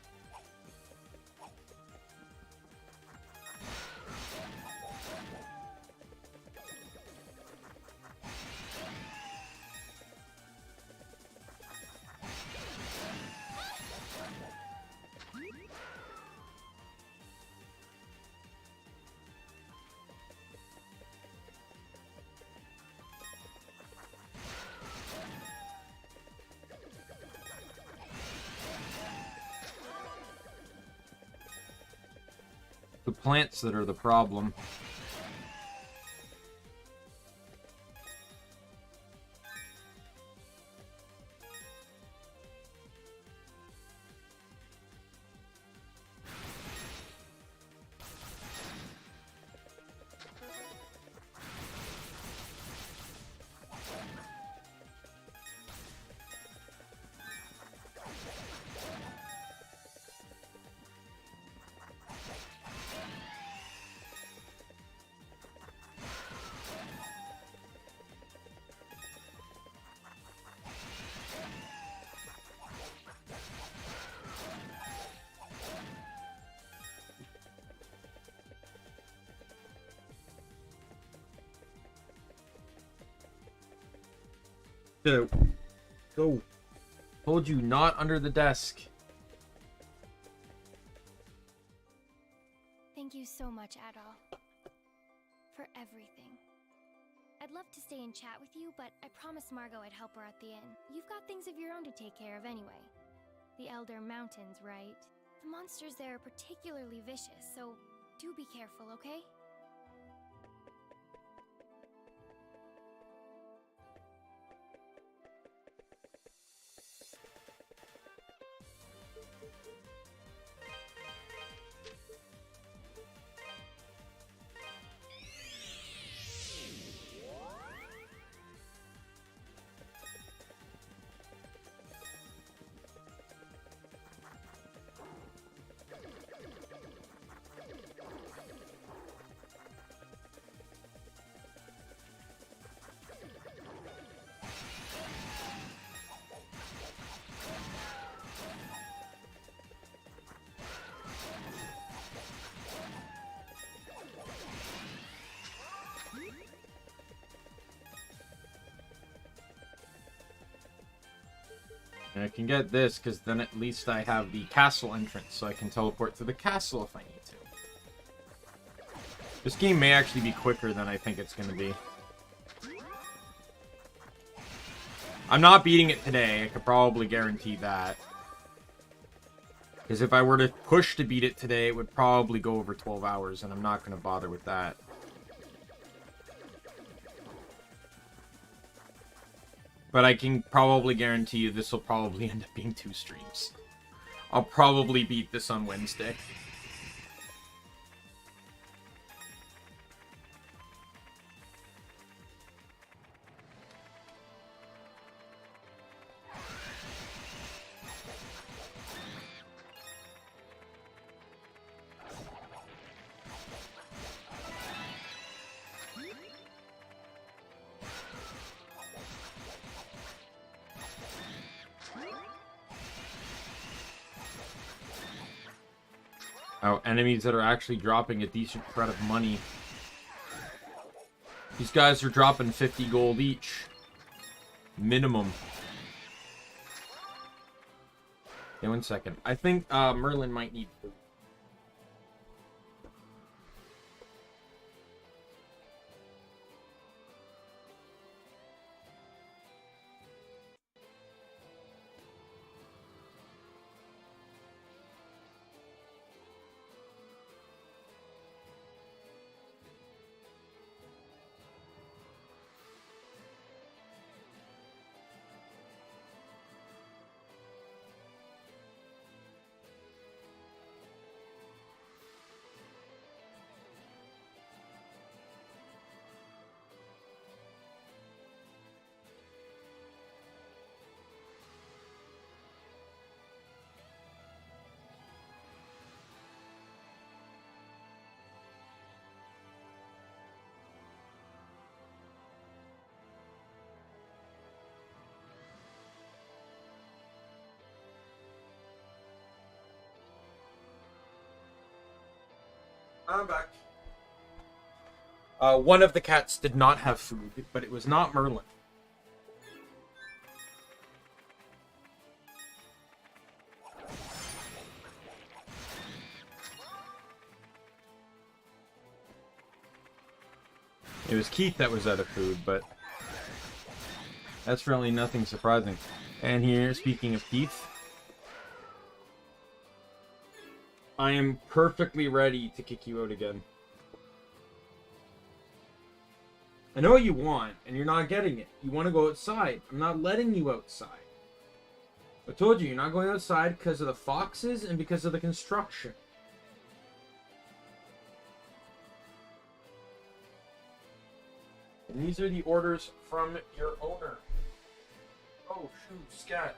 The plants that are the problem. Go. Told you, not under the desk. Thank you so much, Adol. For everything. I'd love to stay and chat with you, but I promised Margot I'd help her at the inn. You've got things of your own to take care of anyway. The Elder Mountains, right? The monsters there are particularly vicious, so do be careful, okay? And I can get this, because then at least I have the castle entrance, so I can teleport to the castle if I need to. This game may actually be quicker than I think it's going to be. I'm not beating it today, I could probably guarantee that. Because if I were to push to beat it today, it would probably go over 12 hours, and I'm not going to bother with that. But I can probably guarantee you this will probably end up being 2 streams. I'll probably beat this on Wednesday. Oh, enemies that are actually dropping a decent shred of money. These guys are dropping 50 gold each. Minimum. Okay, 1 second. I think Merlin might need food. I'm back. One of the cats did not have food, but it was not Merlin. It was Keith that was out of food, but that's really nothing surprising. And here, speaking of Keith, I am perfectly ready to kick you out again. I know what you want, and you're not getting it. You want to go outside. I'm not letting you outside. I told you, you're not going outside because of the foxes and because of the construction. And these are the orders from your owner. Oh, shoot, scat.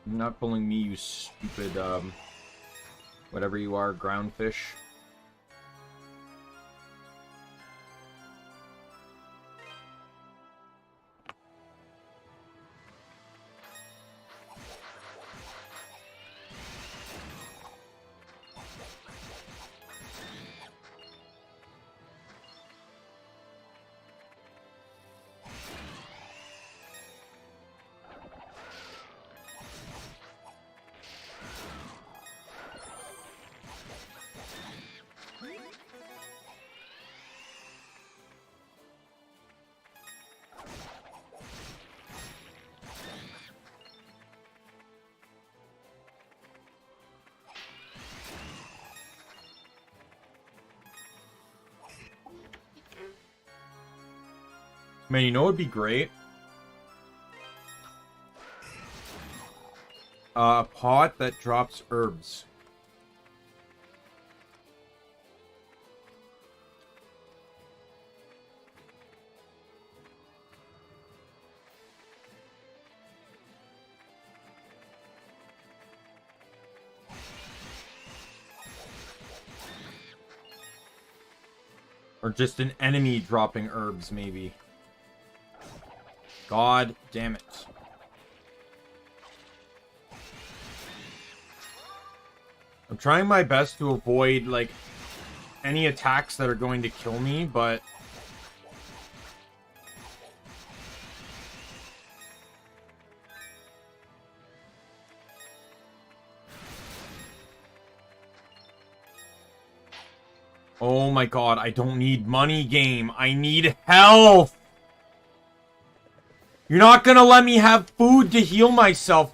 You're not pulling me, you stupid, whatever you are, groundfish. Man, you know what would be great? A pot that drops herbs. Or just an enemy dropping herbs, maybe. God damn it. I'm trying my best to avoid, like, any attacks that are going to kill me, but... Oh my god, I don't need money, game. I need health! You're not gonna let me have food to heal myself.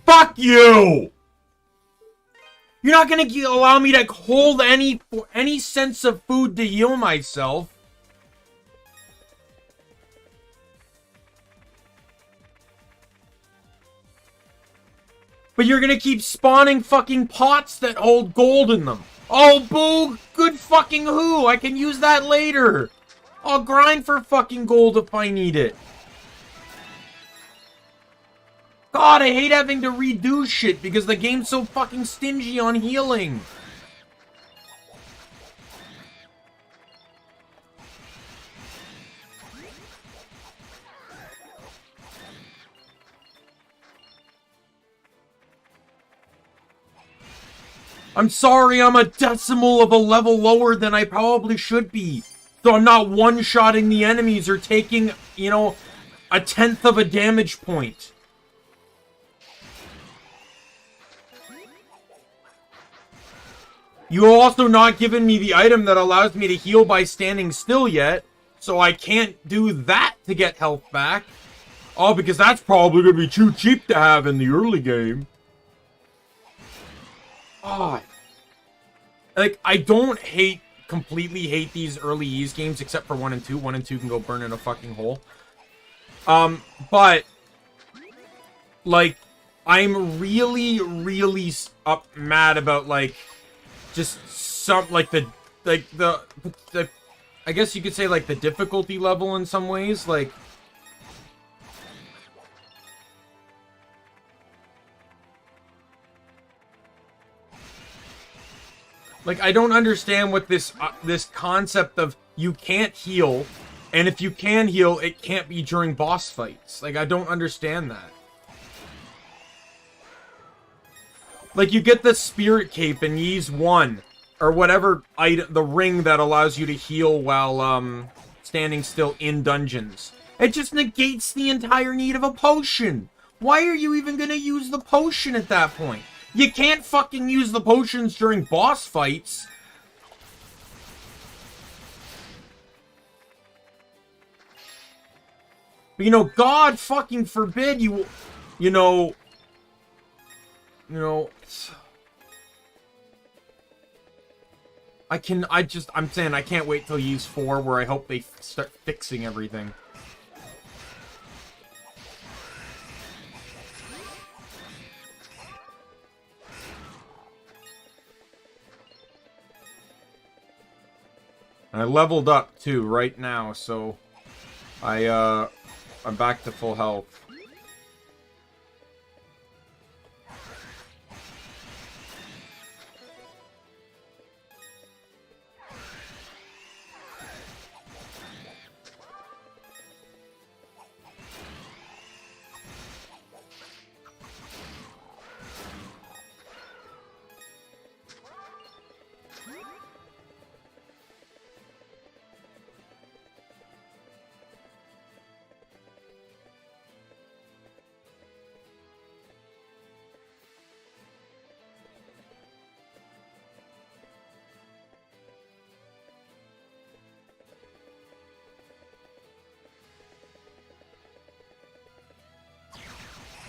Fuck you! You're not gonna allow me to hold any sense of food to heal myself. But you're gonna keep spawning fucking pots that hold gold in them. Oh, boo! Good fucking who! I can use that later! I'll grind for fucking gold if I need it. God, I hate having to redo shit because the game's so fucking stingy on healing. I'm sorry, I'm a decimal of a level lower than I probably should be. So I'm not one-shotting the enemies or taking, you know, 1/10 of a damage point. You also not given me the item that allows me to heal by standing still yet. So I can't do that to get health back. Oh, because that's probably going to be too cheap to have in the early game. God. Like, I don't completely hate these early Ys games except for 1 and 2. 1 and 2 can go burn in a fucking hole. But, like, I'm really, really mad about, like, just some, like, the I guess you could say, like, the difficulty level in some ways, like... Like, I don't understand what this concept of you can't heal, and if you can heal, it can't be during boss fights. Like, I don't understand that. Like, you get the Spirit Cape in Ys 1, or whatever item, the ring that allows you to heal while, standing still in dungeons. It just negates the entire need of a potion! Why are you even gonna use the potion at that point? You can't fucking use the potions during boss fights! You know, God fucking forbid you know... I'm saying I can't wait till Ys 4 where I hope they start fixing everything. I leveled up too right now, so I'm back to full health.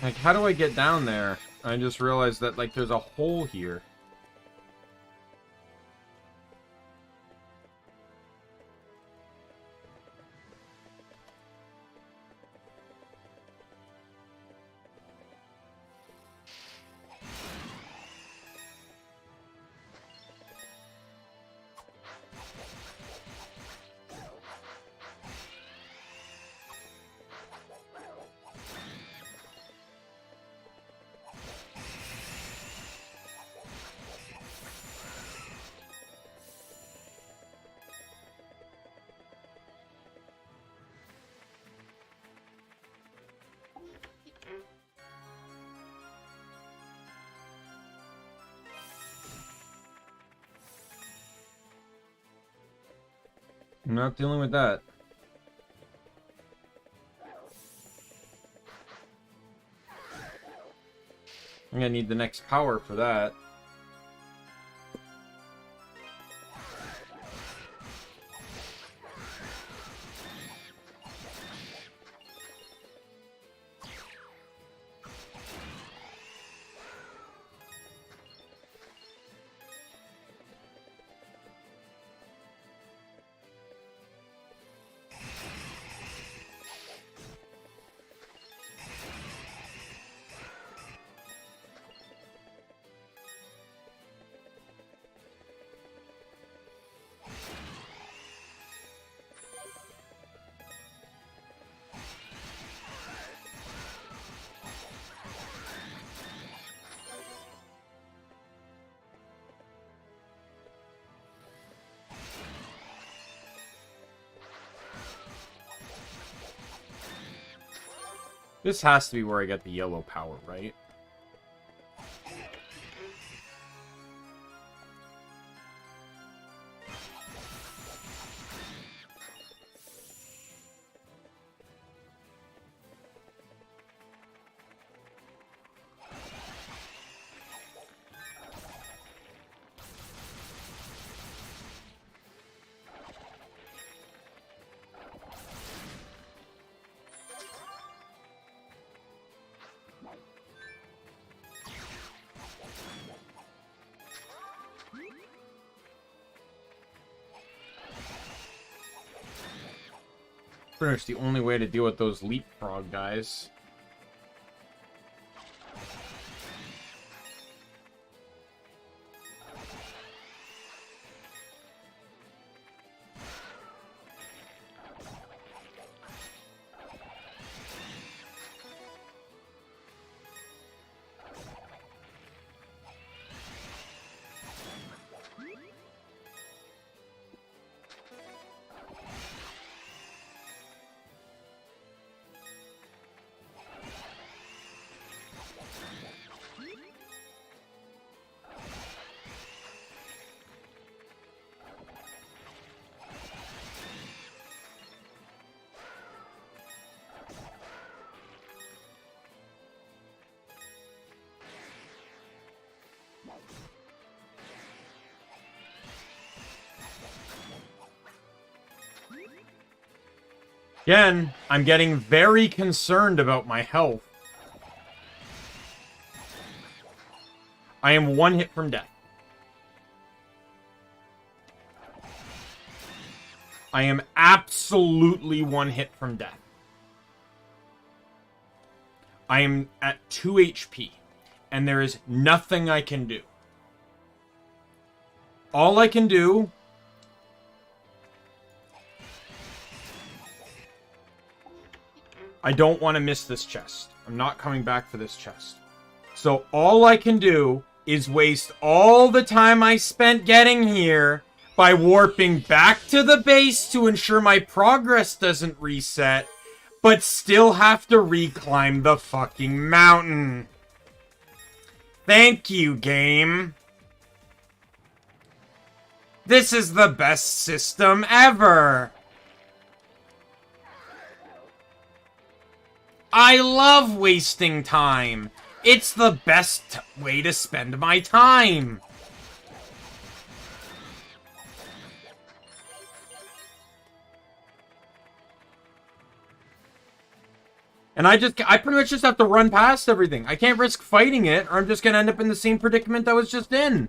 Like, how do I get down there? I just realized that, like, there's a hole here. I'm not dealing with that. I'm gonna need the next power for that. This has to be where I get the yellow power, right? Pretty much the only way to deal with those leapfrog guys. Again, I'm getting very concerned about my health. I am one hit from death. I am absolutely one hit from death. I am at 2 HP, and there is nothing I can do. All I can do... I don't want to miss this chest. I'm not coming back for this chest. So all I can do is waste all the time I spent getting here by warping back to the base to ensure my progress doesn't reset, but still have to reclimb the fucking mountain. Thank you, game. This is the best system ever. I love wasting time. It's the best way to spend my time. And I pretty much just have to run past everything. I can't risk fighting it, or I'm just going to end up in the same predicament I was just in.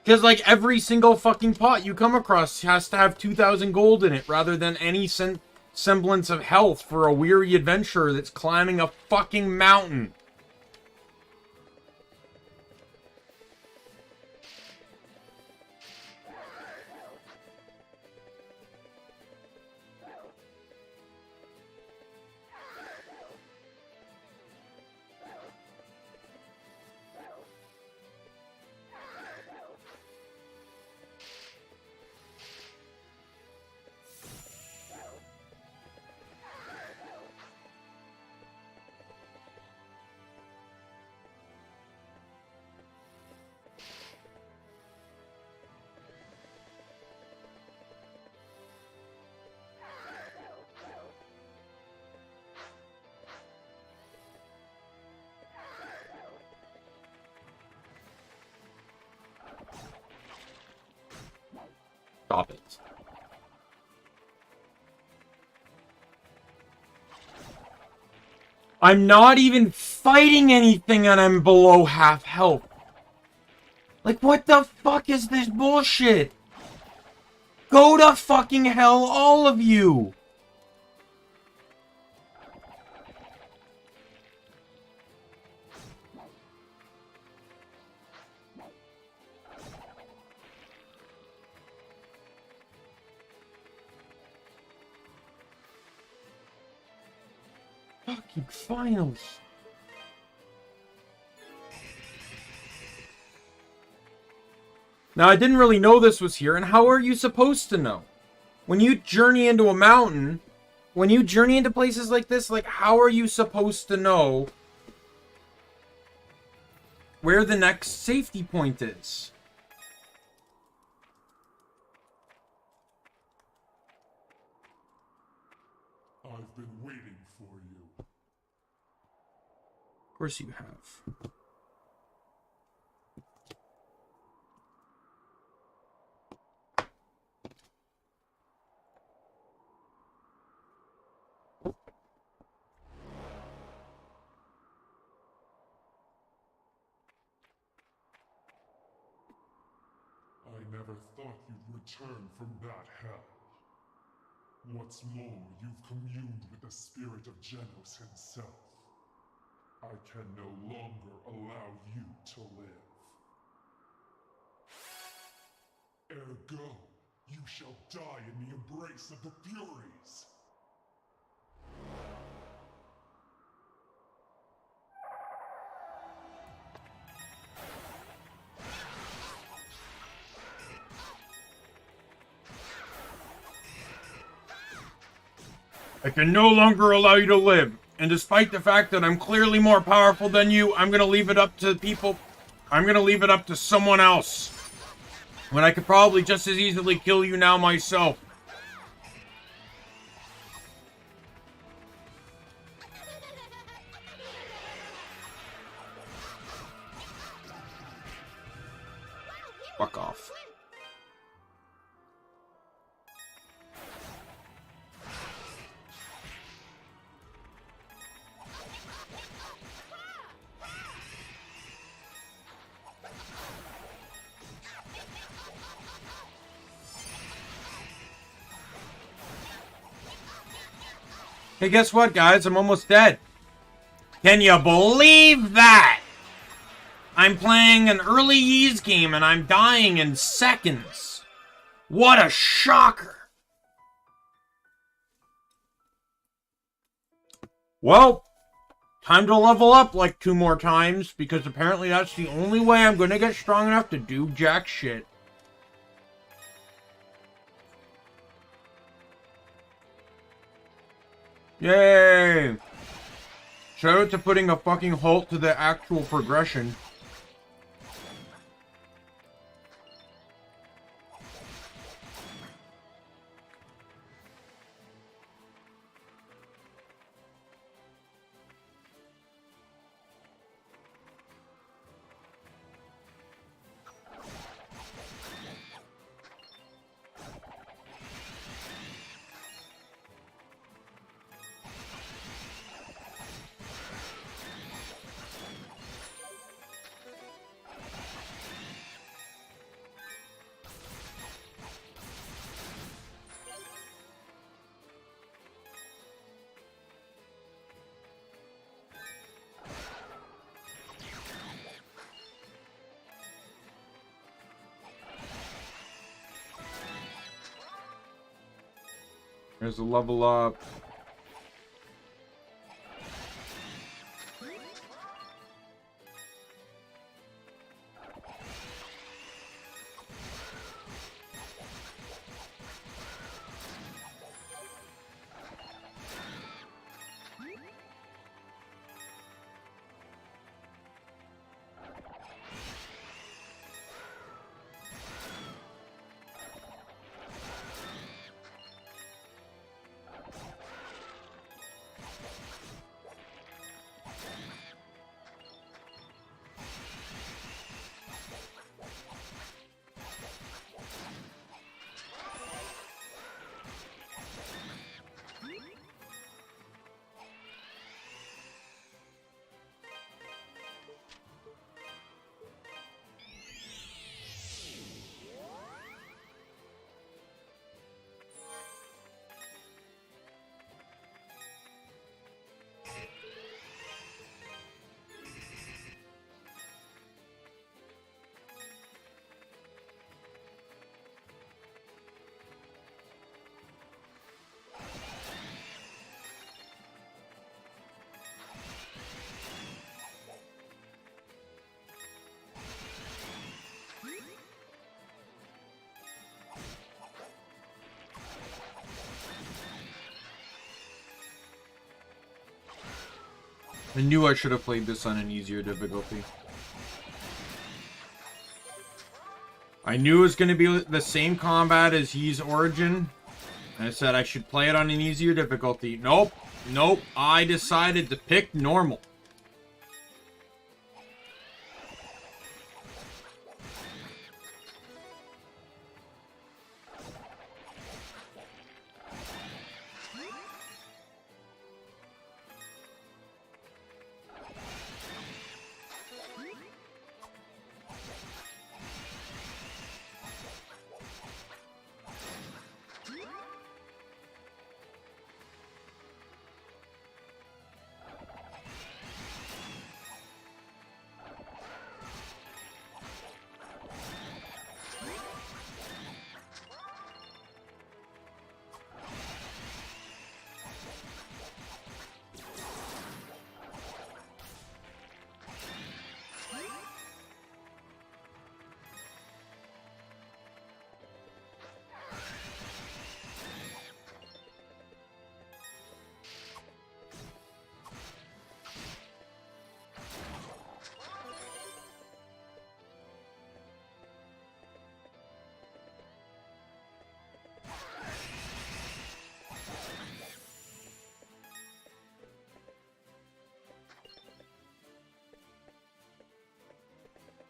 Because, like, every single fucking pot you come across has to have 2,000 gold in it, rather than any semblance of health for a weary adventurer that's climbing a fucking mountain. Stop it. I'm not even fighting anything and I'm below half health. Like, what the fuck is this bullshit? Go to fucking hell, all of you! Fucking finals. Now, I didn't really know this was here, and how are you supposed to know? When you journey into a mountain, when you journey into places like this, like, how are you supposed to know where the next safety point is? I've been waiting for you. Of course you have. I never thought you'd return from that hell. What's more, you've communed with the spirit of Genos himself. I can no longer allow you to live. Ergo, you shall die in the embrace of the Furies! I can no longer allow you to live. And despite the fact that I'm clearly more powerful than you, I'm gonna leave it up to people. I'm gonna leave it up to someone else. When I could probably just as easily kill you now myself. Fuck off. Hey, guess what, guys? I'm almost dead. Can you believe that? I'm playing an early Ys game and I'm dying in seconds. What a shocker. Well, time to level up like 2 more times because apparently that's the only way I'm going to get strong enough to do jack shit. Yay! Shout out to putting a fucking halt to the actual progression. There's a level up. I knew I should have played this on an easier difficulty. I knew it was going to be the same combat as Ye's Origin. And I said I should play it on an easier difficulty. Nope. Nope. I decided to pick normal.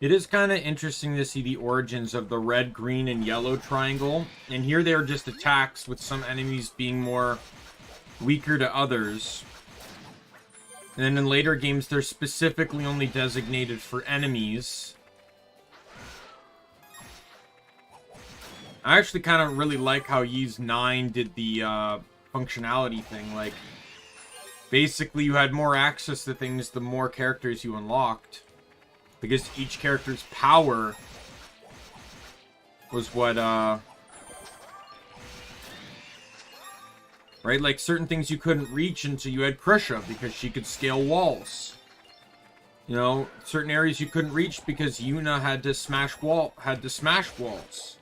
It is kind of interesting to see the origins of the red, green, and yellow triangle. And here they are just attacks, with some enemies being more weaker to others. And then in later games, they're specifically only designated for enemies. I actually kind of really like how Ye's 9 did the functionality thing. Like, basically you had more access to things the more characters you unlocked. Because each character's power was what, right? Like, certain things you couldn't reach until you had Krisha, because she could scale walls. You know, certain areas you couldn't reach because Yuna had to smash walls.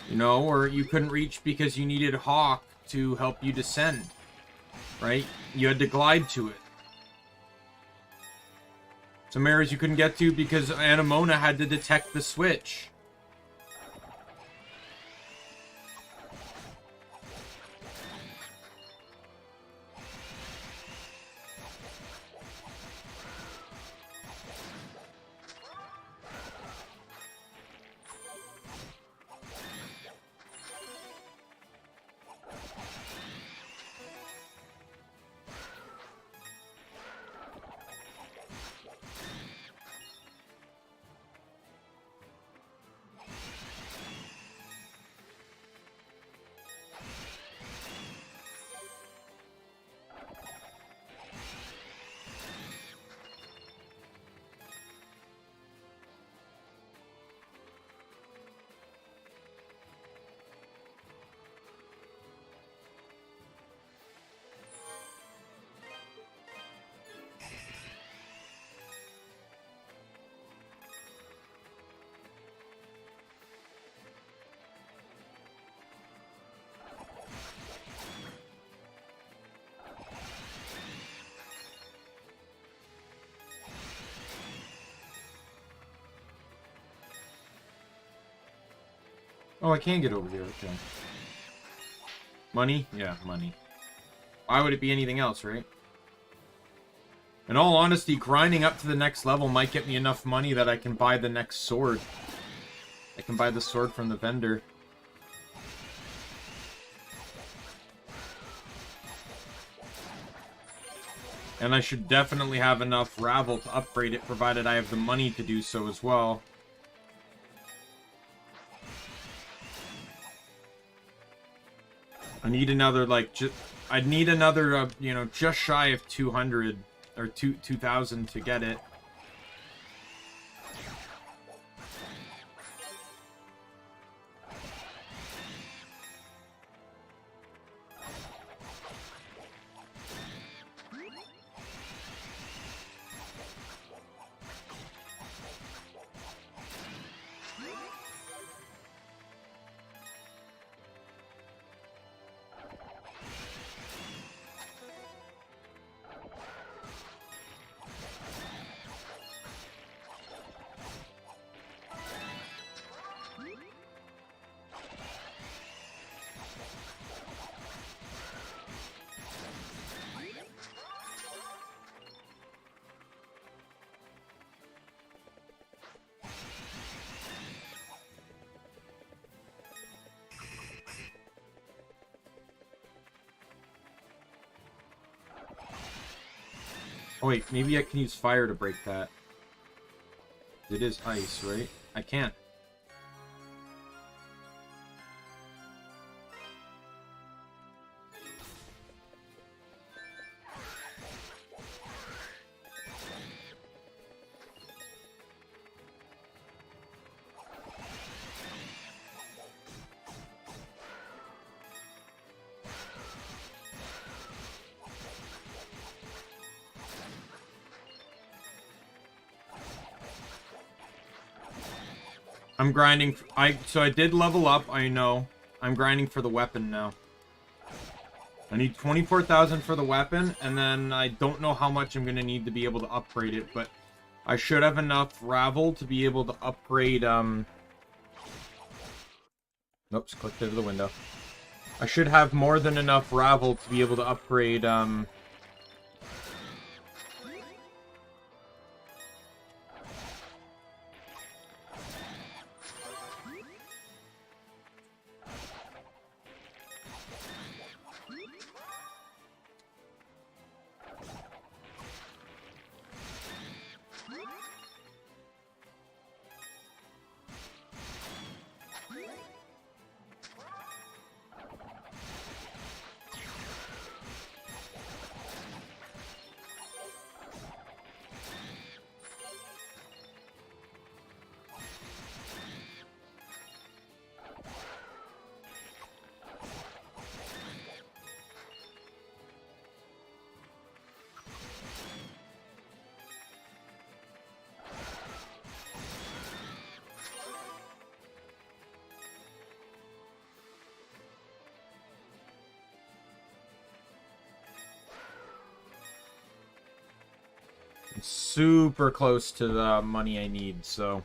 You know, or you couldn't reach because you needed Hawk to help you descend. Right? You had to glide to it. Some areas you couldn't get to because Anemona had to detect the switch. Oh, I can get over here, okay. Money? Yeah, money. Why would it be anything else, right? In all honesty, grinding up to the next level might get me enough money that I can buy the next sword. I can buy the sword from the vendor. And I should definitely have enough Ravel to upgrade it, provided I have the money to do so as well. I need another, like, I'd need another, you know, just shy of 200, or 2,000 to get it. Oh, wait, maybe I can use fire to break that. It is ice, right? I can't. I'm grinding. So I did level up, I know. I'm grinding for the weapon now. I need 24,000 for the weapon, and then I don't know how much I'm going to need to be able to upgrade it, but I should have enough Ravel to be able to upgrade, Oops, clicked out of the window. I should have more than enough Ravel to be able to upgrade, super close to the money I need, so...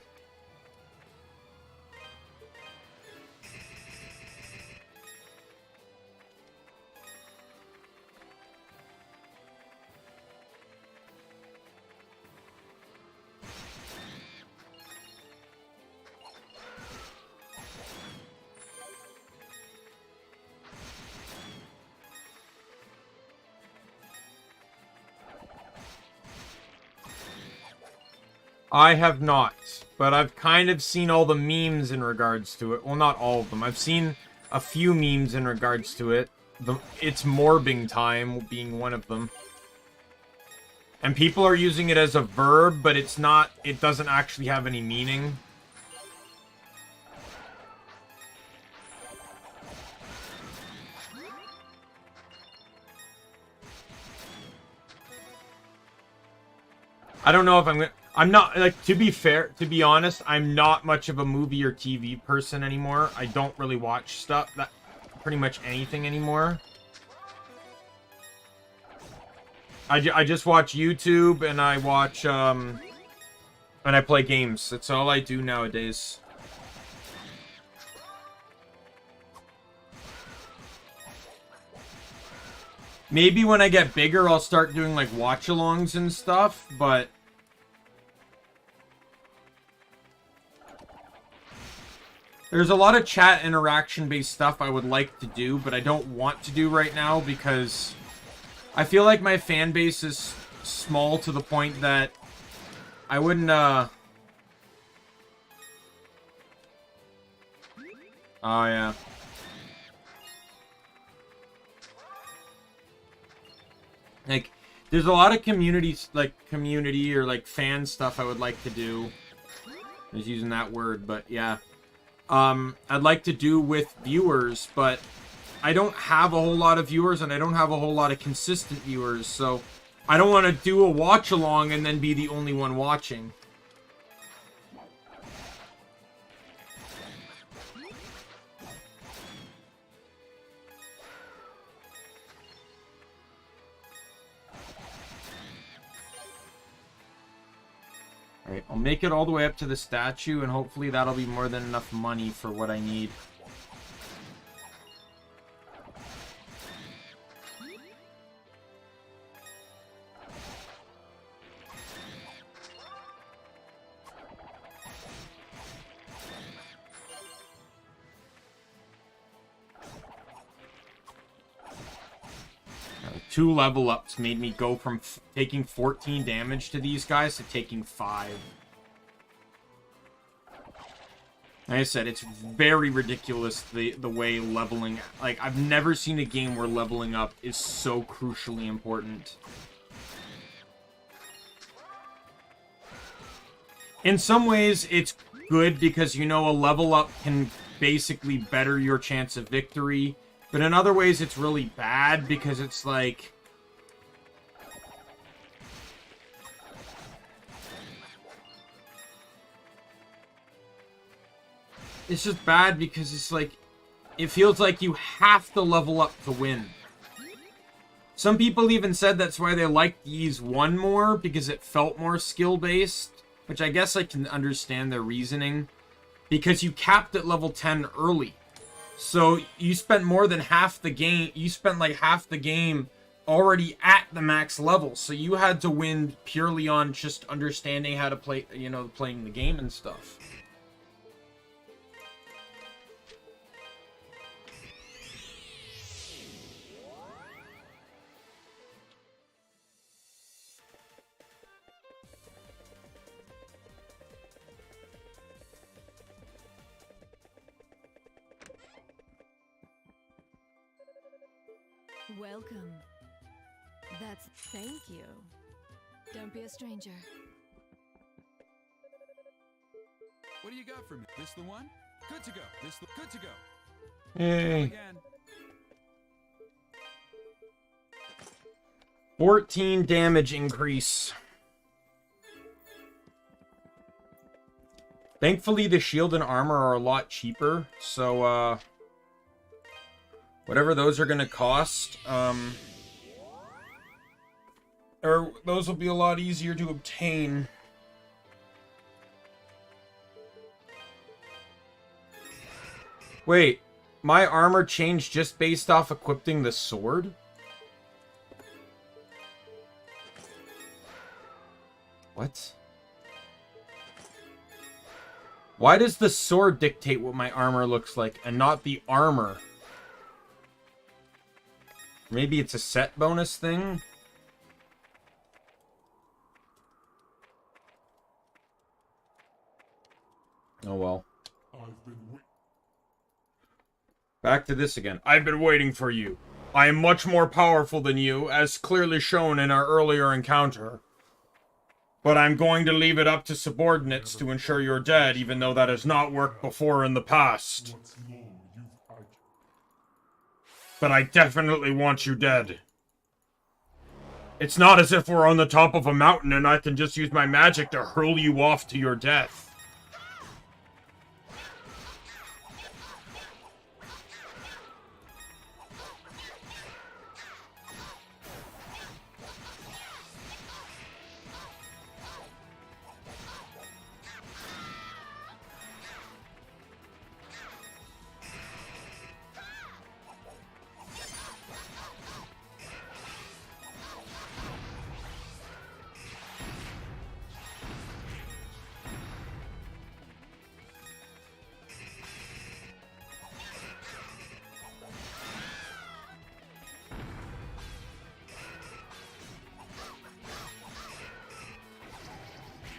I have not, but I've kind of seen all the memes in regards to it. Well, not all of them. I've seen a few memes in regards to it. It's morbing time being one of them. And people are using it as a verb, but it's not, it doesn't actually have any meaning. I don't know if I'm not, like, to be fair, to be honest, I'm not much of a movie or TV person anymore. I don't really watch stuff, pretty much anything anymore. I just watch YouTube, and I watch, and I play games. That's all I do nowadays. Maybe when I get bigger, I'll start doing, like, watch-alongs and stuff, but... There's a lot of chat interaction-based stuff I would like to do, but I don't want to do right now because I feel like my fan base is small to the point that I wouldn't, Oh, yeah. Like, there's a lot of community or, like, fan stuff I would like to do. I was using that word, but yeah. I'd like to do with viewers, but I don't have a whole lot of viewers, and I don't have a whole lot of consistent viewers, so I don't want to do a watch-along and then be the only one watching. Alright, I'll make it all the way up to the statue, and hopefully that'll be more than enough money for what I need. 2 level ups made me go from taking 14 damage to these guys to taking 5. Like I said, it's very ridiculous the way leveling... Like, I've never seen a game where leveling up is so crucially important. In some ways, it's good because, you know, a level up can basically better your chance of victory. But in other ways, it's really bad because it's like... It's just bad because it's like... It feels like you have to level up to win. Some people even said that's why they liked Ys 1 more, because it felt more skill-based. Which I guess I can understand their reasoning. Because you capped at level 10 early. So you spent more than half the game. You spent like half the game already at the max level. So you had to win purely on just understanding how to play, you know, playing the game and stuff. Welcome. That's thank you. Don't be a stranger. What do you got for me? This the one? Good to go. Good to go. Yay. Again. 14 damage increase. Thankfully, the shield and armor are a lot cheaper, so, whatever those are gonna cost, or those will be a lot easier to obtain. Wait, my armor changed just based off equipping the sword? What? Why does the sword dictate what my armor looks like and not the armor? Maybe it's a set bonus thing? Oh well. Back to this again. I've been waiting for you. I am much more powerful than you, as clearly shown in our earlier encounter. But I'm going to leave it up to subordinates to ensure you're dead, even though that has not worked before in the past. But I definitely want you dead. It's not as if we're on the top of a mountain and I can just use my magic to hurl you off to your death.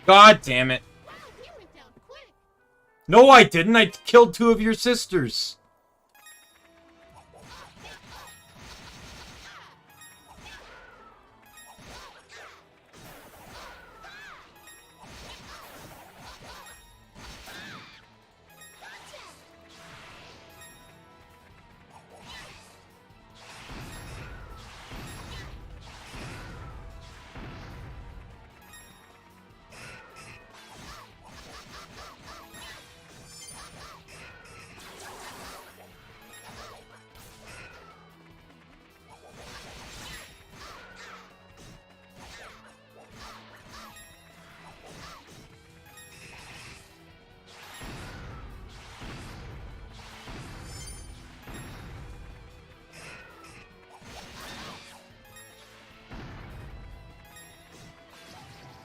God damn it. No, I didn't. I killed 2 of your sisters.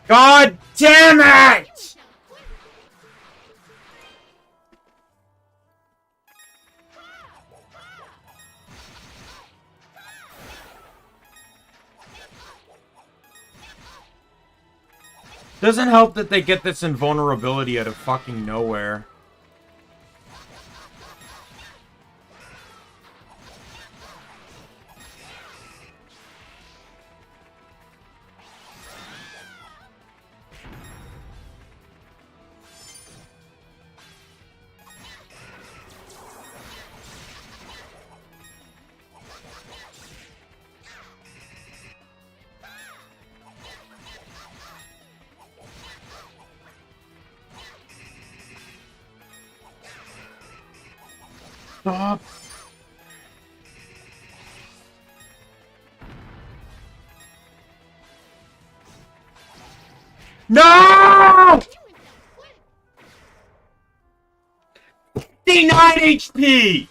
God damn it! Doesn't help that they get this invulnerability out of fucking nowhere. Stop. No! 59 HP!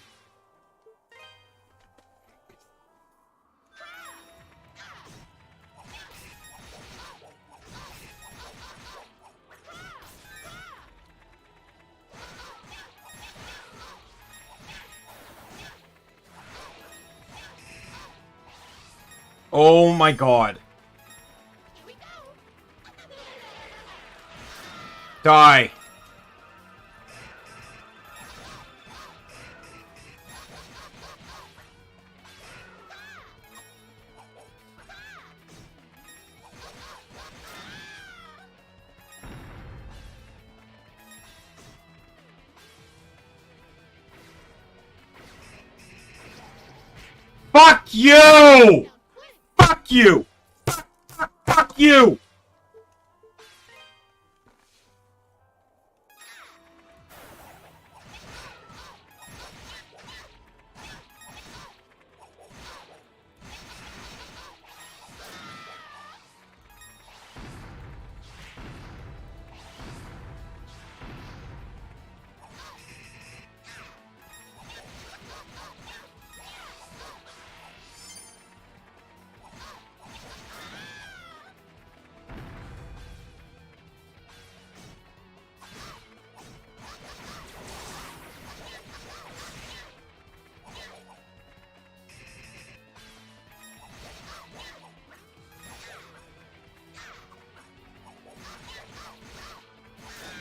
Oh my god. Die. Fuck you! Fuck you! Fuck you!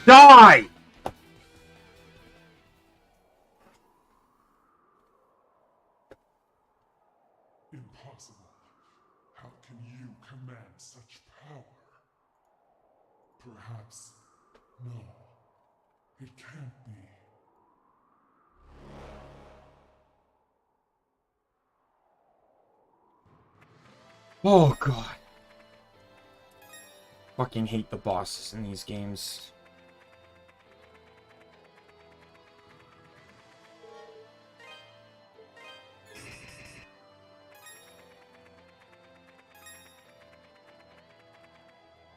Die! Impossible. How can you command such power? Perhaps. No. It can't be. Oh god. Fucking hate the bosses in these games.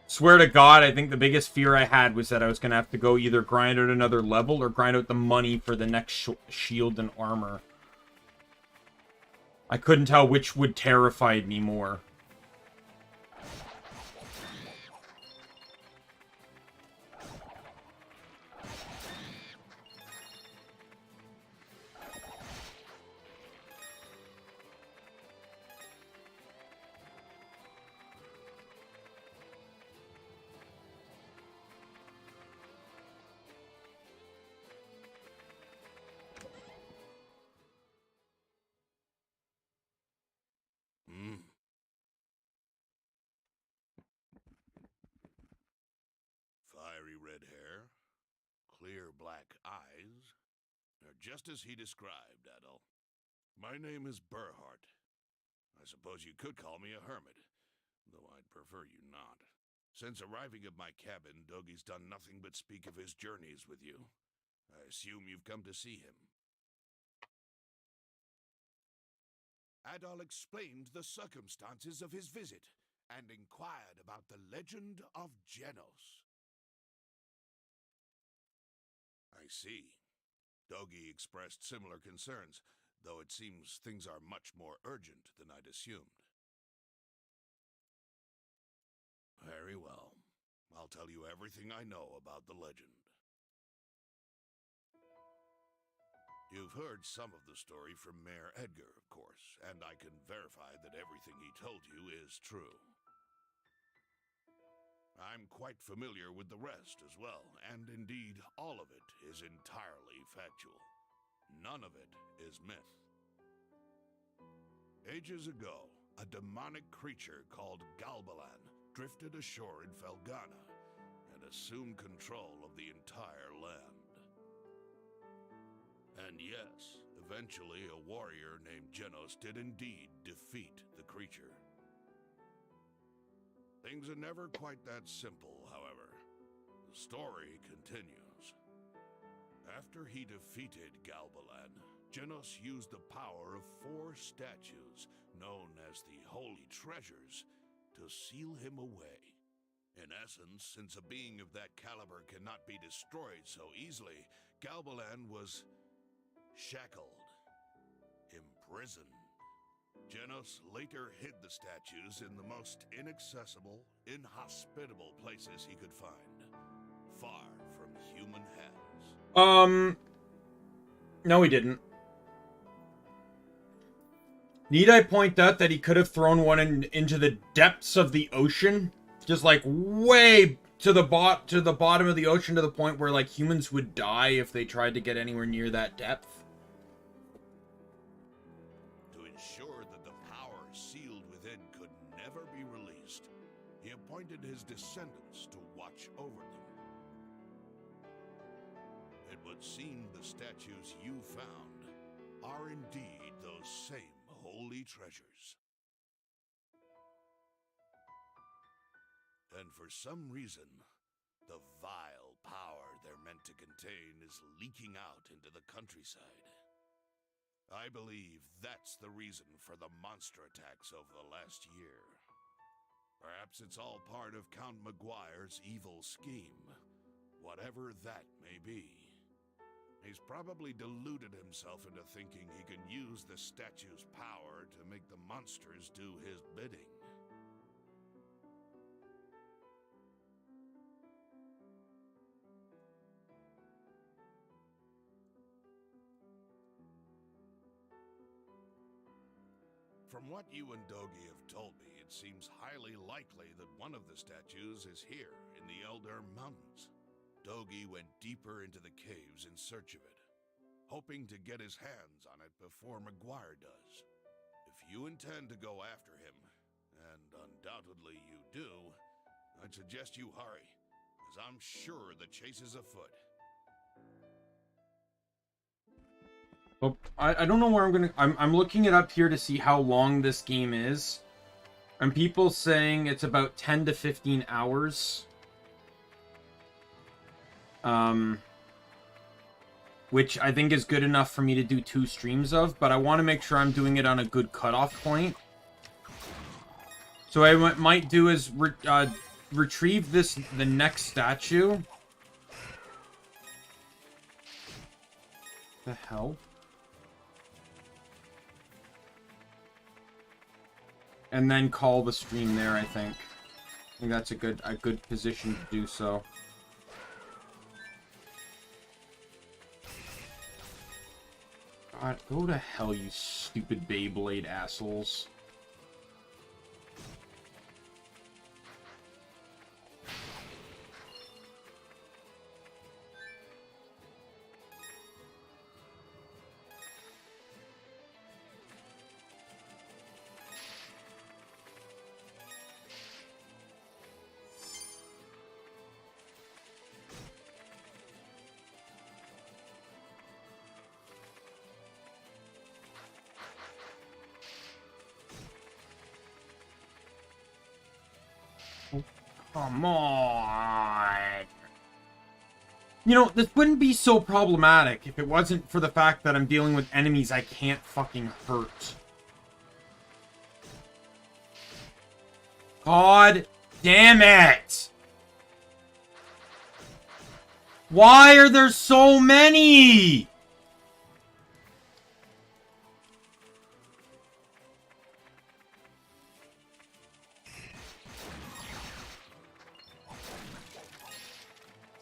Swear to God, I think the biggest fear I had was that I was going to have to go either grind out another level or grind out the money for the next shield and armor. I couldn't tell which would terrify me more. Fiery red hair, clear black eyes. They're just as he described, Adol. My name is Burhart. I suppose you could call me a hermit, though I'd prefer you not. Since arriving at my cabin, Dogi's done nothing but speak of his journeys with you. I assume you've come to see him. Adol explained the circumstances of his visit and inquired about the legend of Genos. I see. Dogi expressed similar concerns, though it seems things are much more urgent than I'd assumed. Very well. I'll tell you everything I know about the legend. You've heard some of the story from Mayor Edgar, of course, and I can verify that everything he told you is true. I'm quite familiar with the rest as well, and indeed, all of it is entirely factual. None of it is myth. Ages ago, a demonic creature called Galbalan drifted ashore in Felghana and assumed control of the entire land. And yes, eventually a warrior named Genos did indeed defeat the creature. Things are never quite that simple, however. The story continues. After he defeated Galbalan, Genos used the power of 4 statues, known as the Holy Treasures, to seal him away. In essence, since a being of that caliber cannot be destroyed so easily, Galbalan was shackled, imprisoned. Genos later hid the statues in the most inaccessible, inhospitable places he could find, far from human hands. No, he didn't. Need I point out that he could have thrown one into the depths of the ocean? Just like way to the bottom of the ocean, to the point where like humans would die if they tried to get anywhere near that depth. To ensure that the power sealed within could never be released, he appointed his descendants to watch over them. It would seem the statues you found are indeed those same holy treasures. And for some reason, the vile power they're meant to contain is leaking out into the countryside. I believe that's the reason for the monster attacks over the last year. Perhaps it's all part of Count Maguire's evil scheme, whatever that may be. He's probably deluded himself into thinking he can use the statue's power to make the monsters do his bidding. From what you and Dogi have told me, it seems highly likely that one of the statues is here in the Elder Mountains. Dogi went deeper into the caves in search of it, hoping to get his hands on it before Maguire does. If you intend to go after him, and undoubtedly you do, I'd suggest you hurry, as I'm sure the chase is afoot. Oh, I don't know where I'm looking it up here to see how long this game is. And people saying it's about 10 to 15 hours. Which I think is good enough for me to do 2 streams of, but I want to make sure I'm doing it on a good cutoff point. So what I might do is retrieve the next statue. The hell? And then call the stream there, I think. I think that's a good position to do so. God, go to hell, you stupid Beyblade assholes. Come on. You know, this wouldn't be so problematic if it wasn't for the fact that I'm dealing with enemies I can't fucking hurt. God damn it! Why are there so many?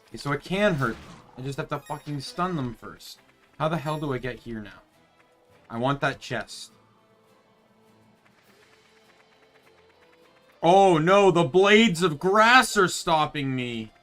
Okay, so it can hurt them. I just have to fucking stun them first. How the hell do I get here now? I want that chest. Oh no, the blades of grass are stopping me.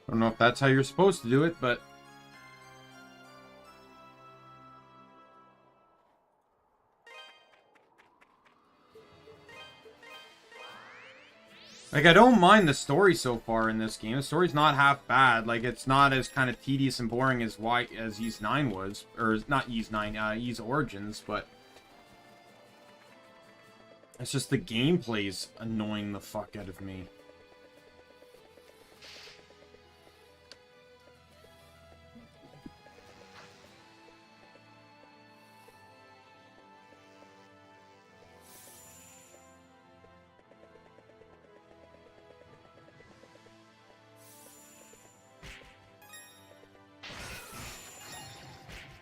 I don't know if that's how you're supposed to do it, but... Like, I don't mind the story so far in this game. The story's not half bad. Like, it's not as kind of tedious and boring as Ys 9 was. Or, not Ys 9, Ys Origins, but... It's just the gameplay's annoying the fuck out of me.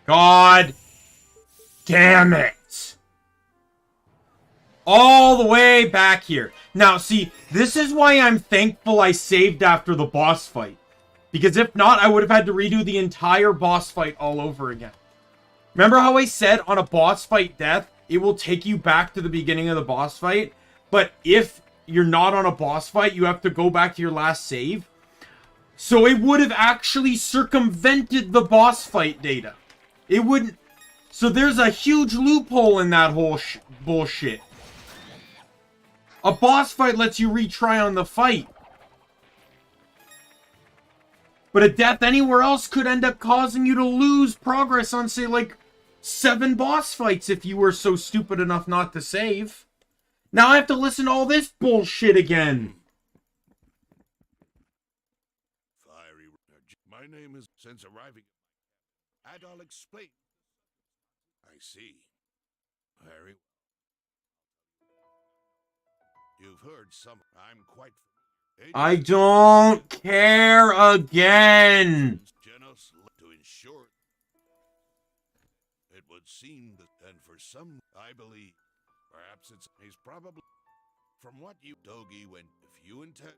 God damn it. All the way back here. Now, see, this is why I'm thankful I saved after the boss fight. Because if not, I would have had to redo the entire boss fight all over again. Remember how I said on a boss fight death, it will take you back to the beginning of the boss fight? But if you're not on a boss fight, you have to go back to your last save? So it would have actually circumvented the boss fight data. It wouldn't... So there's a huge loophole in that whole bullshit. A boss fight lets you retry on the fight. But a death anywhere else could end up causing you to lose progress on, say, like, 7 boss fights if you were so stupid enough not to save. Now I have to listen to all this bullshit again. My name is... Since arriving... Adol explained. I see. Very... You've heard some... I'm quite... I don't care again. Genos to ensure... It would seem that... And for some... I believe... Perhaps it's... He's probably... From what you... Dogi went... If you intend...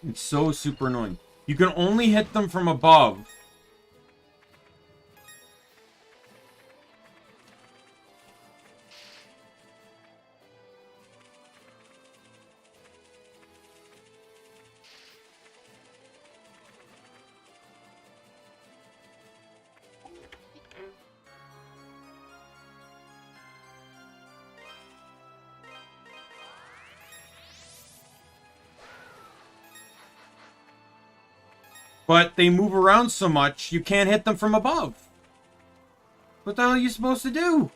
It's so super annoying. You can only hit them from above. But they move around so much, you can't hit them from above. What the hell are you supposed to do?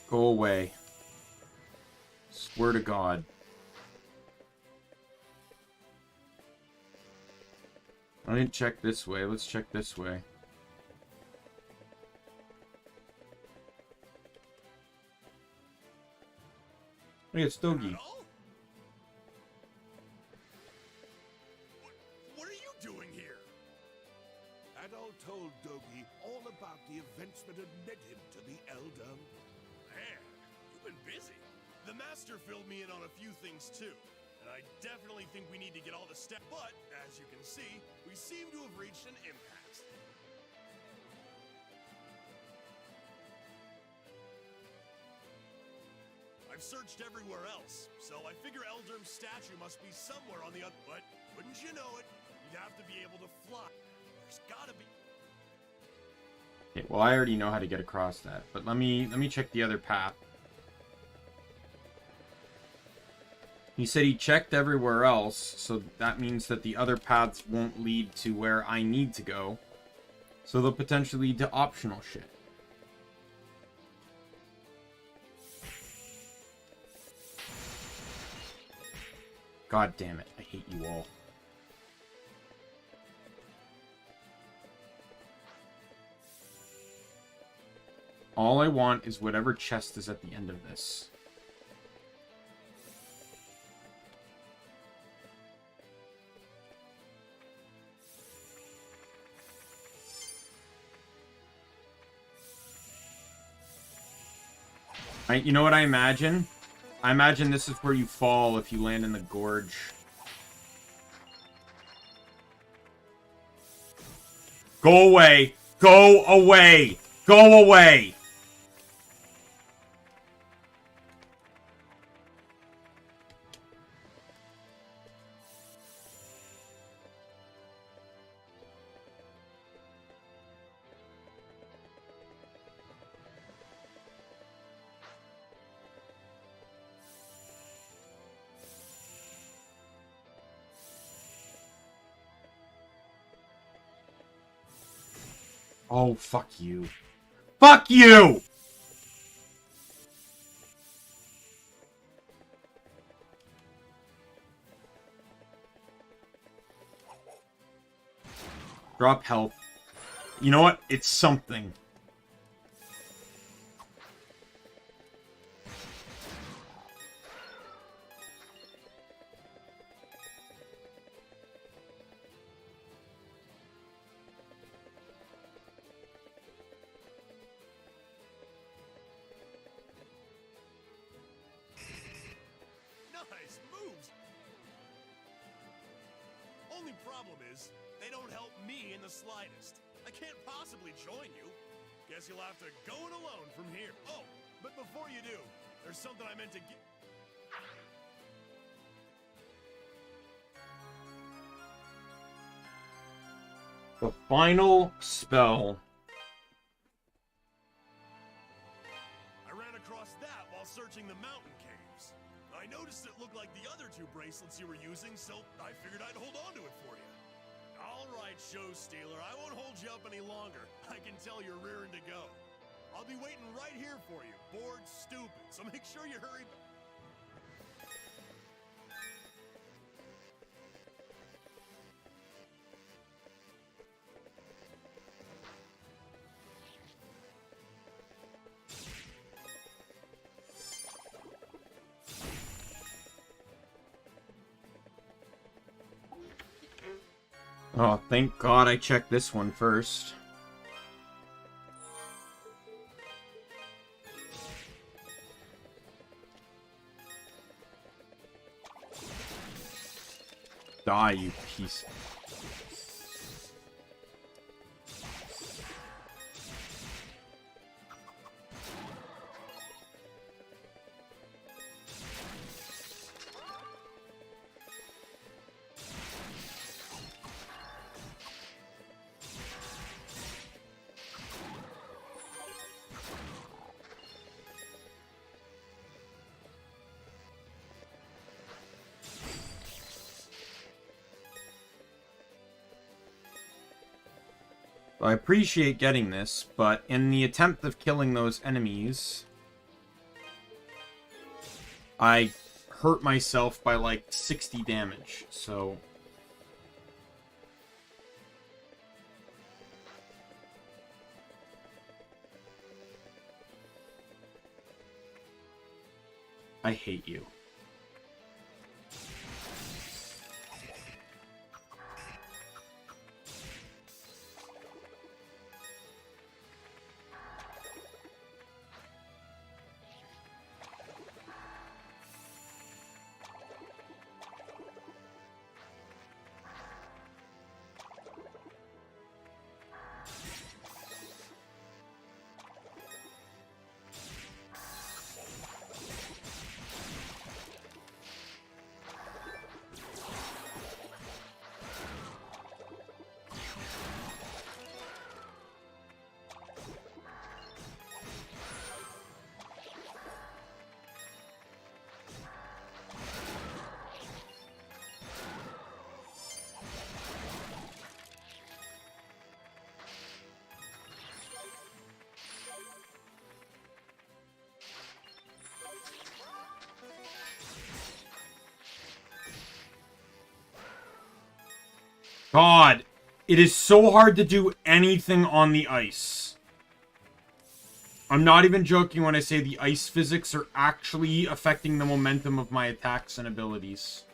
Go away. Swear to God. I didn't check this way. Let's check this way. Hey, it's Dogi. Adol? What are you doing here? Adol told Dogi all about the events that had led him to the Elder. Man, you've been busy. The Master filled me in on a few things too, and I definitely think we need to get all the steps. But, as you can see, we seem to have reached an impasse. I've searched everywhere else, so I figure Eldrim's statue must be somewhere on the other. But wouldn't you know it, you'd have to be able to fly. There's gotta be. Okay, well, I already know how to get across that, but let me check the other path. He said he checked everywhere else, so that means that the other paths won't lead to where I need to go. So they'll potentially lead to optional shit. God damn it, I hate you all. All I want is whatever chest is at the end of this. You know what I imagine? I imagine this is where you fall if you land in the gorge. Go away! Go away! Go away! Oh, fuck you. Fuck you! Drop health. You know what? It's something. Nice moves. Only problem is, they don't help me in the slightest. I can't possibly join you. Guess you'll have to go it alone from here. Oh, but before you do, there's something I meant to get. The final spell. I ran across that while searching the mountain caves. I noticed it looked like the other two bracelets you were using, so I figured I'd hold on to it for you. All right, show stealer, I won't hold you up any longer. I can tell you're rearing to go. I'll be waiting right here for you, bored stupid, so make sure you hurry. Oh, thank God I checked this one first. Die, you piece. I appreciate getting this, but in the attempt of killing those enemies, I hurt myself by like 60 damage, so... I hate you. God, it is so hard to do anything on the ice. I'm not even joking when I say the ice physics are actually affecting the momentum of my attacks and abilities.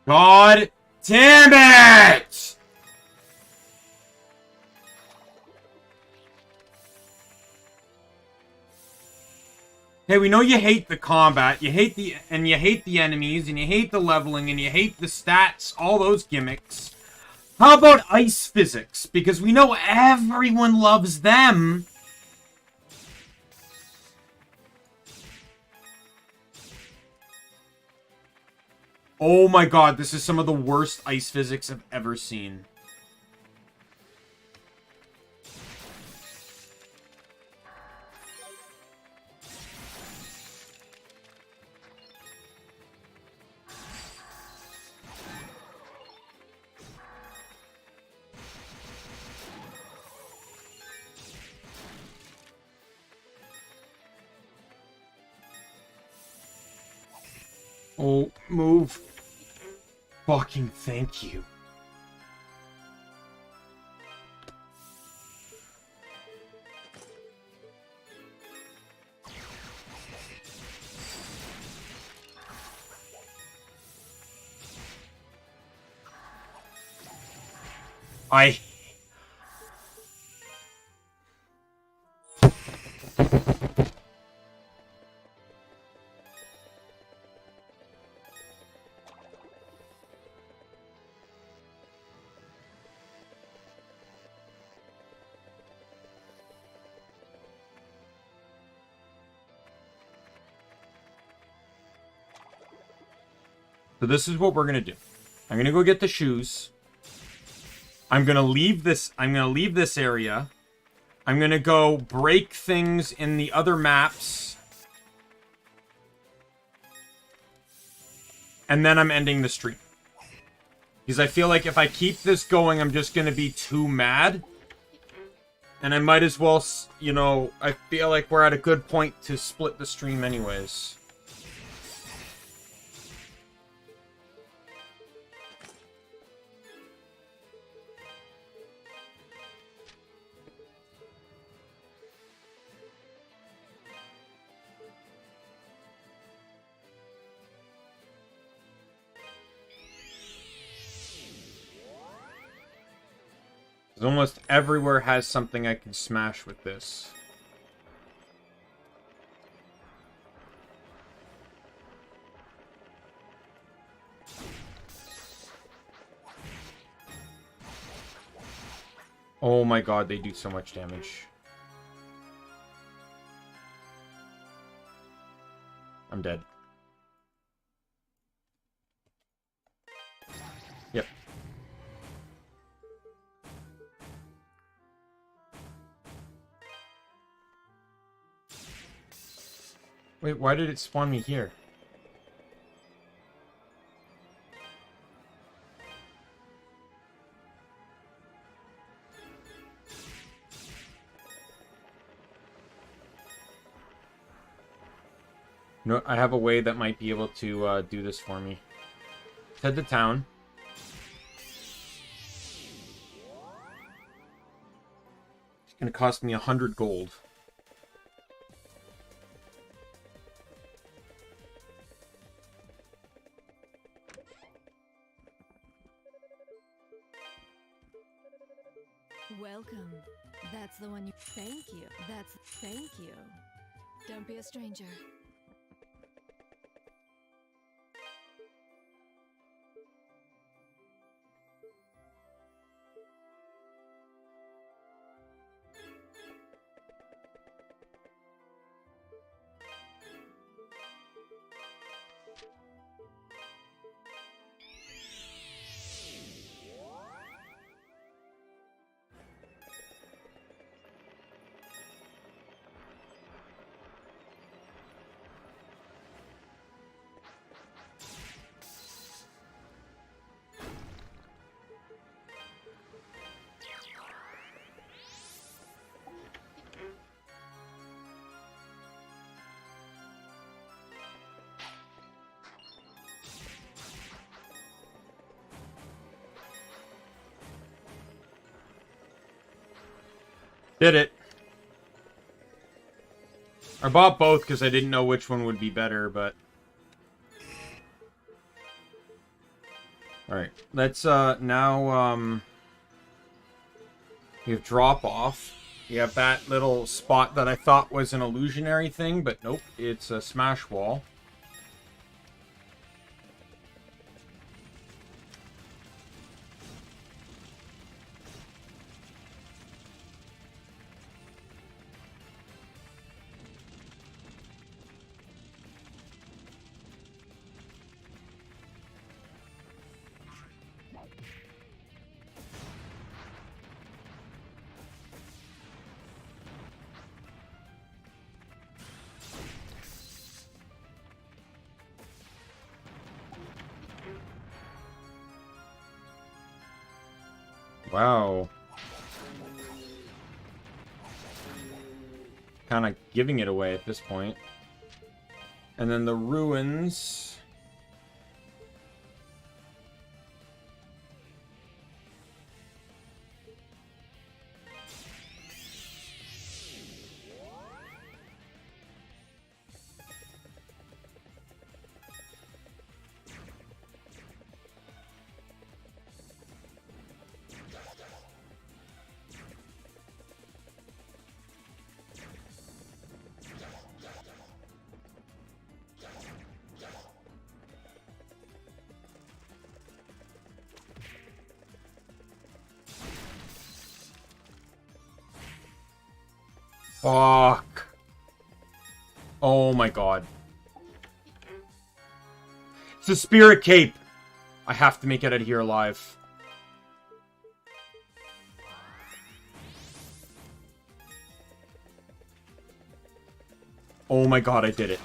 God damn it! Hey, we know you hate the combat, you hate the enemies, and you hate the leveling, and you hate the stats, all those gimmicks. How about ice physics? Because we know everyone loves them. Oh my god, this is some of the worst ice physics I've ever seen. Oh, move. Fucking thank you. So this is what we're gonna do. I'm gonna go get the shoes. I'm gonna leave this area. I'm gonna go break things in the other maps. And then I'm ending the stream. Because I feel like if I keep this going, I'm just gonna be too mad. And I might as well, you know, I feel like we're at a good point to split the stream anyways. Almost everywhere has something I can smash with this. Oh my god, they do so much damage. I'm dead. Yep. Wait, why did it spawn me here? No, I have a way that might be able to do this for me. Head to town. It's gonna cost me 100 gold. Welcome. That's the one you. Thank you. Thank you. Don't be a stranger. Did it. I bought both because I didn't know which one would be better, but... Alright, let's, now, we have drop off. You have that little spot that I thought was an illusionary thing, but nope, it's a smash wall. Wow. Kind of giving it away at this point. And then the ruins. Fuck. Oh my god. It's a spirit cape. I have to make it out of here alive. Oh my god, I did it.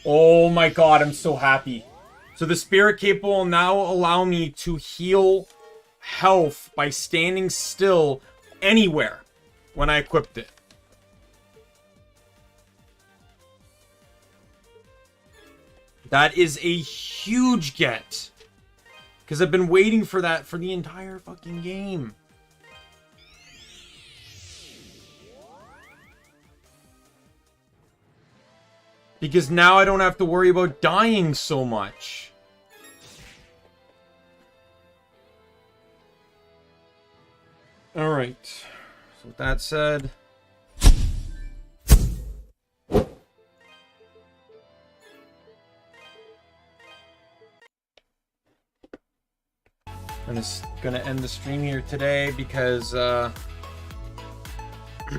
Oh my god, I'm so happy. So the spirit cape will now allow me to heal health by standing still anywhere when I equipped it. That is a huge get. Because I've been waiting for that for the entire fucking game. Because now I don't have to worry about dying so much. Alright. So with that said... I'm just gonna end the stream here today because, I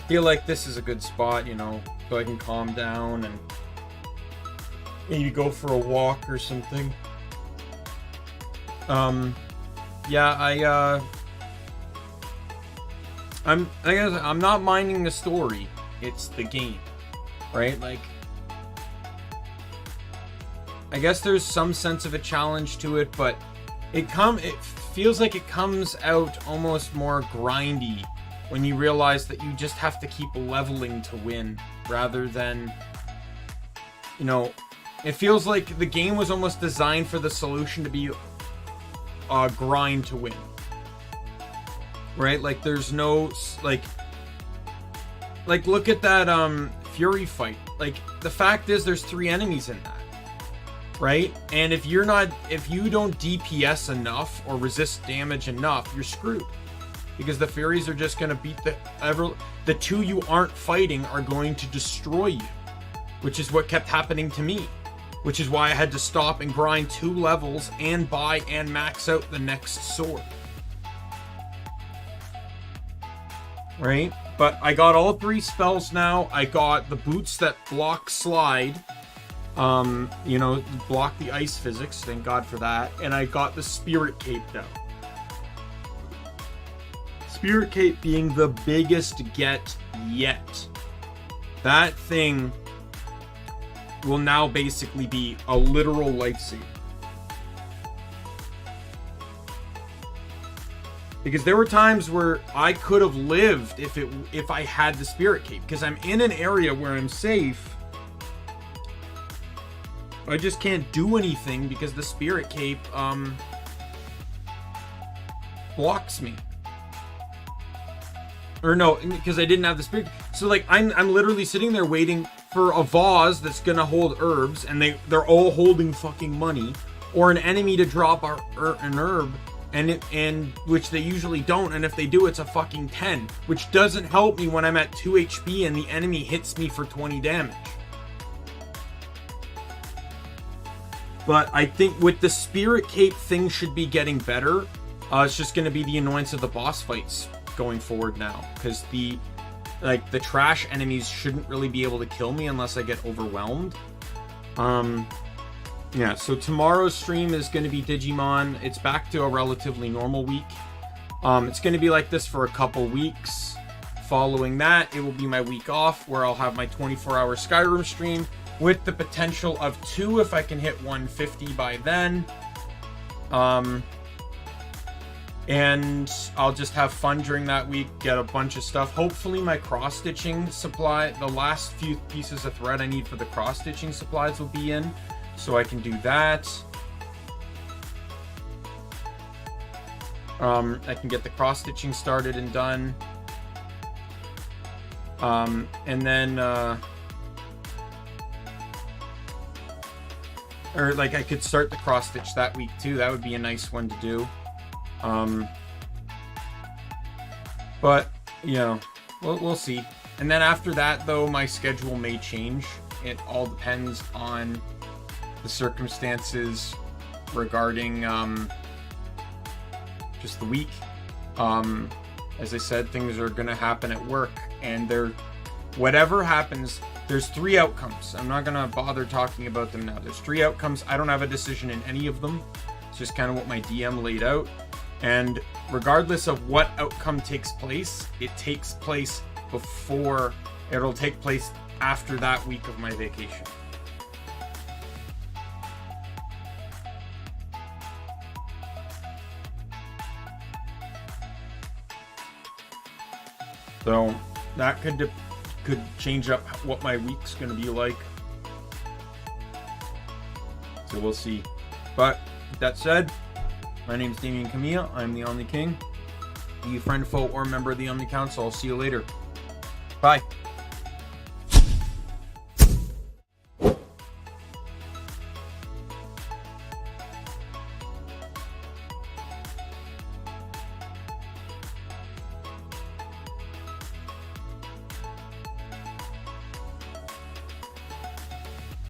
feel like this is a good spot, you know, so I can calm down and maybe go for a walk or something. Yeah, I guess I'm not minding the story. It's the game, right? Like, I guess there's some sense of a challenge to it, but it feels like it comes out almost more grindy when you realize that you just have to keep leveling to win, rather than, you know, it feels like the game was almost designed for the solution to be a grind to win. Right? Like, there's no, like look at that Fury fight. Like, the fact is there's 3 enemies in that. Right? And if you don't DPS enough or resist damage enough, you're screwed. Because the Furies are just going to beat the 2 you aren't fighting are going to destroy you. Which is what kept happening to me. Which is why I had to stop and grind 2 levels and buy and max out the next sword. Right? But I got all 3 spells now. I got the boots that block slide. You know, block the ice physics. Thank God for that. And I got the Spirit Cape now. Spirit Cape being the biggest get yet. That thing will now basically be a literal lifesaver. Because there were times where I could have lived if I had the Spirit Cape. Because I'm in an area where I'm safe. I just can't do anything because the Spirit Cape blocks me. Or no, because I didn't have the Spirit. So like I'm literally sitting there waiting for a vase that's gonna hold herbs, and they're all holding fucking money, or an enemy to drop an herb, and which they usually don't, and if they do, it's a fucking 10, which doesn't help me when I'm at 2 HP and the enemy hits me for 20 damage. But I think with the Spirit Cape, things should be getting better. It's just going to be the annoyance of the boss fights going forward now, because the trash enemies shouldn't really be able to kill me unless I get overwhelmed. Yeah, so tomorrow's stream is going to be Digimon. It's back to a relatively normal week. It's going to be like this for a couple weeks. Following that, it will be my week off, where I'll have my 24-hour Skyrim stream, with the potential of 2 if I can hit 150 by then. And I'll just have fun during that week, get a bunch of stuff. Hopefully my cross-stitching supply, the last few pieces of thread I need for the cross-stitching supplies will be in, so I can do that. I can get the cross-stitching started and done. And then, or like I could start the cross-stitch that week too. That would be a nice one to do. But, you know, we'll see. And then after that, though, my schedule may change. It all depends on the circumstances regarding just the week. As I said, things are going to happen at work, and whatever happens, there's 3 outcomes. I'm not going to bother talking about them now. There's 3 outcomes. I don't have a decision in any of them. It's just kind of what my DM laid out. And regardless of what outcome takes place, it takes place before, it'll take place after that week of my vacation. So that could change up what my week's going to be like. So we'll see. But with that said, my name is Daimien Kamiya. I'm the Omni King. Be you friend, foe, or member of the Omni Council. I'll see you later. Bye.